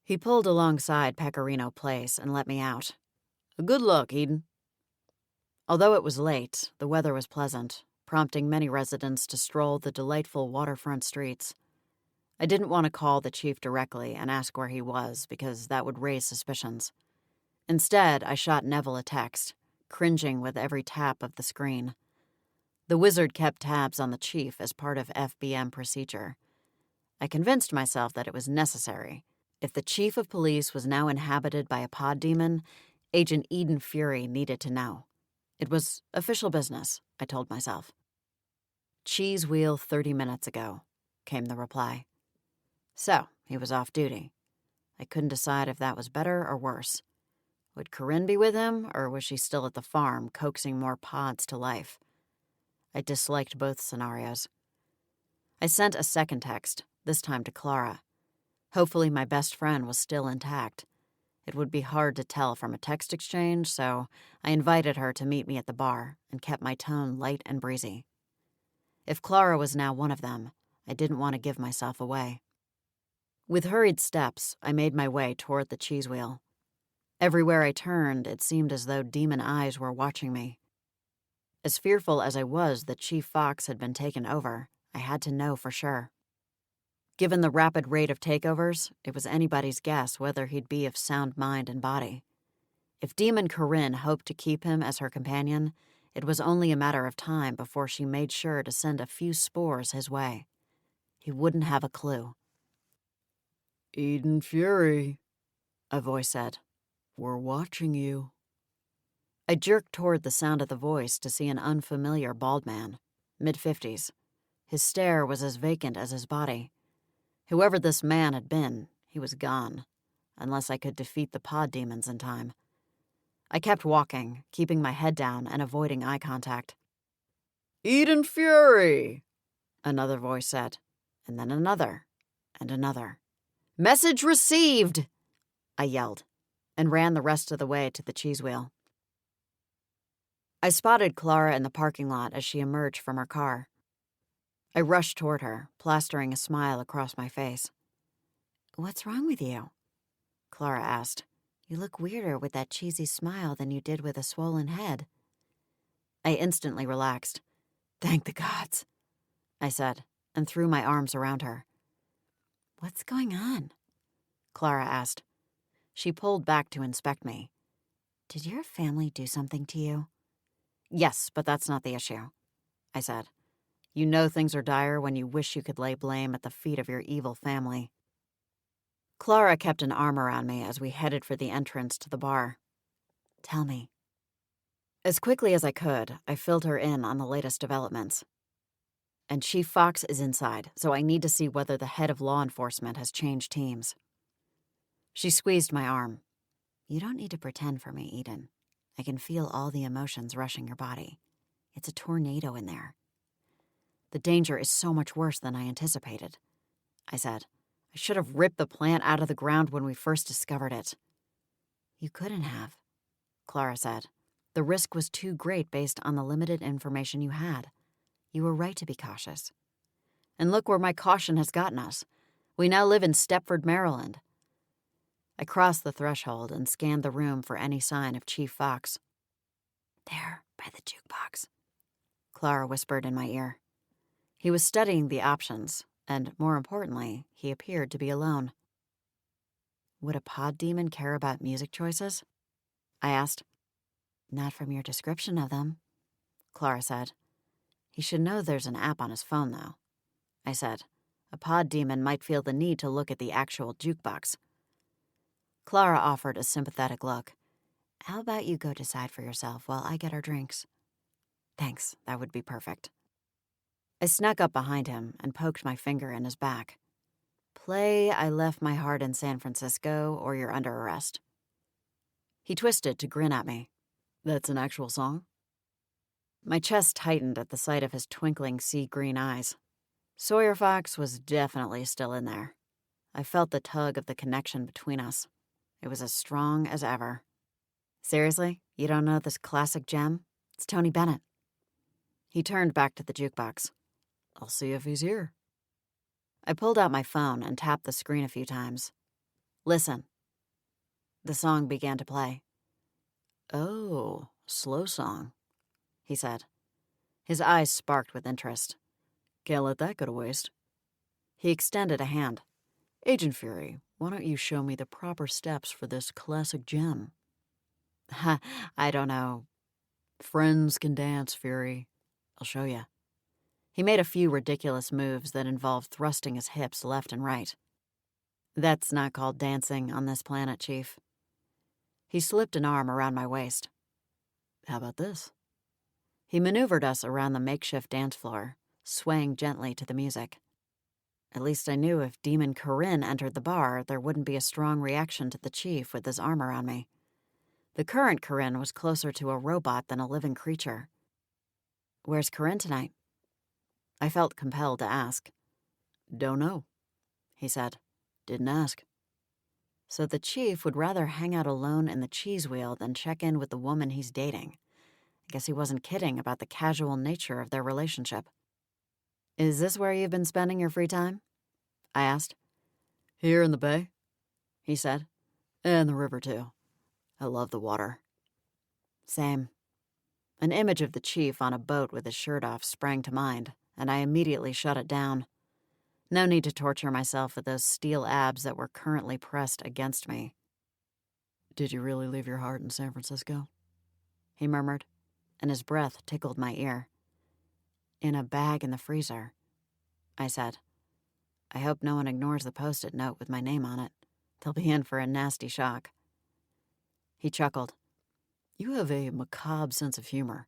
He pulled alongside Pecorino Place and let me out. Good luck, Eden. Although it was late, the weather was pleasant, prompting many residents to stroll the delightful waterfront streets. I didn't want to call the chief directly and ask where he was because that would raise suspicions. Instead, I shot Neville a text, cringing with every tap of the screen. The wizard kept tabs on the chief as part of FBM procedure. I convinced myself that it was necessary. If the chief of police was now inhabited by a pod demon, Agent Eden Fury needed to know. It was official business, I told myself. Cheese wheel 30 minutes ago, came the reply. So, he was off duty. I couldn't decide if that was better or worse. Would Corinne be with him, or was she still at the farm, coaxing more pods to life? I disliked both scenarios. I sent a second text, this time to Clara. Hopefully my best friend was still intact. It would be hard to tell from a text exchange, so I invited her to meet me at the bar and kept my tone light and breezy. If Clara was now one of them, I didn't want to give myself away. With hurried steps, I made my way toward the cheese wheel. Everywhere I turned, it seemed as though demon eyes were watching me. As fearful as I was that Chief Fox had been taken over, I had to know for sure. Given the rapid rate of takeovers, it was anybody's guess whether he'd be of sound mind and body. If Demon Corinne hoped to keep him as her companion, it was only a matter of time before she made sure to send a few spores his way. He wouldn't have a clue. Eden Fury, a voice said. We're watching you. I jerked toward the sound of the voice to see an unfamiliar bald man, mid-50s. His stare was as vacant as his body. Whoever this man had been, he was gone, unless I could defeat the pod demons in time. I kept walking, keeping my head down and avoiding eye contact. Eden Fury, another voice said, and then another, and another. Message received, I yelled, and ran the rest of the way to the cheese wheel. I spotted Clara in the parking lot as she emerged from her car. I rushed toward her, plastering a smile across my face. "What's wrong with you?" Clara asked. "You look weirder with that cheesy smile than you did with a swollen head." I instantly relaxed. "Thank the gods," I said, and threw my arms around her. "What's going on?" Clara asked. She pulled back to inspect me. "Did your family do something to you?" "Yes, but that's not the issue," I said. "You know things are dire when you wish you could lay blame at the feet of your evil family." Clara kept an arm around me as we headed for the entrance to the bar. "Tell me." As quickly as I could, I filled her in on the latest developments. "And Chief Fox is inside, so I need to see whether the head of law enforcement has changed teams." She squeezed my arm. "You don't need to pretend for me, Eden. I can feel all the emotions rushing your body. It's a tornado in there." "The danger is so much worse than I anticipated," I said. "I should have ripped the plant out of the ground when we first discovered it." "You couldn't have," Clara said. "The risk was too great based on the limited information you had. You were right to be cautious. And look where my caution has gotten us. We now live in Stepford, Maryland." I crossed the threshold and scanned the room for any sign of Chief Fox. "There, by the jukebox," Clara whispered in my ear. He was studying the options, and more importantly, he appeared to be alone. "Would a pod demon care about music choices?" I asked. "Not from your description of them," Clara said. "He should know there's an app on his phone, though," I said. "A pod demon might feel the need to look at the actual jukebox." Clara offered a sympathetic look. "How about you go decide for yourself while I get our drinks?" Thanks, that would be perfect. I snuck up behind him and poked my finger in his back. Play I Left My Heart in San Francisco or you're under arrest. He twisted to grin at me. That's an actual song? My chest tightened at the sight of his twinkling sea-green eyes. Sawyer Fox was definitely still in there. I felt the tug of the connection between us. It was as strong as ever. Seriously? You don't know this classic gem? It's Tony Bennett. He turned back to the jukebox. I'll see if he's here. I pulled out my phone and tapped the screen a few times. Listen. The song began to play. Oh, slow song, he said. His eyes sparked with interest. Can't let that go to waste. He extended a hand. Agent Fury, why don't you show me the proper steps for this classic gem? Ha, I don't know. Friends can dance, Fury. I'll show you. He made a few ridiculous moves that involved thrusting his hips left and right. That's not called dancing on this planet, Chief. He slipped an arm around my waist. How about this? He maneuvered us around the makeshift dance floor, swaying gently to the music. At least I knew if Demon Corinne entered the bar, there wouldn't be a strong reaction to the Chief with his arm around me. The current Corinne was closer to a robot than a living creature. Where's Corinne tonight? I felt compelled to ask. Don't know, he said. Didn't ask. So the Chief would rather hang out alone in the cheese wheel than check in with the woman he's dating. I guess he wasn't kidding about the casual nature of their relationship. Is this where you've been spending your free time? I asked. Here in the bay, he said. And the river, too. I love the water. Same. An image of the Chief on a boat with his shirt off sprang to mind, and I immediately shut it down. No need to torture myself with those steel abs that were currently pressed against me. Did you really leave your heart in San Francisco? He murmured, and his breath tickled my ear. In a bag in the freezer, I said. I hope no one ignores the Post-it note with my name on it. They'll be in for a nasty shock. He chuckled. You have a macabre sense of humor.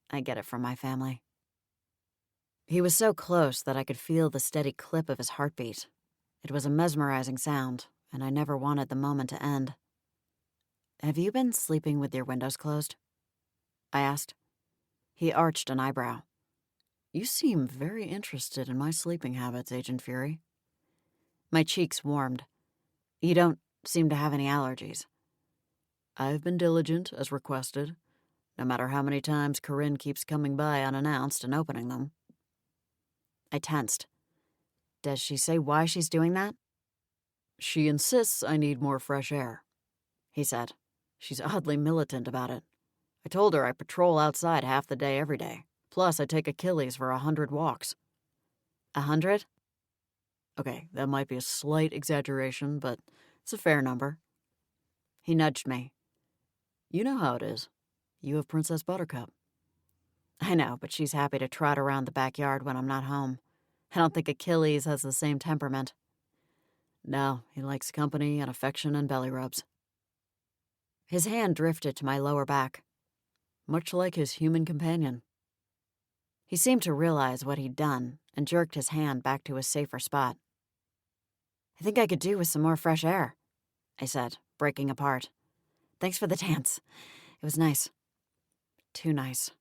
I get it from my family. He was so close that I could feel the steady clip of his heartbeat. It was a mesmerizing sound, and I never wanted the moment to end. Have you been sleeping with your windows closed? I asked. He arched an eyebrow. You seem very interested in my sleeping habits, Agent Fury. My cheeks warmed. You don't seem to have any allergies. I've been diligent, as requested, no matter how many times Corinne keeps coming by unannounced and opening them. I tensed. Does she say why she's doing that? She insists I need more fresh air, he said. She's oddly militant about it. I told her I patrol outside half the day every day. Plus, I take Achilles for 100 walks. 100? Okay, that might be a slight exaggeration, but it's a fair number. He nudged me. You know how it is. You have Princess Buttercup. I know, but she's happy to trot around the backyard when I'm not home. I don't think Achilles has the same temperament. No, he likes company and affection and belly rubs. His hand drifted to my lower back, much like his human companion. He seemed to realize what he'd done and jerked his hand back to a safer spot. I think I could do with some more fresh air, I said, breaking apart. Thanks for the dance. It was nice. Too nice.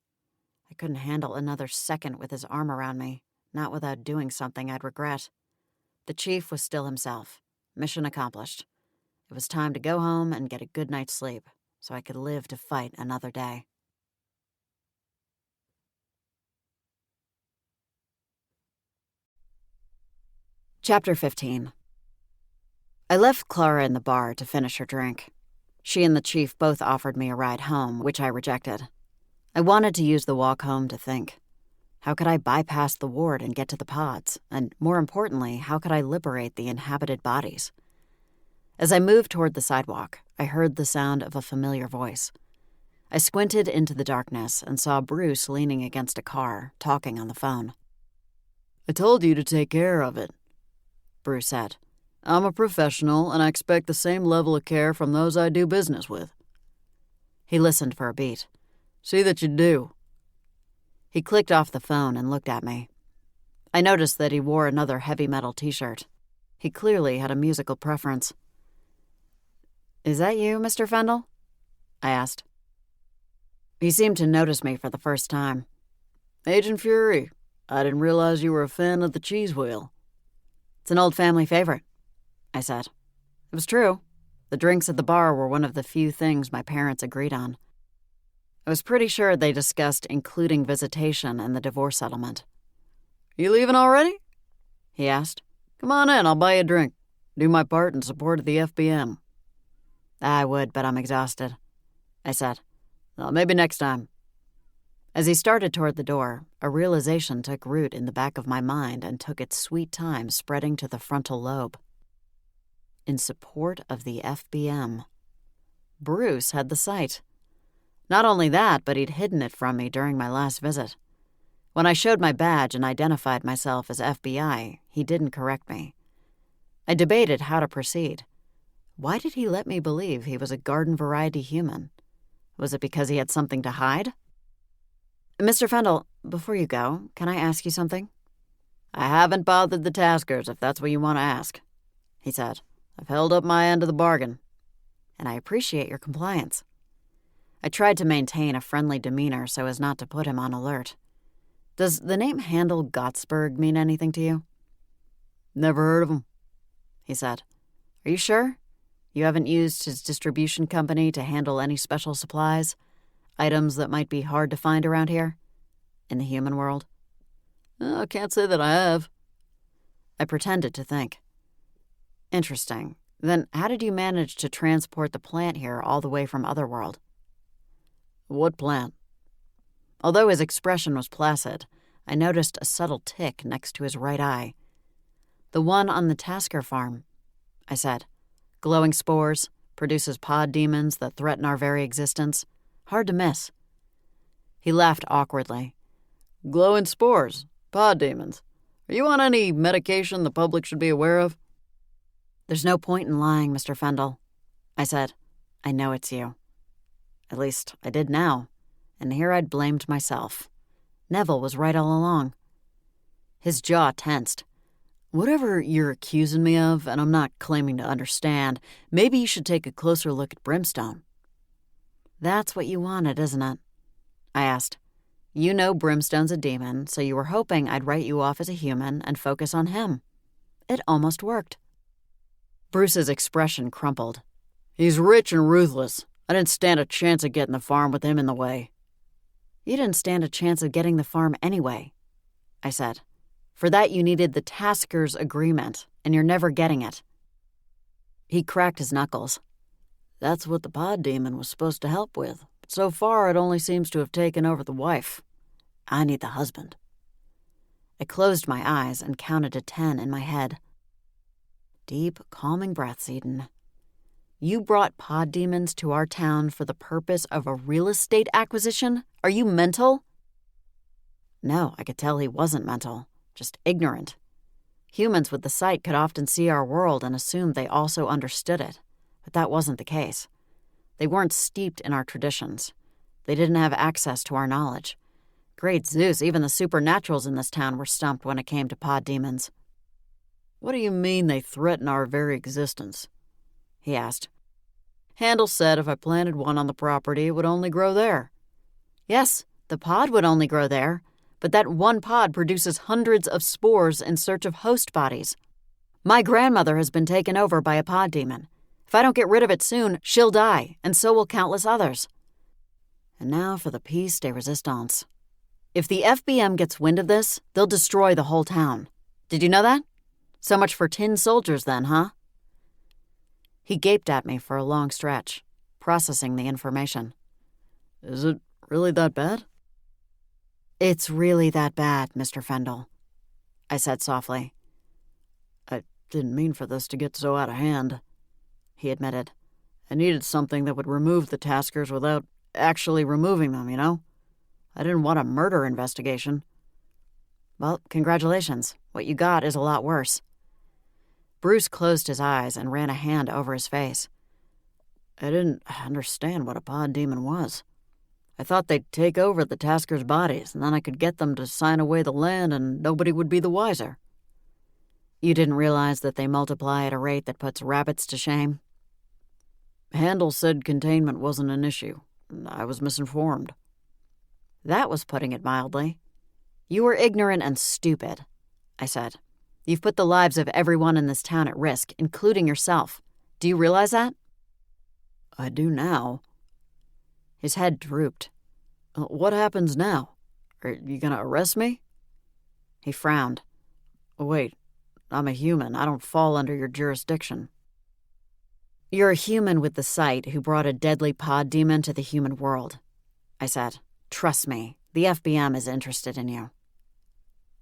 I couldn't handle another second with his arm around me, not without doing something I'd regret. The Chief was still himself. Mission accomplished. It was time to go home and get a good night's sleep, so I could live to fight another day. Chapter 15. I left Clara in the bar to finish her drink. She and the Chief both offered me a ride home, which I rejected. I wanted to use the walk home to think. How could I bypass the ward and get to the pods? And more importantly, how could I liberate the inhabited bodies? As I moved toward the sidewalk, I heard the sound of a familiar voice. I squinted into the darkness and saw Bruce leaning against a car, talking on the phone. I told you to take care of it, Bruce said. I'm a professional, and I expect the same level of care from those I do business with. He listened for a beat. See that you do. He clicked off the phone and looked at me. I noticed that he wore another heavy metal t-shirt. He clearly had a musical preference. "Is that you, Mr. Fendel?" I asked. He seemed to notice me for the first time. "Agent Fury, I didn't realize you were a fan of the cheese wheel." "It's an old family favorite," I said. It was true. The drinks at the bar were one of the few things my parents agreed on. I was pretty sure they discussed including visitation and the divorce settlement. "You leaving already?" he asked. "Come on in, I'll buy you a drink. Do my part in support of the FBM. "I would, but I'm exhausted," I said. "Well, maybe next time." As he started toward the door, a realization took root in the back of my mind and took its sweet time spreading to the frontal lobe. In support of the FBM. Bruce had the site. Not only that, but he'd hidden it from me during my last visit. When I showed my badge and identified myself as FBI, he didn't correct me. I debated how to proceed. Why did he let me believe he was a garden-variety human? Was it because he had something to hide? "Mr. Fendel, before you go, can I ask you something?" "I haven't bothered the taskers, if that's what you want to ask," he said. "I've held up my end of the bargain." "And I appreciate your compliance." I tried to maintain a friendly demeanor so as not to put him on alert. "Does the name Handel Gottsberg mean anything to you?" "Never heard of him," he said. "Are you sure? You haven't used his distribution company to handle any special supplies? Items that might be hard to find around here? In the human world?" "I can't say that I have." I pretended to think. "Interesting. Then how did you manage to transport the plant here all the way from Otherworld?" "What plant?" Although his expression was placid, I noticed a subtle tick next to his right eye. "The one on the Tasker farm," I said. "Glowing spores, produces pod demons that threaten our very existence. Hard to miss." He laughed awkwardly. "Glowing spores, pod demons. Are you on any medication the public should be aware of?" "There's no point in lying, Mr. Fendel," I said. "I know it's you." At least, I did now, and here I'd blamed myself. Neville was right all along. His jaw tensed. "Whatever you're accusing me of, and I'm not claiming to understand, maybe you should take a closer look at Brimstone." "That's what you wanted, isn't it?" I asked. "You know Brimstone's a demon, so you were hoping I'd write you off as a human and focus on him. It almost worked." Bruce's expression crumpled. "He's rich and ruthless. I didn't stand a chance of getting the farm with him in the way." "You didn't stand a chance of getting the farm anyway," I said. "For that you needed the Tasker's agreement, and you're never getting it." He cracked his knuckles. "That's what the pod demon was supposed to help with, but so far it only seems to have taken over the wife. I need the husband." I closed my eyes and counted to 10 in my head. Deep, calming breaths, Eden. "You brought pod demons to our town for the purpose of a real estate acquisition? Are you mental?" No, I could tell he wasn't mental, just ignorant. Humans with the sight could often see our world and assume they also understood it, but that wasn't the case. They weren't steeped in our traditions. They didn't have access to our knowledge. Great Zeus, even the supernaturals in this town were stumped when it came to pod demons. "What do you mean they threaten our very existence?" he asked. "Handel said if I planted one on the property, it would only grow there." "Yes, the pod would only grow there, but that one pod produces hundreds of spores in search of host bodies. My grandmother has been taken over by a pod demon. If I don't get rid of it soon, she'll die, and so will countless others." And now for the piece de resistance. "If the FBM gets wind of this, they'll destroy the whole town. Did you know that? So much for tin soldiers then, huh?" He gaped at me for a long stretch, processing the information. "Is it really that bad?" "It's really that bad, Mr. Fendel," I said softly. "I didn't mean for this to get so out of hand," he admitted. "I needed something that would remove the Taskers without actually removing them, you know? I didn't want a murder investigation." "Well, congratulations. What you got is a lot worse." Bruce closed his eyes and ran a hand over his face. "I didn't understand what a pod demon was." I thought they'd take over the taskers' bodies, and then I could get them to sign away the land and nobody would be the wiser." "You didn't realize that they multiply at a rate that puts rabbits to shame?" "Handel said containment wasn't an issue. I was misinformed." That was putting it mildly. "You were ignorant and stupid," I said. "You've put the lives of everyone in this town at risk, including yourself. Do you realize that?" "I do now." His head drooped. "What happens now? Are you gonna arrest me?" He frowned. "Wait, I'm a human. I don't fall under your jurisdiction." "You're a human with the sight who brought a deadly pod demon to the human world," I said. "Trust me, the FBM is interested in you."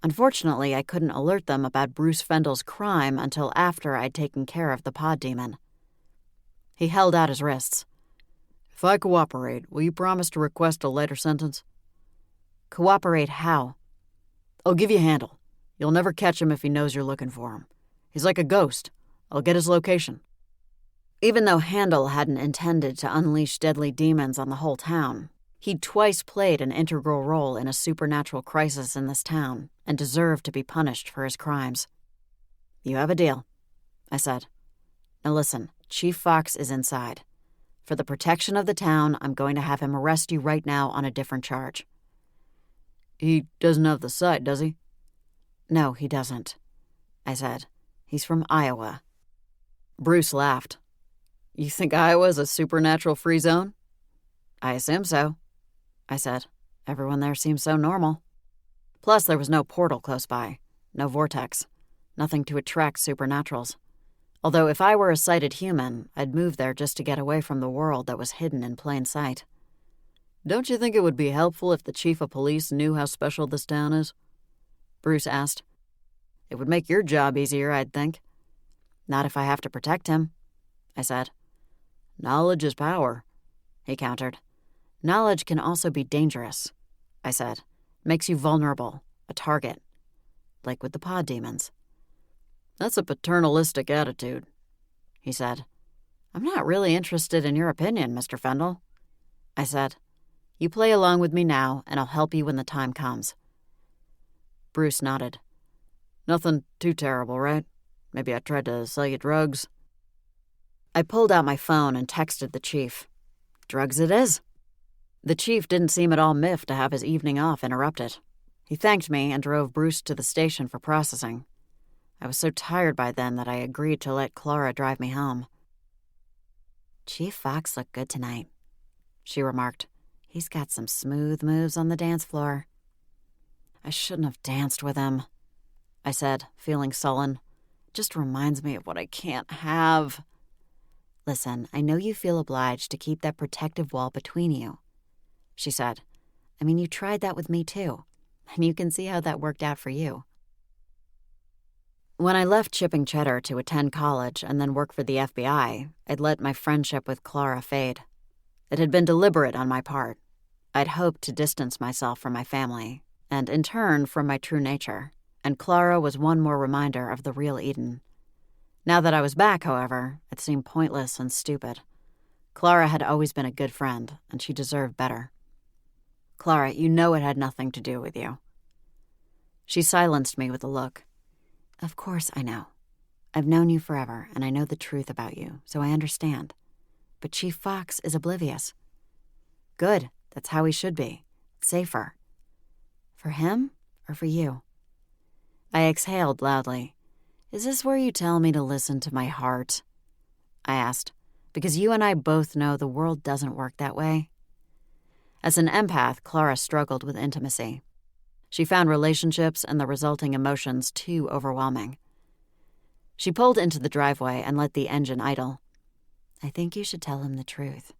Unfortunately, I couldn't alert them about Bruce Fendel's crime until after I'd taken care of the pod demon. He held out his wrists. "If I cooperate, will you promise to request a lighter sentence?" "Cooperate how?" "I'll give you Handel. You'll never catch him if he knows you're looking for him. He's like a ghost. I'll get his location." Even though Handel hadn't intended to unleash deadly demons on the whole town, he'd twice played an integral role in a supernatural crisis in this town and deserved to be punished for his crimes. "You have a deal," I said. "Now listen, Chief Fox is inside. For the protection of the town, I'm going to have him arrest you right now on a different charge." "He doesn't have the sight, does he?" "No, he doesn't," I said. "He's from Iowa." Bruce laughed. "You think Iowa's a supernatural free zone?" "I assume so," I said. "Everyone there seems so normal. Plus, there was no portal close by, no vortex, nothing to attract supernaturals. Although if I were a sighted human, I'd move there just to get away from the world that was hidden in plain sight." "Don't you think it would be helpful if the chief of police knew how special this town is?" Bruce asked. "It would make your job easier, I'd think." "Not if I have to protect him," I said. "Knowledge is power," he countered. "Knowledge can also be dangerous," I said. "Makes you vulnerable, a target. Like with the pod demons." "That's a paternalistic attitude," he said. "I'm not really interested in your opinion, Mr. Fendel," I said. "You play along with me now, and I'll help you when the time comes." Bruce nodded. "Nothing too terrible, right? Maybe I tried to sell you drugs." I pulled out my phone and texted the chief. "Drugs it is." The chief didn't seem at all miffed to have his evening off interrupted. He thanked me and drove Bruce to the station for processing. I was so tired by then that I agreed to let Clara drive me home. "Chief Fox looked good tonight," she remarked. "He's got some smooth moves on the dance floor." "I shouldn't have danced with him," I said, feeling sullen. "Just reminds me of what I can't have." "Listen, I know you feel obliged to keep that protective wall between you," she said. "I mean, you tried that with me too, and you can see how that worked out for you." When I left chipping Cheddar to attend college and then work for the FBI, I'd let my friendship with Clara fade. It had been deliberate on my part. I'd hoped to distance myself from my family, and in turn from my true nature, and Clara was one more reminder of the real Eden. Now that I was back, however, it seemed pointless and stupid. Clara had always been a good friend, and she deserved better. "Clara, you know it had nothing to do with you." She silenced me with a look. "Of course I know. I've known you forever, and I know the truth about you, so I understand. But Chief Fox is oblivious." "Good. That's how he should be. Safer." "For him or for you?" I exhaled loudly. "Is this where you tell me to listen to my heart?" I asked, "because you and I both know the world doesn't work that way." As an empath, Clara struggled with intimacy. She found relationships and the resulting emotions too overwhelming. She pulled into the driveway and let the engine idle. "I think you should tell him the truth.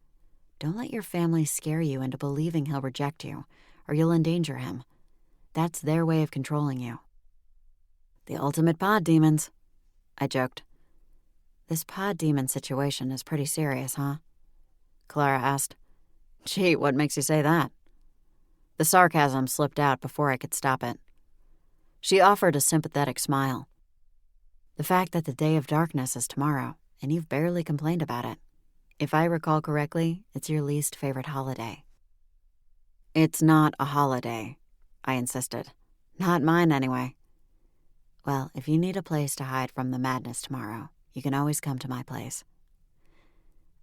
Don't let your family scare you into believing he'll reject you, or you'll endanger him. That's their way of controlling you." "The ultimate pod demons," I joked. "This pod demon situation is pretty serious, huh?" Clara asked. "Gee, what makes you say that?" The sarcasm slipped out before I could stop it. She offered a sympathetic smile. "The fact that the day of darkness is tomorrow, and you've barely complained about it. If I recall correctly, it's your least favorite holiday." It's not a holiday, I insisted. Not mine, anyway. Well, if you need a place to hide from the madness tomorrow, you can always come to my place.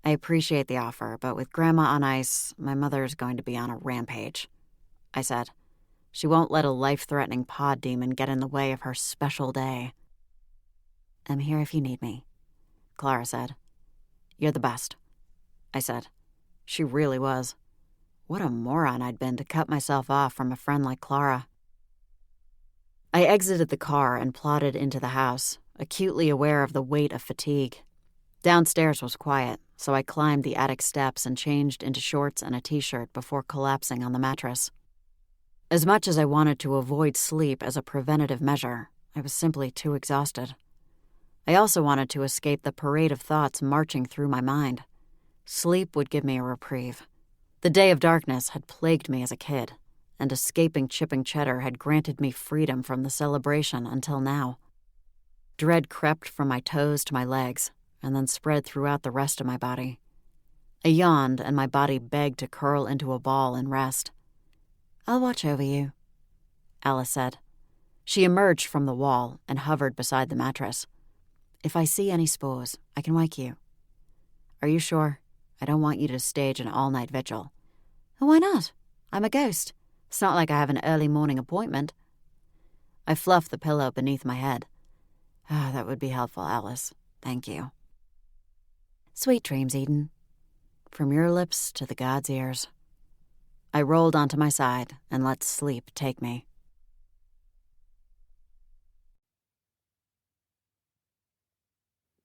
I appreciate the offer, but with Grandma on ice, my mother is going to be on a rampage, I said. She won't let a life-threatening pod demon get in the way of her special day. I'm here if you need me, Clara said. You're the best, I said. She really was. What a moron I'd been to cut myself off from a friend like Clara. I exited the car and plodded into the house, acutely aware of the weight of fatigue. Downstairs was quiet, so I climbed the attic steps and changed into shorts and a t-shirt before collapsing on the mattress. As much as I wanted to avoid sleep as a preventative measure, I was simply too exhausted. I also wanted to escape the parade of thoughts marching through my mind. Sleep would give me a reprieve. The day of darkness had plagued me as a kid, and escaping chipping Cheddar had granted me freedom from the celebration until now. Dread crept from my toes to my legs, and then spread throughout the rest of my body. I yawned, and my body begged to curl into a ball and rest. I'll watch over you, Alice said. She emerged from the wall and hovered beside the mattress. If I see any spores, I can wake you. Are you sure? I don't want you to stage an all-night vigil. Why not? I'm a ghost. It's not like I have an early morning appointment. I fluffed the pillow beneath my head. That would be helpful, Alice. Thank you. Sweet dreams, Eden. From your lips to the gods' ears. I rolled onto my side and let sleep take me.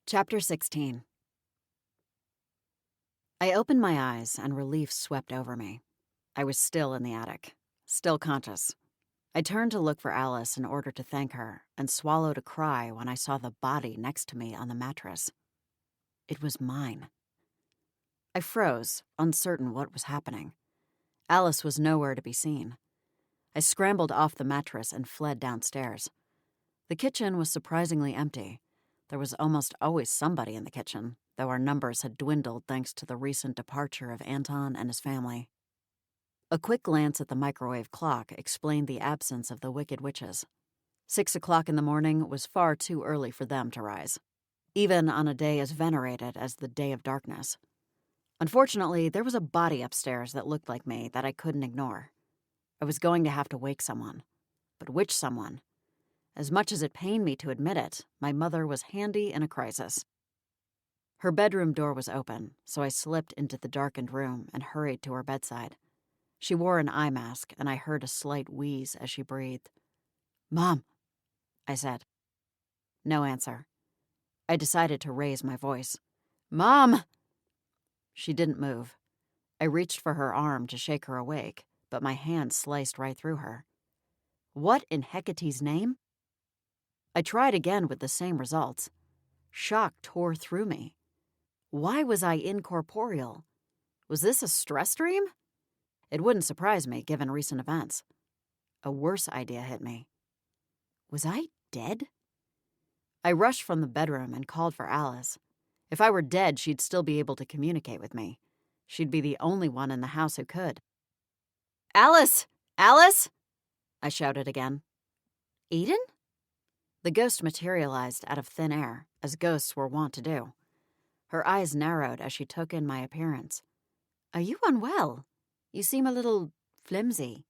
Chapter 16. I opened my eyes and relief swept over me. I was still in the attic, still conscious. I turned to look for Alice in order to thank her and swallowed a cry when I saw the body next to me on the mattress. It was mine. I froze, uncertain what was happening. Alice was nowhere to be seen. I scrambled off the mattress and fled downstairs. The kitchen was surprisingly empty. There was almost always somebody in the kitchen, though our numbers had dwindled thanks to the recent departure of Anton and his family. A quick glance at the microwave clock explained the absence of the wicked witches. 6 o'clock in the morning was far too early for them to rise, even on a day as venerated as the Day of Darkness. Unfortunately, there was a body upstairs that looked like me that I couldn't ignore. I was going to have to wake someone. But which someone? As much as it pained me to admit it, my mother was handy in a crisis. Her bedroom door was open, so I slipped into the darkened room and hurried to her bedside. She wore an eye mask, and I heard a slight wheeze as she breathed. "Mom," I said. No answer. I decided to raise my voice. "Mom!" She didn't move. I reached for her arm to shake her awake, but my hand sliced right through her. What in Hecate's name? I tried again with the same results. Shock tore through me. Why was I incorporeal? Was this a stress dream? It wouldn't surprise me, given recent events. A worse idea hit me. Was I dead? I rushed from the bedroom and called for Alice. If I were dead, she'd still be able to communicate with me. She'd be the only one in the house who could. "Alice! Alice!" I shouted again. "Eden?" The ghost materialized out of thin air, as ghosts were wont to do. Her eyes narrowed as she took in my appearance. "Are you unwell? You seem a little flimsy."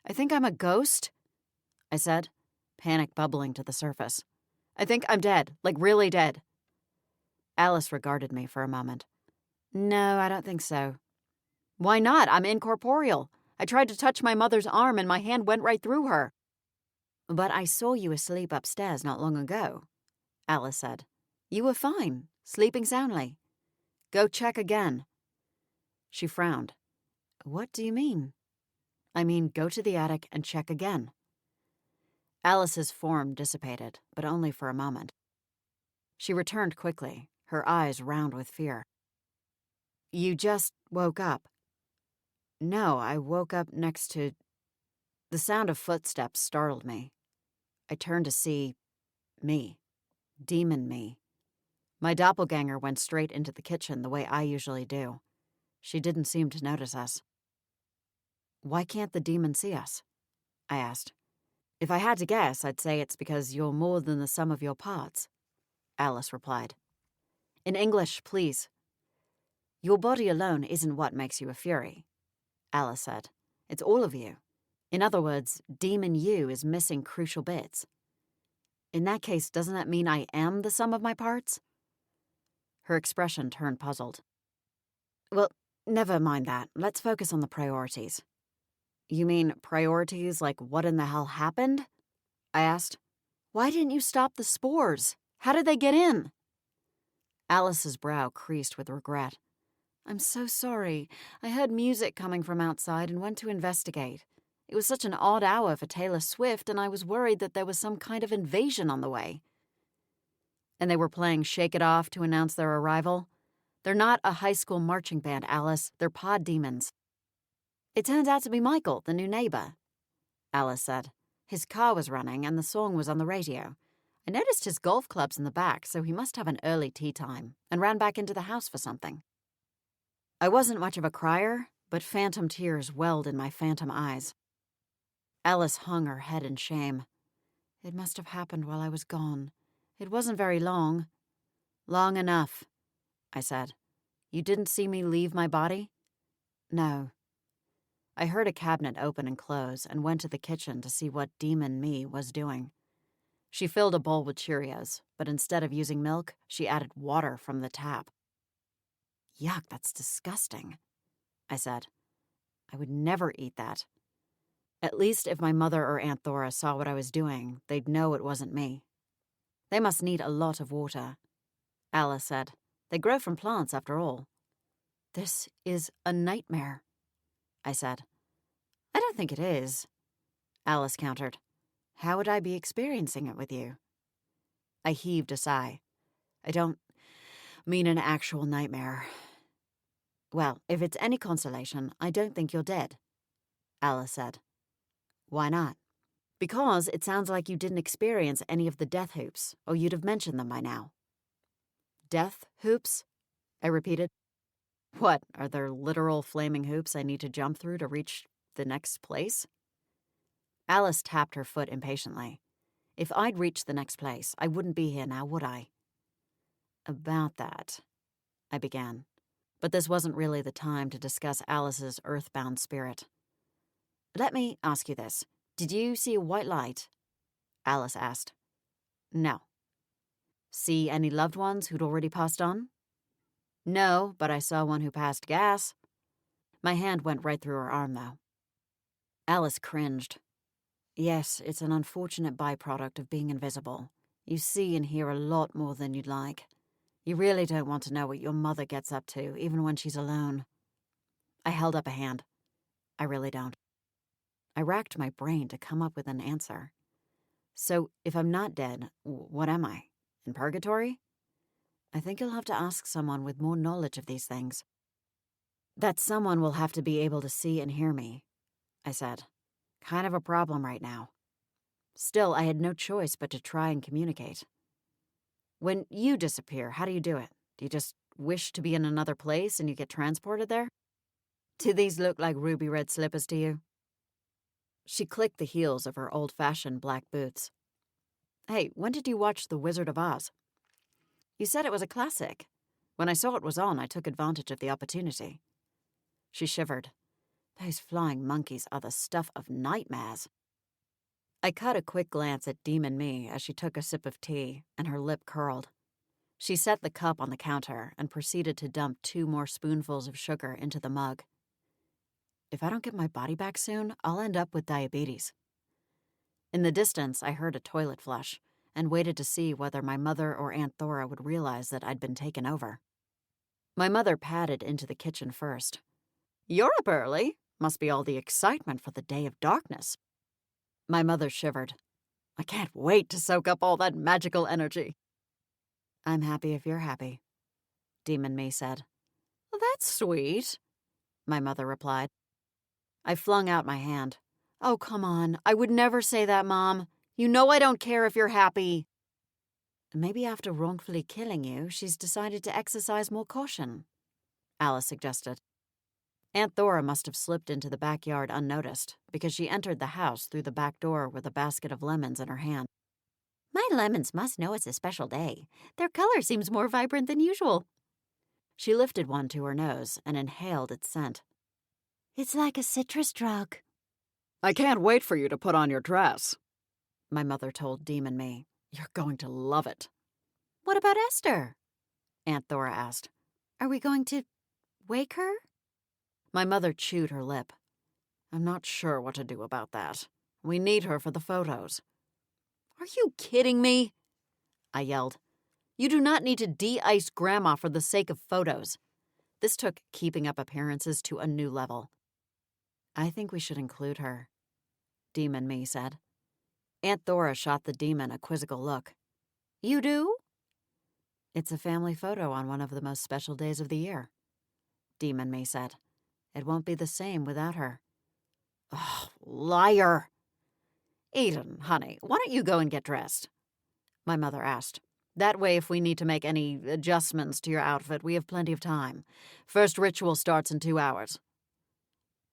"I think I'm a ghost," I said, panic bubbling to the surface. "I think I'm dead, like really dead." Alice regarded me for a moment. "No, I don't think so." "Why not? I'm incorporeal. I tried to touch my mother's arm and my hand went right through her." "But I saw you asleep upstairs not long ago," Alice said. "You were fine, sleeping soundly. Go check again." She frowned. "What do you mean?" "I mean, go to the attic and check again." Alice's form dissipated, but only for a moment. She returned quickly, her eyes round with fear. "You just woke up." "No, I woke up next to..." The sound of footsteps startled me. I turned to see me. Demon me. My doppelganger went straight into the kitchen the way I usually do. She didn't seem to notice us. Why can't the demon see us? I asked. If I had to guess, I'd say it's because you're more than the sum of your parts, Alice replied. In English, please. Your body alone isn't what makes you a fury, Alice said. It's all of you. In other words, demon you is missing crucial bits. In that case, doesn't that mean I am the sum of my parts? Her expression turned puzzled. Well, never mind that. Let's focus on the priorities. You mean priorities like what in the hell happened? I asked. Why didn't you stop the spores? How did they get in? Alice's brow creased with regret. I'm so sorry. I heard music coming from outside and went to investigate. It was such an odd hour for Taylor Swift, and I was worried that there was some kind of invasion on the way. And they were playing Shake It Off to announce their arrival? They're not a high school marching band, Alice. They're pod demons. It turned out to be Michael, the new neighbor, Alice said. His car was running and the song was on the radio. I noticed his golf clubs in the back, so he must have an early tea time, and ran back into the house for something. I wasn't much of a crier, but phantom tears welled in my phantom eyes. Alice hung her head in shame. It must have happened while I was gone. It wasn't very long. Long enough, I said. You didn't see me leave my body? No. I heard a cabinet open and close and went to the kitchen to see what demon me was doing. She filled a bowl with Cheerios, but instead of using milk, she added water from the tap. Yuck, that's disgusting, I said. I would never eat that. At least if my mother or Aunt Thora saw what I was doing, they'd know it wasn't me. They must need a lot of water, Alice said. They grow from plants, after all. This is a nightmare, I said. I don't think it is, Alice countered. How would I be experiencing it with you? I heaved a sigh. I don't mean an actual nightmare. Well, if it's any consolation, I don't think you're dead, Alice said. Why not? Because it sounds like you didn't experience any of the death hoops, or you'd have mentioned them by now. Death hoops? I repeated. What, are there literal flaming hoops I need to jump through to reach the next place? Alice tapped her foot impatiently. If I'd reached the next place, I wouldn't be here now, would I? About that, I began. But this wasn't really the time to discuss Alice's earthbound spirit. Let me ask you this. Did you see a white light? Alice asked. No. See any loved ones who'd already passed on? No, but I saw one who passed gas. My hand went right through her arm, though. Alice cringed. Yes, it's an unfortunate byproduct of being invisible. You see and hear a lot more than you'd like. You really don't want to know what your mother gets up to, even when she's alone. I held up a hand. I really don't. I racked my brain to come up with an answer. So, if I'm not dead, what am I? In purgatory? I think you'll have to ask someone with more knowledge of these things. That someone will have to be able to see and hear me, I said. Kind of a problem right now. Still, I had no choice but to try and communicate. When you disappear, how do you do it? Do you just wish to be in another place and you get transported there? Do these look like ruby red slippers to you? She clicked the heels of her old-fashioned black boots. Hey, when did you watch The Wizard of Oz? You said it was a classic. When I saw it was on, I took advantage of the opportunity. She shivered. Those flying monkeys are the stuff of nightmares. I caught a quick glance at Demon Me as she took a sip of tea, and her lip curled. She set the cup on the counter and proceeded to dump 2 more spoonfuls of sugar into the mug. If I don't get my body back soon, I'll end up with diabetes. In the distance, I heard a toilet flush and waited to see whether my mother or Aunt Thora would realize that I'd been taken over. My mother padded into the kitchen first. You're up early. Must be all the excitement for the day of darkness. My mother shivered. I can't wait to soak up all that magical energy. I'm happy if you're happy, Demon Me said. Well, that's sweet, my mother replied. I flung out my hand. Oh, come on. I would never say that, Mom. You know I don't care if you're happy. Maybe after wrongfully killing you, she's decided to exercise more caution, Alice suggested. Aunt Thora must have slipped into the backyard unnoticed because she entered the house through the back door with a basket of lemons in her hand. My lemons must know it's a special day. Their color seems more vibrant than usual. She lifted one to her nose and inhaled its scent. It's like a citrus drug. I can't wait for you to put on your dress, my mother told Demon Me. You're going to love it. What about Esther? Aunt Thora asked. Are we going to wake her? My mother chewed her lip. I'm not sure what to do about that. We need her for the photos. Are you kidding me? I yelled. You do not need to de-ice Grandma for the sake of photos. This took keeping up appearances to a new level. I think we should include her, Demon Me said. Aunt Thora shot the demon a quizzical look. You do? It's a family photo on one of the most special days of the year, Demon Me said. It won't be the same without her. Oh, liar! Eden, honey, why don't you go and get dressed? My mother asked. That way, if we need to make any adjustments to your outfit, we have plenty of time. First ritual starts in 2 hours.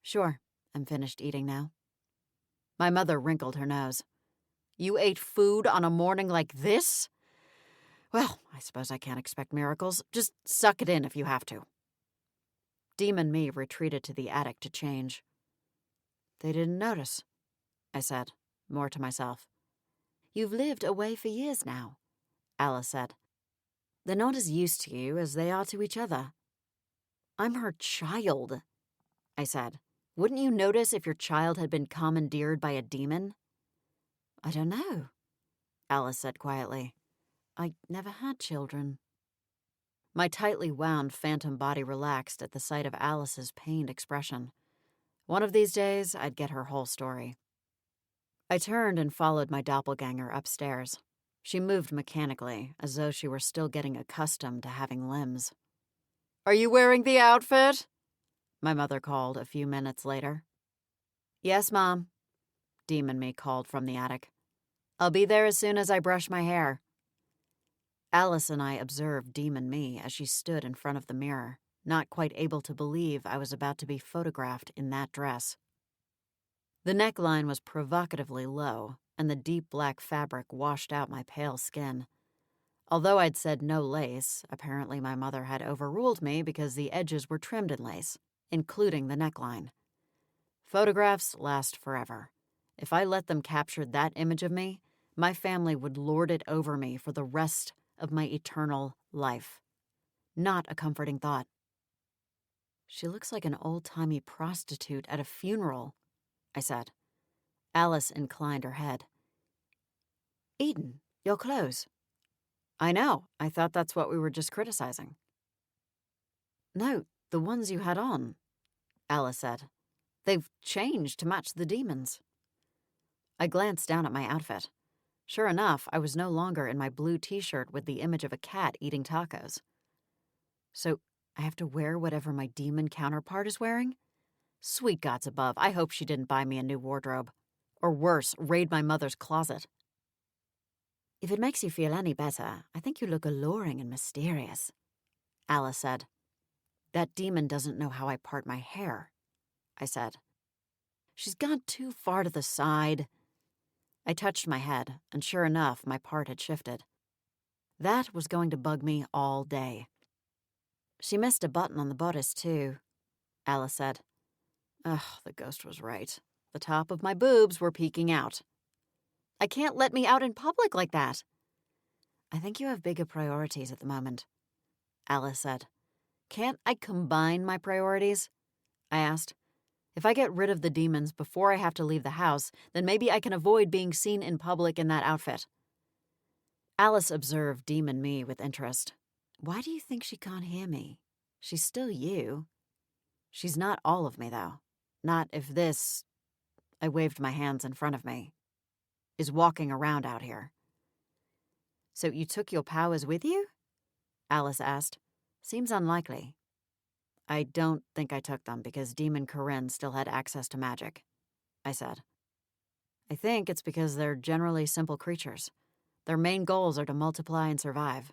Sure, I'm finished eating now. My mother wrinkled her nose. You ate food on a morning like this? Well, I suppose I can't expect miracles. Just suck it in if you have to. Demon Me retreated to the attic to change. They didn't notice, I said, more to myself. You've lived away for years now, Alice said. They're not as used to you as they are to each other. I'm her child, I said. Wouldn't you notice if your child had been commandeered by a demon? I don't know, Alice said quietly. I never had children. My tightly wound phantom body relaxed at the sight of Alice's pained expression. One of these days, I'd get her whole story. I turned and followed my doppelganger upstairs. She moved mechanically, as though she were still getting accustomed to having limbs. Are you wearing the outfit? My mother called a few minutes later. Yes, Mom, Demon Me called from the attic. I'll be there as soon as I brush my hair. Alice and I observed Demon Me as she stood in front of the mirror, not quite able to believe I was about to be photographed in that dress. The neckline was provocatively low, and the deep black fabric washed out my pale skin. Although I'd said no lace, apparently my mother had overruled me because the edges were trimmed in lace, including the neckline. Photographs last forever. If I let them capture that image of me, my family would lord it over me for the rest of my eternal life. Not a comforting thought. She looks like an old-timey prostitute at a funeral, I said. Alice inclined her head. Eden, your clothes. I know. I thought that's what we were just criticizing. No, the ones you had on, Alice said. They've changed to match the demons. I glanced down at my outfit. Sure enough, I was no longer in my blue t-shirt with the image of a cat eating tacos. So I have to wear whatever my demon counterpart is wearing? Sweet gods above, I hope she didn't buy me a new wardrobe. Or worse, raid my mother's closet. If it makes you feel any better, I think you look alluring and mysterious, Alice said. That demon doesn't know how I part my hair, I said. She's gone too far to the side. I touched my head, and sure enough, my part had shifted. That was going to bug me all day. She missed a button on the bodice, too, Alice said. Ugh, the ghost was right. The top of my boobs were peeking out. I can't let me out in public like that. I think you have bigger priorities at the moment, Alice said. Can't I combine my priorities? I asked. If I get rid of the demons before I have to leave the house, then maybe I can avoid being seen in public in that outfit. Alice observed Demon Me with interest. Why do you think she can't hear me? She's still you. She's not all of me, though. Not if this, I waved my hands in front of me, is walking around out here. So you took your powers with you? Alice asked. Seems unlikely. I don't think I took them because Demon Karen still had access to magic, I said. I think it's because they're generally simple creatures. Their main goals are to multiply and survive.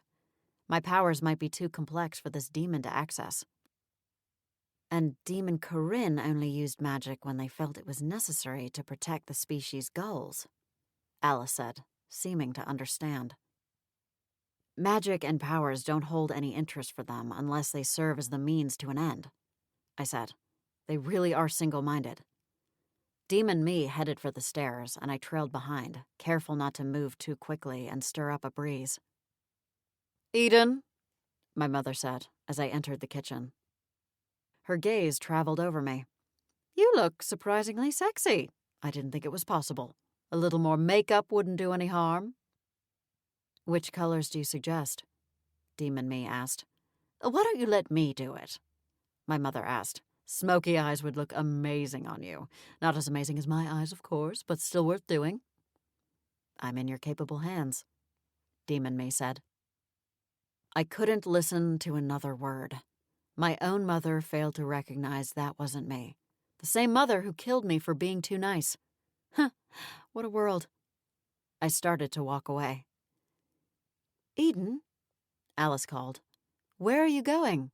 My powers might be too complex for this demon to access. And Demon Corinne only used magic when they felt it was necessary to protect the species' goals, Alice said, seeming to understand. Magic and powers don't hold any interest for them unless they serve as the means to an end, I said. They really are single-minded. Demon me headed for the stairs, and I trailed behind, careful not to move too quickly and stir up a breeze. Eden, my mother said as I entered the kitchen. Her gaze traveled over me. you look surprisingly sexy. I didn't think it was possible. A little more makeup wouldn't do any harm. Which colors do you suggest? Demon me asked. Why don't you let me do it? My mother asked. Smoky eyes would look amazing on you. Not as amazing as my eyes, of course, but still worth doing. I'm in your capable hands, Demon me said. I couldn't listen to another word. My own mother failed to recognize that wasn't me. The same mother who killed me for being too nice. Huh, what a world. I started to walk away. Eden, Alice called. Where are you going?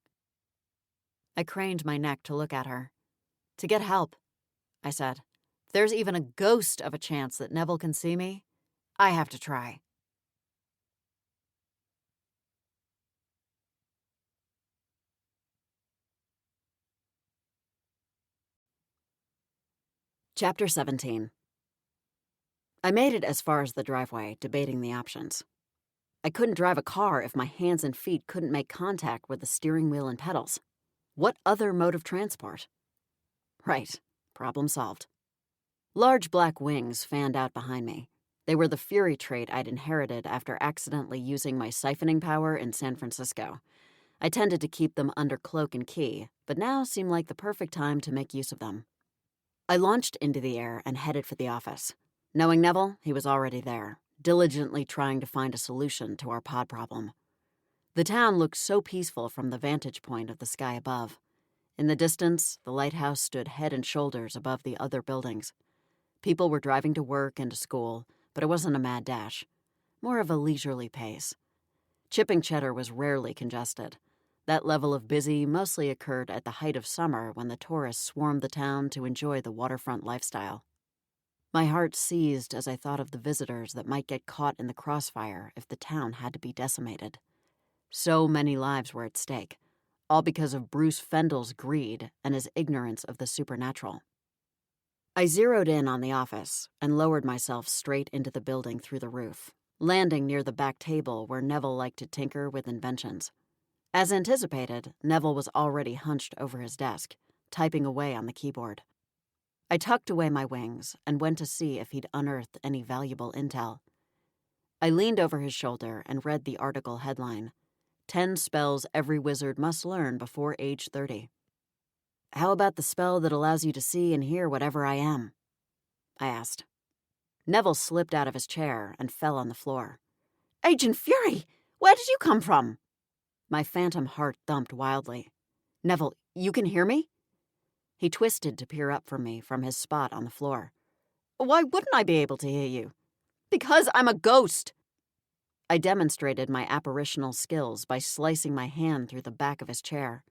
I craned my neck to look at her. To get help, I said. If there's even a ghost of a chance that Neville can see me, I have to try. Chapter 17. I made it as far as the driveway, debating the options. I couldn't drive a car if my hands and feet couldn't make contact with the steering wheel and pedals. What other mode of transport? Right, problem solved. Large black wings fanned out behind me. They were the fury trait I'd inherited after accidentally using my siphoning power in San Francisco. I tended to keep them under cloak and key, but now seemed like the perfect time to make use of them. I launched into the air and headed for the office. Knowing Neville, he was already there, diligently trying to find a solution to our pod problem. The town looked so peaceful from the vantage point of the sky above. In the distance, the lighthouse stood head and shoulders above the other buildings. People were driving to work and to school, but it wasn't a mad dash. More of a leisurely pace. Chipping Cheddar was rarely congested. That level of busy mostly occurred at the height of summer when the tourists swarmed the town to enjoy the waterfront lifestyle. My heart seized as I thought of the visitors that might get caught in the crossfire if the town had to be decimated. So many lives were at stake, all because of Bruce Fendel's greed and his ignorance of the supernatural. I zeroed in on the office and lowered myself straight into the building through the roof, landing near the back table where Neville liked to tinker with inventions. As anticipated, Neville was already hunched over his desk, typing away on the keyboard. I tucked away my wings and went to see if he'd unearthed any valuable intel. I leaned over his shoulder and read the article headline, 10 spells every wizard must learn before age 30. How about the spell that allows you to see and hear whatever I am? I asked. Neville slipped out of his chair and fell on the floor. Agent Fury, where did you come from? My phantom heart thumped wildly. Neville, you can hear me? He twisted to peer up from me from his spot on the floor. Why wouldn't I be able to hear you? Because I'm a ghost. I demonstrated my apparitional skills by slicing my hand through the back of his chair.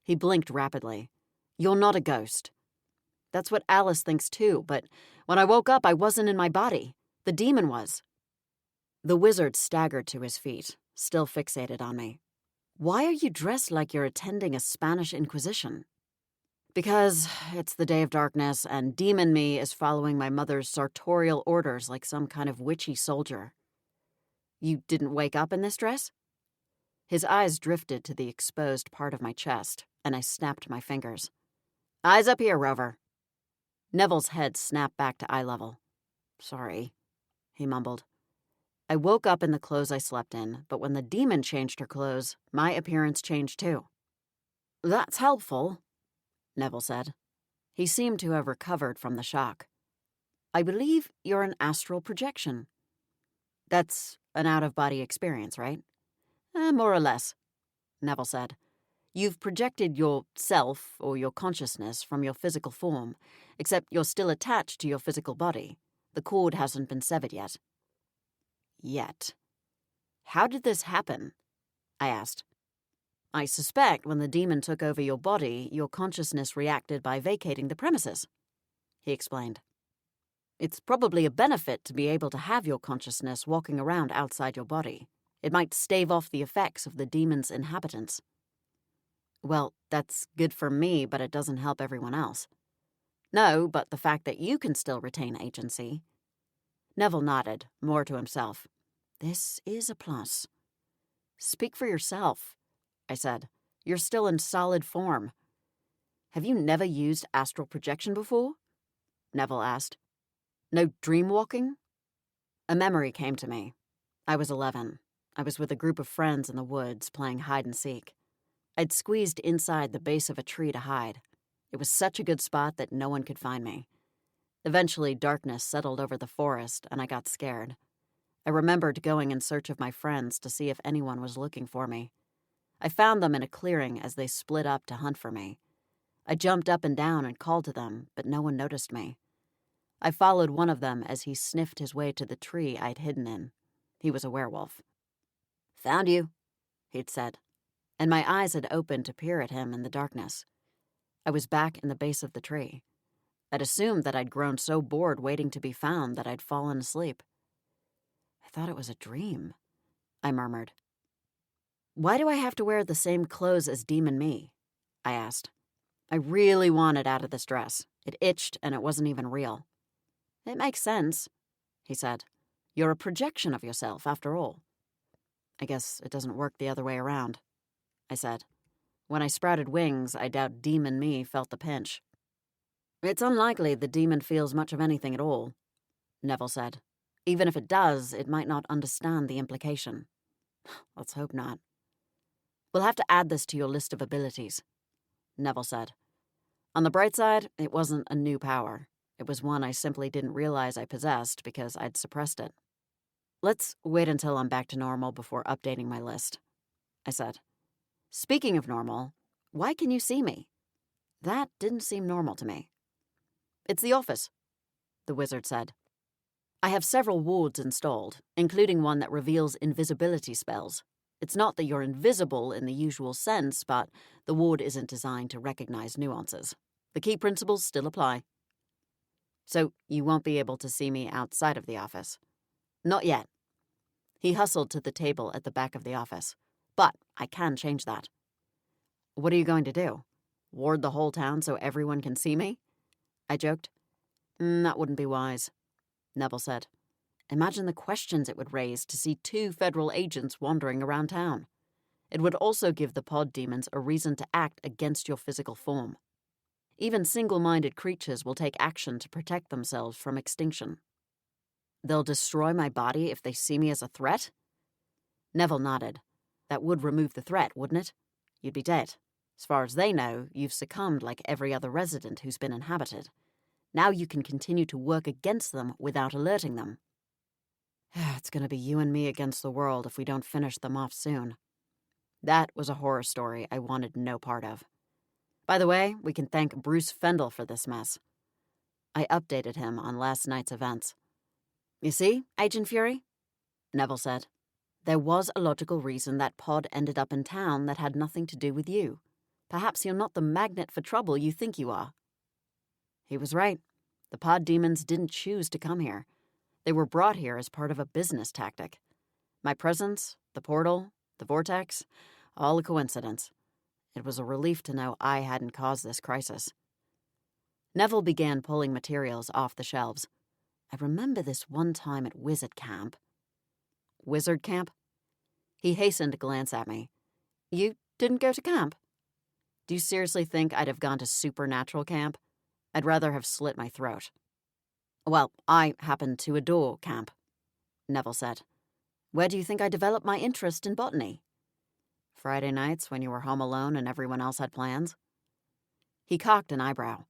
He blinked rapidly. You're not a ghost. That's what Alice thinks too, but when I woke up, I wasn't in my body. The demon was. The wizard staggered to his feet, still fixated on me. Why are you dressed like you're attending a Spanish Inquisition? Because it's the day of darkness, and Demon Me is following my mother's sartorial orders like some kind of witchy soldier. You didn't wake up in this dress? His eyes drifted to the exposed part of my chest, and I snapped my fingers. Eyes up here, Rover. Neville's head snapped back to eye level. Sorry, he mumbled. I woke up in the clothes I slept in, but when the demon changed her clothes, my appearance changed too. That's helpful, Neville said. He seemed to have recovered from the shock. I believe you're an astral projection. That's an out-of-body experience, right? More or less, Neville said. You've projected your self or your consciousness from your physical form, except you're still attached to your physical body. The cord hasn't been severed yet. Yet. How did this happen? I asked. I suspect when the demon took over your body, your consciousness reacted by vacating the premises," he explained. "It's probably a benefit to be able to have your consciousness walking around outside your body. It might stave off the effects of the demon's inhabitants." "Well, that's good for me, but it doesn't help everyone else." "No, but the fact that you can still retain agency." Neville nodded, more to himself. "This is a plus." "Speak for yourself," I said. "You're still in solid form." "Have you never used astral projection before?" Neville asked. "No dream walking?" A memory came to me. I was 11. I was with a group of friends in the woods playing hide and seek. I'd squeezed inside the base of a tree to hide. It was such a good spot that no one could find me. Eventually, darkness settled over the forest, and I got scared. I remembered going in search of my friends to see if anyone was looking for me. I found them in a clearing as they split up to hunt for me. I jumped up and down and called to them, but no one noticed me. I followed one of them as he sniffed his way to the tree I'd hidden in. He was a werewolf. "Found you," he'd said, and my eyes had opened to peer at him in the darkness. I was back in the base of the tree. I'd assumed that I'd grown so bored waiting to be found that I'd fallen asleep. "I thought it was a dream," I murmured. "Why do I have to wear the same clothes as Demon Me?" I asked. I really wanted out of this dress. It itched and it wasn't even real. "It makes sense," he said. "You're a projection of yourself, after all." "I guess it doesn't work the other way around," I said. "When I sprouted wings, I doubt Demon Me felt the pinch." "It's unlikely the demon feels much of anything at all," Neville said. "Even if it does, it might not understand the implication." "Let's hope not." "We'll have to add this to your list of abilities," Neville said. On the bright side, it wasn't a new power. It was one I simply didn't realize I possessed because I'd suppressed it. "Let's wait until I'm back to normal before updating my list," I said. "Speaking of normal, why can you see me? That didn't seem normal to me." "It's the office," the wizard said. "I have several wards installed, including one that reveals invisibility spells. It's not that you're invisible in the usual sense, but the ward isn't designed to recognize nuances. The key principles still apply." "So you won't be able to see me outside of the office?" "Not yet." He hustled to the table at the back of the office. "But I can change that." "What are you going to do? Ward the whole town so everyone can see me?" I joked. "That wouldn't be wise," Neville said. "Imagine the questions it would raise to see 2 federal agents wandering around town. It would also give the pod demons a reason to act against your physical form. Even single-minded creatures will take action to protect themselves from extinction." "They'll destroy my body if they see me as a threat?" Neville nodded. "That would remove the threat, wouldn't it? You'd be dead. As far as they know, you've succumbed like every other resident who's been inhabited. Now you can continue to work against them without alerting them." "It's going to be you and me against the world if we don't finish them off soon." That was a horror story I wanted no part of. By the way, we can thank Bruce Fendel for this mess. I updated him on last night's events. "You see, Agent Fury?" Neville said. "There was a logical reason that pod ended up in town that had nothing to do with you. Perhaps you're not the magnet for trouble you think you are." He was right. The pod demons didn't choose to come here. They were brought here as part of a business tactic. My presence, the portal, the vortex, all a coincidence. It was a relief to know I hadn't caused this crisis. Neville began pulling materials off the shelves. "I remember this one time at Wizard Camp." "Wizard Camp?" He hastened to glance at me. "You didn't go to camp?" "Do you seriously think I'd have gone to supernatural camp? I'd rather have slit my throat." "Well, I happen to adore camp," Neville said. "Where do you think I developed my interest in botany?" "Friday nights when you were home alone and everyone else had plans?" He cocked an eyebrow.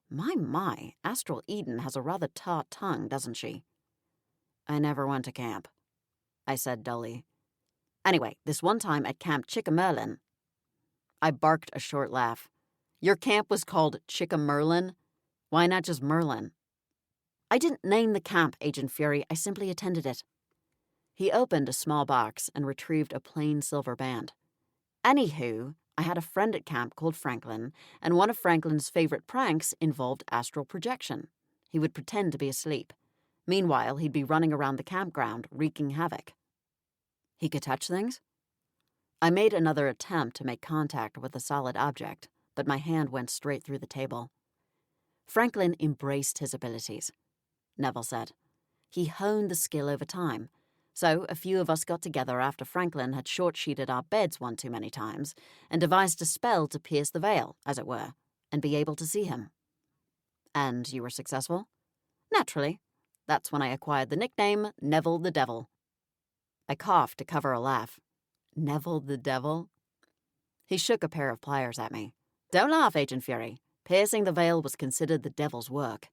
My, Astral Eden has a rather taut tongue, doesn't she?" "I never went to camp," I said dully. "Anyway, this one time at Camp Chickamerlin." I barked a short laugh. "Your camp was called Chickamerlin? Why not just Merlin?" "I didn't name the camp, Agent Fury. I simply attended it." He opened a small box and retrieved a plain silver band. Anywho, I had a friend at camp called Franklin, and one of Franklin's favorite pranks involved astral projection. He would pretend to be asleep. Meanwhile, he'd be running around the campground, wreaking havoc. He could touch things? I made another attempt to make contact with a solid object, but my hand went straight through the table. Franklin embraced his abilities, Neville said. He honed the skill over time. So a few of us got together after Franklin had short-sheeted our beds one too many times and devised a spell to pierce the veil, as it were, and be able to see him. And you were successful? Naturally. That's when I acquired the nickname Neville the Devil. I coughed to cover a laugh. Neville the Devil? He shook a pair of pliers at me. Don't laugh, Agent Fury. Piercing the veil was considered the devil's work.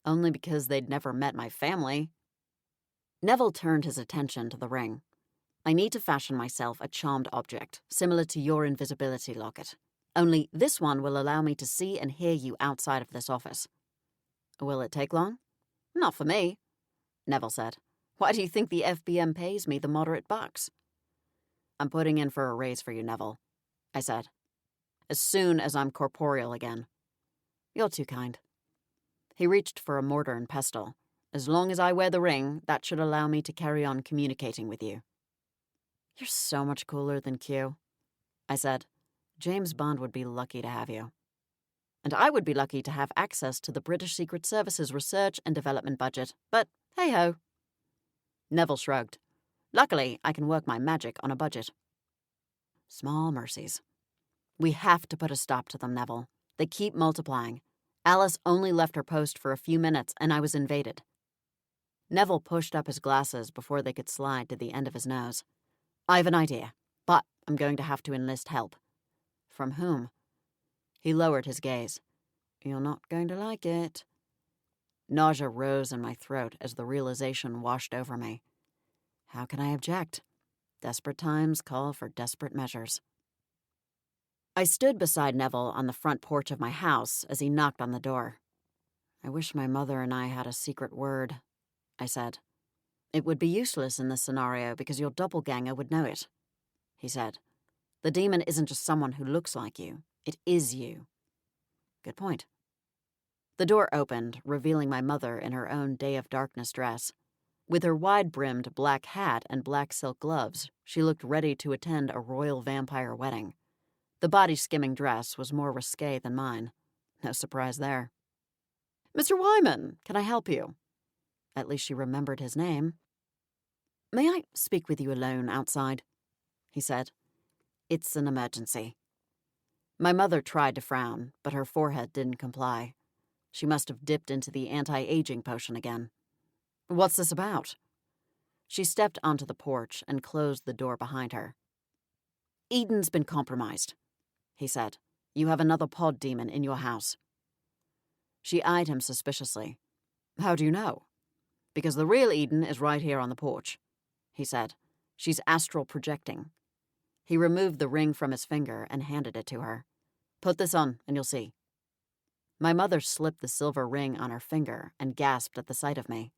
Only because they'd never met my family. Neville turned his attention to the ring. I need to fashion myself a charmed object, similar to your invisibility locket. Only this one will allow me to see and hear you outside of this office. Will it take long? Not for me, Neville said. Why do you think the FBM pays me the moderate bucks? I'm putting in for a raise for you, Neville, I said. As soon as I'm corporeal again. You're too kind. He reached for a mortar and pestle. As long as I wear the ring, that should allow me to carry on communicating with you. You're so much cooler than Q, I said. James Bond would be lucky to have you. And I would be lucky to have access to the British Secret Service's research and development budget, but hey-ho. Neville shrugged. Luckily, I can work my magic on a budget. Small mercies. We have to put a stop to them, Neville. They keep multiplying. Alice only left her post for a few minutes, and I was invaded. Neville pushed up his glasses before they could slide to the end of his nose. I have an idea, but I'm going to have to enlist help. From whom? He lowered his gaze. You're not going to like it. Nausea rose in my throat as the realization washed over me. How can I object? Desperate times call for desperate measures. I stood beside Neville on the front porch of my house as he knocked on the door. I wish my mother and I had a secret word, I said. It would be useless in this scenario because your doppelganger would know it, he said. The demon isn't just someone who looks like you. It is you. Good point. The door opened, revealing my mother in her own Day of Darkness dress. With her wide-brimmed black hat and black silk gloves, she looked ready to attend a royal vampire wedding. The body-skimming dress was more risque than mine. No surprise there. Mr. Wyman, can I help you? At least she remembered his name. May I speak with you alone outside? He said. It's an emergency. My mother tried to frown, but her forehead didn't comply. She must have dipped into the anti-aging potion again. What's this about? She stepped onto the porch and closed the door behind her. Eden's been compromised, he said. You have another pod demon in your house. She eyed him suspiciously. How do you know? Because the real Eden is right here on the porch, he said. She's astral projecting. He removed the ring from his finger and handed it to her. Put this on, and you'll see. My mother slipped the silver ring on her finger and gasped at the sight of me.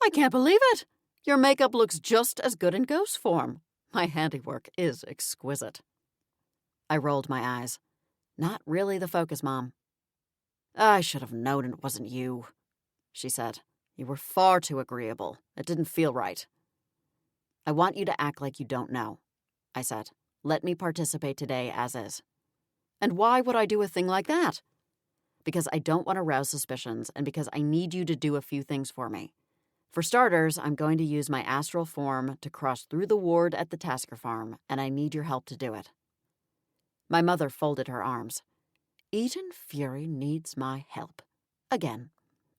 I can't believe it! Your makeup looks just as good in ghost form. My handiwork is exquisite. I rolled my eyes. Not really the focus, Mom. I should have known it wasn't you, she said. You were far too agreeable. It didn't feel right. I want you to act like you don't know, I said. Let me participate today as is. And why would I do a thing like that? Because I don't want to rouse suspicions and because I need you to do a few things for me. For starters, I'm going to use my astral form to cross through the ward at the Tasker farm, and I need your help to do it. My mother folded her arms. Eden Fury needs my help. Again.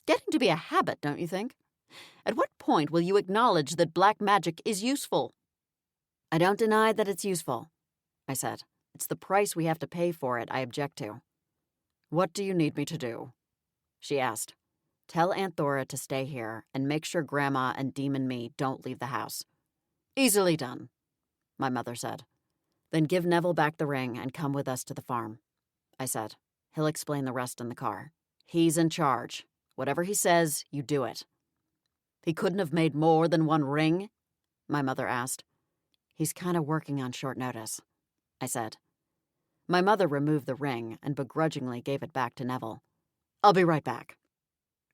Getting to be a habit, don't you think? At what point will you acknowledge that black magic is useful? I don't deny that it's useful, I said. It's the price we have to pay for it I object to. What do you need me to do? She asked. Tell Aunt Thora to stay here and make sure Grandma and Demon Me don't leave the house. Easily done, my mother said. Then give Neville back the ring and come with us to the farm, I said. He'll explain the rest in the car. He's in charge. Whatever he says, you do it. He couldn't have made more than one ring? My mother asked. He's kind of working on short notice. I said. My mother removed the ring and begrudgingly gave it back to Neville. "I'll be right back."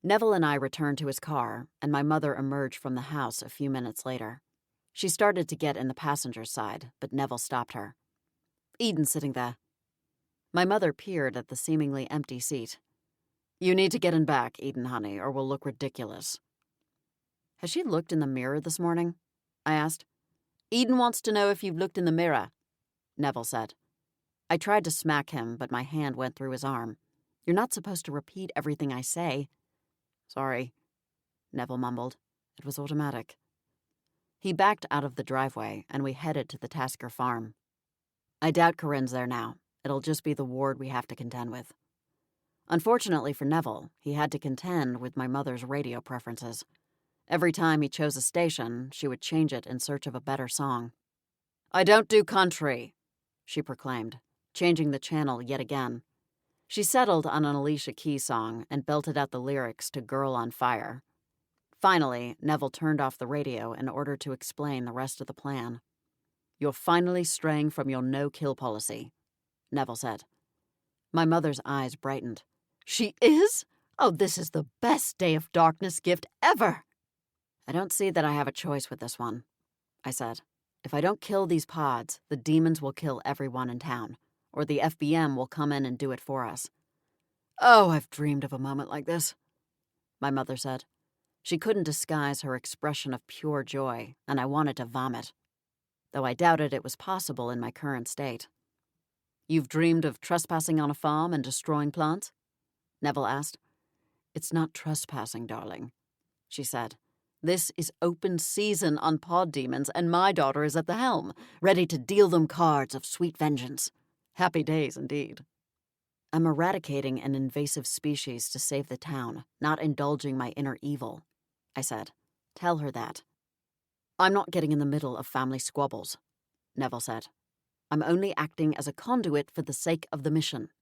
Neville and I returned to his car, and my mother emerged from the house a few minutes later. She started to get in the passenger's side, but Neville stopped her. "Eden's sitting there." My mother peered at the seemingly empty seat. "You need to get in back, Eden, honey, or we'll look ridiculous." "Has she looked in the mirror this morning?" I asked. "Eden wants to know if you've looked in the mirror," Neville said. I tried to smack him, but my hand went through his arm. "You're not supposed to repeat everything I say." "Sorry," Neville mumbled. It was automatic. He backed out of the driveway, and we headed to the Tasker farm. I doubt Corinne's there now. It'll just be the ward we have to contend with. Unfortunately for Neville, he had to contend with my mother's radio preferences. Every time he chose a station, she would change it in search of a better song. "I don't do country," she proclaimed, changing the channel yet again. She settled on an Alicia Keys song and belted out the lyrics to Girl on Fire. Finally, Neville turned off the radio in order to explain the rest of the plan. "You're finally straying from your no-kill policy," Neville said. My mother's eyes brightened. "She is? Oh, this is the best Day of Darkness gift ever!" "I don't see that I have a choice with this one," I said. "If I don't kill these pods, the demons will kill everyone in town, or the FBM will come in and do it for us." "Oh, I've dreamed of a moment like this," my mother said. She couldn't disguise her expression of pure joy, and I wanted to vomit, though I doubted it was possible in my current state. "You've dreamed of trespassing on a farm and destroying plants?" Neville asked. "It's not trespassing, darling," she said. "This is open season on pod demons, and my daughter is at the helm, ready to deal them cards of sweet vengeance. Happy days indeed." "I'm eradicating an invasive species to save the town, not indulging my inner evil," I said. "Tell her that." "I'm not getting in the middle of family squabbles," Neville said. "I'm only acting as a conduit for the sake of the mission."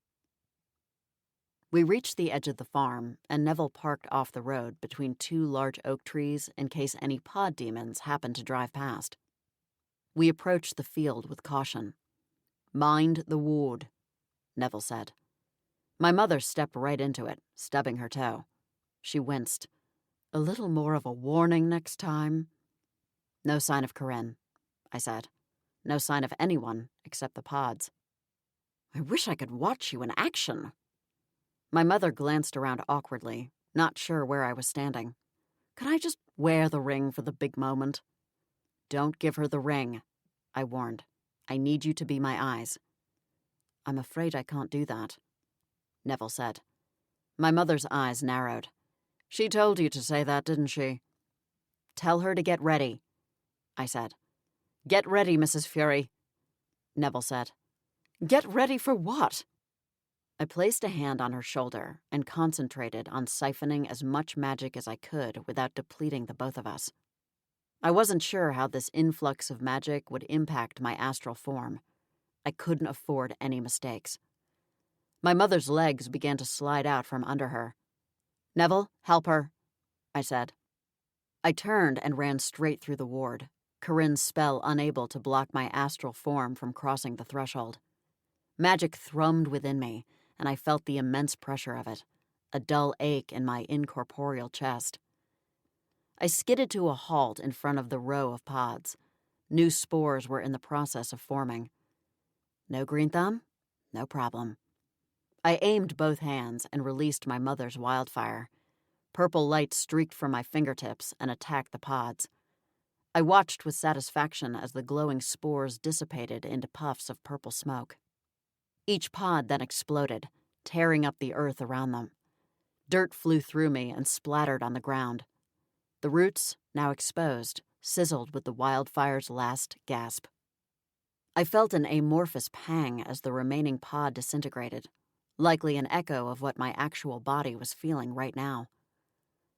We reached the edge of the farm, and Neville parked off the road between two large oak trees in case any pod demons happened to drive past. We approached the field with caution. "Mind the ward," Neville said. My mother stepped right into it, stubbing her toe. She winced. "A little more of a warning next time." "No sign of Corinne," I said. "No sign of anyone except the pods." "I wish I could watch you in action." My mother glanced around awkwardly, not sure where I was standing. "Could I just wear the ring for the big moment?" "Don't give her the ring," I warned. "I need you to be my eyes." "I'm afraid I can't do that," Neville said. My mother's eyes narrowed. "She told you to say that, didn't she?" "Tell her to get ready," I said. "Get ready, Mrs. Fury," Neville said. "Get ready for what?" I placed a hand on her shoulder and concentrated on siphoning as much magic as I could without depleting the both of us. I wasn't sure how this influx of magic would impact my astral form. I couldn't afford any mistakes. My mother's legs began to slide out from under her. "Neville, help her," I said. I turned and ran straight through the ward, Corinne's spell unable to block my astral form from crossing the threshold. Magic thrummed within me, and I felt the immense pressure of it, a dull ache in my incorporeal chest. I skidded to a halt in front of the row of pods. New spores were in the process of forming. No green thumb? No problem. I aimed both hands and released my mother's wildfire. Purple light streaked from my fingertips and attacked the pods. I watched with satisfaction as the glowing spores dissipated into puffs of purple smoke. Each pod then exploded, tearing up the earth around them. Dirt flew through me and splattered on the ground. The roots, now exposed, sizzled with the wildfire's last gasp. I felt an amorphous pang as the remaining pod disintegrated, likely an echo of what my actual body was feeling right now.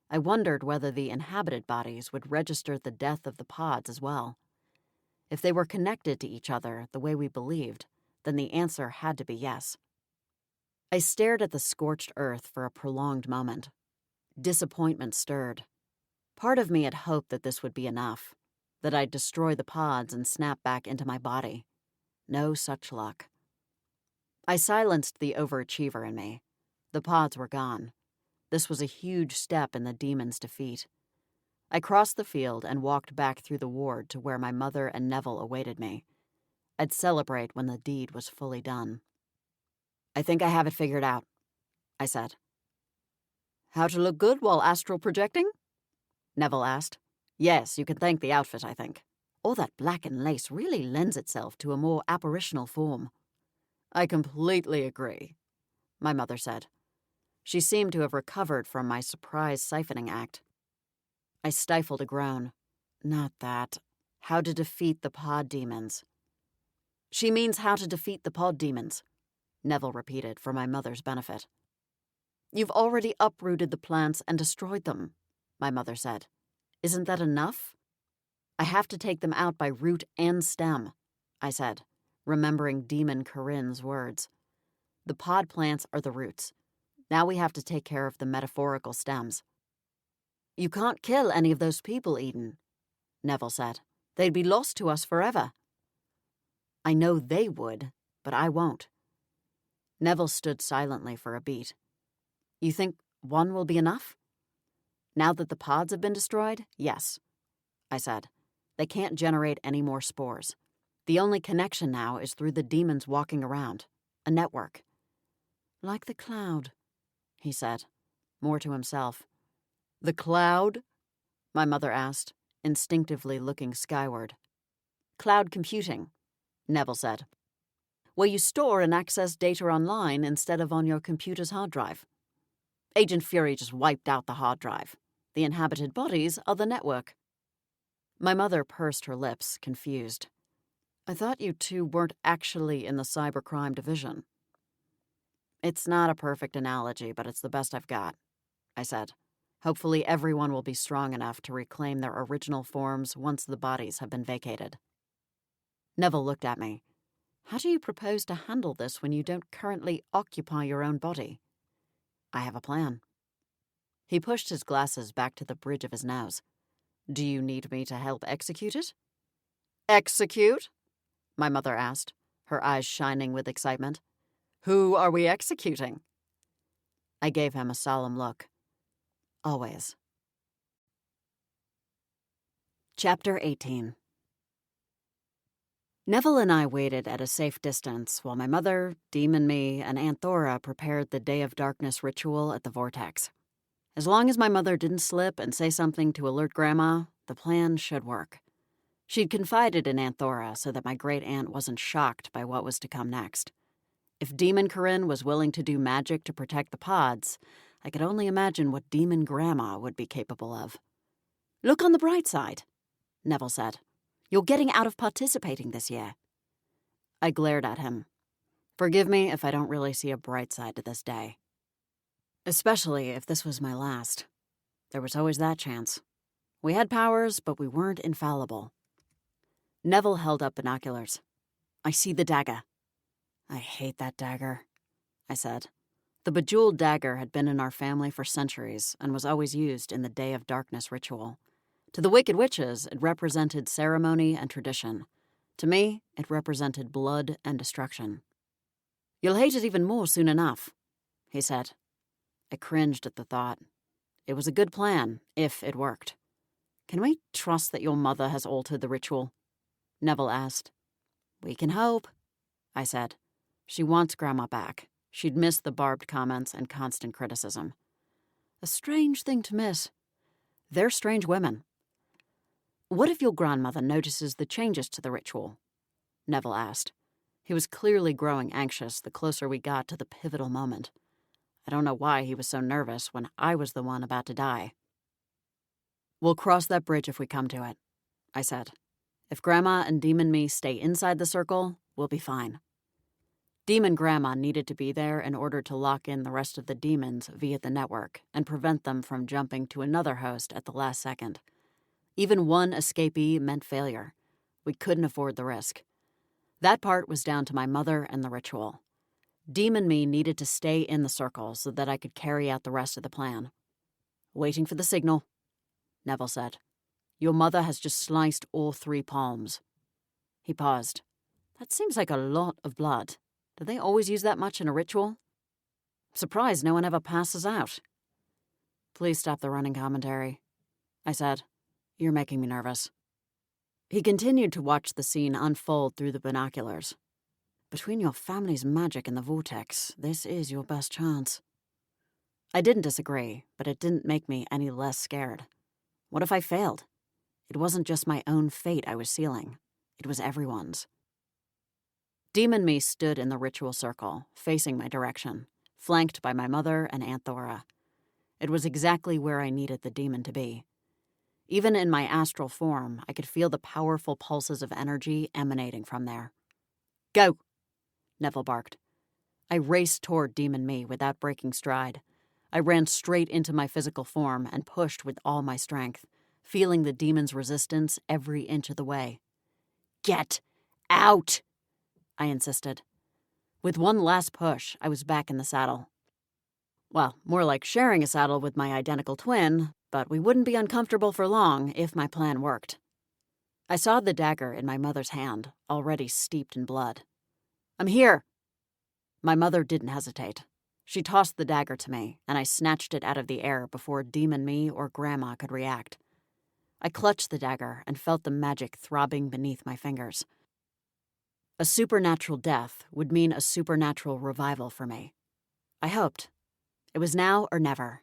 I wondered whether the inhabited bodies would register the death of the pods as well. If they were connected to each other the way we believed, then the answer had to be yes. I stared at the scorched earth for a prolonged moment. Disappointment stirred. Part of me had hoped that this would be enough, that I'd destroy the pods and snap back into my body. No such luck. I silenced the overachiever in me. The pods were gone. This was a huge step in the demon's defeat. I crossed the field and walked back through the ward to where my mother and Neville awaited me. I'd celebrate when the deed was fully done. "I think I have it figured out," I said. "How to look good while astral projecting?" Neville asked. "Yes, you can thank the outfit, I think. All that black and lace really lends itself to a more apparitional form." "I completely agree," my mother said. She seemed to have recovered from my surprise siphoning act. I stifled a groan. "Not that. How to defeat the pod demons." "She means how to defeat the pod demons," Neville repeated for my mother's benefit. "You've already uprooted the plants and destroyed them," my mother said. "Isn't that enough?" "I have to take them out by root and stem," I said, remembering Demon Corinne's words. "The pod plants are the roots. Now we have to take care of the metaphorical stems." "You can't kill any of those people, Eden," Neville said. "They'd be lost to us forever." "I know they would, but I won't." Neville stood silently for a beat. "You think one will be enough?" "Now that the pods have been destroyed, yes," I said. "They can't generate any more spores. The only connection now is through the demons walking around. A network." "Like the cloud," he said, more to himself. "The cloud?" my mother asked, instinctively looking skyward. "Cloud computing," Neville said. "Where you store and access data online instead of on your computer's hard drive. Agent Fury just wiped out the hard drive. The inhabited bodies are the network." My mother pursed her lips, confused. "I thought you two weren't actually in the cybercrime division." "It's not a perfect analogy, but it's the best I've got," I said. "Hopefully everyone will be strong enough to reclaim their original forms once the bodies have been vacated." Neville looked at me. "How do you propose to handle this when you don't currently occupy your own body?" "I have a plan." He pushed his glasses back to the bridge of his nose. "Do you need me to help execute it?" "Execute?" my mother asked, her eyes shining with excitement. "Who are we executing?" I gave him a solemn look. "Always." Chapter 18. Neville and I waited at a safe distance while my mother, Demon Me, and Aunt Thora prepared the Day of Darkness ritual at the Vortex. As long as my mother didn't slip and say something to alert Grandma, the plan should work. She'd confided in Aunt Thora so that my great-aunt wasn't shocked by what was to come next. If Demon Corinne was willing to do magic to protect the pods, I could only imagine what Demon Grandma would be capable of. "Look on the bright side," Neville said. "You're getting out of participating this year." I glared at him. Forgive me if I don't really see a bright side to this day. Especially if this was my last. There was always that chance. We had powers, but we weren't infallible. Neville held up binoculars. "I see the dagger." "I hate that dagger," I said. The bejeweled dagger had been in our family for centuries and was always used in the Day of Darkness ritual. To the Wicked Witches, it represented ceremony and tradition. To me, it represented blood and destruction. "You'll hate it even more soon enough," he said. I cringed at the thought. It was a good plan, if it worked. "Can we trust that your mother has altered the ritual?" Neville asked. "We can hope," I said. "She wants Grandma back. She'd missed the barbed comments and constant criticism." "A strange thing to miss." "They're strange women." "What if your grandmother notices the changes to the ritual?" Neville asked. He was clearly growing anxious the closer we got to the pivotal moment. I don't know why he was so nervous when I was the one about to die. "We'll cross that bridge if we come to it," I said. "If Grandma and Demon Me stay inside the circle, we'll be fine." Demon Grandma needed to be there in order to lock in the rest of the demons via the network and prevent them from jumping to another host at the last second. Even one escapee meant failure. We couldn't afford the risk. That part was down to my mother and the ritual. Demon Me needed to stay in the circle so that I could carry out the rest of the plan. "Waiting for the signal," Neville said. "Your mother has just sliced all 3 palms." He paused. That seems like a lot of blood. Do they always use that much in a ritual? Surprised no one ever passes out. Please stop the running commentary, I said. You're making me nervous. He continued to watch the scene unfold through the binoculars. Between your family's magic and the vortex, this is your best chance. I didn't disagree, but it didn't make me any less scared. What if I failed? It wasn't just my own fate I was sealing. It was everyone's. Demon me stood in the ritual circle, facing my direction, flanked by my mother and Aunt Thora. It was exactly where I needed the demon to be. Even in my astral form, I could feel the powerful pulses of energy emanating from there. Go! Neville barked. I raced toward Demon Me without breaking stride. I ran straight into my physical form and pushed with all my strength, feeling the demon's resistance every inch of the way. Get out! I insisted. With one last push, I was back in the saddle. Well, more like sharing a saddle with my identical twin, but we wouldn't be uncomfortable for long if my plan worked. I saw the dagger in my mother's hand, already steeped in blood. I'm here! My mother didn't hesitate. She tossed the dagger to me, and I snatched it out of the air before Demon Me or Grandma could react. I clutched the dagger and felt the magic throbbing beneath my fingers. A supernatural death would mean a supernatural revival for me. I hoped. It was now or never.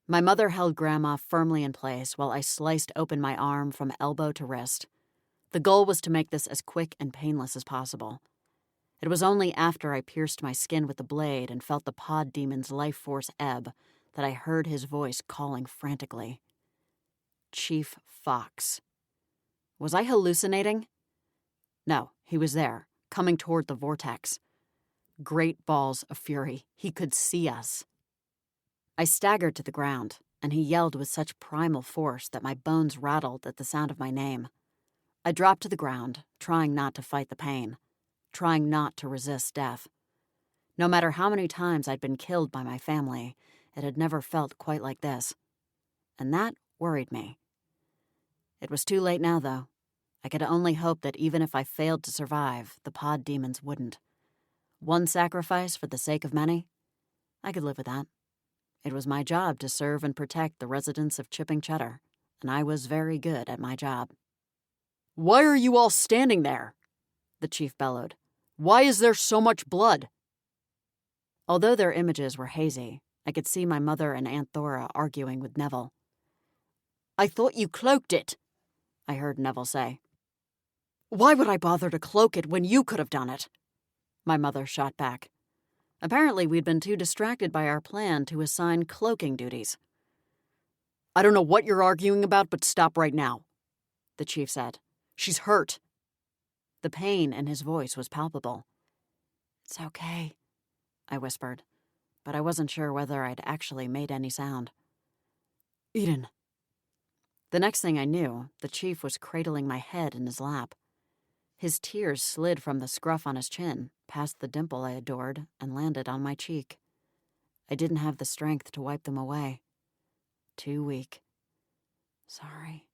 My mother held Grandma firmly in place while I sliced open my arm from elbow to wrist. The goal was to make this as quick and painless as possible. It was only after I pierced my skin with the blade and felt the pod demon's life force ebb that I heard his voice calling frantically. Chief Fox. Was I hallucinating? No, he was there, coming toward the vortex. Great balls of fury. He could see us. I staggered to the ground, and he yelled with such primal force that my bones rattled at the sound of my name. I dropped to the ground, trying not to fight the pain, trying not to resist death. No matter how many times I'd been killed by my family, it had never felt quite like this. And that worried me. It was too late now, though. I could only hope that even if I failed to survive, the pod demons wouldn't. One sacrifice for the sake of many? I could live with that. It was my job to serve and protect the residents of Chipping Cheddar, and I was very good at my job. Why are you all standing there? The chief bellowed. Why is there so much blood? Although their images were hazy, I could see my mother and Aunt Thora arguing with Neville. I thought you cloaked it, I heard Neville say. Why would I bother to cloak it when you could have done it? My mother shot back. Apparently, we'd been too distracted by our plan to assign cloaking duties. I don't know what you're arguing about, but stop right now, the chief said. She's hurt. The pain in his voice was palpable. It's okay, I whispered, but I wasn't sure whether I'd actually made any sound. Eden. The next thing I knew, the chief was cradling my head in his lap. His tears slid from the scruff on his chin, past the dimple I adored, and landed on my cheek. I didn't have the strength to wipe them away. Too weak. Sorry,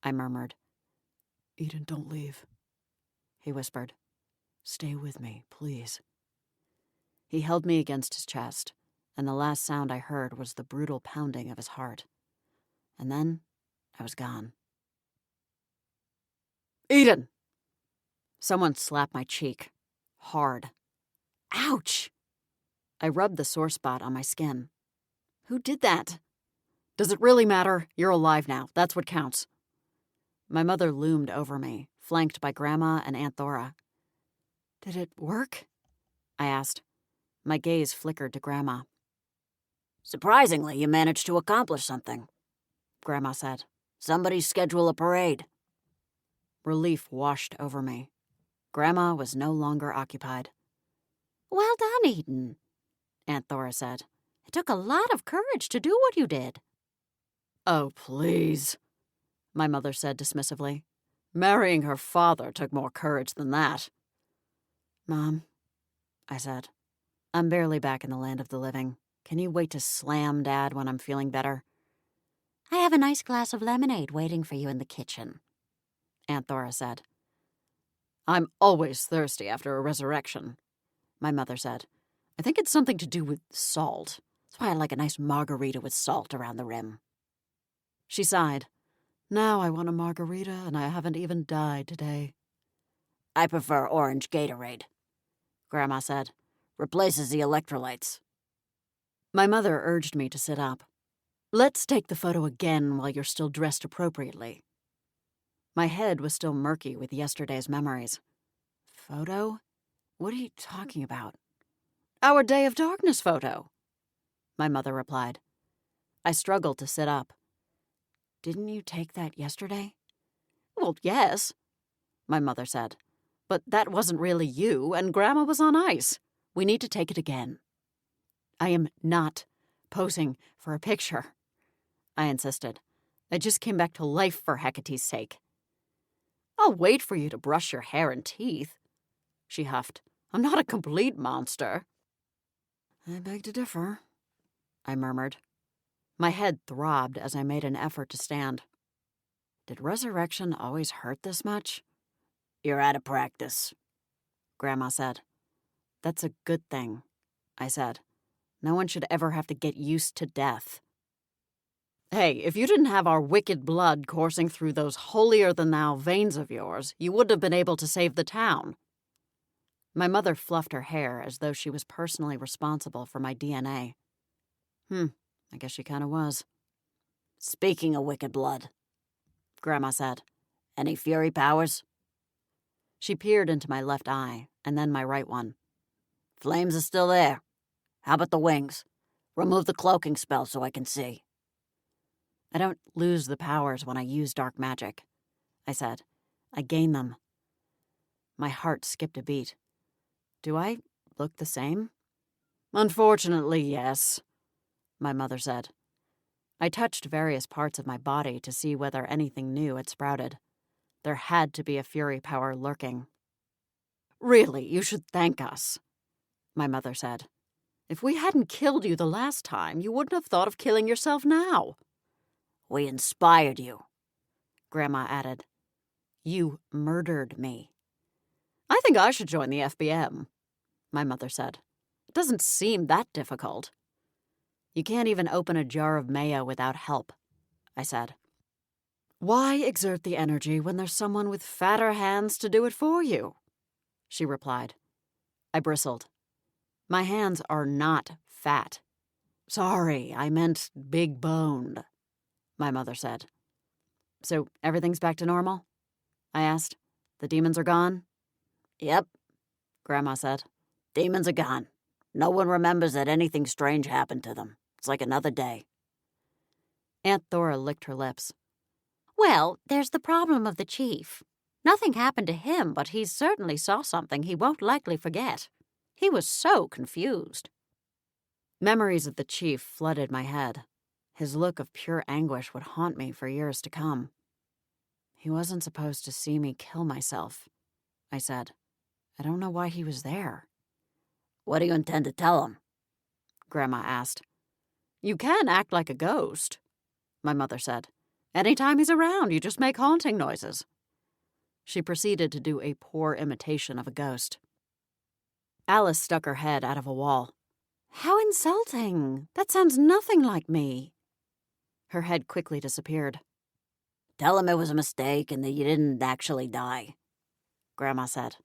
I murmured. Eden, don't leave, he whispered. Stay with me, please. He held me against his chest, and the last sound I heard was the brutal pounding of his heart. And then I was gone. Eden! Someone slapped my cheek. Hard. Ouch! I rubbed the sore spot on my skin. Who did that? Does it really matter? You're alive now. That's what counts. My mother loomed over me, flanked by Grandma and Aunt Thora. Did it work? I asked. My gaze flickered to Grandma. Surprisingly, you managed to accomplish something, Grandma said. Somebody schedule a parade. Relief washed over me. Grandma was no longer occupied. Well done, Eden, Aunt Thora said. It took a lot of courage to do what you did. Oh, please, my mother said dismissively. Marrying her father took more courage than that. Mom, I said, I'm barely back in the land of the living. Can you wait to slam Dad when I'm feeling better? I have a nice glass of lemonade waiting for you in the kitchen, Aunt Thora said. I'm always thirsty after a resurrection, my mother said. I think it's something to do with salt. That's why I like a nice margarita with salt around the rim. She sighed. Now I want a margarita, and I haven't even died today. I prefer orange Gatorade, Grandma said. Replaces the electrolytes. My mother urged me to sit up. Let's take the photo again while you're still dressed appropriately. My head was still murky with yesterday's memories. Photo? What are you talking about? Our Day of Darkness photo, my mother replied. I struggled to sit up. Didn't you take that yesterday? Well, yes, my mother said. But that wasn't really you, and Grandma was on ice. We need to take it again. I am not posing for a picture, I insisted. I just came back to life for Hecate's sake. I'll wait for you to brush your hair and teeth, she huffed. I'm not a complete monster. I beg to differ, I murmured. My head throbbed as I made an effort to stand. Did resurrection always hurt this much? You're out of practice, Grandma said. That's a good thing, I said. No one should ever have to get used to death. Hey, if you didn't have our wicked blood coursing through those holier-than-thou veins of yours, you wouldn't have been able to save the town. My mother fluffed her hair as though she was personally responsible for my DNA. I guess she kind of was. Speaking of wicked blood, Grandma said. Any fury powers? She peered into my left eye, and then my right one. Flames are still there. How about the wings? Remove the cloaking spell so I can see. I don't lose the powers when I use dark magic, I said. I gain them. My heart skipped a beat. Do I look the same? Unfortunately, yes, my mother said. I touched various parts of my body to see whether anything new had sprouted. There had to be a fury power lurking. Really, you should thank us, my mother said. If we hadn't killed you the last time, you wouldn't have thought of killing yourself now. We inspired you, Grandma added. You murdered me. I think I should join the FBM, my mother said. It doesn't seem that difficult. You can't even open a jar of mayo without help, I said. Why exert the energy when there's someone with fatter hands to do it for you? She replied. I bristled. My hands are not fat. Sorry, I meant big-boned, my mother said. So everything's back to normal? I asked. The demons are gone? Yep, Grandma said. Demons are gone. No one remembers that anything strange happened to them. It's like another day. Aunt Thora licked her lips. Well, there's the problem of the chief. Nothing happened to him, but he certainly saw something he won't likely forget. He was so confused. Memories of the chief flooded my head. His look of pure anguish would haunt me for years to come. He wasn't supposed to see me kill myself, I said. I don't know why he was there. What do you intend to tell him? Grandma asked. You can act like a ghost, my mother said. Anytime he's around, you just make haunting noises. She proceeded to do a poor imitation of a ghost. Alice stuck her head out of a wall. How insulting! That sounds nothing like me. Her head quickly disappeared. Tell him it was a mistake and that you didn't actually die, Grandma said.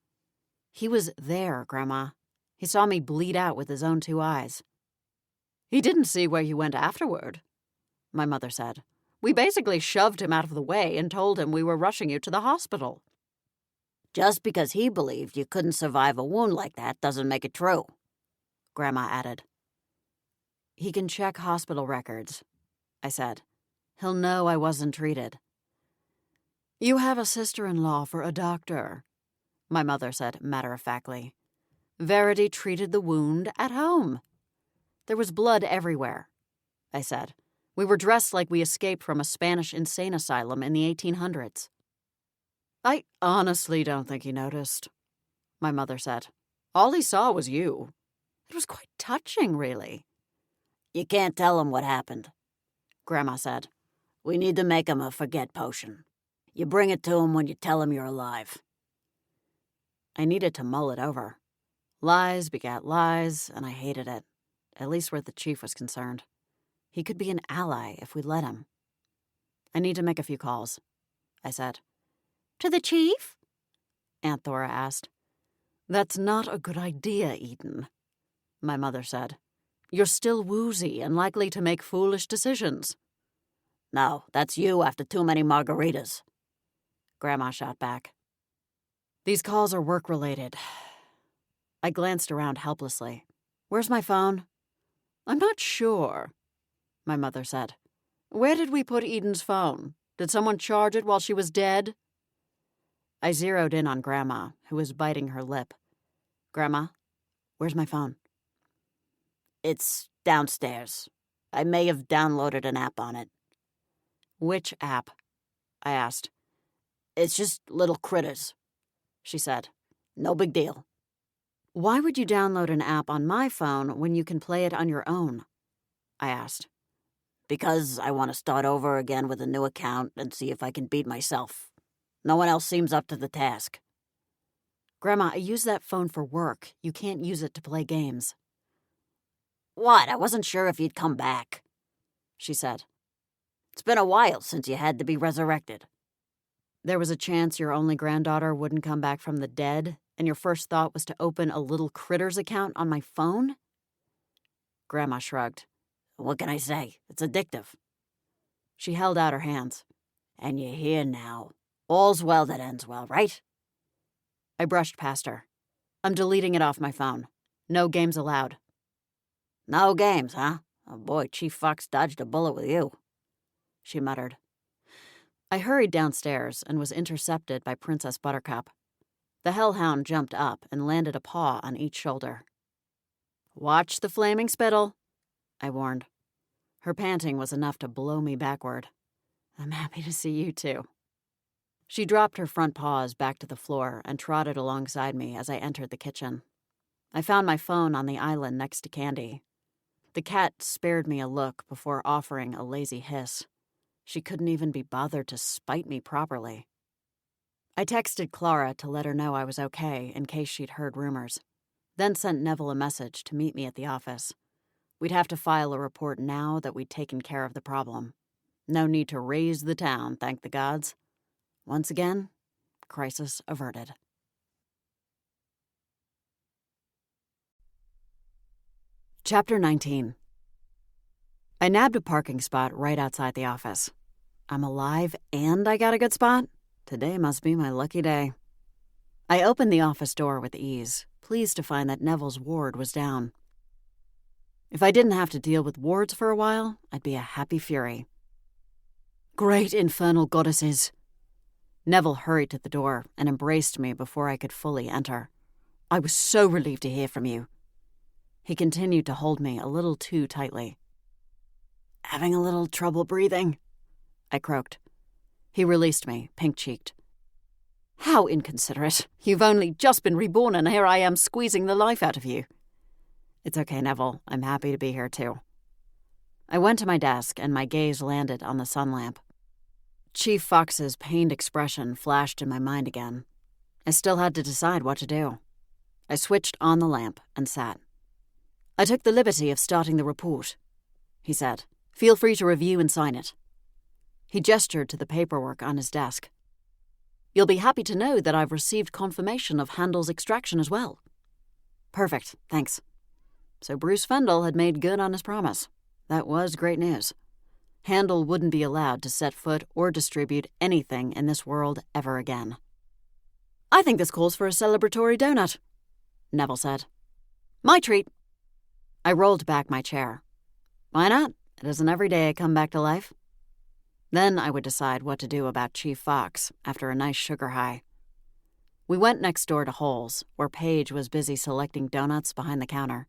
He was there, Grandma. He saw me bleed out with his own 2 eyes. He didn't see where you went afterward, my mother said. We basically shoved him out of the way and told him we were rushing you to the hospital. Just because he believed you couldn't survive a wound like that doesn't make it true, Grandma added. He can check hospital records, I said. He'll know I wasn't treated. You have a sister-in-law for a doctor, my mother said matter-of-factly. Verity treated the wound at home. There was blood everywhere, I said. We were dressed like we escaped from a Spanish insane asylum in the 1800s. I honestly don't think he noticed, my mother said. All he saw was you. It was quite touching, really. You can't tell him what happened, Grandma said. We need to make him a forget potion. You bring it to him when you tell him you're alive. I needed to mull it over. Lies begat lies, and I hated it, at least where the chief was concerned. He could be an ally if we let him. I need to make a few calls, I said. To the chief? Aunt Thora asked. That's not a good idea, Eden, my mother said. You're still woozy and likely to make foolish decisions. No, that's you after too many margaritas, Grandma shot back. These calls are work-related. I glanced around helplessly. Where's my phone? I'm not sure, my mother said. Where did we put Eden's phone? Did someone charge it while she was dead? I zeroed in on Grandma, who was biting her lip. Grandma, where's my phone? It's downstairs. I may have downloaded an app on it. Which app? I asked. It's just little critters, she said. No big deal. Why would you download an app on my phone when you can play it on your own? I asked. Because I want to start over again with a new account and see if I can beat myself. No one else seems up to the task. Grandma, I use that phone for work. You can't use it to play games. What? I wasn't sure if you'd come back, she said. It's been a while since you had to be resurrected. There was a chance your only granddaughter wouldn't come back from the dead, and your first thought was to open a little critters account on my phone? Grandma shrugged. What can I say? It's addictive. She held out her hands. And you're here now. All's well that ends well, right? I brushed past her. I'm deleting it off my phone. No games allowed. No games, huh? Oh boy, Chief Fox dodged a bullet with you, she muttered. I hurried downstairs and was intercepted by Princess Buttercup. The hellhound jumped up and landed a paw on each shoulder. Watch the flaming spittle, I warned. Her panting was enough to blow me backward. I'm happy to see you too. She dropped her front paws back to the floor and trotted alongside me as I entered the kitchen. I found my phone on the island next to Candy. The cat spared me a look before offering a lazy hiss. She couldn't even be bothered to spite me properly. I texted Clara to let her know I was okay in case she'd heard rumors, then sent Neville a message to meet me at the office. We'd have to file a report now that we'd taken care of the problem. No need to raise the town, thank the gods. Once again, crisis averted. Chapter 19. I nabbed a parking spot right outside the office. I'm alive and I got a good spot? Today must be my lucky day. I opened the office door with ease, pleased to find that Neville's ward was down. If I didn't have to deal with wards for a while, I'd be a happy fury. Great infernal goddesses! Neville hurried to the door and embraced me before I could fully enter. I was so relieved to hear from you. He continued to hold me a little too tightly. Having a little trouble breathing, I croaked. He released me, pink-cheeked. How inconsiderate. You've only just been reborn and here I am squeezing the life out of you. It's okay, Neville. I'm happy to be here too. I went to my desk and my gaze landed on the sun lamp. Chief Fox's pained expression flashed in my mind again. I still had to decide what to do. I switched on the lamp and sat. I took the liberty of starting the report, he said. Feel free to review and sign it. He gestured to the paperwork on his desk. You'll be happy to know that I've received confirmation of Handel's extraction as well. Perfect, thanks. So Bruce Fendel had made good on his promise. That was great news. Handel wouldn't be allowed to set foot or distribute anything in this world ever again. I think this calls for a celebratory donut, Neville said. My treat. I rolled back my chair. Why not? It isn't every day I come back to life. Then I would decide what to do about Chief Fox after a nice sugar high. We went next door to Hole's, where Paige was busy selecting donuts behind the counter.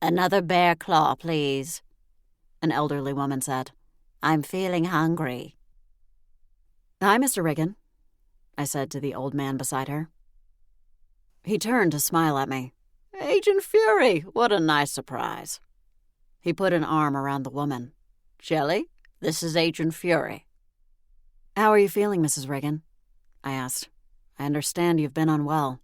Another bear claw, please, an elderly woman said. I'm feeling hungry. Hi, Mr. Riggin, I said to the old man beside her. He turned to smile at me. Agent Fury, what a nice surprise. He put an arm around the woman. Shelley, this is Agent Fury. How are you feeling, Mrs. Riggin? I asked. I understand you've been unwell."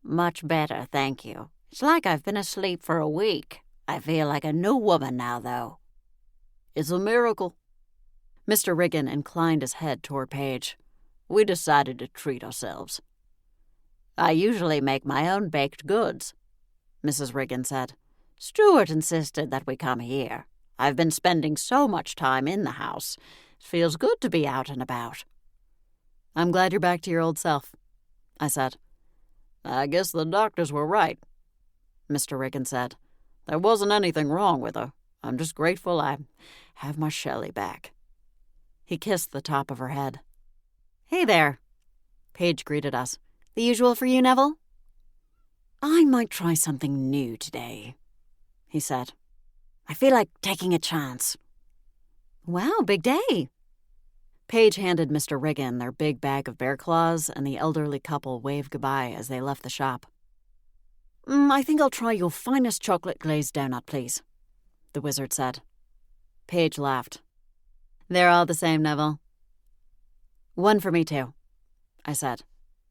Much better, thank you. It's like I've been asleep for a week. I feel like a new woman now, though. "It's a miracle." Mr. Riggin inclined his head toward Paige. "We decided to treat ourselves. I usually make my own baked goods," Mrs. Riggin said. "Stuart insisted that we come here. I've been spending so much time in the house. It feels good to be out and about." "I'm glad you're back to your old self," I said. "I guess the doctors were right," Mr. Riggin said. "There wasn't anything wrong with her. I'm just grateful I have my Shelley back." He kissed the top of her head. "Hey there," Paige greeted us. "The usual for you, Neville?" "I might try something new today," he said. "I feel like taking a chance." "Wow, big day." Paige handed Mr. Riggin their big bag of bear claws, and the elderly couple waved goodbye as they left the shop. I think I'll try your finest chocolate glazed donut, please," the wizard said. Paige laughed. "They're all the same, Neville." "One for me, too," I said.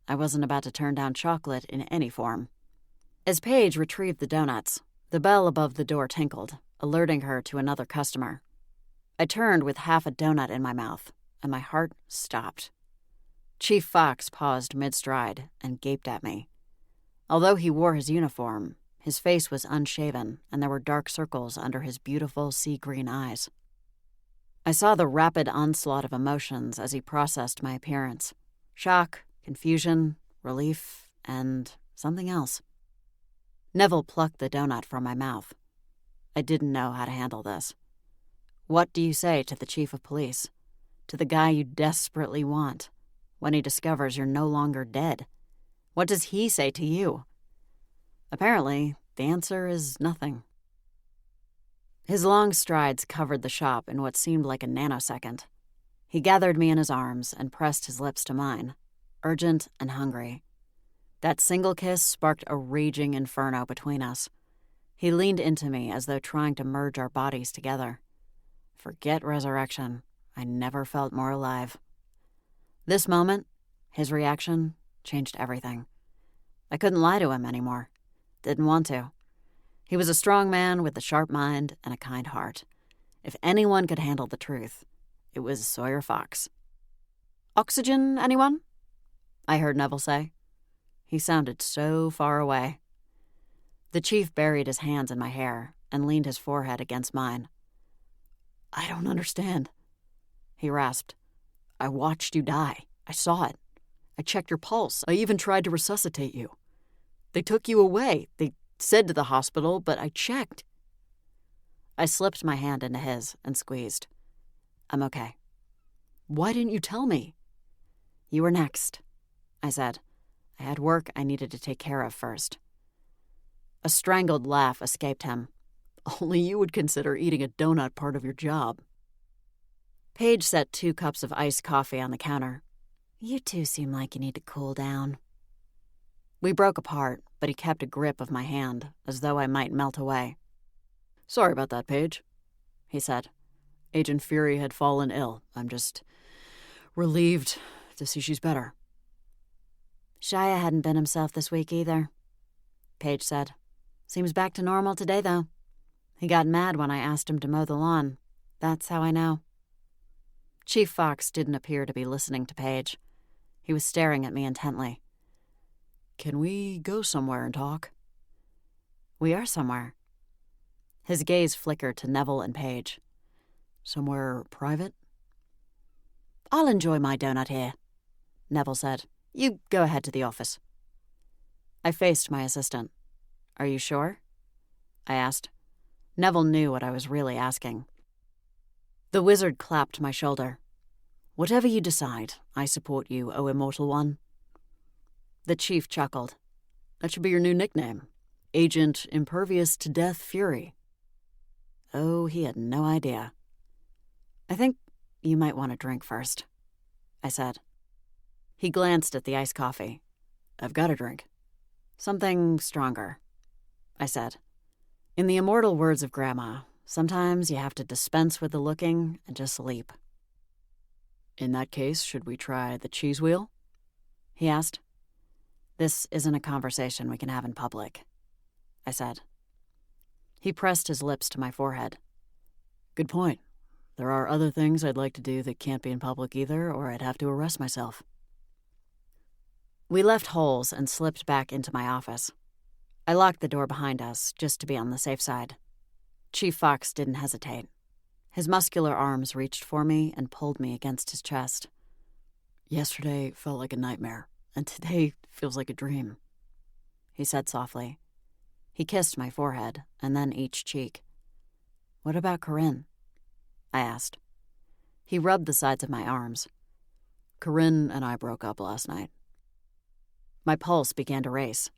I wasn't about to turn down chocolate in any form. As Paige retrieved the donuts, the bell above the door tinkled, alerting her to another customer. I turned with half a donut in my mouth, and my heart stopped. Chief Fox paused mid-stride and gaped at me. Although he wore his uniform, his face was unshaven, and there were dark circles under his beautiful sea-green eyes. I saw the rapid onslaught of emotions as he processed my appearance. Shock, confusion, relief, and something else. Neville plucked the donut from my mouth. I didn't know how to handle this. What do you say to the chief of police? To the guy you desperately want, when he discovers you're no longer dead? What does he say to you? Apparently, the answer is nothing. His long strides covered the shop in what seemed like a nanosecond. He gathered me in his arms and pressed his lips to mine, urgent and hungry. That single kiss sparked a raging inferno between us. He leaned into me as though trying to merge our bodies together. Forget resurrection. I never felt more alive. This moment, his reaction, changed everything. I couldn't lie to him anymore. Didn't want to. He was a strong man with a sharp mind and a kind heart. If anyone could handle the truth, it was Sawyer Fox. "Oxygen, anyone?" I heard Neville say. He sounded so far away. The chief buried his hands in my hair and leaned his forehead against mine. "I don't understand," he rasped. "I watched you die. I saw it. I checked your pulse. I even tried to resuscitate you. They took you away. They said to the hospital, but I checked." I slipped my hand into his and squeezed. "I'm okay." "Why didn't you tell me?" "You were next," I said. I had work I needed to take care of first. A strangled laugh escaped him. "Only you would consider eating a donut part of your job." Paige set 2 cups of iced coffee on the counter. "You two seem like you need to cool down." We broke apart, but he kept a grip of my hand, as though I might melt away. "Sorry about that, Paige," he said. "Agent Fury had fallen ill. I'm just relieved to see she's better." "Shia hadn't been himself this week either," Paige said. "Seems back to normal today, though. He got mad when I asked him to mow the lawn. That's how I know." Chief Fox didn't appear to be listening to Paige. He was staring at me intently. "Can we go somewhere and talk?" "We are somewhere." His gaze flickered to Neville and Paige. "Somewhere private?" "I'll enjoy my donut here," Neville said. "You go ahead to the office." I faced my assistant. "Are you sure?" I asked. Neville knew what I was really asking. The wizard clapped my shoulder. "Whatever you decide, I support you, O immortal one." The chief chuckled. "That should be your new nickname. Agent Impervious to Death Fury." Oh, he had no idea. "I think you might want a drink first," I said. He glanced at the iced coffee. "I've got a drink." "Something stronger," I said. In the immortal words of Grandma, sometimes you have to dispense with the looking and just leap. "In that case, should we try the cheese wheel?" he asked. "This isn't a conversation we can have in public," I said. He pressed his lips to my forehead. "Good point. There are other things I'd like to do that can't be in public either, or I'd have to arrest myself." We left Holes and slipped back into my office. I locked the door behind us, just to be on the safe side. Chief Fox didn't hesitate. His muscular arms reached for me and pulled me against his chest. "Yesterday felt like a nightmare, and today feels like a dream," he said softly. He kissed my forehead, and then each cheek. "What about Corinne?" I asked. He rubbed the sides of my arms. "Corinne and I broke up last night." My pulse began to race.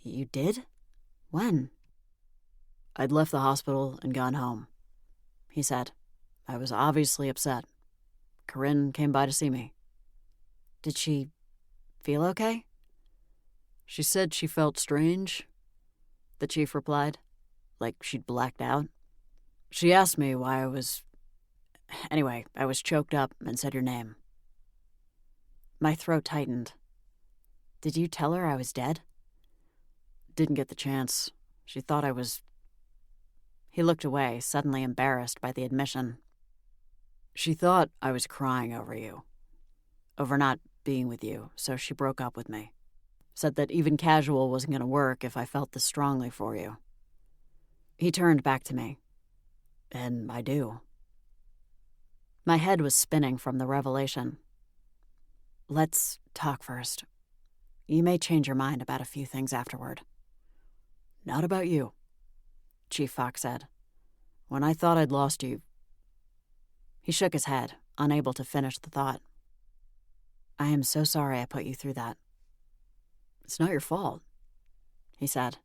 "You did? When?" "I'd left the hospital and gone home," he said. "I was obviously upset. Corinne came by to see me." "Did she feel okay?" "She said she felt strange," the chief replied, "like she'd blacked out. She asked me why I was... Anyway, I was choked up and said your name." My throat tightened. "Did you tell her I was dead?" "Didn't get the chance. She thought I was..." He looked away, suddenly embarrassed by the admission. "She thought I was crying over you. Over not being with you, so she broke up with me. Said that even casual wasn't going to work if I felt this strongly for you." He turned back to me. "And I do." My head was spinning from the revelation. "Let's talk first. You may change your mind about a few things afterward." "Not about you," Chief Fox said. "When I thought I'd lost you..." He shook his head, unable to finish the thought. "I am so sorry I put you through that." "It's not your fault," he said.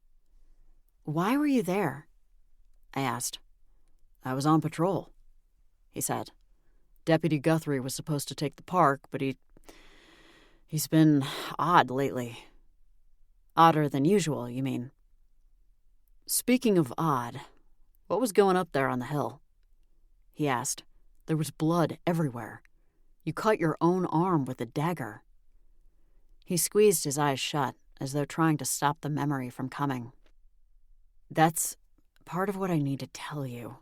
"Why were you there?" I asked. "I was on patrol," he said. "Deputy Guthrie was supposed to take the park, but he's been odd lately." "Odder than usual, you mean?" "Speaking of odd, what was going up there on the hill?" he asked. "There was blood everywhere. You cut your own arm with a dagger." He squeezed his eyes shut, as though trying to stop the memory from coming. "That's part of what I need to tell you."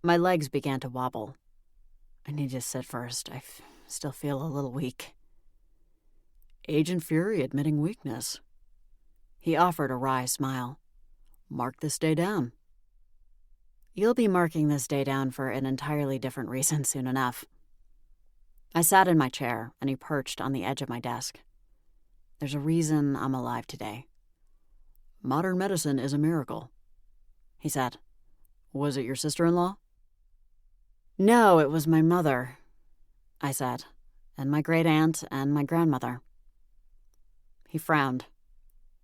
My legs began to wobble. "I need to sit first. I still feel a little weak." "Agent Fury admitting weakness." He offered a wry smile. "Mark this day down." "You'll be marking this day down for an entirely different reason soon enough." I sat in my chair, and he perched on the edge of my desk. "There's a reason I'm alive today." "Modern medicine is a miracle," he said. "Was it your sister-in-law?" "No, it was my mother," I said, "and my great-aunt and my grandmother." He frowned.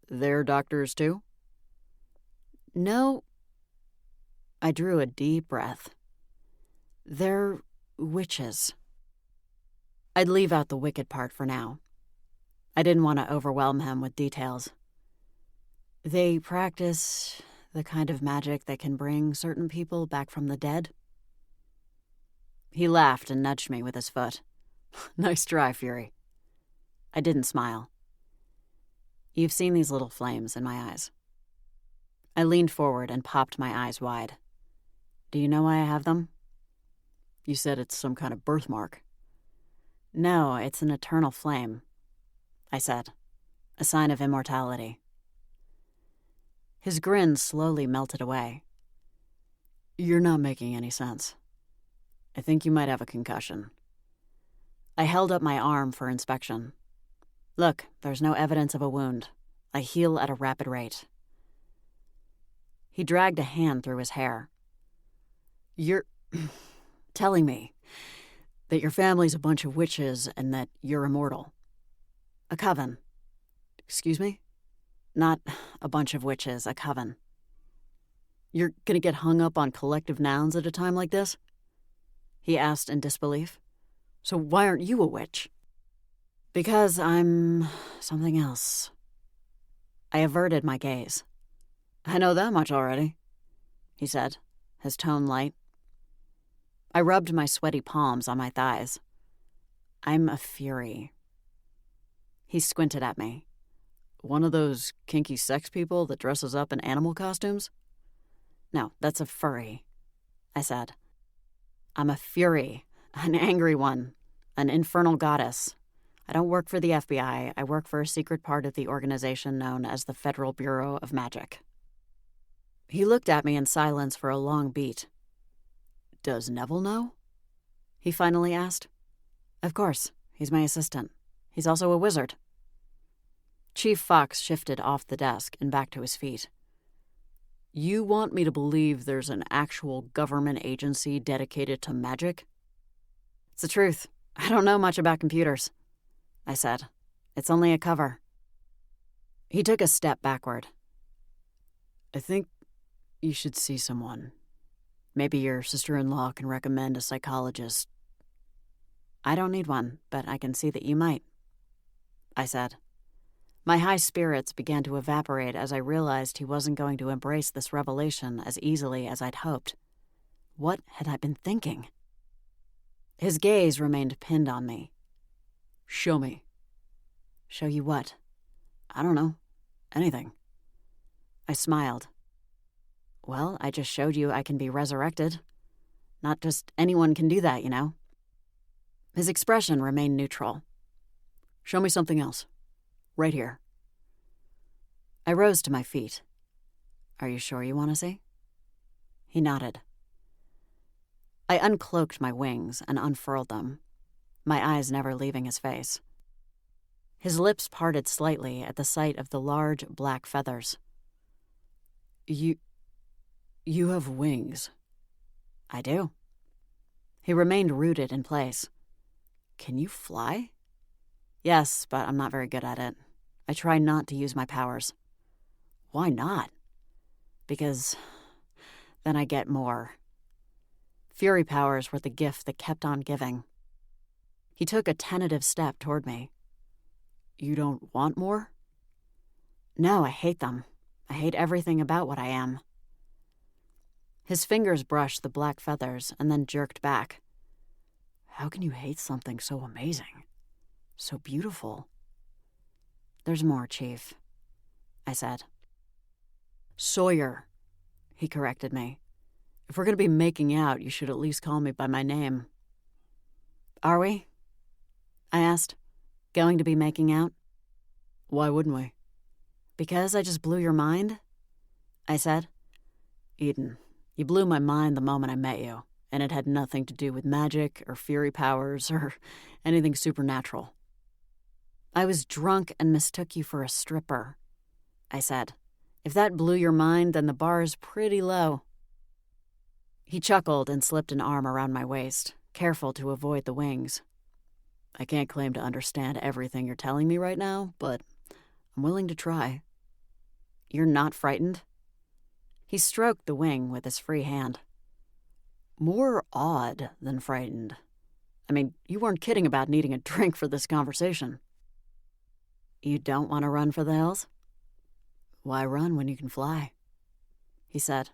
"They're doctors, too?" "No." I drew a deep breath. "They're witches." I'd leave out the wicked part for now. I didn't want to overwhelm him with details. "They practice the kind of magic that can bring certain people back from the dead." He laughed and nudged me with his foot. "Nice try, Fury." I didn't smile. "You've seen these little flames in my eyes." I leaned forward and popped my eyes wide. "Do you know why I have them?" "You said it's some kind of birthmark." "No, it's an eternal flame," I said. "A sign of immortality." His grin slowly melted away. "You're not making any sense. I think you might have a concussion." I held up my arm for inspection. "Look, there's no evidence of a wound. I heal at a rapid rate." He dragged a hand through his hair. "You're telling me that your family's a bunch of witches and that you're immortal." "A coven." "Excuse me?" "Not a bunch of witches, a coven." "You're gonna get hung up on collective nouns at a time like this?" he asked in disbelief. "So why aren't you a witch?" "Because I'm something else." I averted my gaze. "I know that much already," he said, his tone light. I rubbed my sweaty palms on my thighs. "I'm a fury." He squinted at me. One of those kinky sex people that dresses up in animal costumes? No, that's a furry, I said. I'm a fury, an angry one, an infernal goddess. I don't work for the FBI. I work for a secret part of the organization known as the Federal Bureau of Magic. He looked at me in silence for a long beat. Does Neville know? He finally asked. Of course. He's my assistant. He's also a wizard. Chief Fox shifted off the desk and back to his feet. You want me to believe there's an actual government agency dedicated to magic? It's the truth. I don't know much about computers, I said. It's only a cover. He took a step backward. I think you should see someone. Maybe your sister-in-law can recommend a psychologist. I don't need one, but I can see that you might, I said. My high spirits began to evaporate as I realized he wasn't going to embrace this revelation as easily as I'd hoped. What had I been thinking? His gaze remained pinned on me. Show me. Show you what? I don't know. Anything. I smiled. Well, I just showed you I can be resurrected. Not just anyone can do that, you know. His expression remained neutral. Show me something else. Right here. I rose to my feet. Are you sure you want to see? He nodded. I uncloaked my wings and unfurled them, my eyes never leaving his face. His lips parted slightly at the sight of the large black feathers. You have wings. I do. He remained rooted in place. Can you fly? Yes, but I'm not very good at it. I try not to use my powers. Why not? Because then I get more. Fury powers were the gift that kept on giving. He took a tentative step toward me. You don't want more? No, I hate them. I hate everything about what I am. His fingers brushed the black feathers and then jerked back. How can you hate something so amazing? So beautiful? There's more, Chief, I said. Sawyer, he corrected me. If we're going to be making out, you should at least call me by my name. Are we? I asked. Going to be making out? Why wouldn't we? Because I just blew your mind? I said. Eden, you blew my mind the moment I met you, and it had nothing to do with magic or fury powers or anything supernatural. I was drunk and mistook you for a stripper, I said. If that blew your mind, then the bar is pretty low. He chuckled and slipped an arm around my waist, careful to avoid the wings. I can't claim to understand everything you're telling me right now, but I'm willing to try. You're not frightened? He stroked the wing with his free hand. More odd than frightened. I mean, you weren't kidding about needing a drink for this conversation. You don't want to run for the hills? Why run when you can fly? He said.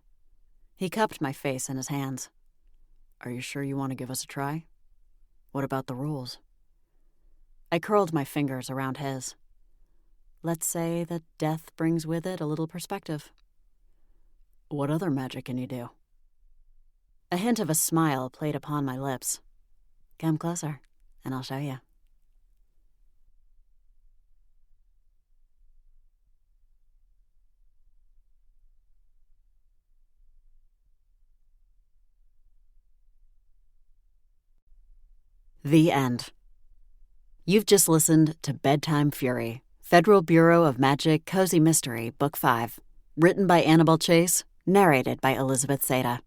He cupped my face in his hands. Are you sure you want to give us a try? What about the rules? I curled my fingers around his. Let's say that death brings with it a little perspective. What other magic can you do? A hint of a smile played upon my lips. Come closer, and I'll show you. The end. You've just listened to Bedtime Fury, Federal Bureau of Magic Cozy Mystery, Book 5, written by Annabelle Chase, narrated by Elizabeth Seda.